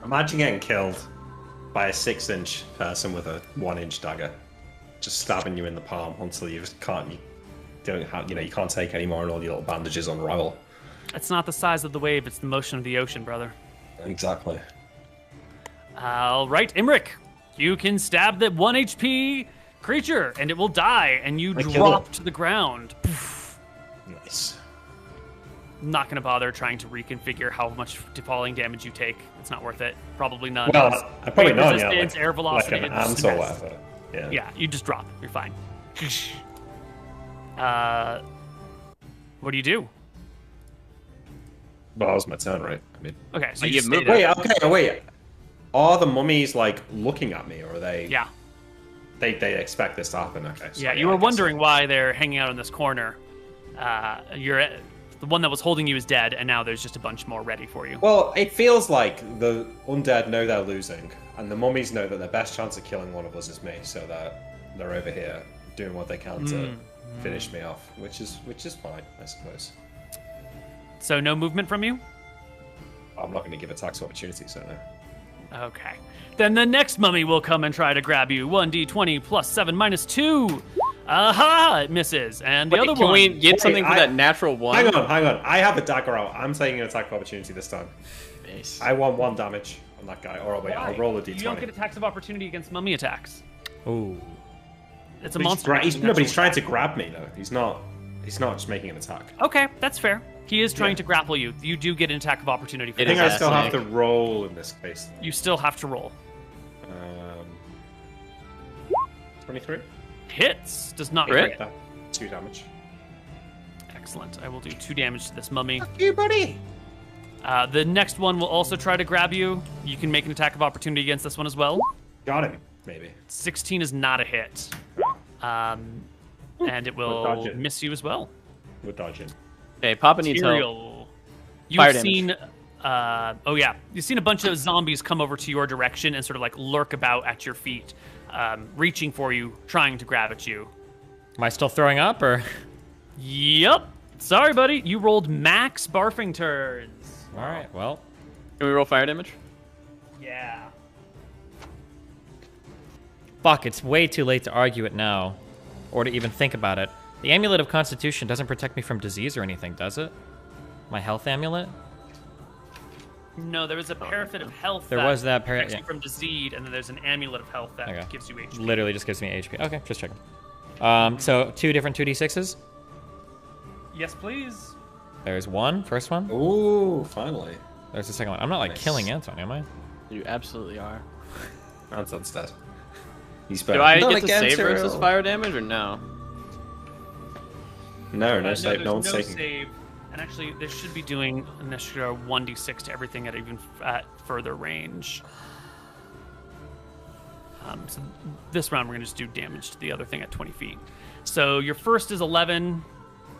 Speaker 7: Imagine getting killed by a 6-inch person with a 1-inch dagger, just stabbing you in the palm until you can't take any more, and all your little bandages unravel.
Speaker 8: It's not the size of the wave, it's the motion of the ocean, brother.
Speaker 7: Exactly.
Speaker 8: All right, Imric, you can stab the 1 HP creature, and it will die, and you
Speaker 7: I kill
Speaker 8: drop
Speaker 7: it.
Speaker 8: to the ground.
Speaker 7: Nice.
Speaker 8: I'm not going to bother trying to reconfigure how much falling damage you take. It's not worth it. Probably none.
Speaker 7: Well, I probably
Speaker 8: Wave
Speaker 7: know, yeah,
Speaker 8: resistance, air velocity.
Speaker 7: like an
Speaker 8: it's
Speaker 7: ant
Speaker 8: the
Speaker 7: or
Speaker 8: best.
Speaker 7: whatever. Yeah.
Speaker 8: Yeah, you just drop. You're fine. What do you do?
Speaker 7: Well, that was my turn, right? I mean,
Speaker 8: Okay, so
Speaker 6: You
Speaker 8: you
Speaker 6: have
Speaker 8: stay
Speaker 6: movement.
Speaker 8: there.
Speaker 7: wait. Are the mummies like looking at me, or are they?
Speaker 8: Yeah,
Speaker 7: They expect this to happen. Okay. So,
Speaker 8: yeah. You were
Speaker 7: I guess
Speaker 8: wondering why they're hanging out in this corner. You're the one that was holding you is dead, and now there's just a bunch more ready for you.
Speaker 7: Well, it feels like the undead know they're losing, and the mummies know that their best chance of killing one of us is me, so they're over here doing what they can to finish me off, which is fine, I suppose.
Speaker 8: So no movement from you?
Speaker 7: I'm not going to give attacks opportunity, so no.
Speaker 8: Okay. Then the next mummy will come and try to grab you. 1d20 plus 7 minus 2. Aha! It misses. And the
Speaker 6: Wait,
Speaker 8: other
Speaker 6: can
Speaker 8: one.
Speaker 6: we get something for
Speaker 7: I-
Speaker 6: that natural one?
Speaker 7: Hang on. I have a dagger out. I'm taking an attack of opportunity this time.
Speaker 6: Nice.
Speaker 7: I want 1 damage on that guy. Or wait, I'll roll a
Speaker 8: You don't get
Speaker 7: d20.
Speaker 8: attacks of opportunity against mummy attacks.
Speaker 1: Ooh.
Speaker 8: It's a
Speaker 7: But
Speaker 8: monster.
Speaker 7: But he's
Speaker 8: natural
Speaker 7: trying to
Speaker 8: attack.
Speaker 7: grab me though. He's not just making an attack.
Speaker 8: Okay, that's fair. He is trying
Speaker 7: Yeah.
Speaker 8: to grapple you. You do get an attack of opportunity for
Speaker 6: It
Speaker 7: I think
Speaker 8: that.
Speaker 6: is
Speaker 7: I still have to
Speaker 6: fascinating.
Speaker 7: roll in this case.
Speaker 8: You still have to roll.
Speaker 7: 23.
Speaker 8: Hits. Does not
Speaker 6: Crit?
Speaker 8: crit.
Speaker 7: 2 damage.
Speaker 8: Excellent. I will do 2 damage to this mummy.
Speaker 7: You buddy.
Speaker 8: The next one will also try to grab you. You can make an attack of opportunity against this one as well.
Speaker 7: Got him. Maybe.
Speaker 8: 16 is not a hit. And it will
Speaker 7: dodge it.
Speaker 8: miss you as well.
Speaker 7: We're dodging.
Speaker 6: Okay, Papa needs help.
Speaker 8: Tyrael,
Speaker 6: Fire
Speaker 8: you've
Speaker 6: damage.
Speaker 8: seen. You've seen a bunch of zombies come over to your direction and sort of like lurk about at your feet, reaching for you, trying to grab at you.
Speaker 1: Am I still throwing up, or?
Speaker 8: Yep. Sorry, buddy. You rolled max barfing turns.
Speaker 1: All right, well.
Speaker 6: Can we roll fire damage?
Speaker 8: Yeah.
Speaker 1: Fuck, it's way too late to argue it now. Or to even think about it. The Amulet of Constitution doesn't protect me from disease or anything, does it? My health amulet?
Speaker 8: No, there was a parapet of health.
Speaker 1: There was that
Speaker 8: protects
Speaker 1: yeah.
Speaker 8: you from disease, and then there's an amulet of health that
Speaker 1: Okay.
Speaker 8: gives you HP.
Speaker 1: Literally just gives me HP. Okay, just checking. So 2 different 2d6s.
Speaker 8: Yes, please.
Speaker 1: There's one, first one.
Speaker 7: Ooh, finally.
Speaker 1: There's the second one. I'm not like
Speaker 7: Nice.
Speaker 1: killing Anton, am I?
Speaker 6: You absolutely are.
Speaker 7: Anton's dead. He's
Speaker 6: Do
Speaker 7: better.
Speaker 6: I
Speaker 7: Not
Speaker 6: get to
Speaker 7: again,
Speaker 6: save versus
Speaker 7: Tyrell.
Speaker 6: fire damage or no?
Speaker 7: No save.
Speaker 8: There's
Speaker 7: No one's
Speaker 8: no
Speaker 7: taking.
Speaker 8: save. And actually, they should be doing an extra 1d6 to everything at further range. So this round, we're going to just do damage to the other thing at 20 feet. So your first is 11,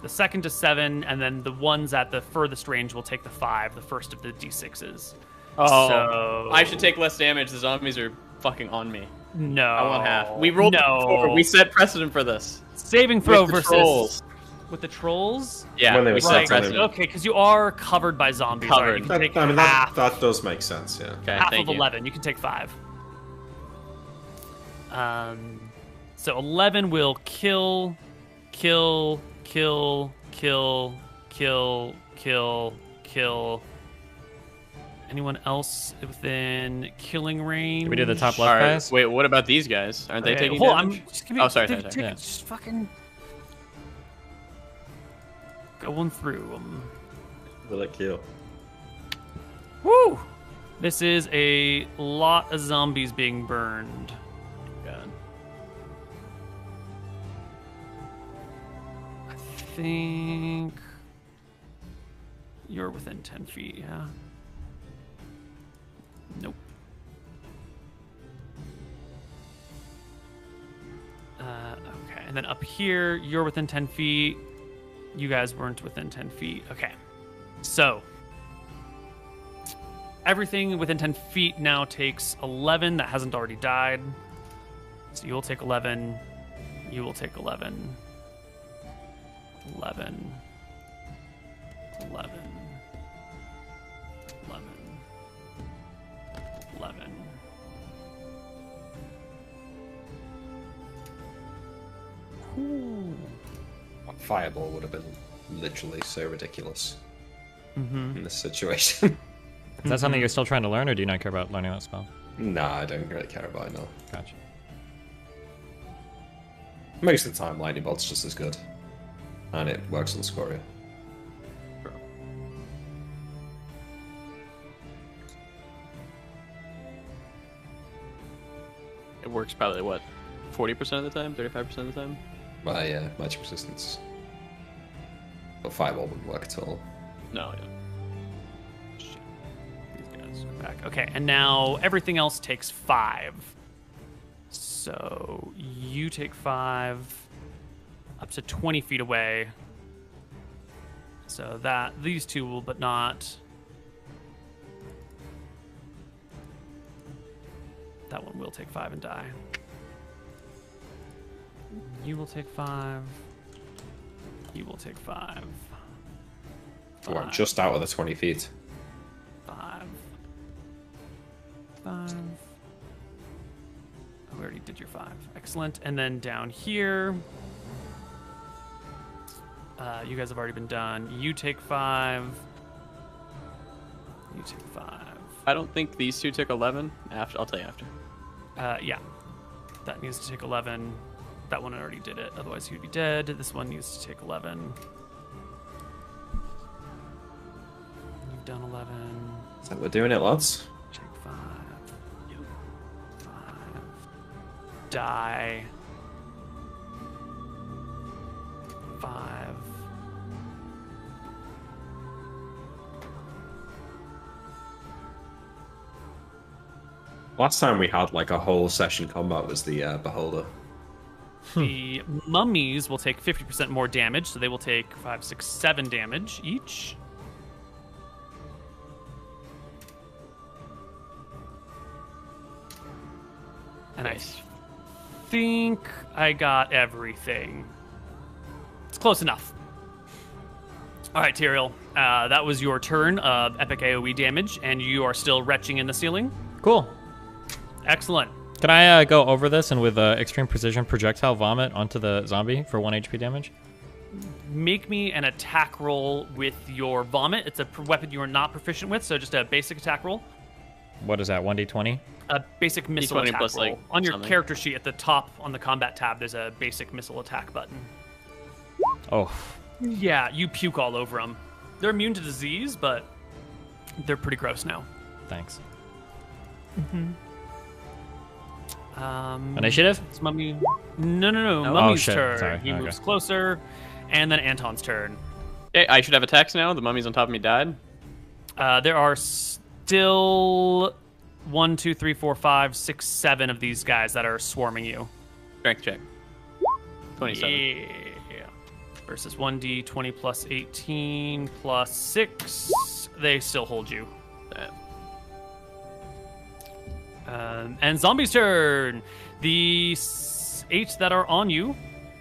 Speaker 8: the second is 7, and then the ones at the furthest range will take the 5, the first of the d6s.
Speaker 6: Oh,
Speaker 8: So-
Speaker 6: I should take less damage. The zombies are fucking on me.
Speaker 8: No.
Speaker 6: I want half. We rolled
Speaker 8: no.
Speaker 6: before. We set precedent for this.
Speaker 8: Saving throw
Speaker 6: With the
Speaker 8: versus...
Speaker 6: trolls.
Speaker 8: With the trolls?
Speaker 6: Yeah,
Speaker 7: When they were
Speaker 6: we set
Speaker 7: set
Speaker 6: precedent.
Speaker 8: Okay, because you are covered by zombies.
Speaker 6: Covered.
Speaker 8: Right? You can take
Speaker 7: I mean,
Speaker 8: half.
Speaker 7: that does make sense, yeah.
Speaker 6: Okay,
Speaker 8: Half
Speaker 6: thank
Speaker 8: of
Speaker 6: you.
Speaker 8: 11. You can take 5. So 11 will kill. Anyone else within killing range?
Speaker 1: Can we do the top
Speaker 6: All
Speaker 1: left
Speaker 6: right,
Speaker 1: guys?
Speaker 6: wait, what about these guys? Aren't they taking
Speaker 8: hold
Speaker 6: damage?
Speaker 8: on. Just give me,
Speaker 6: Oh, sorry,
Speaker 8: take-
Speaker 6: sorry,
Speaker 8: take
Speaker 6: sorry.
Speaker 8: it, Just fucking going through them.
Speaker 7: Will it kill?
Speaker 8: Woo! This is a lot of zombies being burned.
Speaker 6: God.
Speaker 8: I think you're within 10 feet, yeah? Nope. Okay, and then up here, you're within 10 feet. You guys weren't within 10 feet. Okay. So, everything within 10 feet now takes 11 that hasn't already died. So you'll take 11. You will take 11. 11. 11. 11. 11. Ooh.
Speaker 7: A fireball would have been literally so ridiculous
Speaker 8: Mm-hmm.
Speaker 7: in this situation.
Speaker 1: Is that something you're still trying to learn, or do you not care about learning that spell?
Speaker 7: Nah, I don't really care about it now.
Speaker 1: Gotcha.
Speaker 7: Most of the time, lightning bolt's just as good, and it works on Scoria.
Speaker 6: It works probably, what, 40% of the time? 35% of the time?
Speaker 7: Well, yeah, magic resistance. But fireball wouldn't work at all.
Speaker 6: No, yeah.
Speaker 8: These guys are back. Okay, and now everything else takes 5. So you take 5 up to 20 feet away. So that these two will, but not. That one will take 5 and die. You will take 5. You will take 5.
Speaker 7: So I'm just out of the 20 feet.
Speaker 8: 5. 5. Oh, we already did your 5. Excellent. And then down here, you guys have already been done. You take 5. You take 5.
Speaker 6: I don't think these two took 11. After, I'll tell you after.
Speaker 8: Yeah. That needs to take 11. That one already did it. Otherwise, he would be dead. This one needs to take 11. You've done 11.
Speaker 7: Is that we're doing it, lads?
Speaker 8: Take 5. 5. Die. 5.
Speaker 7: Last time we had like a whole session combat was the Beholder.
Speaker 8: The mummies will take 50% more damage, so they will take 5, 6, 7 damage each. And I think I got everything. It's close enough. All right, Tyrael, that was your turn of epic AoE damage, and you are still retching in the ceiling.
Speaker 1: Cool.
Speaker 8: Excellent.
Speaker 1: Can I go over this and with extreme precision projectile vomit onto the zombie for 1 HP damage?
Speaker 8: Make me an attack roll with your vomit. It's a weapon you are not proficient with, so just a basic attack roll.
Speaker 1: What is that, 1d20?
Speaker 8: A basic missile
Speaker 6: D20
Speaker 8: attack
Speaker 6: plus,
Speaker 8: roll.
Speaker 6: like,
Speaker 8: On your
Speaker 6: something.
Speaker 8: character sheet at the top on the combat tab, there's a basic missile attack button.
Speaker 2: Oh,
Speaker 8: Yeah, you puke all over them. They're immune to disease, but they're pretty gross now.
Speaker 2: thanks.
Speaker 8: Um,
Speaker 2: Initiative?
Speaker 8: It's Mummy. No.
Speaker 2: Oh,
Speaker 8: Mummy's
Speaker 2: shit.
Speaker 8: turn.
Speaker 2: Sorry.
Speaker 8: He
Speaker 2: Okay.
Speaker 8: moves closer, and then Anton's turn.
Speaker 6: Hey, I should have attacks now. The mummies on top of me died.
Speaker 8: There are still 1, 2, 3, 4, 5, 6, 7 of these guys that are swarming you.
Speaker 6: Strength check. 27.
Speaker 8: Yeah. Versus 1d20 plus 18 plus 6. They still hold you. And Zombie's turn. The 8 that are on you,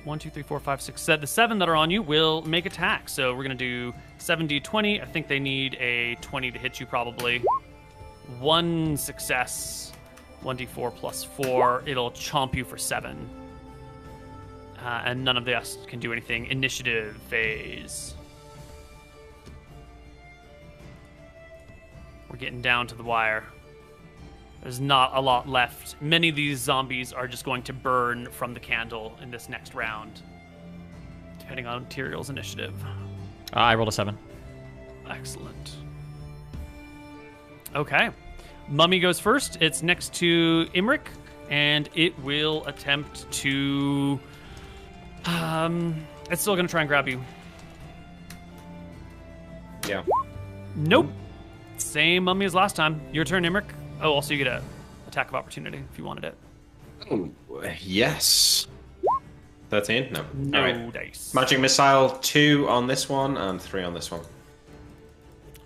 Speaker 8: 1, 2, 3, 4, 5, 6, 7. The 7 that are on you will make attacks. So we're going to do 7d20. I think they need a 20 to hit you probably. 1 success. 1d4 plus 4. It'll chomp you for 7. And none of the us can do anything. Initiative phase. We're getting down to the wire. There's not a lot left. Many of these zombies are just going to burn from the candle in this next round, depending on Tyrael's initiative.
Speaker 2: I rolled a 7.
Speaker 8: Excellent. Okay. Mummy goes first. It's next to Imric, and it will attempt to... it's still going to try and grab you.
Speaker 7: Yeah.
Speaker 8: Nope. Same mummy as last time. Your turn, Imric. Oh, also you get a attack of opportunity if you wanted it.
Speaker 7: Oh, yes. 13? No.
Speaker 8: No
Speaker 7: All right.
Speaker 8: dice.
Speaker 7: Magic missile 2 on this one and 3 on this one.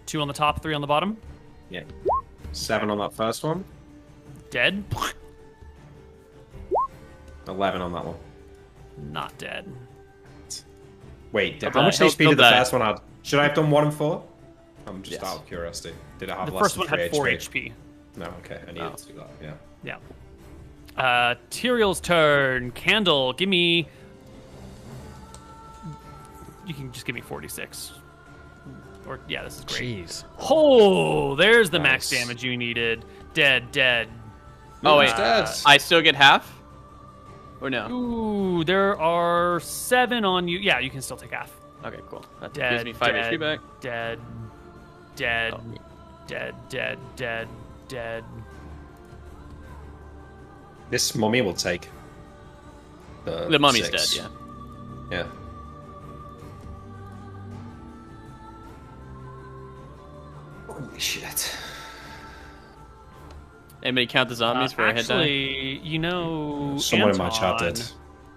Speaker 8: 2 on the top, 3 on the bottom.
Speaker 7: Yeah. 7 on that first one.
Speaker 8: Dead.
Speaker 7: 11 on that one.
Speaker 8: Not dead.
Speaker 7: Wait, how
Speaker 6: but
Speaker 7: much
Speaker 6: he'll
Speaker 7: HP did the
Speaker 6: die.
Speaker 7: first one have? Should I have done 1 and 4? I'm just
Speaker 6: Yes.
Speaker 7: out of curiosity. Did it have
Speaker 8: The
Speaker 7: less
Speaker 8: first
Speaker 7: than
Speaker 8: one
Speaker 7: 3
Speaker 8: had 4 HP.
Speaker 7: No, okay. I needed to do that, yeah.
Speaker 8: Yeah. Tyrael's turn. Candle, give me... You can just give me 46. Or, yeah, this is great.
Speaker 2: Jeez.
Speaker 8: Oh, there's the max
Speaker 7: Nice.
Speaker 8: damage you needed. Dead.
Speaker 6: Oh, wait.
Speaker 7: dead.
Speaker 6: I still get half? Or no?
Speaker 8: Ooh, there are 7 on you. Yeah, you can still take half.
Speaker 6: Okay, cool. That
Speaker 8: Dead,
Speaker 6: gives me 5
Speaker 8: dead,
Speaker 6: HP back.
Speaker 8: Dead. Dead.
Speaker 7: This mummy will take.
Speaker 6: The mummy's
Speaker 7: 6.
Speaker 6: dead, yeah.
Speaker 7: Yeah. Holy shit.
Speaker 6: Anybody count the zombies for a hit die?
Speaker 8: Actually, you know,
Speaker 7: Someone in my chat
Speaker 8: Anton,
Speaker 7: did.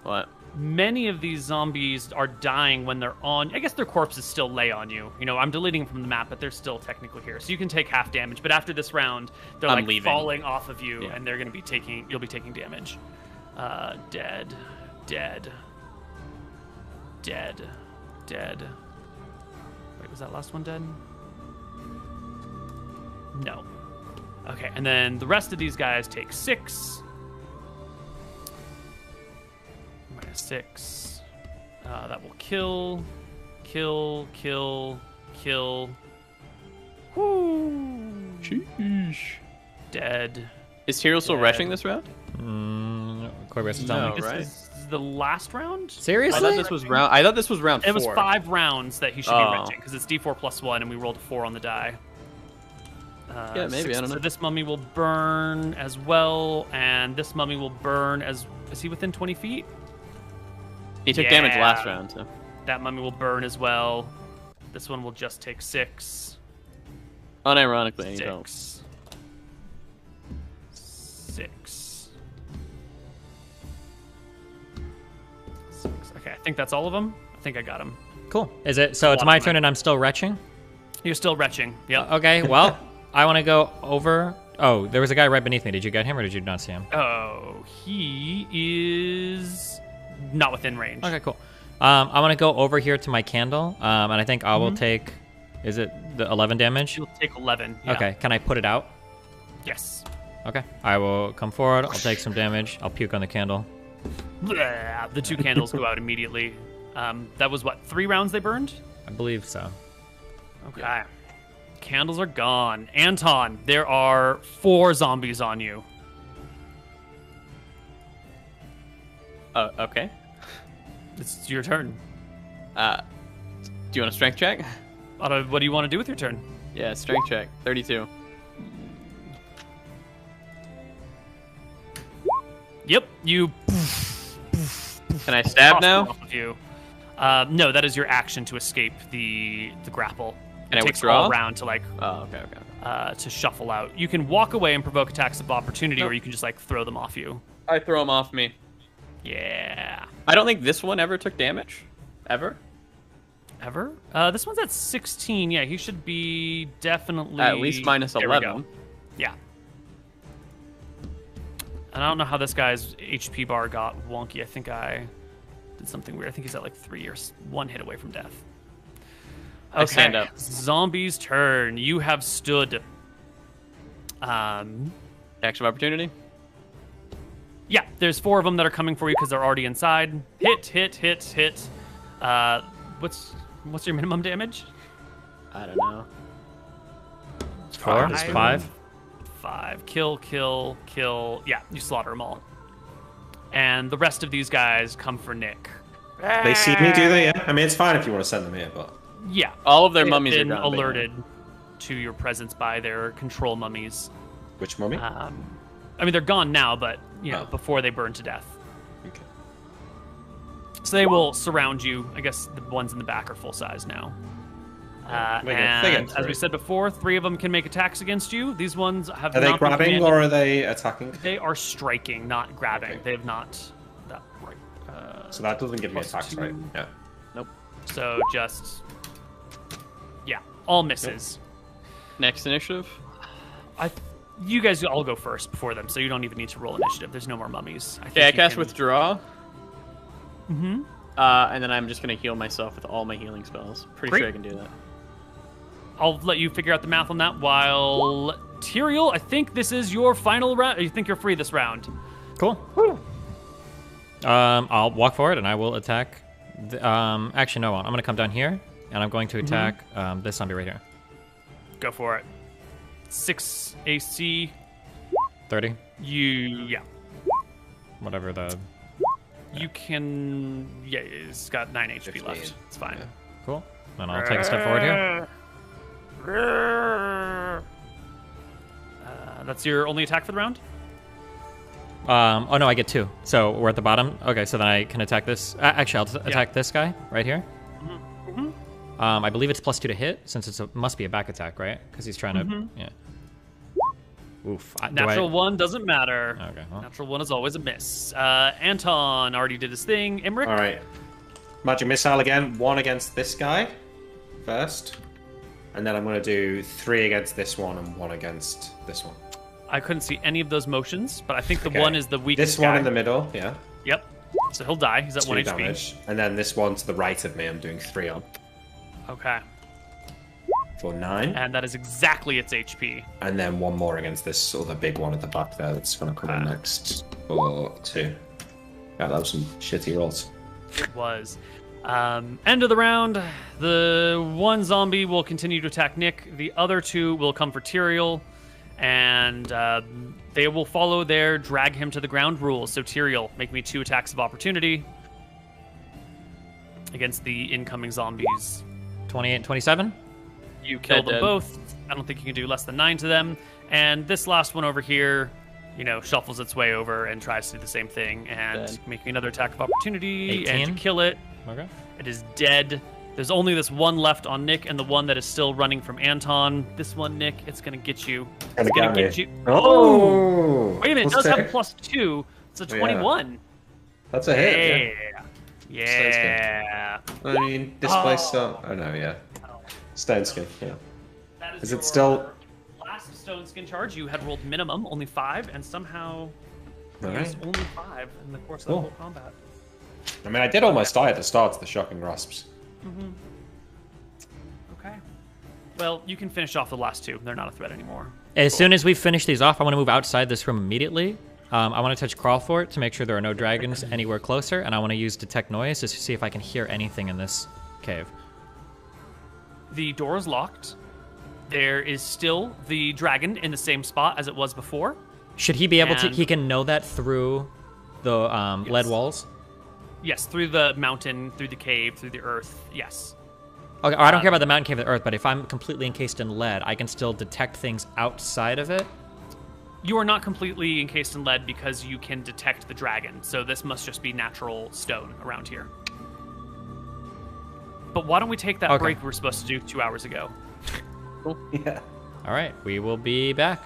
Speaker 6: What?
Speaker 8: many of these zombies are dying when they're on. I guess their corpses still lay on you. You know, I'm deleting them from the map, but they're still technically here, so you can take half damage. But after this round, they're
Speaker 6: I'm
Speaker 8: like
Speaker 6: leaving.
Speaker 8: falling off of you,
Speaker 6: Yeah.
Speaker 8: and they're gonna be taking. You'll be taking damage. Dead. Wait, was that last one dead? No. Okay, and then the rest of these guys take 6. Minus 6. That will kill. Whoo!
Speaker 6: Sheesh.
Speaker 8: Dead.
Speaker 6: Is Tyrael still
Speaker 8: Dead.
Speaker 6: rushing this round?
Speaker 2: Corvus is
Speaker 6: No,
Speaker 2: telling me.
Speaker 6: right?
Speaker 8: This is the last round?
Speaker 6: I
Speaker 2: Seriously?
Speaker 6: thought this was round. I thought this was round 4.
Speaker 8: It was 5 rounds that he should
Speaker 6: Oh.
Speaker 8: be wrenching because it's D4 plus 1, and we rolled a 4 on the die.
Speaker 6: Yeah, maybe, I don't know.
Speaker 8: So this mummy will burn as well, and this mummy will burn as. Is he within 20 feet?
Speaker 6: He took damage
Speaker 8: Yeah.
Speaker 6: last round, so.
Speaker 8: That mummy will burn as well. This one will just take 6.
Speaker 6: Unironically, you don't.
Speaker 8: 6. Okay, I think that's all of them. I think I got them.
Speaker 2: Cool. Is it? So it's my turn and I'm still retching?
Speaker 8: You're still retching. Yep.
Speaker 2: Okay, well, I want to go over. Oh, there was a guy right beneath me. Did you get him or did you not see him?
Speaker 8: Oh, he is not within range.
Speaker 2: Okay, cool. I want to go over here to my candle, and I think I will take. Is it the 11 damage?
Speaker 8: You'll take 11. Yeah.
Speaker 2: Okay, can I put it out?
Speaker 8: Yes.
Speaker 2: Okay, I will come forward. I'll take some damage. I'll puke on the candle.
Speaker 8: Blah, the 2 candles go out immediately. That was what, 3 rounds they burned?
Speaker 2: I believe so.
Speaker 8: Okay. Candles are gone. Anton, there are 4 zombies on you.
Speaker 6: Okay.
Speaker 8: It's your turn.
Speaker 6: Do you want a strength check?
Speaker 8: What do you want to do with your turn?
Speaker 6: Yeah, strength check. 32.
Speaker 8: Yep, you.
Speaker 6: Can I stab
Speaker 8: toss
Speaker 6: now?
Speaker 8: it off of you. No, that is your action to escape the grapple.
Speaker 6: Can I
Speaker 8: It takes
Speaker 6: withdraw?
Speaker 8: all round to like
Speaker 6: Oh, okay.
Speaker 8: to shuffle out. You can walk away and provoke attacks of opportunity, or you can just like throw them off you.
Speaker 6: I throw him off me.
Speaker 8: Yeah.
Speaker 6: I don't think this one ever took damage. Ever?
Speaker 8: Ever? This one's at 16. Yeah, he should be definitely
Speaker 6: At least minus
Speaker 8: There we
Speaker 6: 11.
Speaker 8: go. Yeah. And I don't know how this guy's HP bar got wonky. I think I did something weird. I think he's at like 3 or 1 hit away from death. Okay.
Speaker 6: I stand up.
Speaker 8: Zombie's turn. You have stood.
Speaker 6: Action of opportunity?
Speaker 8: Yeah, there's 4 of them that are coming for you because they're already inside. Hit, hit, hit, hit. What's your minimum damage?
Speaker 6: I don't know.
Speaker 1: 4?
Speaker 8: Five.
Speaker 1: 5?
Speaker 8: 5. Kill, kill, kill. Yeah, you slaughter them all. And the rest of these guys come for Nick.
Speaker 7: They see me, do they? Yeah. I mean, it's fine if you want to send them here, but
Speaker 8: Yeah.
Speaker 6: All of their
Speaker 8: They've
Speaker 6: mummies are
Speaker 8: been
Speaker 6: gone.
Speaker 8: alerted to your presence by their control mummies.
Speaker 7: which mummy?
Speaker 8: I mean, they're gone now, but you know,
Speaker 7: Oh.
Speaker 8: before they burn to death.
Speaker 7: Okay.
Speaker 8: So they will surround you. I guess the ones in the back are full size now.
Speaker 7: They get
Speaker 8: And as we
Speaker 7: through.
Speaker 8: said before, 3 of them can make attacks against you. These ones have
Speaker 7: Are they
Speaker 8: not been
Speaker 7: grabbing
Speaker 8: commanded-
Speaker 7: or are they attacking?
Speaker 8: They are striking, not grabbing.
Speaker 7: Okay.
Speaker 8: They have not. That right.
Speaker 7: So that doesn't give me
Speaker 8: Plus
Speaker 7: attacks,
Speaker 8: 2.
Speaker 7: right? Yeah.
Speaker 8: So just yeah, all misses.
Speaker 6: Next initiative?
Speaker 8: You guys all go first before them, so you don't even need to roll initiative. There's no more mummies. I think
Speaker 6: Okay, I
Speaker 8: you
Speaker 6: cast
Speaker 8: can-
Speaker 6: withdraw.
Speaker 8: Mhm.
Speaker 6: And then I'm just gonna heal myself with all my healing spells. Pretty
Speaker 8: Great.
Speaker 6: sure I can do that.
Speaker 8: I'll let you figure out the math on that. While Tyrael, I think this is your final round. You think you're free this round?
Speaker 1: Cool. I'll walk forward and I will attack. Actually, no, I'm going to come down here and I'm going to attack this zombie right here.
Speaker 8: Go for it. 6 AC.
Speaker 1: 30.
Speaker 8: Yeah.
Speaker 1: Whatever the.
Speaker 8: You can. Yeah, it's got 9 HP
Speaker 7: 15.
Speaker 8: left. It's fine.
Speaker 7: Yeah.
Speaker 1: Cool. Then I'll take a step forward here.
Speaker 8: That's your only attack for the round?
Speaker 1: Oh no, I get 2. So we're at the bottom. Okay, so then I can attack this. Actually, I'll attack this guy right here. I believe it's +2 to hit, since must be a back attack, right? Because he's trying to. Yeah. Oof.
Speaker 8: Natural 1 doesn't matter.
Speaker 1: Okay. Well.
Speaker 8: Natural 1 is always a miss. Anton already did his thing. Imric?
Speaker 7: All right. Magic missile again. 1 against this guy first, and then I'm going to do 3 against this one and 1 against this one.
Speaker 8: I couldn't see any of those motions, but I think the
Speaker 7: Okay.
Speaker 8: one is the weakest
Speaker 7: This one
Speaker 8: guy.
Speaker 7: in the middle, yeah.
Speaker 8: Yep. So he'll die. He's at 1
Speaker 7: 2
Speaker 8: HP.
Speaker 7: damage, and then this one to the right of me, I'm doing 3 on
Speaker 8: Okay.
Speaker 7: for 9,
Speaker 8: And that is exactly its HP.
Speaker 7: and then 1 more against this other big one at the back there that's going to come in next for 2. Yeah, that was some shitty rolls.
Speaker 8: It was. End of the round. The one zombie will continue to attack Nick. The other 2 will come for Tyrael. And they will follow their drag him to the ground rules. So Tyrael, make me 2 attacks of opportunity against the incoming zombies.
Speaker 1: 28 and 27.
Speaker 8: You kill them
Speaker 6: Dead.
Speaker 8: both. I don't think you can do less than 9 to them. And this last one over here, shuffles its way over and tries to do the same thing and
Speaker 6: Dead.
Speaker 8: make me another attack of opportunity
Speaker 1: 18.
Speaker 8: and to kill it.
Speaker 1: Okay.
Speaker 8: It is dead. There's only this one left on Nick and the one that is still running from Anton. This one, Nick, it's going to get you. It's going to get you.
Speaker 7: Oh!
Speaker 8: Wait a minute, it does
Speaker 7: Okay.
Speaker 8: have +2. It's a
Speaker 7: Yeah.
Speaker 8: 21.
Speaker 7: That's a hit, yeah.
Speaker 8: Yeah.
Speaker 7: I mean, displace stone. Oh no, yeah. Stone skin, yeah.
Speaker 8: That
Speaker 7: Is it
Speaker 8: your
Speaker 7: still-
Speaker 8: last stone skin charge? You had rolled minimum, only 5, and somehow
Speaker 7: Alright.
Speaker 8: used only 5 in the course of
Speaker 7: Cool.
Speaker 8: the whole combat.
Speaker 7: I mean, I did almost die at the start of the shocking grasps.
Speaker 8: Okay. Well, you can finish off the last 2. They're not a threat anymore.
Speaker 1: As soon as we finish these off, I want to move outside this room immediately. I want to touch Crawl Fort to make sure there are no dragons anywhere closer, and I want to use Detect Noise just to see if I can hear anything in this cave.
Speaker 8: The door is locked. There is still the dragon in the same spot as it was before.
Speaker 1: Should he be able to?
Speaker 8: And-
Speaker 1: He can know that through the lead walls.
Speaker 8: Yes, through the mountain, through the cave, through the earth. Yes.
Speaker 1: Okay, I don't care about the mountain cave of the earth, but if I'm completely encased in lead, I can still detect things outside of it?
Speaker 8: You are not completely encased in lead because you can detect the dragon, so this must just be natural stone around here. But why don't we take that break we were supposed to do 2 hours ago?
Speaker 6: Cool.
Speaker 7: Yeah.
Speaker 1: All right, we will be back.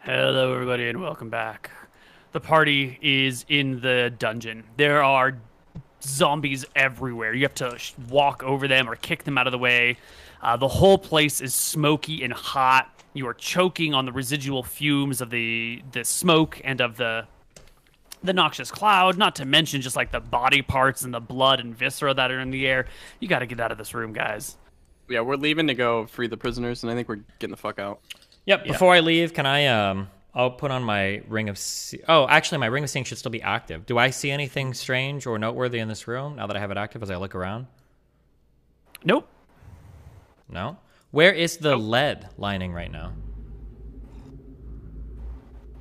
Speaker 8: Hello, everybody, and welcome back. The party is in the dungeon. There are zombies everywhere. You have to walk over them or kick them out of the way. The whole place is smoky and hot. You are choking on the residual fumes of the smoke and of the noxious cloud, not to mention just like the body parts and the blood and viscera that are in the air. You got to get out of this room, guys.
Speaker 6: Yeah, we're leaving to go free the prisoners, and I think we're getting the fuck out.
Speaker 1: Yep. Before I leave, can I I'll put on my ring of oh, actually my ring of seeing should still be active. Do I see anything strange or noteworthy in this room now that I have it active as I look around?
Speaker 8: Nope.
Speaker 1: No? Where is the lead lining right now?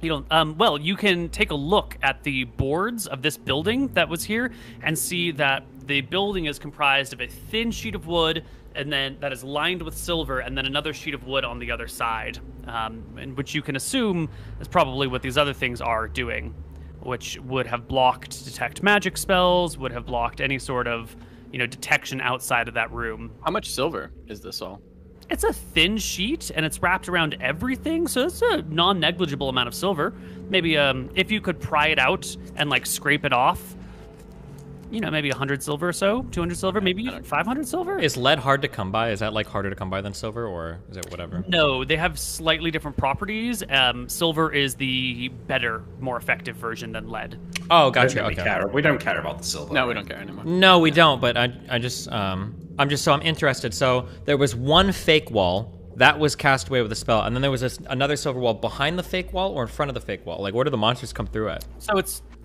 Speaker 8: You don't. Well, you can take a look at the boards of this building that was here and see that the building is comprised of a thin sheet of wood, and then that is lined with silver, and then another sheet of wood on the other side, and which you can assume is probably what these other things are doing, which would have blocked detect magic spells, would have blocked any sort of, detection outside of that room.
Speaker 6: How much silver is this all?
Speaker 8: It's a thin sheet, and it's wrapped around everything, so it's a non-negligible amount of silver. Maybe if you could pry it out and scrape it off, maybe 100 silver or so, 200 silver, maybe 500 silver.
Speaker 1: Is lead hard to come by? Is that harder to come by than silver, or is it whatever?
Speaker 8: No, they have slightly different properties. Silver is the better, more effective version than lead.
Speaker 1: Oh, gotcha.
Speaker 7: Okay. We don't care about the silver.
Speaker 6: No, we don't care anymore.
Speaker 1: No, we don't. But I'm interested. So there was one fake wall that was cast away with a spell, and then there was another silver wall behind the fake wall or in front of the fake wall. Where do the monsters come through at?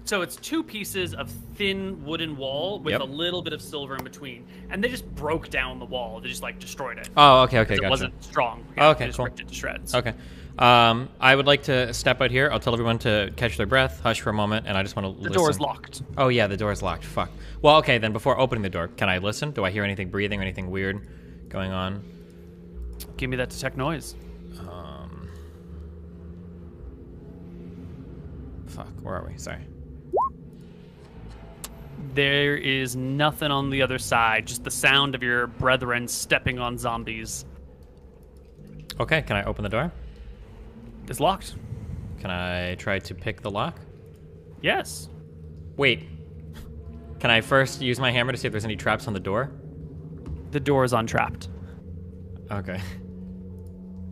Speaker 8: So it's two pieces of thin wooden wall with a little bit of silver in between, and they just broke down the wall. They just destroyed it.
Speaker 1: Oh, okay, gotcha.
Speaker 8: It wasn't strong.
Speaker 1: Okay,
Speaker 8: they just
Speaker 1: cool.
Speaker 8: ripped it to shreds.
Speaker 1: Okay. I would like to step out here. I'll tell everyone to catch their breath, hush for a moment, and I just want to listen.
Speaker 8: The door is locked.
Speaker 1: Oh yeah, the door is locked. Fuck. Well, okay, then before opening the door, can I listen? Do I hear anything breathing or anything weird going on?
Speaker 8: Give me that detect noise.
Speaker 1: Fuck. Where are we? Sorry.
Speaker 8: There is nothing on the other side, just the sound of your brethren stepping on zombies.
Speaker 1: Okay, can I open the door?
Speaker 8: It's locked.
Speaker 1: Can I try to pick the lock?
Speaker 8: Yes.
Speaker 1: Wait. Can I first use my hammer to see if there's any traps on the door?
Speaker 8: The door is untrapped.
Speaker 1: Okay.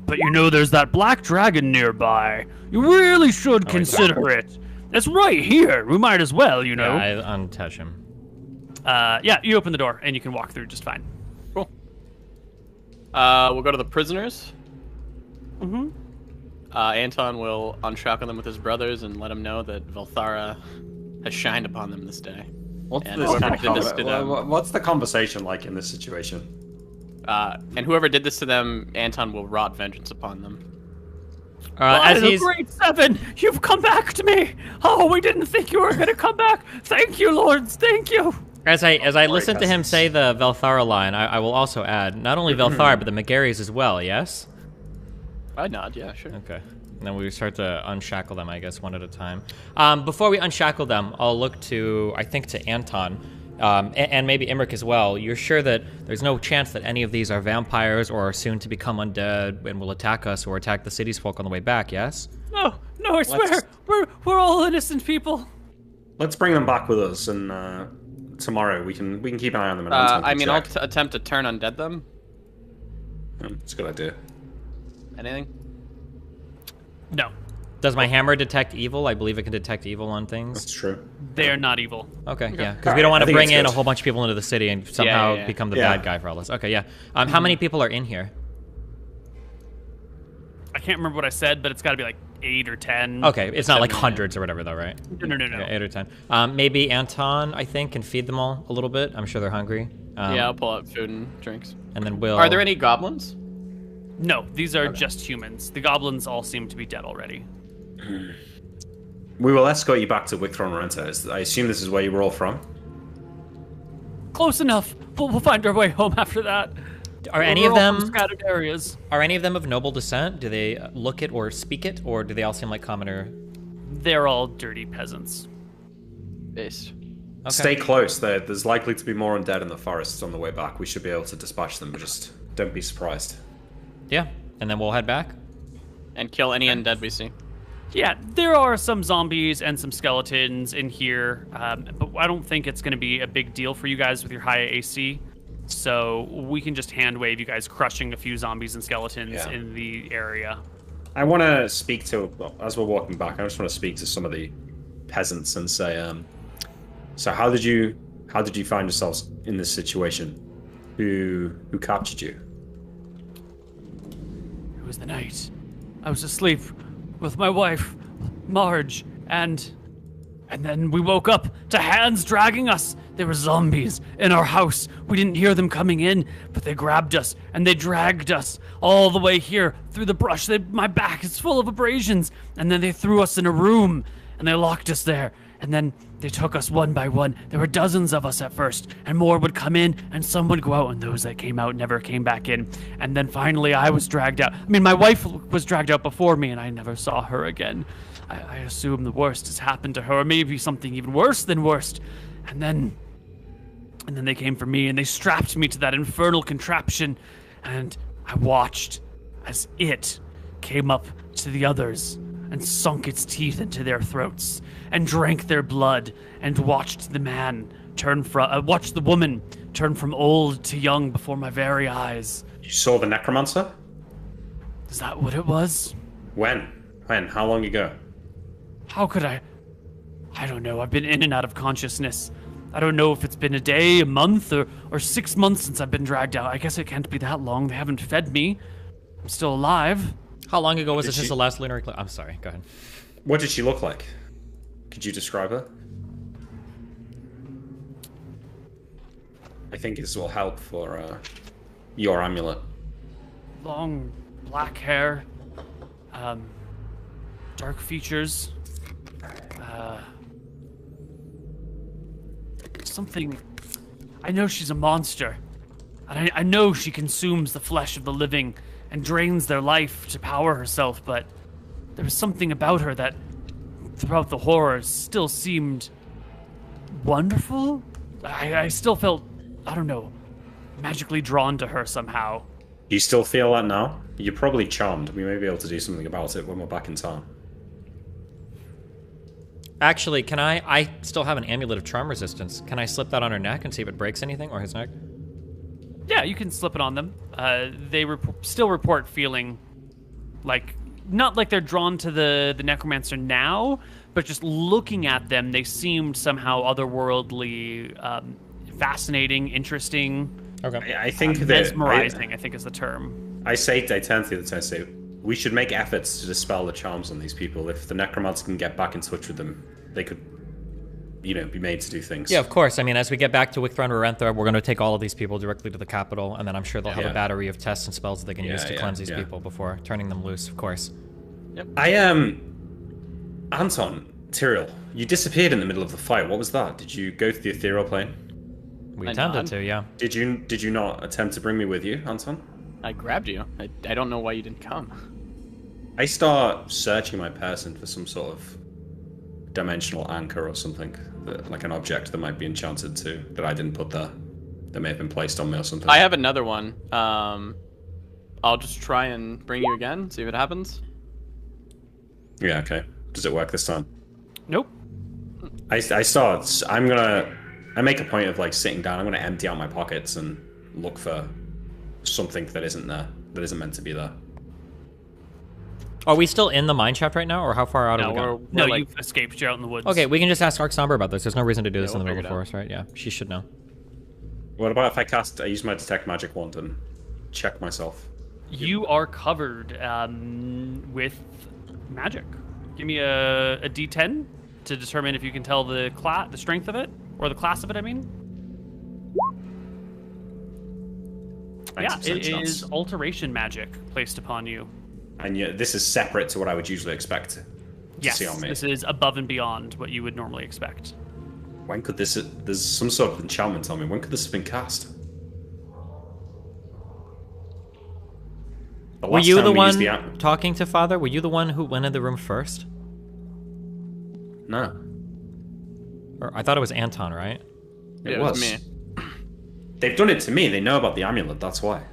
Speaker 8: But there's that black dragon nearby. You really should consider it. It's right here. We might as well,
Speaker 1: Yeah, I untouch him.
Speaker 8: Yeah, you open the door, and you can walk through just fine.
Speaker 6: Cool. We'll go to the prisoners.
Speaker 8: Mm-hmm.
Speaker 6: Anton will unshackle them with his brothers and let them know that Velthara has shined upon them this day.
Speaker 7: What's
Speaker 6: And
Speaker 7: this
Speaker 6: whoever
Speaker 7: kind
Speaker 6: did this to them,
Speaker 7: what's the conversation like in this situation?
Speaker 6: and whoever did this to them, Anton will wrought vengeance upon them.
Speaker 1: As
Speaker 8: the
Speaker 1: he's
Speaker 8: great seven, you've come back to me. Oh, we didn't think you were going to come back. Thank you, lords. Thank you.
Speaker 1: as I listen to him say the Velthara line, I will also add not only Velthara but the Megaries as well. Yes.
Speaker 6: I nod. Yeah, sure.
Speaker 1: Okay. And then we start to unshackle them, I guess, one at a time. Before we unshackle them, I'll look to Anton, and maybe Imric as well. You're sure that there's no chance that any of these are vampires or are soon to become undead and will attack us or attack the city's folk on the way back, yes?
Speaker 8: No, I swear. We're all innocent people.
Speaker 7: Let's bring them back with us, and tomorrow we can keep an eye on them. And
Speaker 6: I'll attempt to turn undead them.
Speaker 7: It's a good idea.
Speaker 6: Anything?
Speaker 8: No,
Speaker 1: Does my hammer detect evil? I believe it can detect evil on things.
Speaker 7: That's true.
Speaker 8: they're not evil.
Speaker 1: Okay, yeah, because we don't want
Speaker 7: I
Speaker 1: to
Speaker 7: think
Speaker 1: bring
Speaker 7: it's
Speaker 1: in a
Speaker 7: good.
Speaker 1: whole bunch of people into the city and somehow
Speaker 6: yeah.
Speaker 1: become the
Speaker 7: Yeah.
Speaker 1: bad guy for all this. Okay, yeah. How many people are in here?
Speaker 8: I can't remember what I said, but it's got to be 8 or 10.
Speaker 1: Okay, it's not like
Speaker 6: 7,
Speaker 1: hundreds or whatever, though, right?
Speaker 8: No.
Speaker 1: Okay, 8 or 10. Maybe Anton, I think, can feed them all a little bit. I'm sure they're hungry.
Speaker 6: Yeah, I'll pull out food and drinks.
Speaker 1: And then we'll...
Speaker 6: Are there any goblins?
Speaker 8: No, these are just humans. The goblins all seem to be dead already.
Speaker 7: We will escort you back to Wicthron Renta. I assume this is where you were all from.
Speaker 8: Close enough. We'll find our way home after that.
Speaker 1: Are any
Speaker 8: We're
Speaker 1: of
Speaker 8: all
Speaker 1: them...
Speaker 8: from scattered areas?
Speaker 1: Are any of them of noble descent? Do they look it or speak it, or do they all seem like commoner?
Speaker 8: They're all dirty peasants.
Speaker 6: Based.
Speaker 1: Okay.
Speaker 7: Stay close. There's likely to be more undead in the forests on the way back. We should be able to dispatch them. Just don't be surprised.
Speaker 1: Yeah, and then we'll head back.
Speaker 6: And kill any undead we see.
Speaker 8: Yeah, there are some zombies and some skeletons in here, but I don't think it's going to be a big deal for you guys with your high AC. So we can just hand wave you guys crushing a few zombies and skeletons in the area.
Speaker 7: I want to speak to, well, as we're walking back, I just want to speak to some of the peasants and say, so how did you find yourselves in this situation? Who captured you?
Speaker 8: It was the night. I was asleep with my wife, Marge, and then we woke up to hands dragging us. There were zombies in our house. We didn't hear them coming in, but they grabbed us and they dragged us all the way here through the brush. My back is full of abrasions. And then they threw us in a room and they locked us there. And then they took us one by one. There were dozens of us at first, and more would come in, and some would go out, and those that came out never came back in. And then finally I was dragged out. I mean, my wife was dragged out before me, and I never saw her again. I assume the worst has happened to her, or maybe something even worse than worst. And then they came for me, and they strapped me to that infernal contraption, and I watched as it came up to the others and sunk its teeth into their throats and drank their blood, and watched the woman turn from old to young before my very eyes.
Speaker 7: You saw the necromancer?
Speaker 8: Is that what it was?
Speaker 7: When? How long ago?
Speaker 8: How could I don't know. I've been in and out of consciousness. I don't know if it's been a day, a month, or 6 months since I've been dragged out. I guess it can't be that long. They haven't fed me. I'm still alive.
Speaker 1: How long ago was it since the last lunar eclipse? I'm sorry, go ahead.
Speaker 7: What did she look like? Could you describe her? I think this will help for your amulet.
Speaker 8: Long black hair, dark features, something. I know she's a monster, and I know she consumes the flesh of the living and drains their life to power herself, but there was something about her that throughout the horrors still seemed wonderful. I still felt, I don't know, magically drawn to her somehow.
Speaker 7: Do you still feel that now? You're probably charmed. We may be able to do something about it when we're back in town.
Speaker 1: Actually, can I still have an amulet of charm resistance. Can I slip that on her neck and see if it breaks anything, or his neck?
Speaker 8: Yeah, you can slip it on them. They still report feeling like, not like they're drawn to the necromancer now, but just looking at them, they seemed somehow otherworldly, fascinating, interesting.
Speaker 1: Okay.
Speaker 7: I think that
Speaker 8: mesmerizing, I think is the term.
Speaker 7: I turn to the other time, say we should make efforts to dispel the charms on these people. If the necromancer can get back in touch with them, they could, be made to do things.
Speaker 1: Yeah, of course. I mean, as we get back to Wicthron Rorentha, we're going to take all of these people directly to the capital, and then I'm sure they'll have a battery of tests and spells that they can use to cleanse these people before turning them loose, of course.
Speaker 6: Yep.
Speaker 7: Anton, Tyrell, you disappeared in the middle of the fight. What was that? Did you go to the ethereal plane?
Speaker 1: We attempted to, yeah.
Speaker 7: Did you not attempt to bring me with you, Anton?
Speaker 6: I grabbed you. I don't know why you didn't come.
Speaker 7: I start searching my person for some sort of dimensional anchor or something, like an object that might be enchanted to, that I didn't put there, that may have been placed on me or something.
Speaker 6: I have another one. I'll just try and bring you again, see if it happens.
Speaker 7: Yeah, okay. Does it work this time?
Speaker 8: Nope.
Speaker 7: I make a point of like sitting down. I'm gonna empty out my pockets and look for something that isn't there, that isn't meant to be there.
Speaker 1: Are we still in the mine shaft right now, or how far out have we gone?
Speaker 8: No, you've escaped. You're out in the woods.
Speaker 1: Okay, we can just ask Arc Somber about this. There's no reason to do this in the
Speaker 6: we'll
Speaker 1: middle of the
Speaker 6: figure it
Speaker 1: forest, right? Yeah, she should know.
Speaker 7: What about if I use my detect magic wand and check myself?
Speaker 8: You are covered with magic. Give me a D10 to determine if you can tell the strength of it, or the class of it, I mean. Yeah, it is alteration magic placed upon you.
Speaker 7: And this is separate to what I would usually expect to see on me.
Speaker 8: This is above and beyond what you would normally expect.
Speaker 7: When could this... There's some sort of enchantment on me. When could this have been cast?
Speaker 1: Were you the one talking to Father? Were you the one who went in the room first?
Speaker 7: No.
Speaker 1: Or I thought it was Anton, right?
Speaker 7: It
Speaker 6: was
Speaker 7: was
Speaker 6: me.
Speaker 7: They've done it to me. They know about the amulet. That's why.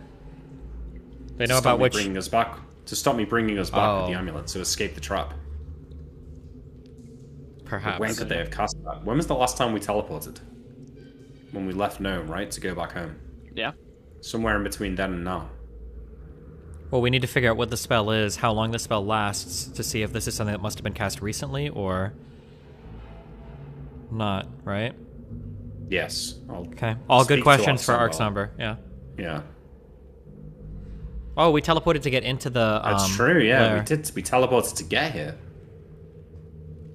Speaker 1: They know about which...
Speaker 7: bringing us back. To stop me bringing us back with the amulet to escape the trap.
Speaker 1: Perhaps.
Speaker 7: When could they have cast that? When was the last time we teleported? When we left Nome, right? To go back home.
Speaker 6: Yeah.
Speaker 7: Somewhere in between then and now.
Speaker 1: Well, we need to figure out what the spell is, how long the spell lasts, to see if this is something that must have been cast recently or not, right?
Speaker 7: Yes.
Speaker 1: Okay. All good questions for Arxamber. Yeah.
Speaker 7: Yeah.
Speaker 1: Oh, we teleported to get into the.
Speaker 7: That's true. Yeah,
Speaker 1: lair.
Speaker 7: we did. We teleported to get here.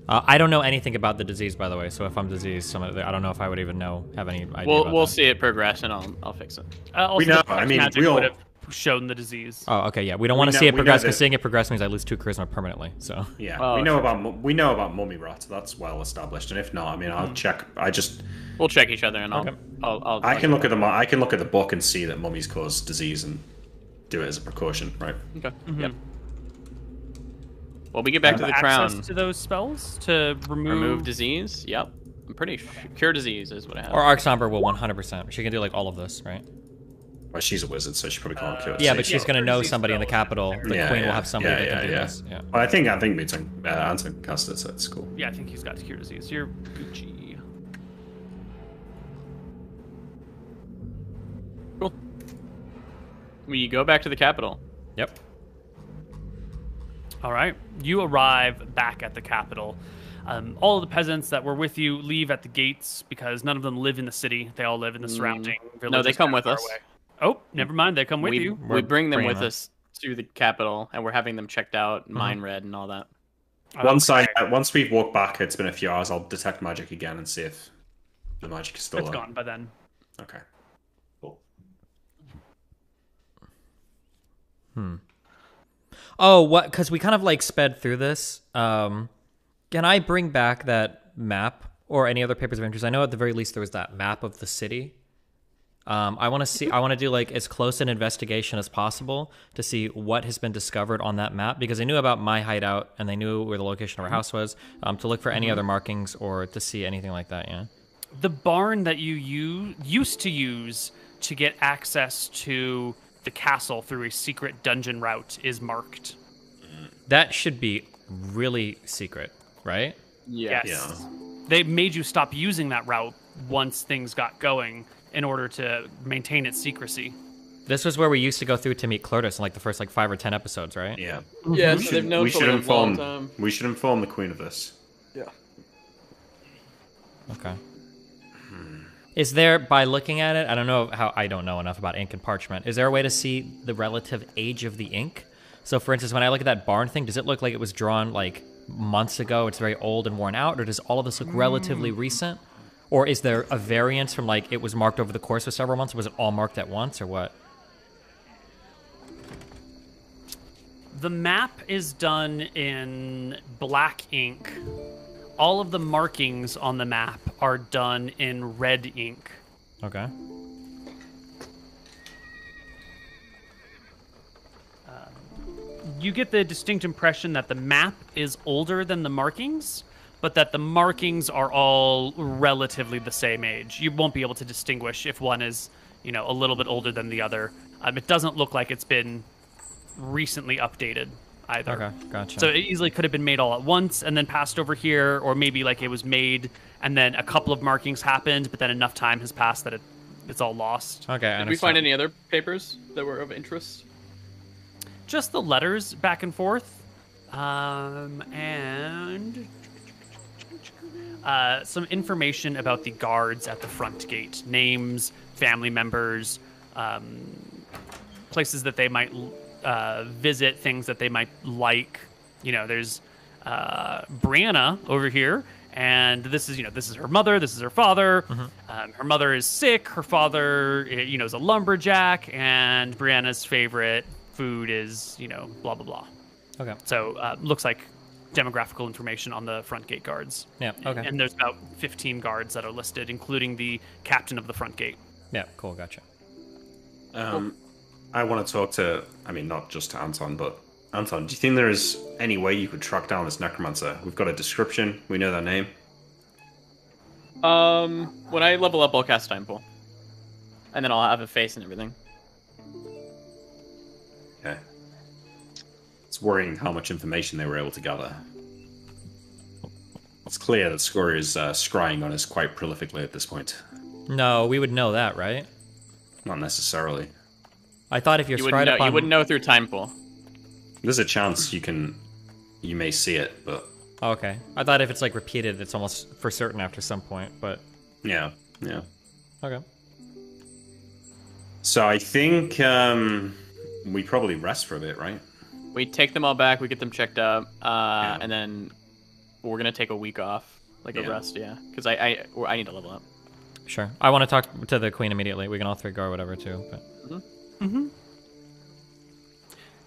Speaker 1: I don't know anything about the disease, by the way. So if I'm diseased, I don't know if I would even have any idea.
Speaker 6: We'll
Speaker 1: that.
Speaker 6: see it progress, and I'll fix it.
Speaker 8: Also,
Speaker 7: We know,
Speaker 8: the
Speaker 7: I mean,
Speaker 8: magic
Speaker 7: we all-
Speaker 8: would have shown the disease.
Speaker 1: Oh, okay, yeah. We don't want to
Speaker 7: know-
Speaker 1: see it
Speaker 7: we know
Speaker 1: progress
Speaker 7: that-
Speaker 1: because seeing it progress means I lose 2 charisma permanently. So.
Speaker 7: Yeah,
Speaker 6: Oh,
Speaker 7: we know
Speaker 6: sure.
Speaker 7: about mummy rot. That's well established. And if not, I mean, I'll check.
Speaker 6: We'll check each other, and
Speaker 7: I can look at the book and see that mummies cause disease and do it as a precaution, right?
Speaker 6: Okay. Yep. Well, we get back to the
Speaker 8: access
Speaker 6: crown.
Speaker 8: to those spells to
Speaker 6: Remove disease. Yep. I'm pretty sure. Cure disease is what I have.
Speaker 1: Or Arxamber will 100%. She can do like all of this, right?
Speaker 7: Well, she's a wizard, so she probably can't cure.
Speaker 1: Yeah, but
Speaker 7: disease.
Speaker 1: she's going to know
Speaker 8: disease
Speaker 1: somebody in the
Speaker 8: spell is
Speaker 1: capital. The
Speaker 7: Yeah,
Speaker 1: queen will
Speaker 7: yeah,
Speaker 1: have somebody
Speaker 7: yeah,
Speaker 1: that can do
Speaker 7: yeah.
Speaker 1: this. Yeah.
Speaker 7: Well, I think Anton cast it, so it's cool.
Speaker 8: Yeah, I think he's got cure disease. You're Gucci.
Speaker 6: Cool. We go back to the capital.
Speaker 1: Yep.
Speaker 8: All right. You arrive back at the capital. All of the peasants that were with you leave at the gates because none of them live in the city. They all live in the surrounding villages.
Speaker 6: No, they come with
Speaker 8: far
Speaker 6: us.
Speaker 8: away. Oh, never mind. They come with you.
Speaker 6: We bring them
Speaker 1: bringing
Speaker 6: with
Speaker 1: them.
Speaker 6: us to the capital, and we're having them checked out, mind read, and all that.
Speaker 7: Once we've walked back, it's been a few hours. I'll detect magic again and see if the magic is still
Speaker 8: It's
Speaker 7: there.
Speaker 8: gone by then.
Speaker 7: Okay. Cool.
Speaker 1: Oh, what? Because we kind of like sped through this. Can I bring back that map or any other papers of interest? I know at the very least there was that map of the city. I want to see. I want to do like as close an investigation as possible to see what has been discovered on that map because they knew about my hideout and they knew where the location of our house was. To look for any other markings or to see anything like that. Yeah.
Speaker 8: The barn that you used to use to get access to the castle through a secret dungeon route is marked.
Speaker 1: That should be really secret, right?
Speaker 6: Yeah.
Speaker 8: Yes. They made you stop using that route once things got going in order to maintain its secrecy.
Speaker 1: This was where we used to go through to meet Clortis in like the first like 5 or 10 episodes, right?
Speaker 7: Yeah.
Speaker 6: Yeah,
Speaker 7: We
Speaker 6: so
Speaker 7: should,
Speaker 6: they've known
Speaker 7: we
Speaker 6: for
Speaker 7: should
Speaker 6: like a long
Speaker 7: inform.
Speaker 6: time.
Speaker 7: We should inform the queen of this.
Speaker 6: Yeah.
Speaker 1: Okay. Is there, by looking at it, I don't know enough about ink and parchment. Is there a way to see the relative age of the ink? So, for instance, when I look at that barn thing, does it look like it was drawn like months ago? It's very old and worn out, or does all of this look relatively recent? Or is there a variance from like it was marked over the course of several months? Or was it all marked at once, or what?
Speaker 8: The map is done in black ink. All of the markings on the map are done in red ink.
Speaker 1: Okay.
Speaker 8: You get the distinct impression that the map is older than the markings, but that the markings are all relatively the same age. You won't be able to distinguish if one is, a little bit older than the other. It doesn't look like it's been recently updated either.
Speaker 1: Okay, gotcha.
Speaker 8: So it easily could have been made all at once and then passed over here, or maybe like it was made and then a couple of markings happened, but then enough time has passed that it's all lost.
Speaker 1: Okay, I
Speaker 6: Did we find
Speaker 1: understand.
Speaker 6: any other papers that were of interest?
Speaker 8: Just the letters back and forth, and some information about the guards at the front gate, names, family members, places that they might visit, things that they might like. There's Brianna over here, and this is her mother, this is her father. Her mother is sick, her father, is a lumberjack, and Brianna's favorite food is, blah, blah, blah.
Speaker 1: Okay.
Speaker 8: So looks like demographical information on the front gate guards.
Speaker 1: Yeah, okay.
Speaker 8: And there's about 15 guards that are listed, including the captain of the front gate.
Speaker 1: Yeah, cool, gotcha.
Speaker 7: I want to talk to, not just to Anton, but Anton, do you think there is any way you could track down this necromancer? We've got a description. We know their name.
Speaker 6: When I level up, I'll cast Time Pool. And then I'll have a face and everything.
Speaker 7: Okay. It's worrying how much information they were able to gather. It's clear that Scoria is scrying on us quite prolifically at this point.
Speaker 1: No, we would know that, right?
Speaker 7: Not necessarily.
Speaker 1: I thought if you're
Speaker 6: You
Speaker 1: scryed up on...
Speaker 6: you wouldn't know through time pool.
Speaker 7: There's a chance you may see it, but
Speaker 1: Oh, okay. I thought if it's like repeated, it's almost for certain after some point, but...
Speaker 7: yeah.
Speaker 1: Okay.
Speaker 7: So I think we probably rest for a bit, right?
Speaker 6: We take them all back, we get them checked up, and then we're gonna take a week off, like a rest, because I need to level up.
Speaker 1: Sure. I want to talk to the queen immediately. We can all three go or whatever, too, but...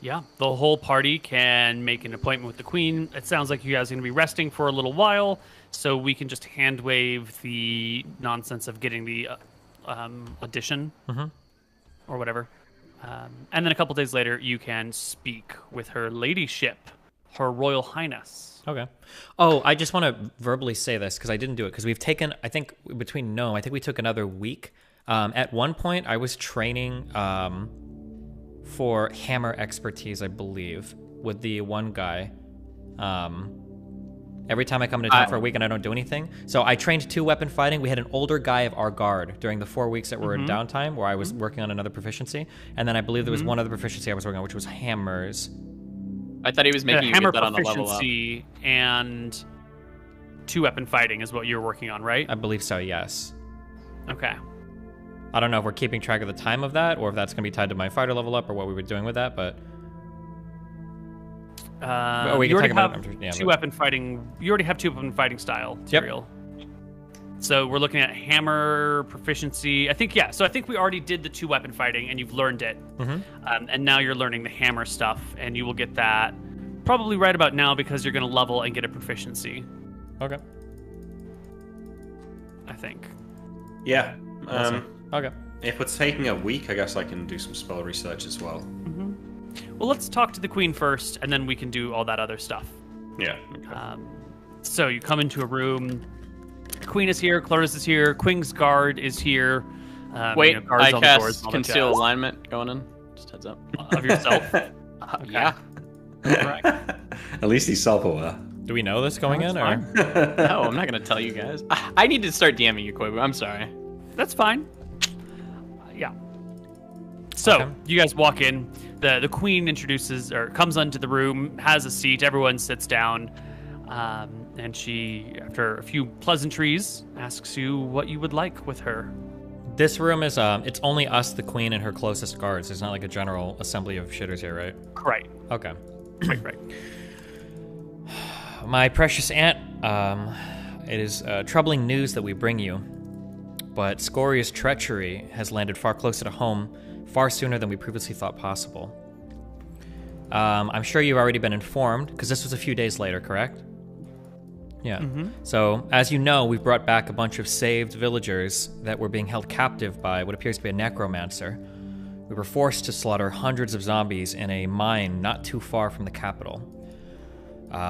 Speaker 8: Yeah, the whole party can make an appointment with the queen. It sounds like you guys are going to be resting for a little while, so we can just hand wave the nonsense of getting the audition or whatever. And then a couple days later, you can speak with her ladyship, her royal highness.
Speaker 1: Okay. Oh, I just want to verbally say this because I didn't do it because we've taken, I think, between Gnome, I think we took another week. At one point, I was training for hammer expertise, I believe, with the one guy. Every time I come into town for a week and I don't do anything. So I trained 2 weapon fighting. We had an older guy of our guard during the 4 weeks that were in downtime where I was working on another proficiency. And then I believe there was one other proficiency I was working on, which was hammers.
Speaker 6: I thought he was making you
Speaker 8: hammer
Speaker 6: get that on the level up.
Speaker 8: proficiency and 2 weapon fighting is what you're working on, right?
Speaker 1: I believe so, yes.
Speaker 8: Okay.
Speaker 1: I don't know if we're keeping track of the time of that or if that's going to be tied to my fighter level up or what we were doing with that, but...
Speaker 8: you already have 2 weapon fighting. You already have 2 weapon fighting style material. So we're looking at hammer proficiency. I think So I think we already did the 2 weapon fighting, and you've learned it. And now you're learning the hammer stuff, and you will get that probably right about now because you're going to level and get a proficiency.
Speaker 1: Okay.
Speaker 8: I think.
Speaker 7: Yeah.
Speaker 1: Okay.
Speaker 7: If it's taking a week, I guess I can do some spell research as well.
Speaker 8: Well, let's talk to the queen first, and then we can do all that other stuff.
Speaker 7: Yeah. Okay.
Speaker 8: So you come into a room. The queen is here. Clarus is here. Queen's guard is here.
Speaker 6: Wait,
Speaker 8: guards
Speaker 6: I
Speaker 8: on the doors
Speaker 6: cast
Speaker 8: and all that
Speaker 6: conceal
Speaker 8: jazz.
Speaker 6: alignment going in. Just heads up.
Speaker 8: Of yourself.
Speaker 6: Yeah.
Speaker 8: Correct.
Speaker 7: At least he's self-aware.
Speaker 1: Do we know this going in? Or?
Speaker 6: No, I'm not gonna tell you guys. I need to start DMing you, Koibu. I'm sorry.
Speaker 8: That's fine. Yeah. So you guys walk in. The queen introduces or comes onto the room, has a seat. Everyone sits down, and she, after a few pleasantries, asks you what you would like with her.
Speaker 1: This room is it's only us, the queen, and her closest guards. It's not like a general assembly of shitters here, right?
Speaker 8: Right.
Speaker 1: Okay.
Speaker 8: Right.
Speaker 1: My precious aunt, it is troubling news that we bring you, but Scoria's treachery has landed far closer to home, far sooner than we previously thought possible. I'm sure you've already been informed, because this was a few days later, correct? Yeah. So, as you know, we've brought back a bunch of saved villagers that were being held captive by what appears to be a necromancer. We were forced to slaughter hundreds of zombies in a mine not too far from the capital.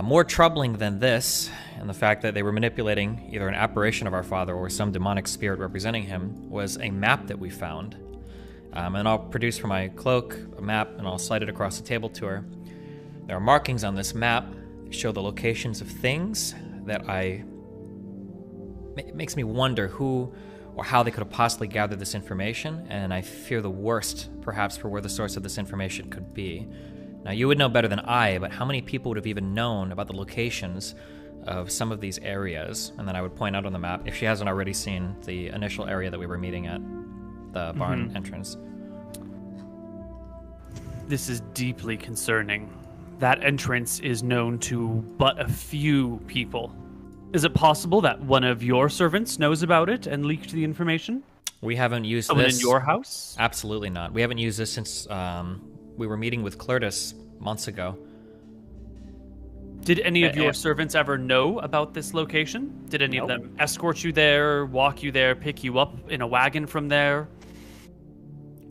Speaker 1: More troubling than this, and the fact that they were manipulating either an apparition of our father or some demonic spirit representing him, was a map that we found. And I'll produce from my cloak a map, and I'll slide it across the table to her. There are markings on this map that show the locations of things that it makes me wonder who or how they could have possibly gathered this information, and I fear the worst, perhaps, for where the source of this information could be. Now, you would know better than I, but how many people would have even known about the locations of some of these areas? And then I would point out on the map, if she hasn't already seen, the initial area that we were meeting at, the barn entrance.
Speaker 8: This is deeply concerning. That entrance is known to but a few people. Is it possible that one of your servants knows about it and leaked the information?
Speaker 1: We haven't used
Speaker 8: Someone
Speaker 1: this.
Speaker 8: in your house?
Speaker 1: Absolutely not. We haven't used this since we were meeting with Clertus months ago.
Speaker 8: Did any of your servants ever know about this location? Did any of them escort you there, walk you there, pick you up in a wagon from there?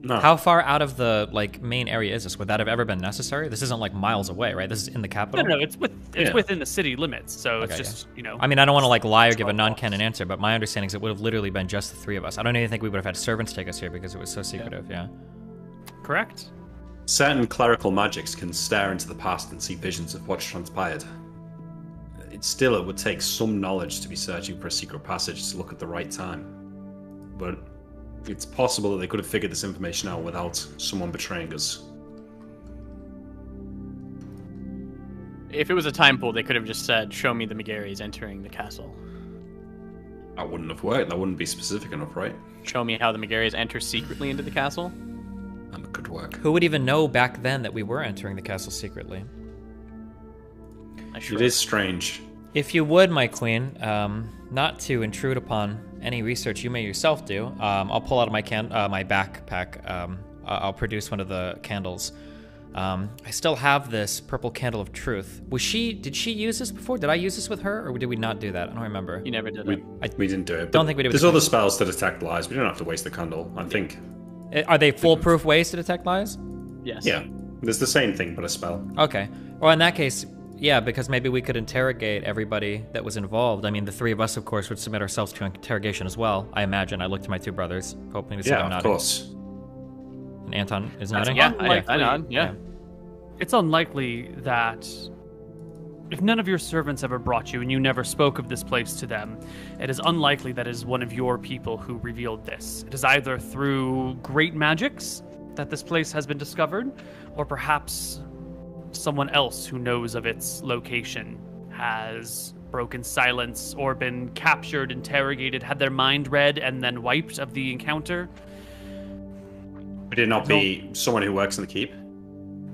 Speaker 7: No.
Speaker 1: How far out of the main area is this? Would that have ever been necessary? This isn't miles away, right? This is in the capital?
Speaker 8: No, it's within the city limits, so
Speaker 1: Okay,
Speaker 8: it's just,
Speaker 1: I mean, I don't want to lie or give a non-canon answer, but my understanding is it would have literally been just the 3 of us. I don't even think we would have had servants take us here because it was so secretive, yeah.
Speaker 8: Correct?
Speaker 7: Certain clerical magics can stare into the past and see visions of what's transpired. it would take some knowledge to be searching for a secret passage to look at the right time. But it's possible that they could have figured this information out without someone betraying us.
Speaker 6: If it was a time pool, they could have just said, "Show me the Megaries entering the castle."
Speaker 7: That wouldn't have worked. That wouldn't be specific enough, right?
Speaker 6: Show me how the Megaries enter secretly into the castle.
Speaker 7: That could work.
Speaker 1: Who would even know back then that we were entering the castle secretly?
Speaker 7: It is strange.
Speaker 1: If you would, my queen, not to intrude upon any research you may yourself do, I'll pull out of my backpack. I'll produce one of the candles. I still have this purple candle of truth. Did she use this before? Did I use this with her, or did we not do that? I don't remember.
Speaker 6: You never did it.
Speaker 7: We didn't do it.
Speaker 1: Don't think we did.
Speaker 7: There's other spells to detect lies. We don't have to waste the candle, I think.
Speaker 1: Are they foolproof ways to detect lies?
Speaker 6: Yes.
Speaker 7: Yeah. There's the same thing, but a spell.
Speaker 1: Okay. Well, in that case, yeah, because maybe we could interrogate everybody that was involved. I mean, the three of us, of course, would submit ourselves to interrogation as well, I imagine. I looked to my two brothers, hoping to see them
Speaker 7: Yeah, of
Speaker 1: nodding.
Speaker 7: course.
Speaker 1: And Anton is nodding?
Speaker 6: Yeah, I nod. Yeah.
Speaker 8: It's unlikely that if none of your servants ever brought you and you never spoke of this place to them, it is unlikely that it is one of your people who revealed this. It is either through great magics that this place has been discovered, or perhaps someone else who knows of its location has broken silence or been captured, interrogated, had their mind read, and then wiped of the encounter.
Speaker 7: Would it not be someone who works in the keep?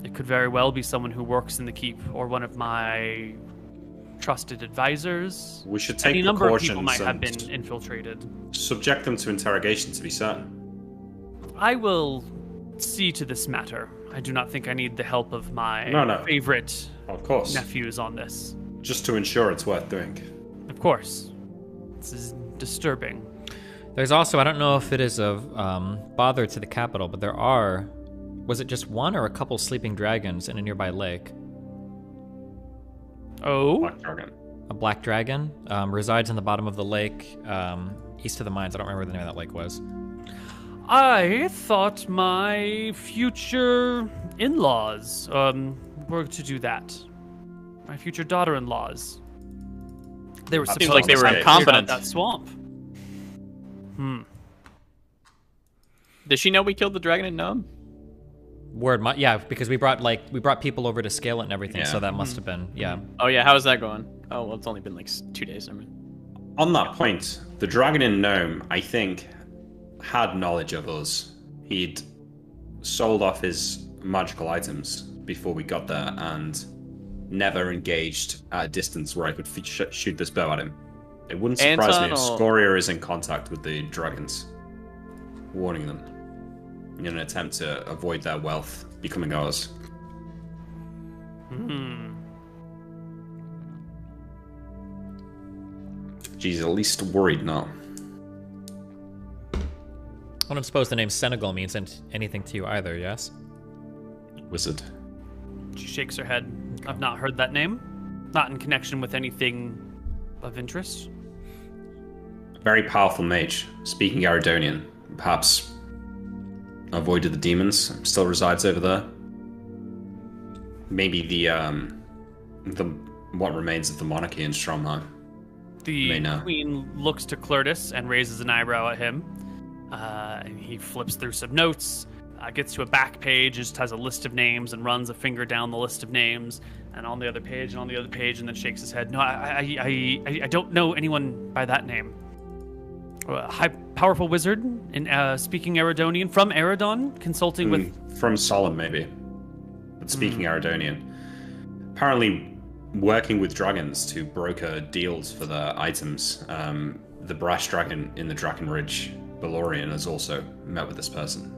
Speaker 8: It could very well be someone who works in the keep or one of my trusted advisors.
Speaker 7: We should take
Speaker 8: any number of people
Speaker 7: precautions
Speaker 8: might have
Speaker 7: and
Speaker 8: been infiltrated.
Speaker 7: subject them to interrogation to be certain.
Speaker 8: I will see to this matter. I do not think I need the help of my favorite
Speaker 7: Of course.
Speaker 8: nephews on this.
Speaker 7: Just to ensure it's worth doing.
Speaker 8: Of course. This is disturbing.
Speaker 1: There's also, I don't know if it is of bother to the capital, but there are, was it just one or a couple sleeping dragons in a nearby lake?
Speaker 8: Oh?
Speaker 7: Black dragon.
Speaker 1: A black dragon resides in the bottom of the lake, east of the mines. I don't remember what the name of that lake was.
Speaker 8: I thought my future in-laws were to do that. My future daughter-in-laws. They were
Speaker 6: Seems like they were incompetent.
Speaker 8: That swamp.
Speaker 6: Does she know we killed the dragon in Nome?
Speaker 1: Word, yeah, because we brought people over to scale it and everything, so that must have been, yeah.
Speaker 6: Oh yeah, how's that going? Oh well, it's only been like 2 days. I mean,
Speaker 7: On that point, the dragon in Nome, I think, had knowledge of us. He'd sold off his magical items before we got there and never engaged at a distance where I could shoot this bow at him. It wouldn't surprise me if Scoria is in contact with the dragons, warning them in an attempt to avoid their wealth becoming ours. She's at least worried now.
Speaker 1: I don't suppose the name Senegal means anything to you either, yes?
Speaker 7: Wizard.
Speaker 8: She shakes her head. I've not heard that name. Not in connection with anything of interest.
Speaker 7: A very powerful mage, speaking Aridonian. Perhaps avoided the demons, still resides over there. Maybe the what remains of the monarchy in Stromheim.
Speaker 8: The queen looks to Clertus and raises an eyebrow at him. And he flips through some notes, gets to a back page, just has a list of names and runs a finger down the list of names, and on the other page and on the other page, and then shakes his head. No, I don't know anyone by that name. A high, powerful wizard in speaking Aridonian from Eridon, consulting with
Speaker 7: from Solemn maybe, but speaking Aridonian. Apparently, working with dragons to broker deals for their items. The brash dragon in the Draken Ridge, Balorian, has also met with this person.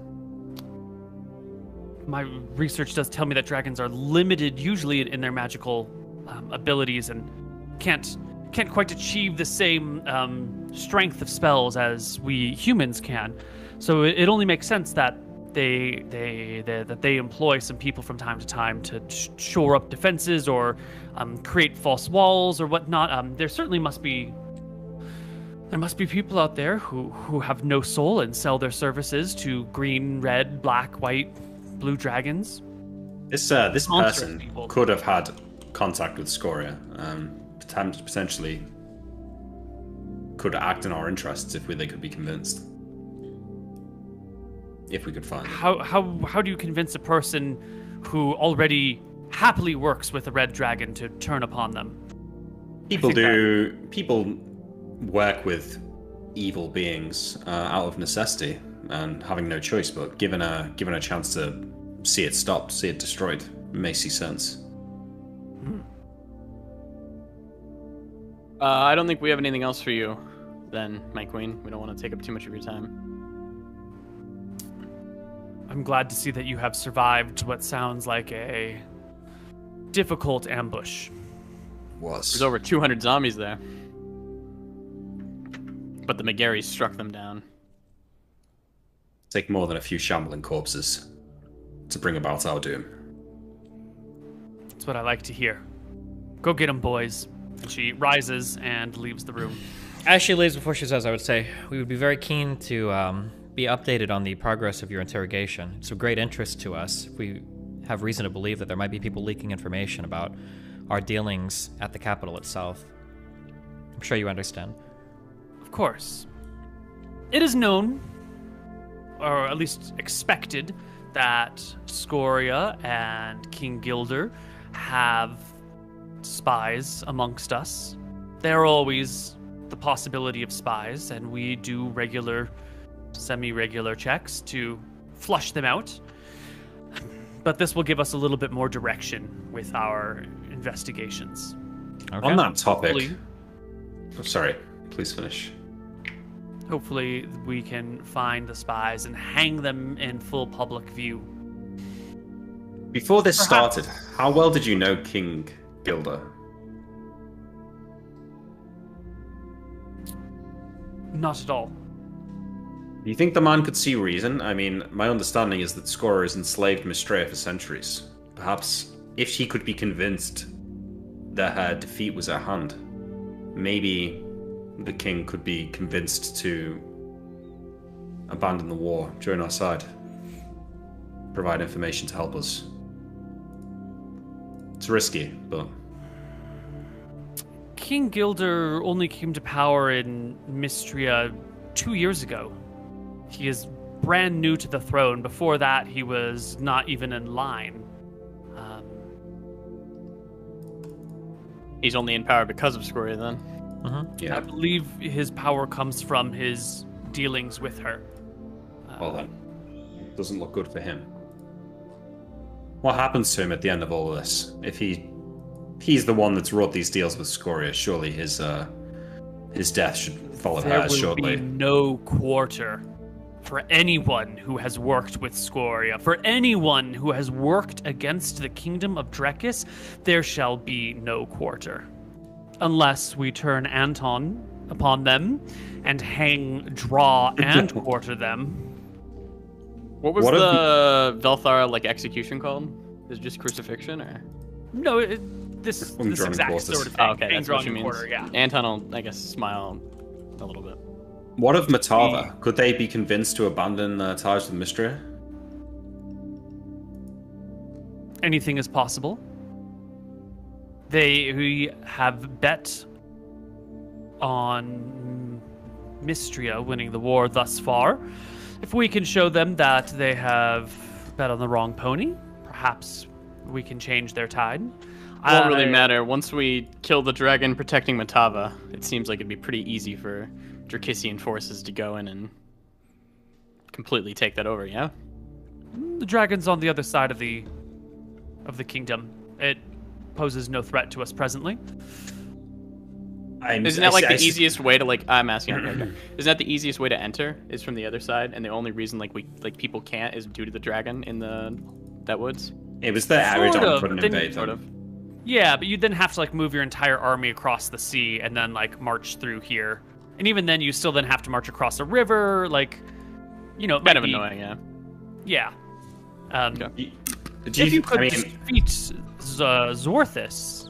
Speaker 8: My research does tell me that dragons are limited usually in their magical abilities and can't quite achieve the same strength of spells as we humans can. So it only makes sense that they employ some people from time to time to shore up defenses or create false walls or whatnot. There certainly must be people out there who have no soul and sell their services to green, red, black, white, blue dragons.
Speaker 7: This person could have had contact with Scoria, potentially could act in our interests if they could be convinced. If we could find them.
Speaker 8: How do you convince a person who already happily works with a red dragon to turn upon them?
Speaker 7: People work with evil beings out of necessity and having no choice, but given a chance to see it stopped, see it destroyed, may see sense.
Speaker 6: I don't think we have anything else for you then, my queen. We don't want to take up too much of your time.
Speaker 8: I'm glad to see that you have survived what sounds like a difficult ambush.
Speaker 6: There's over 200 zombies there. But the McGarrys struck them down.
Speaker 7: Take more than a few shambling corpses to bring about our doom.
Speaker 8: That's what I like to hear. Go get 'em, boys. And she rises and leaves the room.
Speaker 1: As she leaves, before she says, I would say we would be very keen to be updated on the progress of your interrogation. It's of great interest to us. We have reason to believe that there might be people leaking information about our dealings at the capital itself. I'm sure you understand.
Speaker 8: Of course. It is known, or at least expected, that Scoria and King Gilder have spies amongst us. There are always the possibility of spies, and we do regular, semi-regular checks to flush them out. But this will give us a little bit more direction with our investigations.
Speaker 1: Okay.
Speaker 7: On that topic,
Speaker 8: Hopefully-
Speaker 7: sorry, please finish.
Speaker 8: Hopefully we can find the spies and hang them in full public view.
Speaker 7: Before this started, how well did you know King Gilder?
Speaker 8: Not at all.
Speaker 7: Do you think the man could see reason? I mean, my understanding is that Scorer has enslaved Mistrea for centuries. Perhaps if she could be convinced that her defeat was at hand, maybe the king could be convinced to abandon the war, join our side, provide information to help us. It's risky, but...
Speaker 8: King Gilder only came to power in Mistria 2 years ago. He is brand new to the throne. Before that, he was not even in line.
Speaker 6: He's only in power because of Scoria, then.
Speaker 7: Yeah.
Speaker 8: I believe his power comes from his dealings with her.
Speaker 7: Well then, doesn't look good for him. What happens to him at the end of all of this? If he's the one that's wrought these deals with Scoria, surely his death should follow
Speaker 8: There
Speaker 7: hers
Speaker 8: will
Speaker 7: shortly.
Speaker 8: be no quarter for anyone who has worked with Scoria. For anyone who has worked against the kingdom of Drekis, there shall be no quarter. Unless we turn Anton upon them and hang, draw, and quarter them.
Speaker 6: What was the Velthar execution called? Is it just crucifixion or?
Speaker 8: No, this
Speaker 7: Undrawn
Speaker 8: exact
Speaker 7: quarters.
Speaker 8: sort of thing.
Speaker 6: Oh, okay,
Speaker 8: Hang,
Speaker 6: that's
Speaker 8: draw,
Speaker 6: what she
Speaker 8: and
Speaker 6: means.
Speaker 8: quarter, yeah.
Speaker 6: Anton will, I guess, smile a little bit.
Speaker 7: What of Matava? Could they be convinced to abandon ties with Mistria?
Speaker 8: Anything is possible. We have bet on Mistria winning the war thus far. If we can show them that they have bet on the wrong pony, perhaps we can change their tide.
Speaker 6: It won't really matter. Once we kill the dragon protecting Matava, it seems like it'd be pretty easy for Drakisian forces to go in and completely take that over, yeah?
Speaker 8: The dragon's on the other side of the kingdom. It poses no threat to us presently.
Speaker 6: Isn't that the easiest way to I'm asking our character. Isn't that the easiest way to enter? Is from the other side, and the only reason people can't is due to the dragon in that woods?
Speaker 7: It was the Aridon couldn't invade
Speaker 6: sort
Speaker 7: them.
Speaker 6: of.
Speaker 8: Yeah, but you'd then have to move your entire army across the sea and then march through here. And even then you still then have to march across a river, it
Speaker 6: Kind
Speaker 8: might
Speaker 6: of
Speaker 8: be,
Speaker 6: annoying, yeah.
Speaker 8: Yeah.
Speaker 6: Okay.
Speaker 8: If you could defeat Zorthis,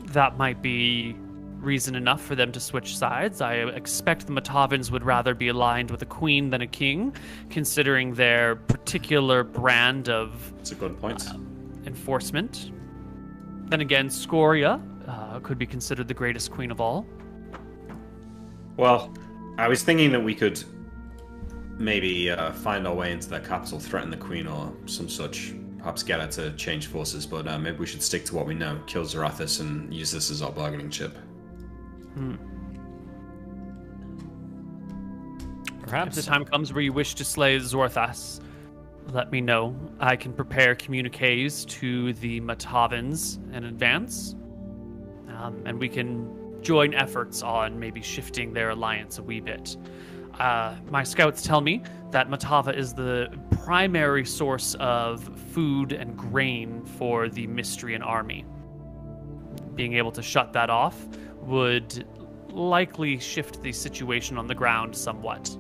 Speaker 8: that might be reason enough for them to switch sides. I expect the Matavans would rather be aligned with a queen than a king, considering their particular brand of
Speaker 7: That's a good point.
Speaker 8: enforcement. Then again, Scoria could be considered the greatest queen of all.
Speaker 7: Well, I was thinking that we could maybe find our way into their capital, threaten the queen or some such. Perhaps get her to change forces, but maybe we should stick to what we know, kill Zarathus and use this as our bargaining chip.
Speaker 8: Perhaps if the time comes where you wish to slay Zorthas, let me know. I can prepare communiques to the Matavans in advance, and we can join efforts on maybe shifting their alliance a wee bit. My scouts tell me that Matava is the primary source of food and grain for the Mystrian army. Being able to shut that off would likely shift the situation on the ground somewhat.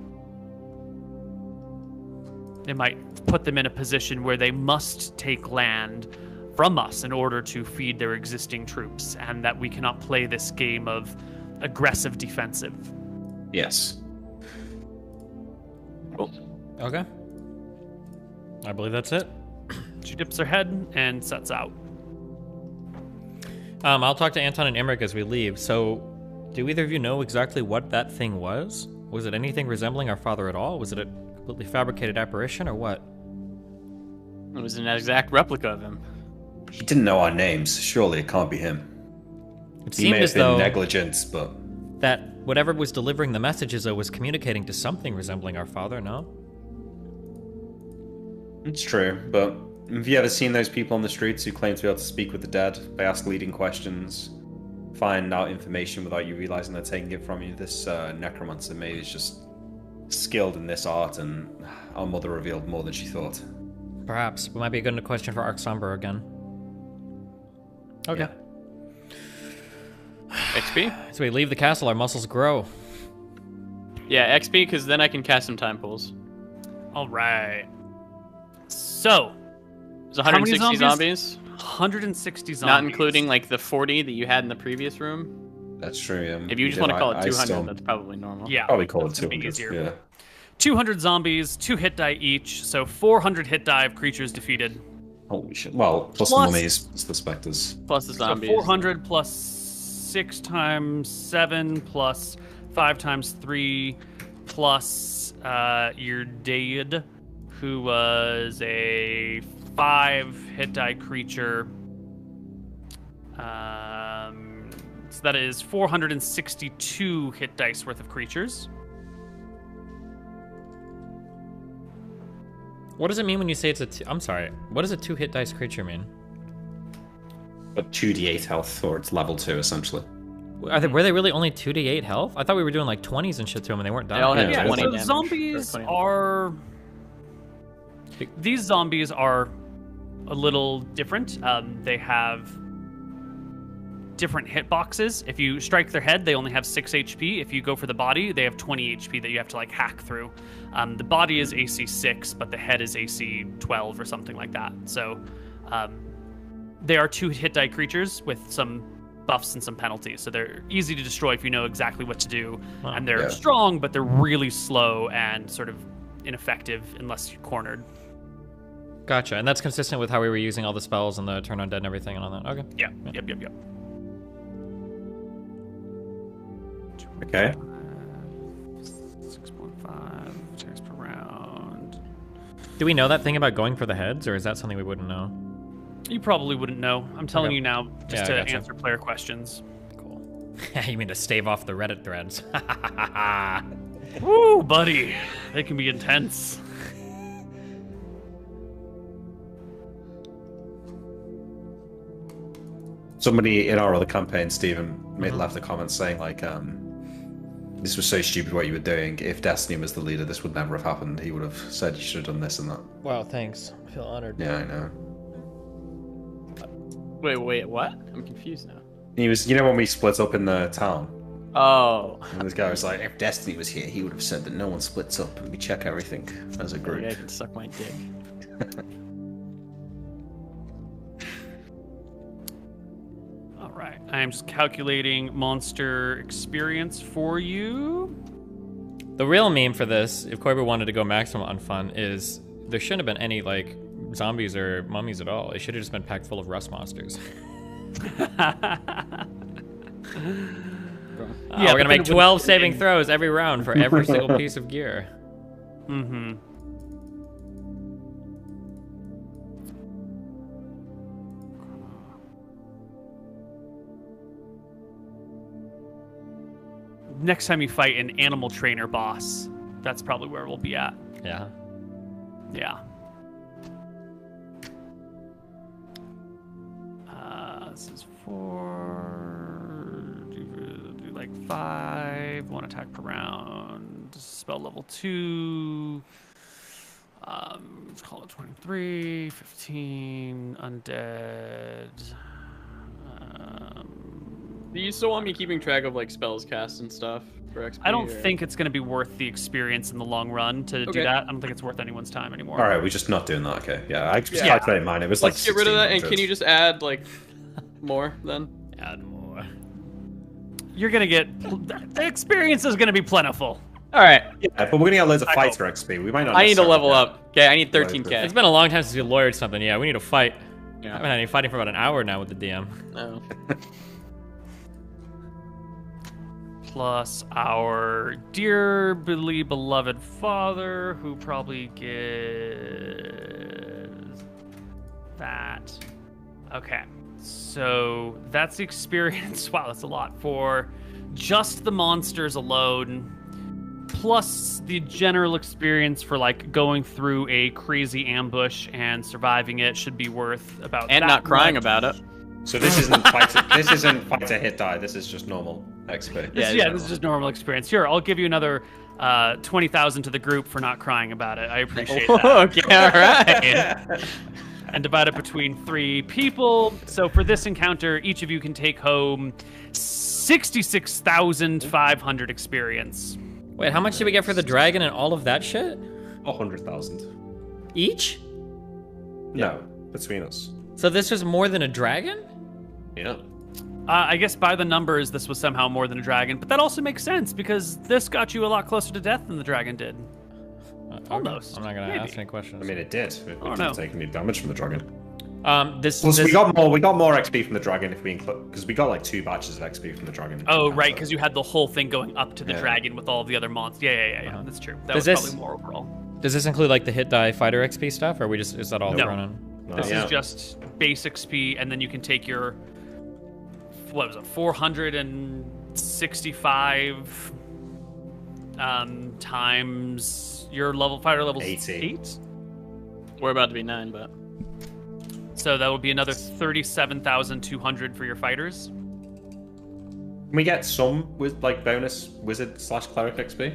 Speaker 8: It might put them in a position where they must take land from us in order to feed their existing troops, and that we cannot play this game of aggressive defensive.
Speaker 7: Yes.
Speaker 6: Cool.
Speaker 1: Okay. I believe that's it.
Speaker 8: She dips her head and sets out.
Speaker 1: I'll talk to Anton and Emmerich as we leave. So, do either of you know exactly what that thing was? Was it anything resembling our father at all? Was it a completely fabricated apparition, or what?
Speaker 6: It was an exact replica of him.
Speaker 7: He didn't know our names. Surely it can't be him.
Speaker 1: It
Speaker 7: He
Speaker 1: seemed
Speaker 7: may have
Speaker 1: as
Speaker 7: been
Speaker 1: though
Speaker 7: negligent, but
Speaker 1: that whatever was delivering the messages, though, was communicating to something resembling our father, no?
Speaker 7: it's true. But have you ever seen those people on the streets who claim to be able to speak with the dead? They ask leading questions, find out information without you realizing they're taking it from you. This necromancer maybe is just skilled in this art, and our mother revealed more than she thought.
Speaker 1: Perhaps. It might be a good question for Arc Somber again. Okay.
Speaker 6: XP?
Speaker 1: So we leave the castle, our muscles grow.
Speaker 6: Yeah, XP, because then I can cast some time pools.
Speaker 8: All right. So,
Speaker 6: There's 160 zombies,
Speaker 8: 160 zombies.
Speaker 6: not including like the 40 that you had in the previous room.
Speaker 7: That's true.
Speaker 6: If you just want to call it 200,
Speaker 7: still
Speaker 6: that's probably normal.
Speaker 8: Yeah,
Speaker 7: probably call it
Speaker 8: that's gonna be
Speaker 7: 200.
Speaker 8: easier.
Speaker 7: Yeah.
Speaker 8: 200 zombies, 2 hit die each, so 400 hit die of creatures defeated.
Speaker 7: Holy shit. Well, plus the
Speaker 8: Plus-
Speaker 7: mummies, plus the specters.
Speaker 6: Plus the zombies.
Speaker 8: So 400 plus 6 times 7 plus 5 times 3 plus your dead, who was a 5 hit die creature. So that is 462 hit dice worth of creatures.
Speaker 1: What does it mean when you say it's a I'm sorry. What does a 2 hit dice creature mean?
Speaker 7: But 2d8 health, or it's level 2 essentially.
Speaker 1: Were they really only 2d8 health? I thought we were doing like 20s and shit to them and they weren't
Speaker 6: They all
Speaker 1: dying.
Speaker 6: had
Speaker 7: Yeah,
Speaker 6: 20
Speaker 8: so
Speaker 6: damage.
Speaker 8: zombies
Speaker 6: Or 20.
Speaker 8: are. These zombies are a little different. They have different hitboxes. If you strike their head, they only have 6 HP. If you go for the body, they have 20 HP that you have to like hack through. The body is AC 6, but the head is AC 12 or something like that. So they are 2 hit die creatures with some buffs and some penalties. So they're easy to destroy if you know exactly what to do.
Speaker 1: Wow.
Speaker 8: And they're strong, but they're really slow and sort of ineffective unless you're cornered.
Speaker 1: Gotcha. And that's consistent with how we were using all the spells and the turn on dead and everything and all that. Okay.
Speaker 8: Yeah. Yep.
Speaker 7: Okay.
Speaker 8: 6.5 attacks per round.
Speaker 1: Do we know that thing about going for the heads, or is that something we wouldn't know?
Speaker 8: You probably wouldn't know. I'm telling
Speaker 1: Okay.
Speaker 8: you now just
Speaker 1: Yeah, I
Speaker 8: to
Speaker 1: gotcha.
Speaker 8: answer player questions.
Speaker 1: Cool. You mean to stave off the Reddit threads?
Speaker 8: Woo, buddy. They can be intense.
Speaker 7: Somebody in our other campaign, Stephen, left a comment saying like, this was so stupid what you were doing. If Destiny was the leader, this would never have happened. He would have said you should have done this and that.
Speaker 1: Wow, thanks. I feel honored.
Speaker 7: Yeah, I know.
Speaker 6: Wait, what? I'm confused now.
Speaker 7: He was, you know, when we split up in the town,
Speaker 6: Oh.
Speaker 7: and this guy was like, if Destiny was here, he would have said that no one splits up and we check everything as a group.
Speaker 6: Yeah, I can suck my dick.
Speaker 8: All right. I am just calculating monster experience for you.
Speaker 1: The real meme for this, if Koiber wanted to go maximum on fun, is there shouldn't have been any like zombies or mummies at all. It should have just been packed full of rust monsters. We're gonna make 12 saving throws every round for every single piece of gear.
Speaker 8: Mm-hmm. Next time you fight an animal trainer boss, that's probably where we'll be at.
Speaker 1: Yeah.
Speaker 8: Yeah. This is 4. Do like 5. 1 attack per round. Spell level 2. Let's call it 23. 15. Undead.
Speaker 6: Do you still want me keeping track of like spells cast and stuff for XP?
Speaker 8: I don't think it's going to be worth the experience in the long run to do that. I don't think it's worth anyone's time anymore.
Speaker 7: All right, we're just not doing that. Okay, yeah, I just calculated mine. It was like.
Speaker 6: Let's get rid of that, and can you just add like more then?
Speaker 1: Add more.
Speaker 8: You're going to get the experience is going to be plentiful.
Speaker 6: All right.
Speaker 7: Yeah, but we're gonna get loads of fighter XP. We might not.
Speaker 6: I need to level up. Okay, I need 13k.
Speaker 1: It's been a long time since we lawyered something. Yeah, we need to fight.
Speaker 6: Yeah.
Speaker 1: I haven't had any fighting for about an hour now with the DM.
Speaker 6: No.
Speaker 8: Plus our dearly beloved father, who probably gives that. Okay, so that's the experience. Wow, that's a lot for just the monsters alone. Plus the general experience for like going through a crazy ambush and surviving it should be worth about.
Speaker 6: And
Speaker 8: that
Speaker 6: not crying
Speaker 8: much.
Speaker 6: about it.
Speaker 7: So this isn't fighter. This isn't fighter hit die. This is just normal XP.
Speaker 8: This is just normal experience. Here, I'll give you another 20,000 to the group for not crying about it. I appreciate that.
Speaker 6: Okay, all right.
Speaker 8: And divide it between 3 people. So for this encounter, each of you can take home 66,500 experience.
Speaker 1: Wait, how much did we get for the dragon and all of that shit?
Speaker 7: 100,000
Speaker 1: Each?
Speaker 7: No, between us.
Speaker 1: So this was more than a dragon?
Speaker 7: Yeah.
Speaker 8: I guess by the numbers, this was somehow more than a dragon, but that also makes sense because this got you a lot closer to death than the dragon did. Almost.
Speaker 1: I'm not gonna ask any questions.
Speaker 7: I mean, it did. We
Speaker 8: don't know.
Speaker 7: didn't take any damage from the dragon.
Speaker 1: This.
Speaker 7: We got more XP from the dragon if we include, because we got like 2 batches of XP from the dragon.
Speaker 8: Oh, right, because you had the whole thing going up to the dragon with all of the other monsters. Yeah. That's true. That was probably more overall.
Speaker 1: Does this include like the hit die fighter XP stuff, or is that all
Speaker 8: No.
Speaker 1: running?
Speaker 8: This is just base XP, and then you can take your 465 times your fighter level 8.
Speaker 6: We're about to be 9, but
Speaker 8: So that would be another 37,200 for your fighters.
Speaker 7: Can we get some with like bonus wizard/cleric XP?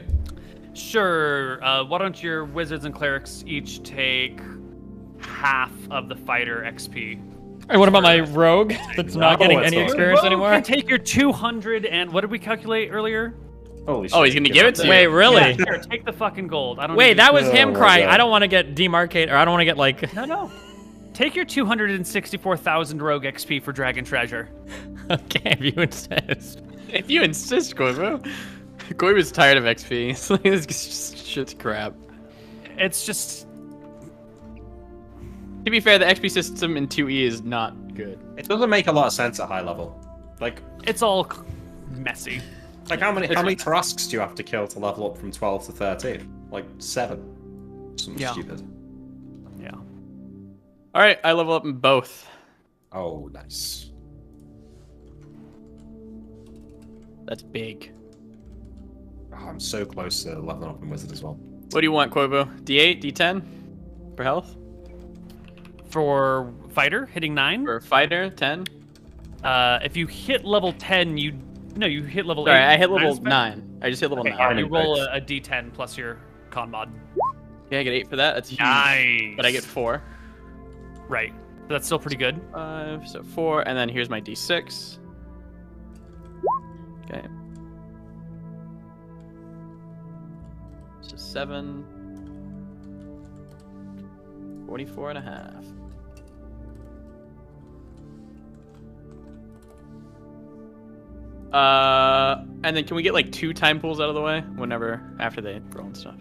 Speaker 8: Sure. Why don't your wizards and clerics each take half of the fighter XP?
Speaker 1: And what about my rogue that's not getting any experience anymore?
Speaker 8: You can take your 200 and what did we calculate earlier?
Speaker 7: Holy shit.
Speaker 6: oh, he's gonna give it to you.
Speaker 1: Wait, really?
Speaker 8: Yeah, here, take the fucking gold. I don't.
Speaker 1: Wait,
Speaker 8: need
Speaker 1: that
Speaker 8: you-
Speaker 1: was him
Speaker 7: my
Speaker 1: crying.
Speaker 7: God.
Speaker 1: I don't want to get demarcate, or I don't want to get like.
Speaker 8: No. Take your 264,000 rogue XP for Dragon Treasure.
Speaker 1: Okay, if you insist.
Speaker 6: If you insist, Koivu. Koivu's tired of XP. It's like, this shit's crap.
Speaker 8: It's just.
Speaker 6: To be fair, the XP system in 2E is not good.
Speaker 7: It doesn't make a lot of sense at high level. Like
Speaker 8: It's all messy.
Speaker 7: how many Tarasks do you have to kill to level up from 12 to 13? Like 7. Something
Speaker 8: Yeah.
Speaker 7: stupid.
Speaker 8: Yeah.
Speaker 6: All right, I level up in both.
Speaker 7: Oh, nice.
Speaker 6: That's big.
Speaker 7: Oh, I'm so close to leveling up in wizard as well.
Speaker 6: What do you want, Koivu? D8, D10 for health?
Speaker 8: For fighter, hitting 9.
Speaker 6: For fighter, 10?
Speaker 8: If you hit level 10, you hit level 8.
Speaker 6: Sorry, I hit level
Speaker 8: Nice.
Speaker 6: 9. I just hit level
Speaker 8: Okay,
Speaker 6: 9.
Speaker 8: you roll a d10 plus your con mod.
Speaker 6: Yeah, I get 8 for that. That's huge.
Speaker 8: Nice.
Speaker 6: But I get 4.
Speaker 8: Right. But that's still pretty good.
Speaker 6: 5, so 4, and then here's my D6. Okay. So 7. 44 and a half. And then can we get like 2 time pools out of the way after they roll and stuff?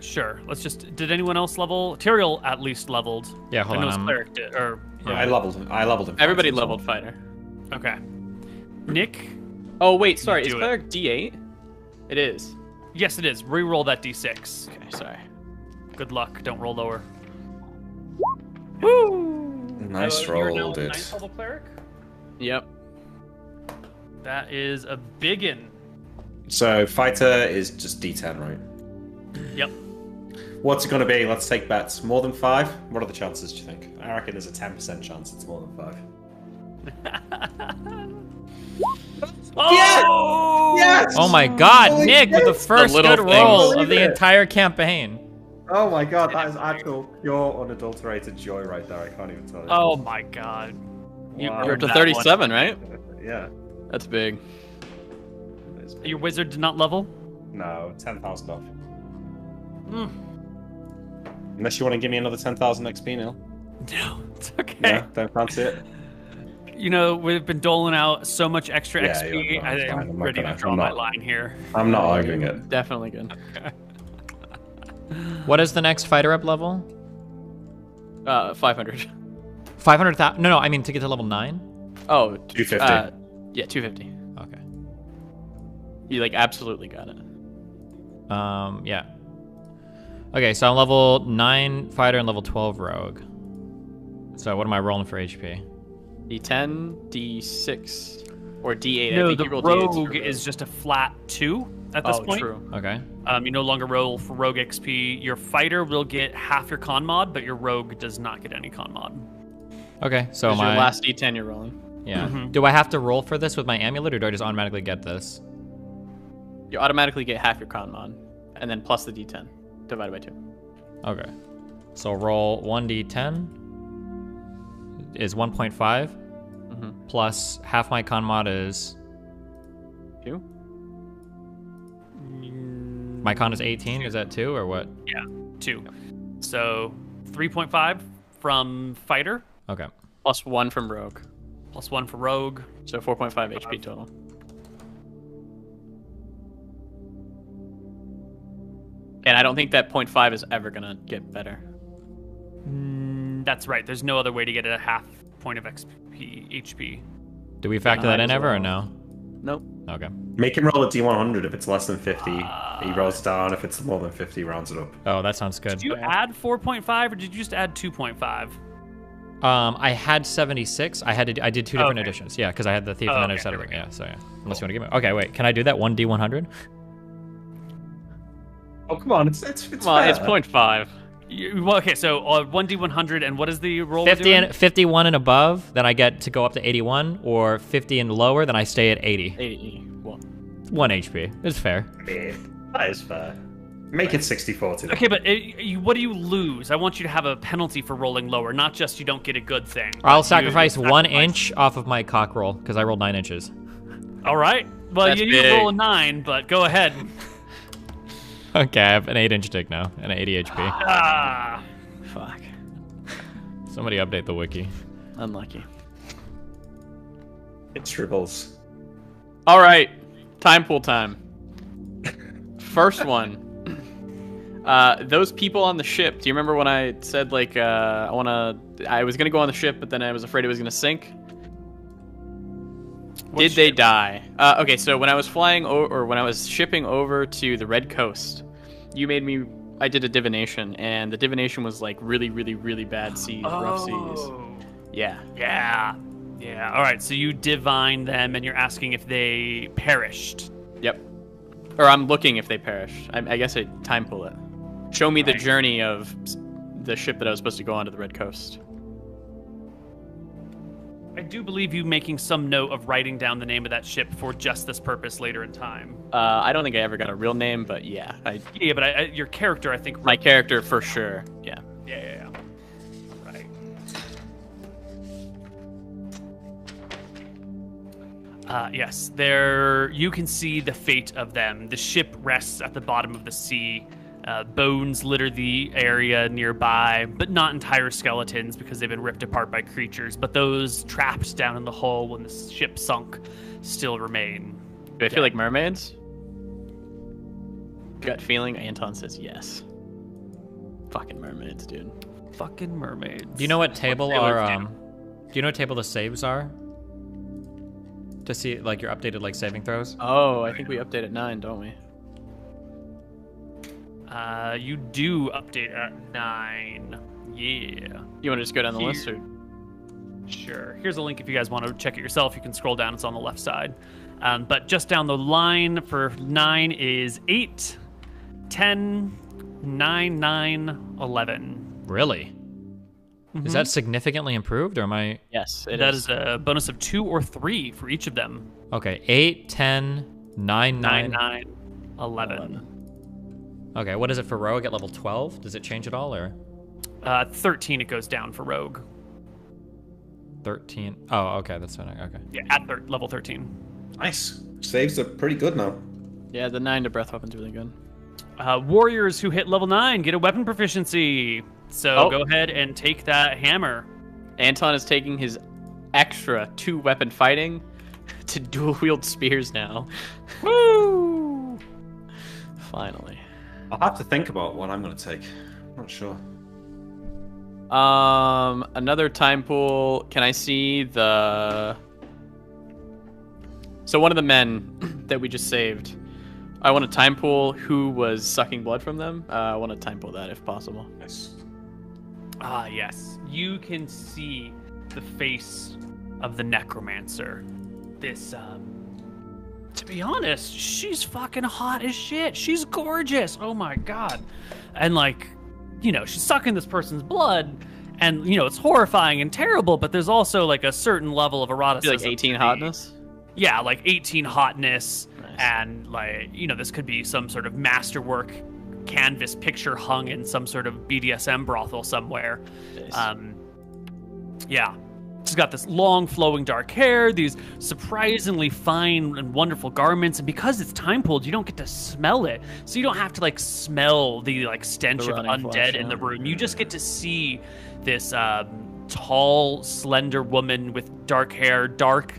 Speaker 8: Sure. Let's just. Did anyone else level? Tyrael at least leveled.
Speaker 1: Yeah, hold
Speaker 8: I know
Speaker 1: on.
Speaker 8: his cleric did, or
Speaker 7: I leveled him.
Speaker 6: Everybody
Speaker 7: as well.
Speaker 6: leveled fighter.
Speaker 8: Okay. Nick?
Speaker 6: Oh wait, sorry. Is
Speaker 8: do it.
Speaker 6: cleric D8? It is.
Speaker 8: Yes, it is. Reroll that d6.
Speaker 6: Okay, sorry.
Speaker 8: Good luck. Don't roll lower.
Speaker 7: Nice
Speaker 8: You're now
Speaker 7: roll, dude.
Speaker 8: 9th level cleric?
Speaker 6: Yep.
Speaker 8: That is a biggin.
Speaker 7: So fighter is just D10, right?
Speaker 8: Yep.
Speaker 7: What's it going to be? Let's take bets. More than 5? What are the chances, do you think? I reckon there's a 10% chance it's more than 5.
Speaker 8: Oh!
Speaker 7: Yes!
Speaker 1: Oh my God,
Speaker 7: Holy
Speaker 1: Nick with the
Speaker 7: shit!
Speaker 1: first
Speaker 6: little
Speaker 1: good
Speaker 6: things.
Speaker 1: roll of
Speaker 7: Believe
Speaker 1: the
Speaker 7: it.
Speaker 1: entire campaign.
Speaker 7: Oh my god, that is actual pure unadulterated joy right there. I can't even tell you.
Speaker 8: Oh my god. You
Speaker 7: Wow.
Speaker 6: You're up
Speaker 8: earned
Speaker 6: to
Speaker 8: that
Speaker 6: 37, right?
Speaker 7: Yeah.
Speaker 6: That's big.
Speaker 7: It's-
Speaker 8: one. Your wizard did not level?
Speaker 7: No, 10,000 off.
Speaker 8: Mm.
Speaker 7: Unless you want to give me another 10,000 XP, Neil.
Speaker 8: No, it's okay.
Speaker 7: Yeah, don't fancy it.
Speaker 8: You know, we've been doling out so much extra
Speaker 7: Yeah,
Speaker 8: XP.
Speaker 7: yeah, no, it's fine.
Speaker 8: I'm
Speaker 7: I'm not
Speaker 8: ready
Speaker 7: gonna-
Speaker 8: to draw
Speaker 7: I'm
Speaker 8: my
Speaker 7: not-
Speaker 8: line here.
Speaker 7: I'm not arguing it.
Speaker 6: Definitely good.
Speaker 1: What is the next fighter up level?
Speaker 6: 500.
Speaker 1: 500,000? No, I mean to get to level 9?
Speaker 6: Oh,
Speaker 7: 250.
Speaker 6: Yeah, 250.
Speaker 1: Okay.
Speaker 6: You like absolutely got it.
Speaker 1: Yeah. Okay, so I'm level 9 fighter and level 12 rogue. So what am I rolling for HP?
Speaker 6: D10, D6, or D8. I
Speaker 8: No,
Speaker 6: think
Speaker 8: the
Speaker 6: you rolled D8s for
Speaker 8: rogue
Speaker 6: both.
Speaker 8: is just a flat 2 at this point.
Speaker 6: True.
Speaker 1: Okay.
Speaker 8: You no longer roll for rogue XP. Your fighter will get half your con mod, but your rogue does not get any con mod.
Speaker 1: Okay, so
Speaker 6: This is
Speaker 1: my
Speaker 6: your last D10 you're rolling.
Speaker 1: yeah.
Speaker 8: Mhm.
Speaker 1: Do I have to roll for this with my amulet, or do I just automatically get this?
Speaker 6: You automatically get half your con mod, and then plus the D10 divided by 2.
Speaker 1: Okay. So roll 1d10 is 1.5 plus half my con mod is
Speaker 6: 2.
Speaker 1: my con is 18. Is that 2 or what?
Speaker 8: Yeah, 2. So 3.5 from fighter,
Speaker 1: Okay.
Speaker 6: Plus 1 from rogue.
Speaker 8: plus 1 for rogue.
Speaker 6: So 4.5 HP total. And I don't think that 0.5 is ever going to get better.
Speaker 8: That's right. There's no other way to get a half point of XP, HP.
Speaker 1: Do we factor that in ever or no?
Speaker 6: Nope.
Speaker 1: Okay.
Speaker 7: Make him roll a D100 if it's less than 50. He rolls down. If it's more than 50, he rounds it up.
Speaker 1: Oh, that sounds good.
Speaker 8: Did you add 4.5 or did you just add 2.5?
Speaker 1: I had 76. I did 2 different
Speaker 8: Okay.
Speaker 1: editions. Yeah, because I had the thief
Speaker 8: Oh,
Speaker 1: and then I
Speaker 8: okay,
Speaker 1: just had
Speaker 8: there
Speaker 1: it.
Speaker 8: we
Speaker 1: Yeah, so yeah. Unless you want to give me. Okay, wait. Can I do that 1d100?
Speaker 7: Oh, come on. It's
Speaker 6: Well,
Speaker 7: fair.
Speaker 6: it's 0.5.
Speaker 8: Well, okay, so 1d100, and what is the roll?
Speaker 1: 50
Speaker 8: doing?
Speaker 1: and 51 and above, then I get to go up to 81, or 50 and lower, then I stay at 80.
Speaker 6: 81.
Speaker 1: 1 HP. It's fair.
Speaker 7: Yeah, that is fair. Make it 60-40.
Speaker 8: Okay, but what do you lose? I want you to have a penalty for rolling lower, not just you don't get a good thing.
Speaker 1: I'll
Speaker 8: but
Speaker 1: sacrifice
Speaker 8: you
Speaker 1: 1 inch off of my cock roll, because I rolled 9 inches.
Speaker 8: All right. Well,
Speaker 6: That's
Speaker 8: you
Speaker 6: big.
Speaker 8: roll a 9, but go ahead.
Speaker 1: Okay, I have an 8-inch dick now, and 80 HP.
Speaker 8: Ah.
Speaker 6: Fuck.
Speaker 1: Somebody update the wiki.
Speaker 6: Unlucky.
Speaker 7: It triples.
Speaker 6: All right. Time pool time. First one. Those people on the ship. Do you remember when I said like I was gonna go on the ship, but then I was afraid it was gonna sink? Did they die? Okay, so when I was flying or when I was shipping over to the Red Coast, I did a divination, and the divination was like really, really, really bad seas, rough seas. Yeah.
Speaker 8: Yeah. Yeah. All right. So you divine them, and you're asking if they perished.
Speaker 6: Yep. Or I'm looking if they perished. I guess I time pull it. Show me the journey of the ship that I was supposed to go on to the Red Coast.
Speaker 8: I do believe you making some note of writing down the name of that ship for just this purpose later in time.
Speaker 6: I don't think I ever got a real name, but yeah.
Speaker 8: Yeah, but your character, I think.
Speaker 6: My character for sure. Yeah.
Speaker 8: Yeah. Right. Yes, there. You can see the fate of them. The ship rests at the bottom of the sea. Bones litter the area nearby, but not entire skeletons because they've been ripped apart by creatures. But those trapped down in the hull when the ship sunk still remain.
Speaker 6: Do I feel like mermaids? Gut feeling, Anton says yes. Fucking mermaids, dude.
Speaker 8: Fucking mermaids.
Speaker 1: Do you know what table
Speaker 6: Sailor
Speaker 1: our
Speaker 6: Jim.
Speaker 1: you know what table the saves are? To see like your updated like saving throws.
Speaker 6: Oh, I think we update at 9, don't we?
Speaker 8: You do update at 9. Yeah.
Speaker 6: You want to just go down the list, or?
Speaker 8: Sure. Here's a link if you guys want to check it yourself. You can scroll down. It's on the left side. But just down the line for 9 is 8, 10, 9, 9, 11.
Speaker 1: Really? Is that significantly improved, or am I?
Speaker 6: Yes,
Speaker 8: That is a bonus of 2 or 3 for each of them.
Speaker 1: Okay, 8, 10, 9,
Speaker 8: 9,
Speaker 1: 9.
Speaker 8: 9, 11.
Speaker 1: Okay, what is it for rogue at level 12? Does it change at all, or?
Speaker 8: 13 it goes down for rogue.
Speaker 1: 13. Oh, okay, that's fine. Okay.
Speaker 8: Yeah, at level 13.
Speaker 7: Nice. Saves are pretty good now.
Speaker 6: Yeah, the 9 to breath weapon's really good.
Speaker 8: Warriors who hit level 9 get a weapon proficiency. So go ahead and take that hammer.
Speaker 6: Anton is taking his extra 2 weapon fighting to dual wield spears now.
Speaker 8: Woo!
Speaker 6: Finally.
Speaker 7: I'll have to think about what I'm going to take. I'm not sure.
Speaker 6: Another time pool. Can I see the... So one of the men that we just saved, I want to time pool who was sucking blood from them. I want to time pool that if possible.
Speaker 7: Nice.
Speaker 8: Ah, yes. You can see the face of the necromancer. This, to be honest, she's fucking hot as shit. She's gorgeous. Oh my god. And like, you know, she's sucking this person's blood, and you know, it's horrifying and terrible, but there's also like a certain level of eroticism.
Speaker 6: Like 18 hotness?
Speaker 8: Yeah, like 18 hotness.
Speaker 6: Nice.
Speaker 8: And like, you know, this could be some sort of masterwork canvas picture hung in some sort of BDSM brothel somewhere.
Speaker 6: Nice.
Speaker 8: Yeah. She's got this long flowing dark hair, these surprisingly fine and wonderful garments, and because it's time pulled, you don't get to smell it. So you don't have to like smell the like stench of
Speaker 6: running
Speaker 8: undead
Speaker 6: flesh,
Speaker 8: in the
Speaker 6: yeah.
Speaker 8: room. You just get to see this tall, slender woman with dark hair, dark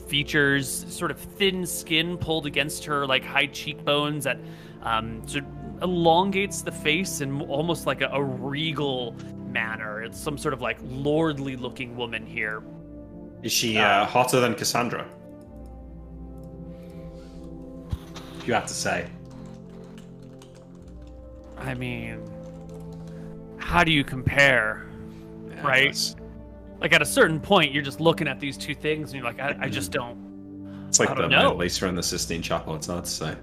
Speaker 8: features, sort of thin skin pulled against her like high cheekbones that sort of elongates the face in almost like a regal manner. It's some sort of like lordly looking woman here.
Speaker 7: Is she hotter than Cassandra? If you have to say.
Speaker 8: I mean, how do you compare?
Speaker 7: Yeah,
Speaker 8: right?
Speaker 7: that's-
Speaker 8: Like at a certain point, you're just looking at these two things and you're like, I just don't.
Speaker 7: It's like
Speaker 8: I
Speaker 7: the
Speaker 8: don't know.
Speaker 7: Lisa in the Sistine Chapel. It's hard to say.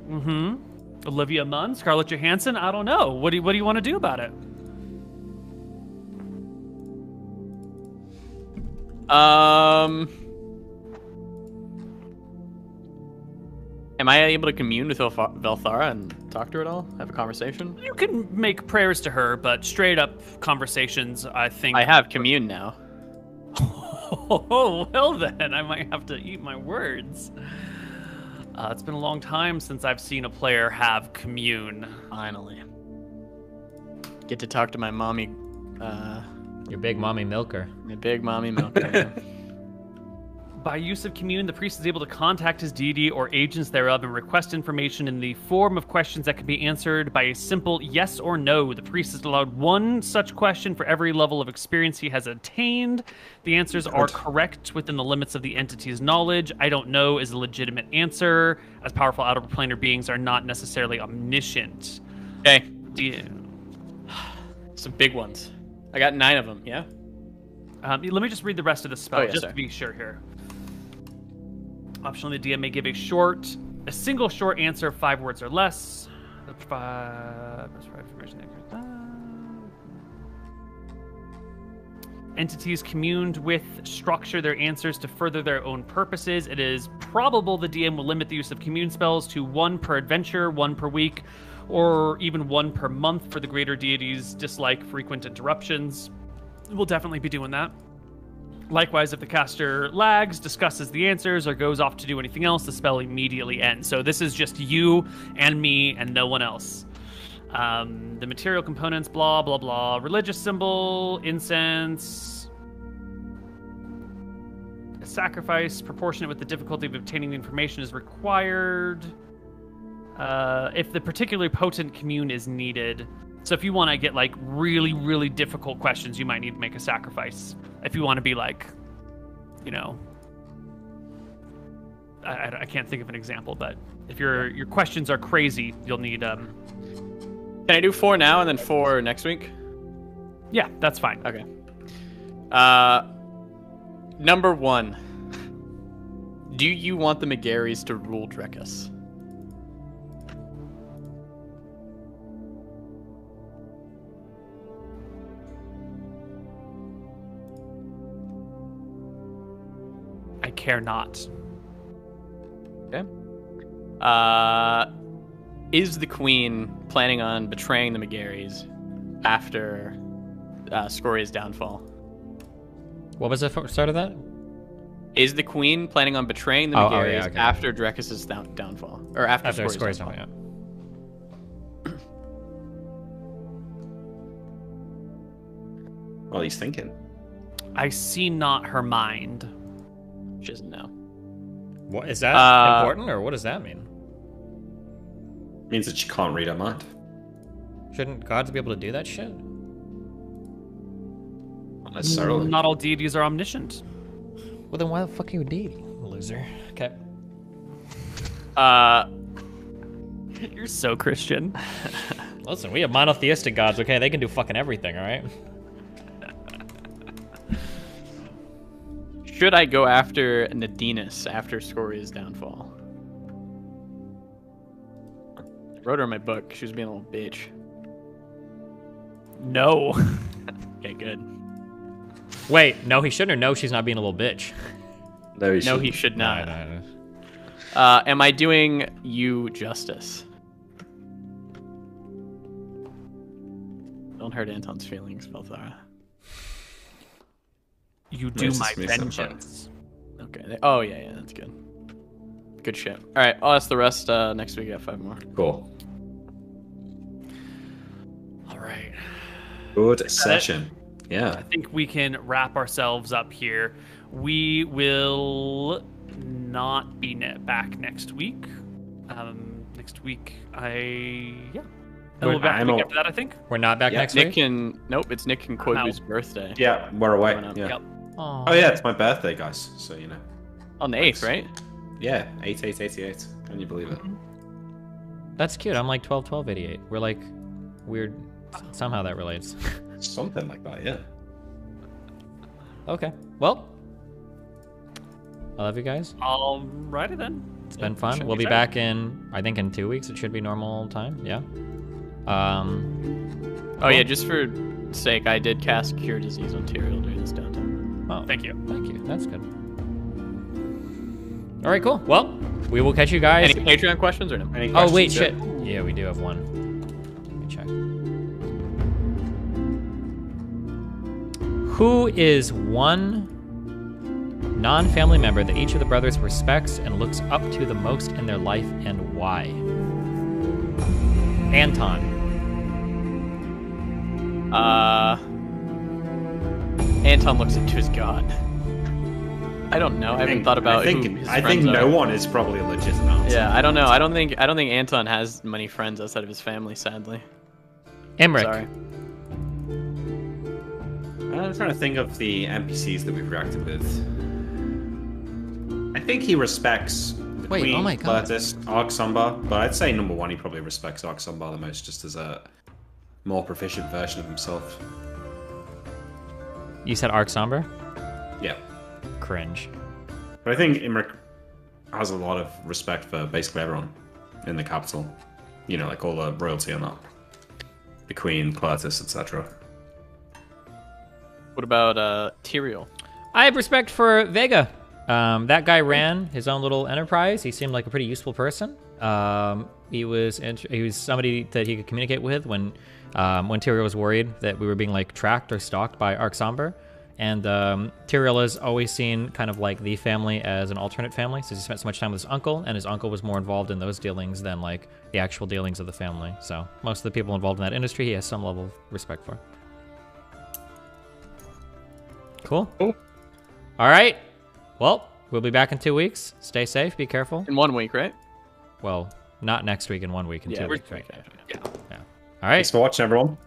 Speaker 8: Mm-hmm. Olivia Munn, Scarlett Johansson. I don't know. What do you want to do about it?
Speaker 6: Am I able to commune with Velthara and talk to her at all? Have a conversation?
Speaker 8: You can make prayers to her, but straight up conversations, I think.
Speaker 6: I have commune now.
Speaker 8: Oh, well then, I might have to eat my words. It's been a long time since I've seen a player have commune.
Speaker 6: Finally. Get to talk to my mommy,
Speaker 1: Your big mommy milker.
Speaker 6: my big mommy milker.
Speaker 8: By use of commune, the priest is able to contact his deity or agents thereof and request information in the form of questions that can be answered by a simple yes or no. The priest is allowed one such question for every level of experience he has attained. The answers are correct within the limits of the entity's knowledge. I don't know is a legitimate answer, as powerful outer-planar beings are not necessarily omniscient.
Speaker 6: Okay.
Speaker 8: Yeah.
Speaker 6: Some big ones. I got 9 of them, yeah?
Speaker 8: Let me just read the rest of the spell,
Speaker 6: Oh, yeah,
Speaker 8: just
Speaker 6: sorry.
Speaker 8: to be sure here. Optionally, the DM may give a single short answer of 5 words or less. Entities communed with structure their answers to further their own purposes. It is probable the DM will limit the use of commune spells to 1 per adventure, 1 per week, or even 1 per month for the greater deities dislike frequent interruptions. We'll definitely be doing that. Likewise, if the caster lags, discusses the answers, or goes off to do anything else, the spell immediately ends. So this is just you and me and no one else. The material components, blah, blah, blah. Religious symbol, incense. A sacrifice proportionate with the difficulty of obtaining the information is required. If the particularly potent commune is needed. So if you want to get like really, really difficult questions, you might need to make a sacrifice. If you want to be like, you know, I can't think of an example, but if your questions are crazy, you'll need
Speaker 6: Can I do 4 now and then 4 next week?
Speaker 8: Yeah, that's fine.
Speaker 6: Okay. Number 1. Do you want the Megaries to rule Drekus?
Speaker 8: I care not.
Speaker 6: Okay. Is the Queen planning on betraying the Megaries after Scoria's downfall?
Speaker 1: What was the start of that?
Speaker 6: Is the Queen planning on betraying the Megaries after Drekus' downfall? Or after Scoria's downfall?
Speaker 1: Yeah.
Speaker 7: Well, he's thinking.
Speaker 8: I see not her mind.
Speaker 6: She doesn't know.
Speaker 1: What is that important, or what does that mean?
Speaker 7: Means that she can't read her mind.
Speaker 1: Shouldn't gods be able to do that shit?
Speaker 7: Not necessarily.
Speaker 8: Not all deities are omniscient.
Speaker 1: Well, then why the fuck are you a deity, loser? Okay.
Speaker 8: You're so Christian.
Speaker 1: Listen, we have monotheistic gods, okay? They can do fucking everything, all right?
Speaker 6: Should I go after Nadinus after Scoria's downfall? I wrote her in my book. She was being a little bitch.
Speaker 8: No.
Speaker 6: Okay, good.
Speaker 1: Wait, no, he shouldn't, or no, she's not being a little bitch?
Speaker 7: No, he
Speaker 6: No, he should not.
Speaker 1: No.
Speaker 6: Am I doing you justice? Don't hurt Anton's feelings, Balthara.
Speaker 8: You do
Speaker 7: Yes,
Speaker 8: my
Speaker 7: it's me sometimes.
Speaker 8: vengeance.
Speaker 6: Okay. Oh, yeah, that's good. Good shit. All right, I'll ask the rest next week. I got 5 more.
Speaker 7: Cool.
Speaker 8: All right.
Speaker 7: Good session. Yeah.
Speaker 8: I think we can wrap ourselves up here. We will not be back next week. Next week, And we'll be back the week after that, I think.
Speaker 1: We're not back next
Speaker 6: Nick
Speaker 1: week?
Speaker 6: and nope, it's Nick and Koibu's birthday.
Speaker 7: Yeah, we're away.
Speaker 6: Coming up.
Speaker 7: Yeah.
Speaker 8: Yep.
Speaker 1: Aw.
Speaker 7: Oh yeah, it's my birthday, guys. So you know.
Speaker 6: On the 8th, right?
Speaker 7: Yeah, 8888. Can you believe it?
Speaker 1: That's cute. I'm like 12/12/88. We're like weird. Somehow that relates.
Speaker 7: Something like that, yeah.
Speaker 1: Okay. Well, I love you guys.
Speaker 8: Alrighty then.
Speaker 1: It's been fun.
Speaker 8: should
Speaker 1: We'll
Speaker 8: be
Speaker 1: be
Speaker 8: fun.
Speaker 1: back in, I think, in 2 weeks. It should be normal time. Yeah.
Speaker 6: Oh yeah, just for sake, I did cast Cure Disease on Tyrael during this downtime.
Speaker 1: Oh,
Speaker 8: Thank you.
Speaker 1: Thank you. That's good. All right, cool. Well, we will catch you guys.
Speaker 6: Any Patreon questions or no?
Speaker 7: Any
Speaker 1: Oh, wait,
Speaker 7: questions,
Speaker 1: shit. Yeah, we do have one. Let me check. Who is one non-family member that each of the brothers respects and looks up to the most in their life, and why? Anton.
Speaker 6: Anton looks into his god. I don't know. I haven't thought about who his
Speaker 7: I
Speaker 6: friends
Speaker 7: think no
Speaker 6: are.
Speaker 7: one is probably a legitimate answer.
Speaker 6: Yeah, I don't know. I don't think Anton has many friends outside of his family, sadly.
Speaker 1: Emmerich.
Speaker 6: Sorry.
Speaker 7: I'm trying to think of the NPCs that we've reacted with. I think he respects the
Speaker 1: Wait,
Speaker 7: Queen,
Speaker 1: oh my God.
Speaker 7: Clertis, Arksumbar, but I'd say number one, he probably respects Arksumbar the most, just as a more proficient version of himself.
Speaker 1: You said Arc Somber?
Speaker 7: Yeah.
Speaker 1: Cringe.
Speaker 7: But I think Imric has a lot of respect for basically everyone in the capital. You know, like all the royalty and that. The Queen, Clertis, etc.
Speaker 6: What about Tyrael?
Speaker 1: I have respect for Vega. That guy ran his own little enterprise. He seemed like a pretty useful person. He was somebody that he could communicate with when Tyrael was worried that we were being like tracked or stalked by Arc Somber. And Tyrael has always seen kind of like the family as an alternate family, so he spent so much time with his uncle, and his uncle was more involved in those dealings than like the actual dealings of the family. So most of the people involved in that industry, he has some level of respect for. Cool.
Speaker 7: Cool.
Speaker 1: All right. Well, we'll be back in 2 weeks. Stay safe. Be careful.
Speaker 6: In 1 week, right?
Speaker 1: Well, not next week. In 1 week. In 2
Speaker 6: we're
Speaker 1: weeks. Right?
Speaker 6: okay.
Speaker 1: Yeah. All right.
Speaker 7: Thanks for watching, everyone.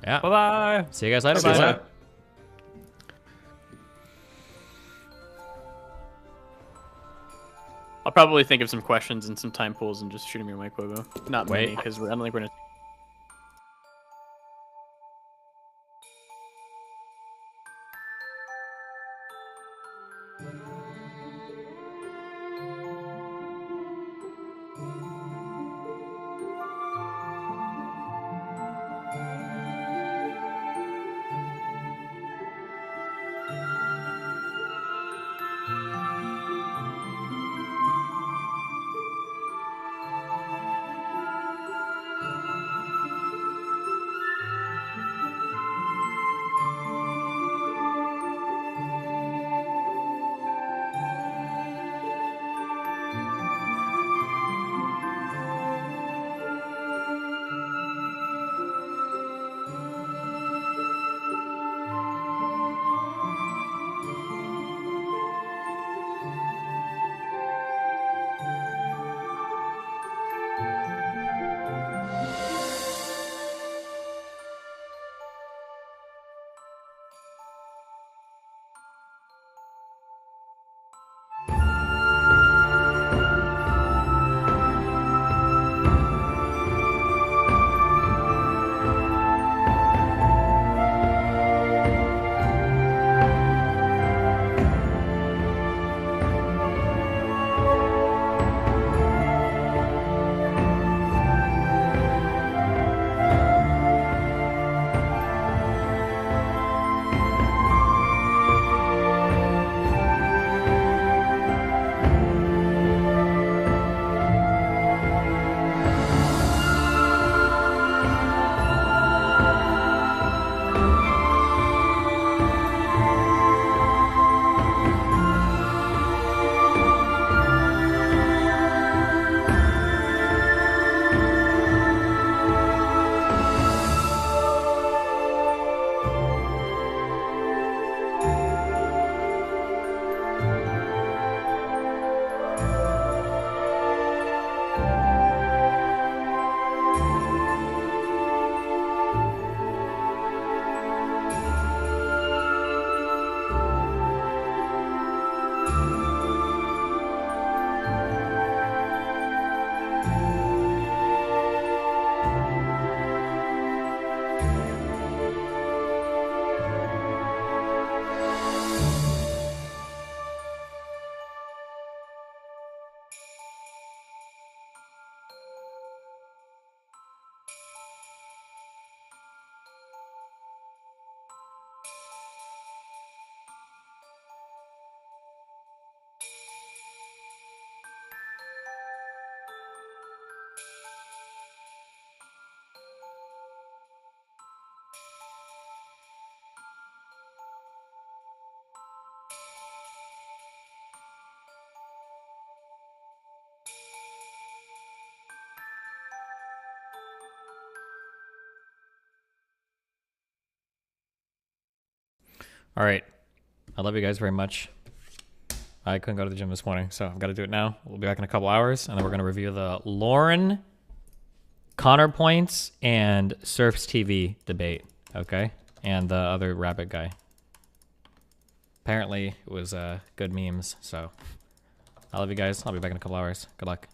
Speaker 1: Yeah.
Speaker 8: Bye-bye.
Speaker 1: See you guys later.
Speaker 7: See you
Speaker 1: Bye.
Speaker 7: later.
Speaker 6: I'll probably think of some questions and some time pools and just shoot him your mic, Bobo. Not
Speaker 1: Wait.
Speaker 6: many, because I don't think we're gonna.
Speaker 1: All right. I love you guys very much. I couldn't go to the gym this morning, so I've got to do it now. We'll be back in a couple hours, and then we're going to review the Lauren Conorpoints and Surfs TV debate, okay? And the other rabbit guy. Apparently, it was good memes, so I love you guys. I'll be back in a couple hours. Good luck.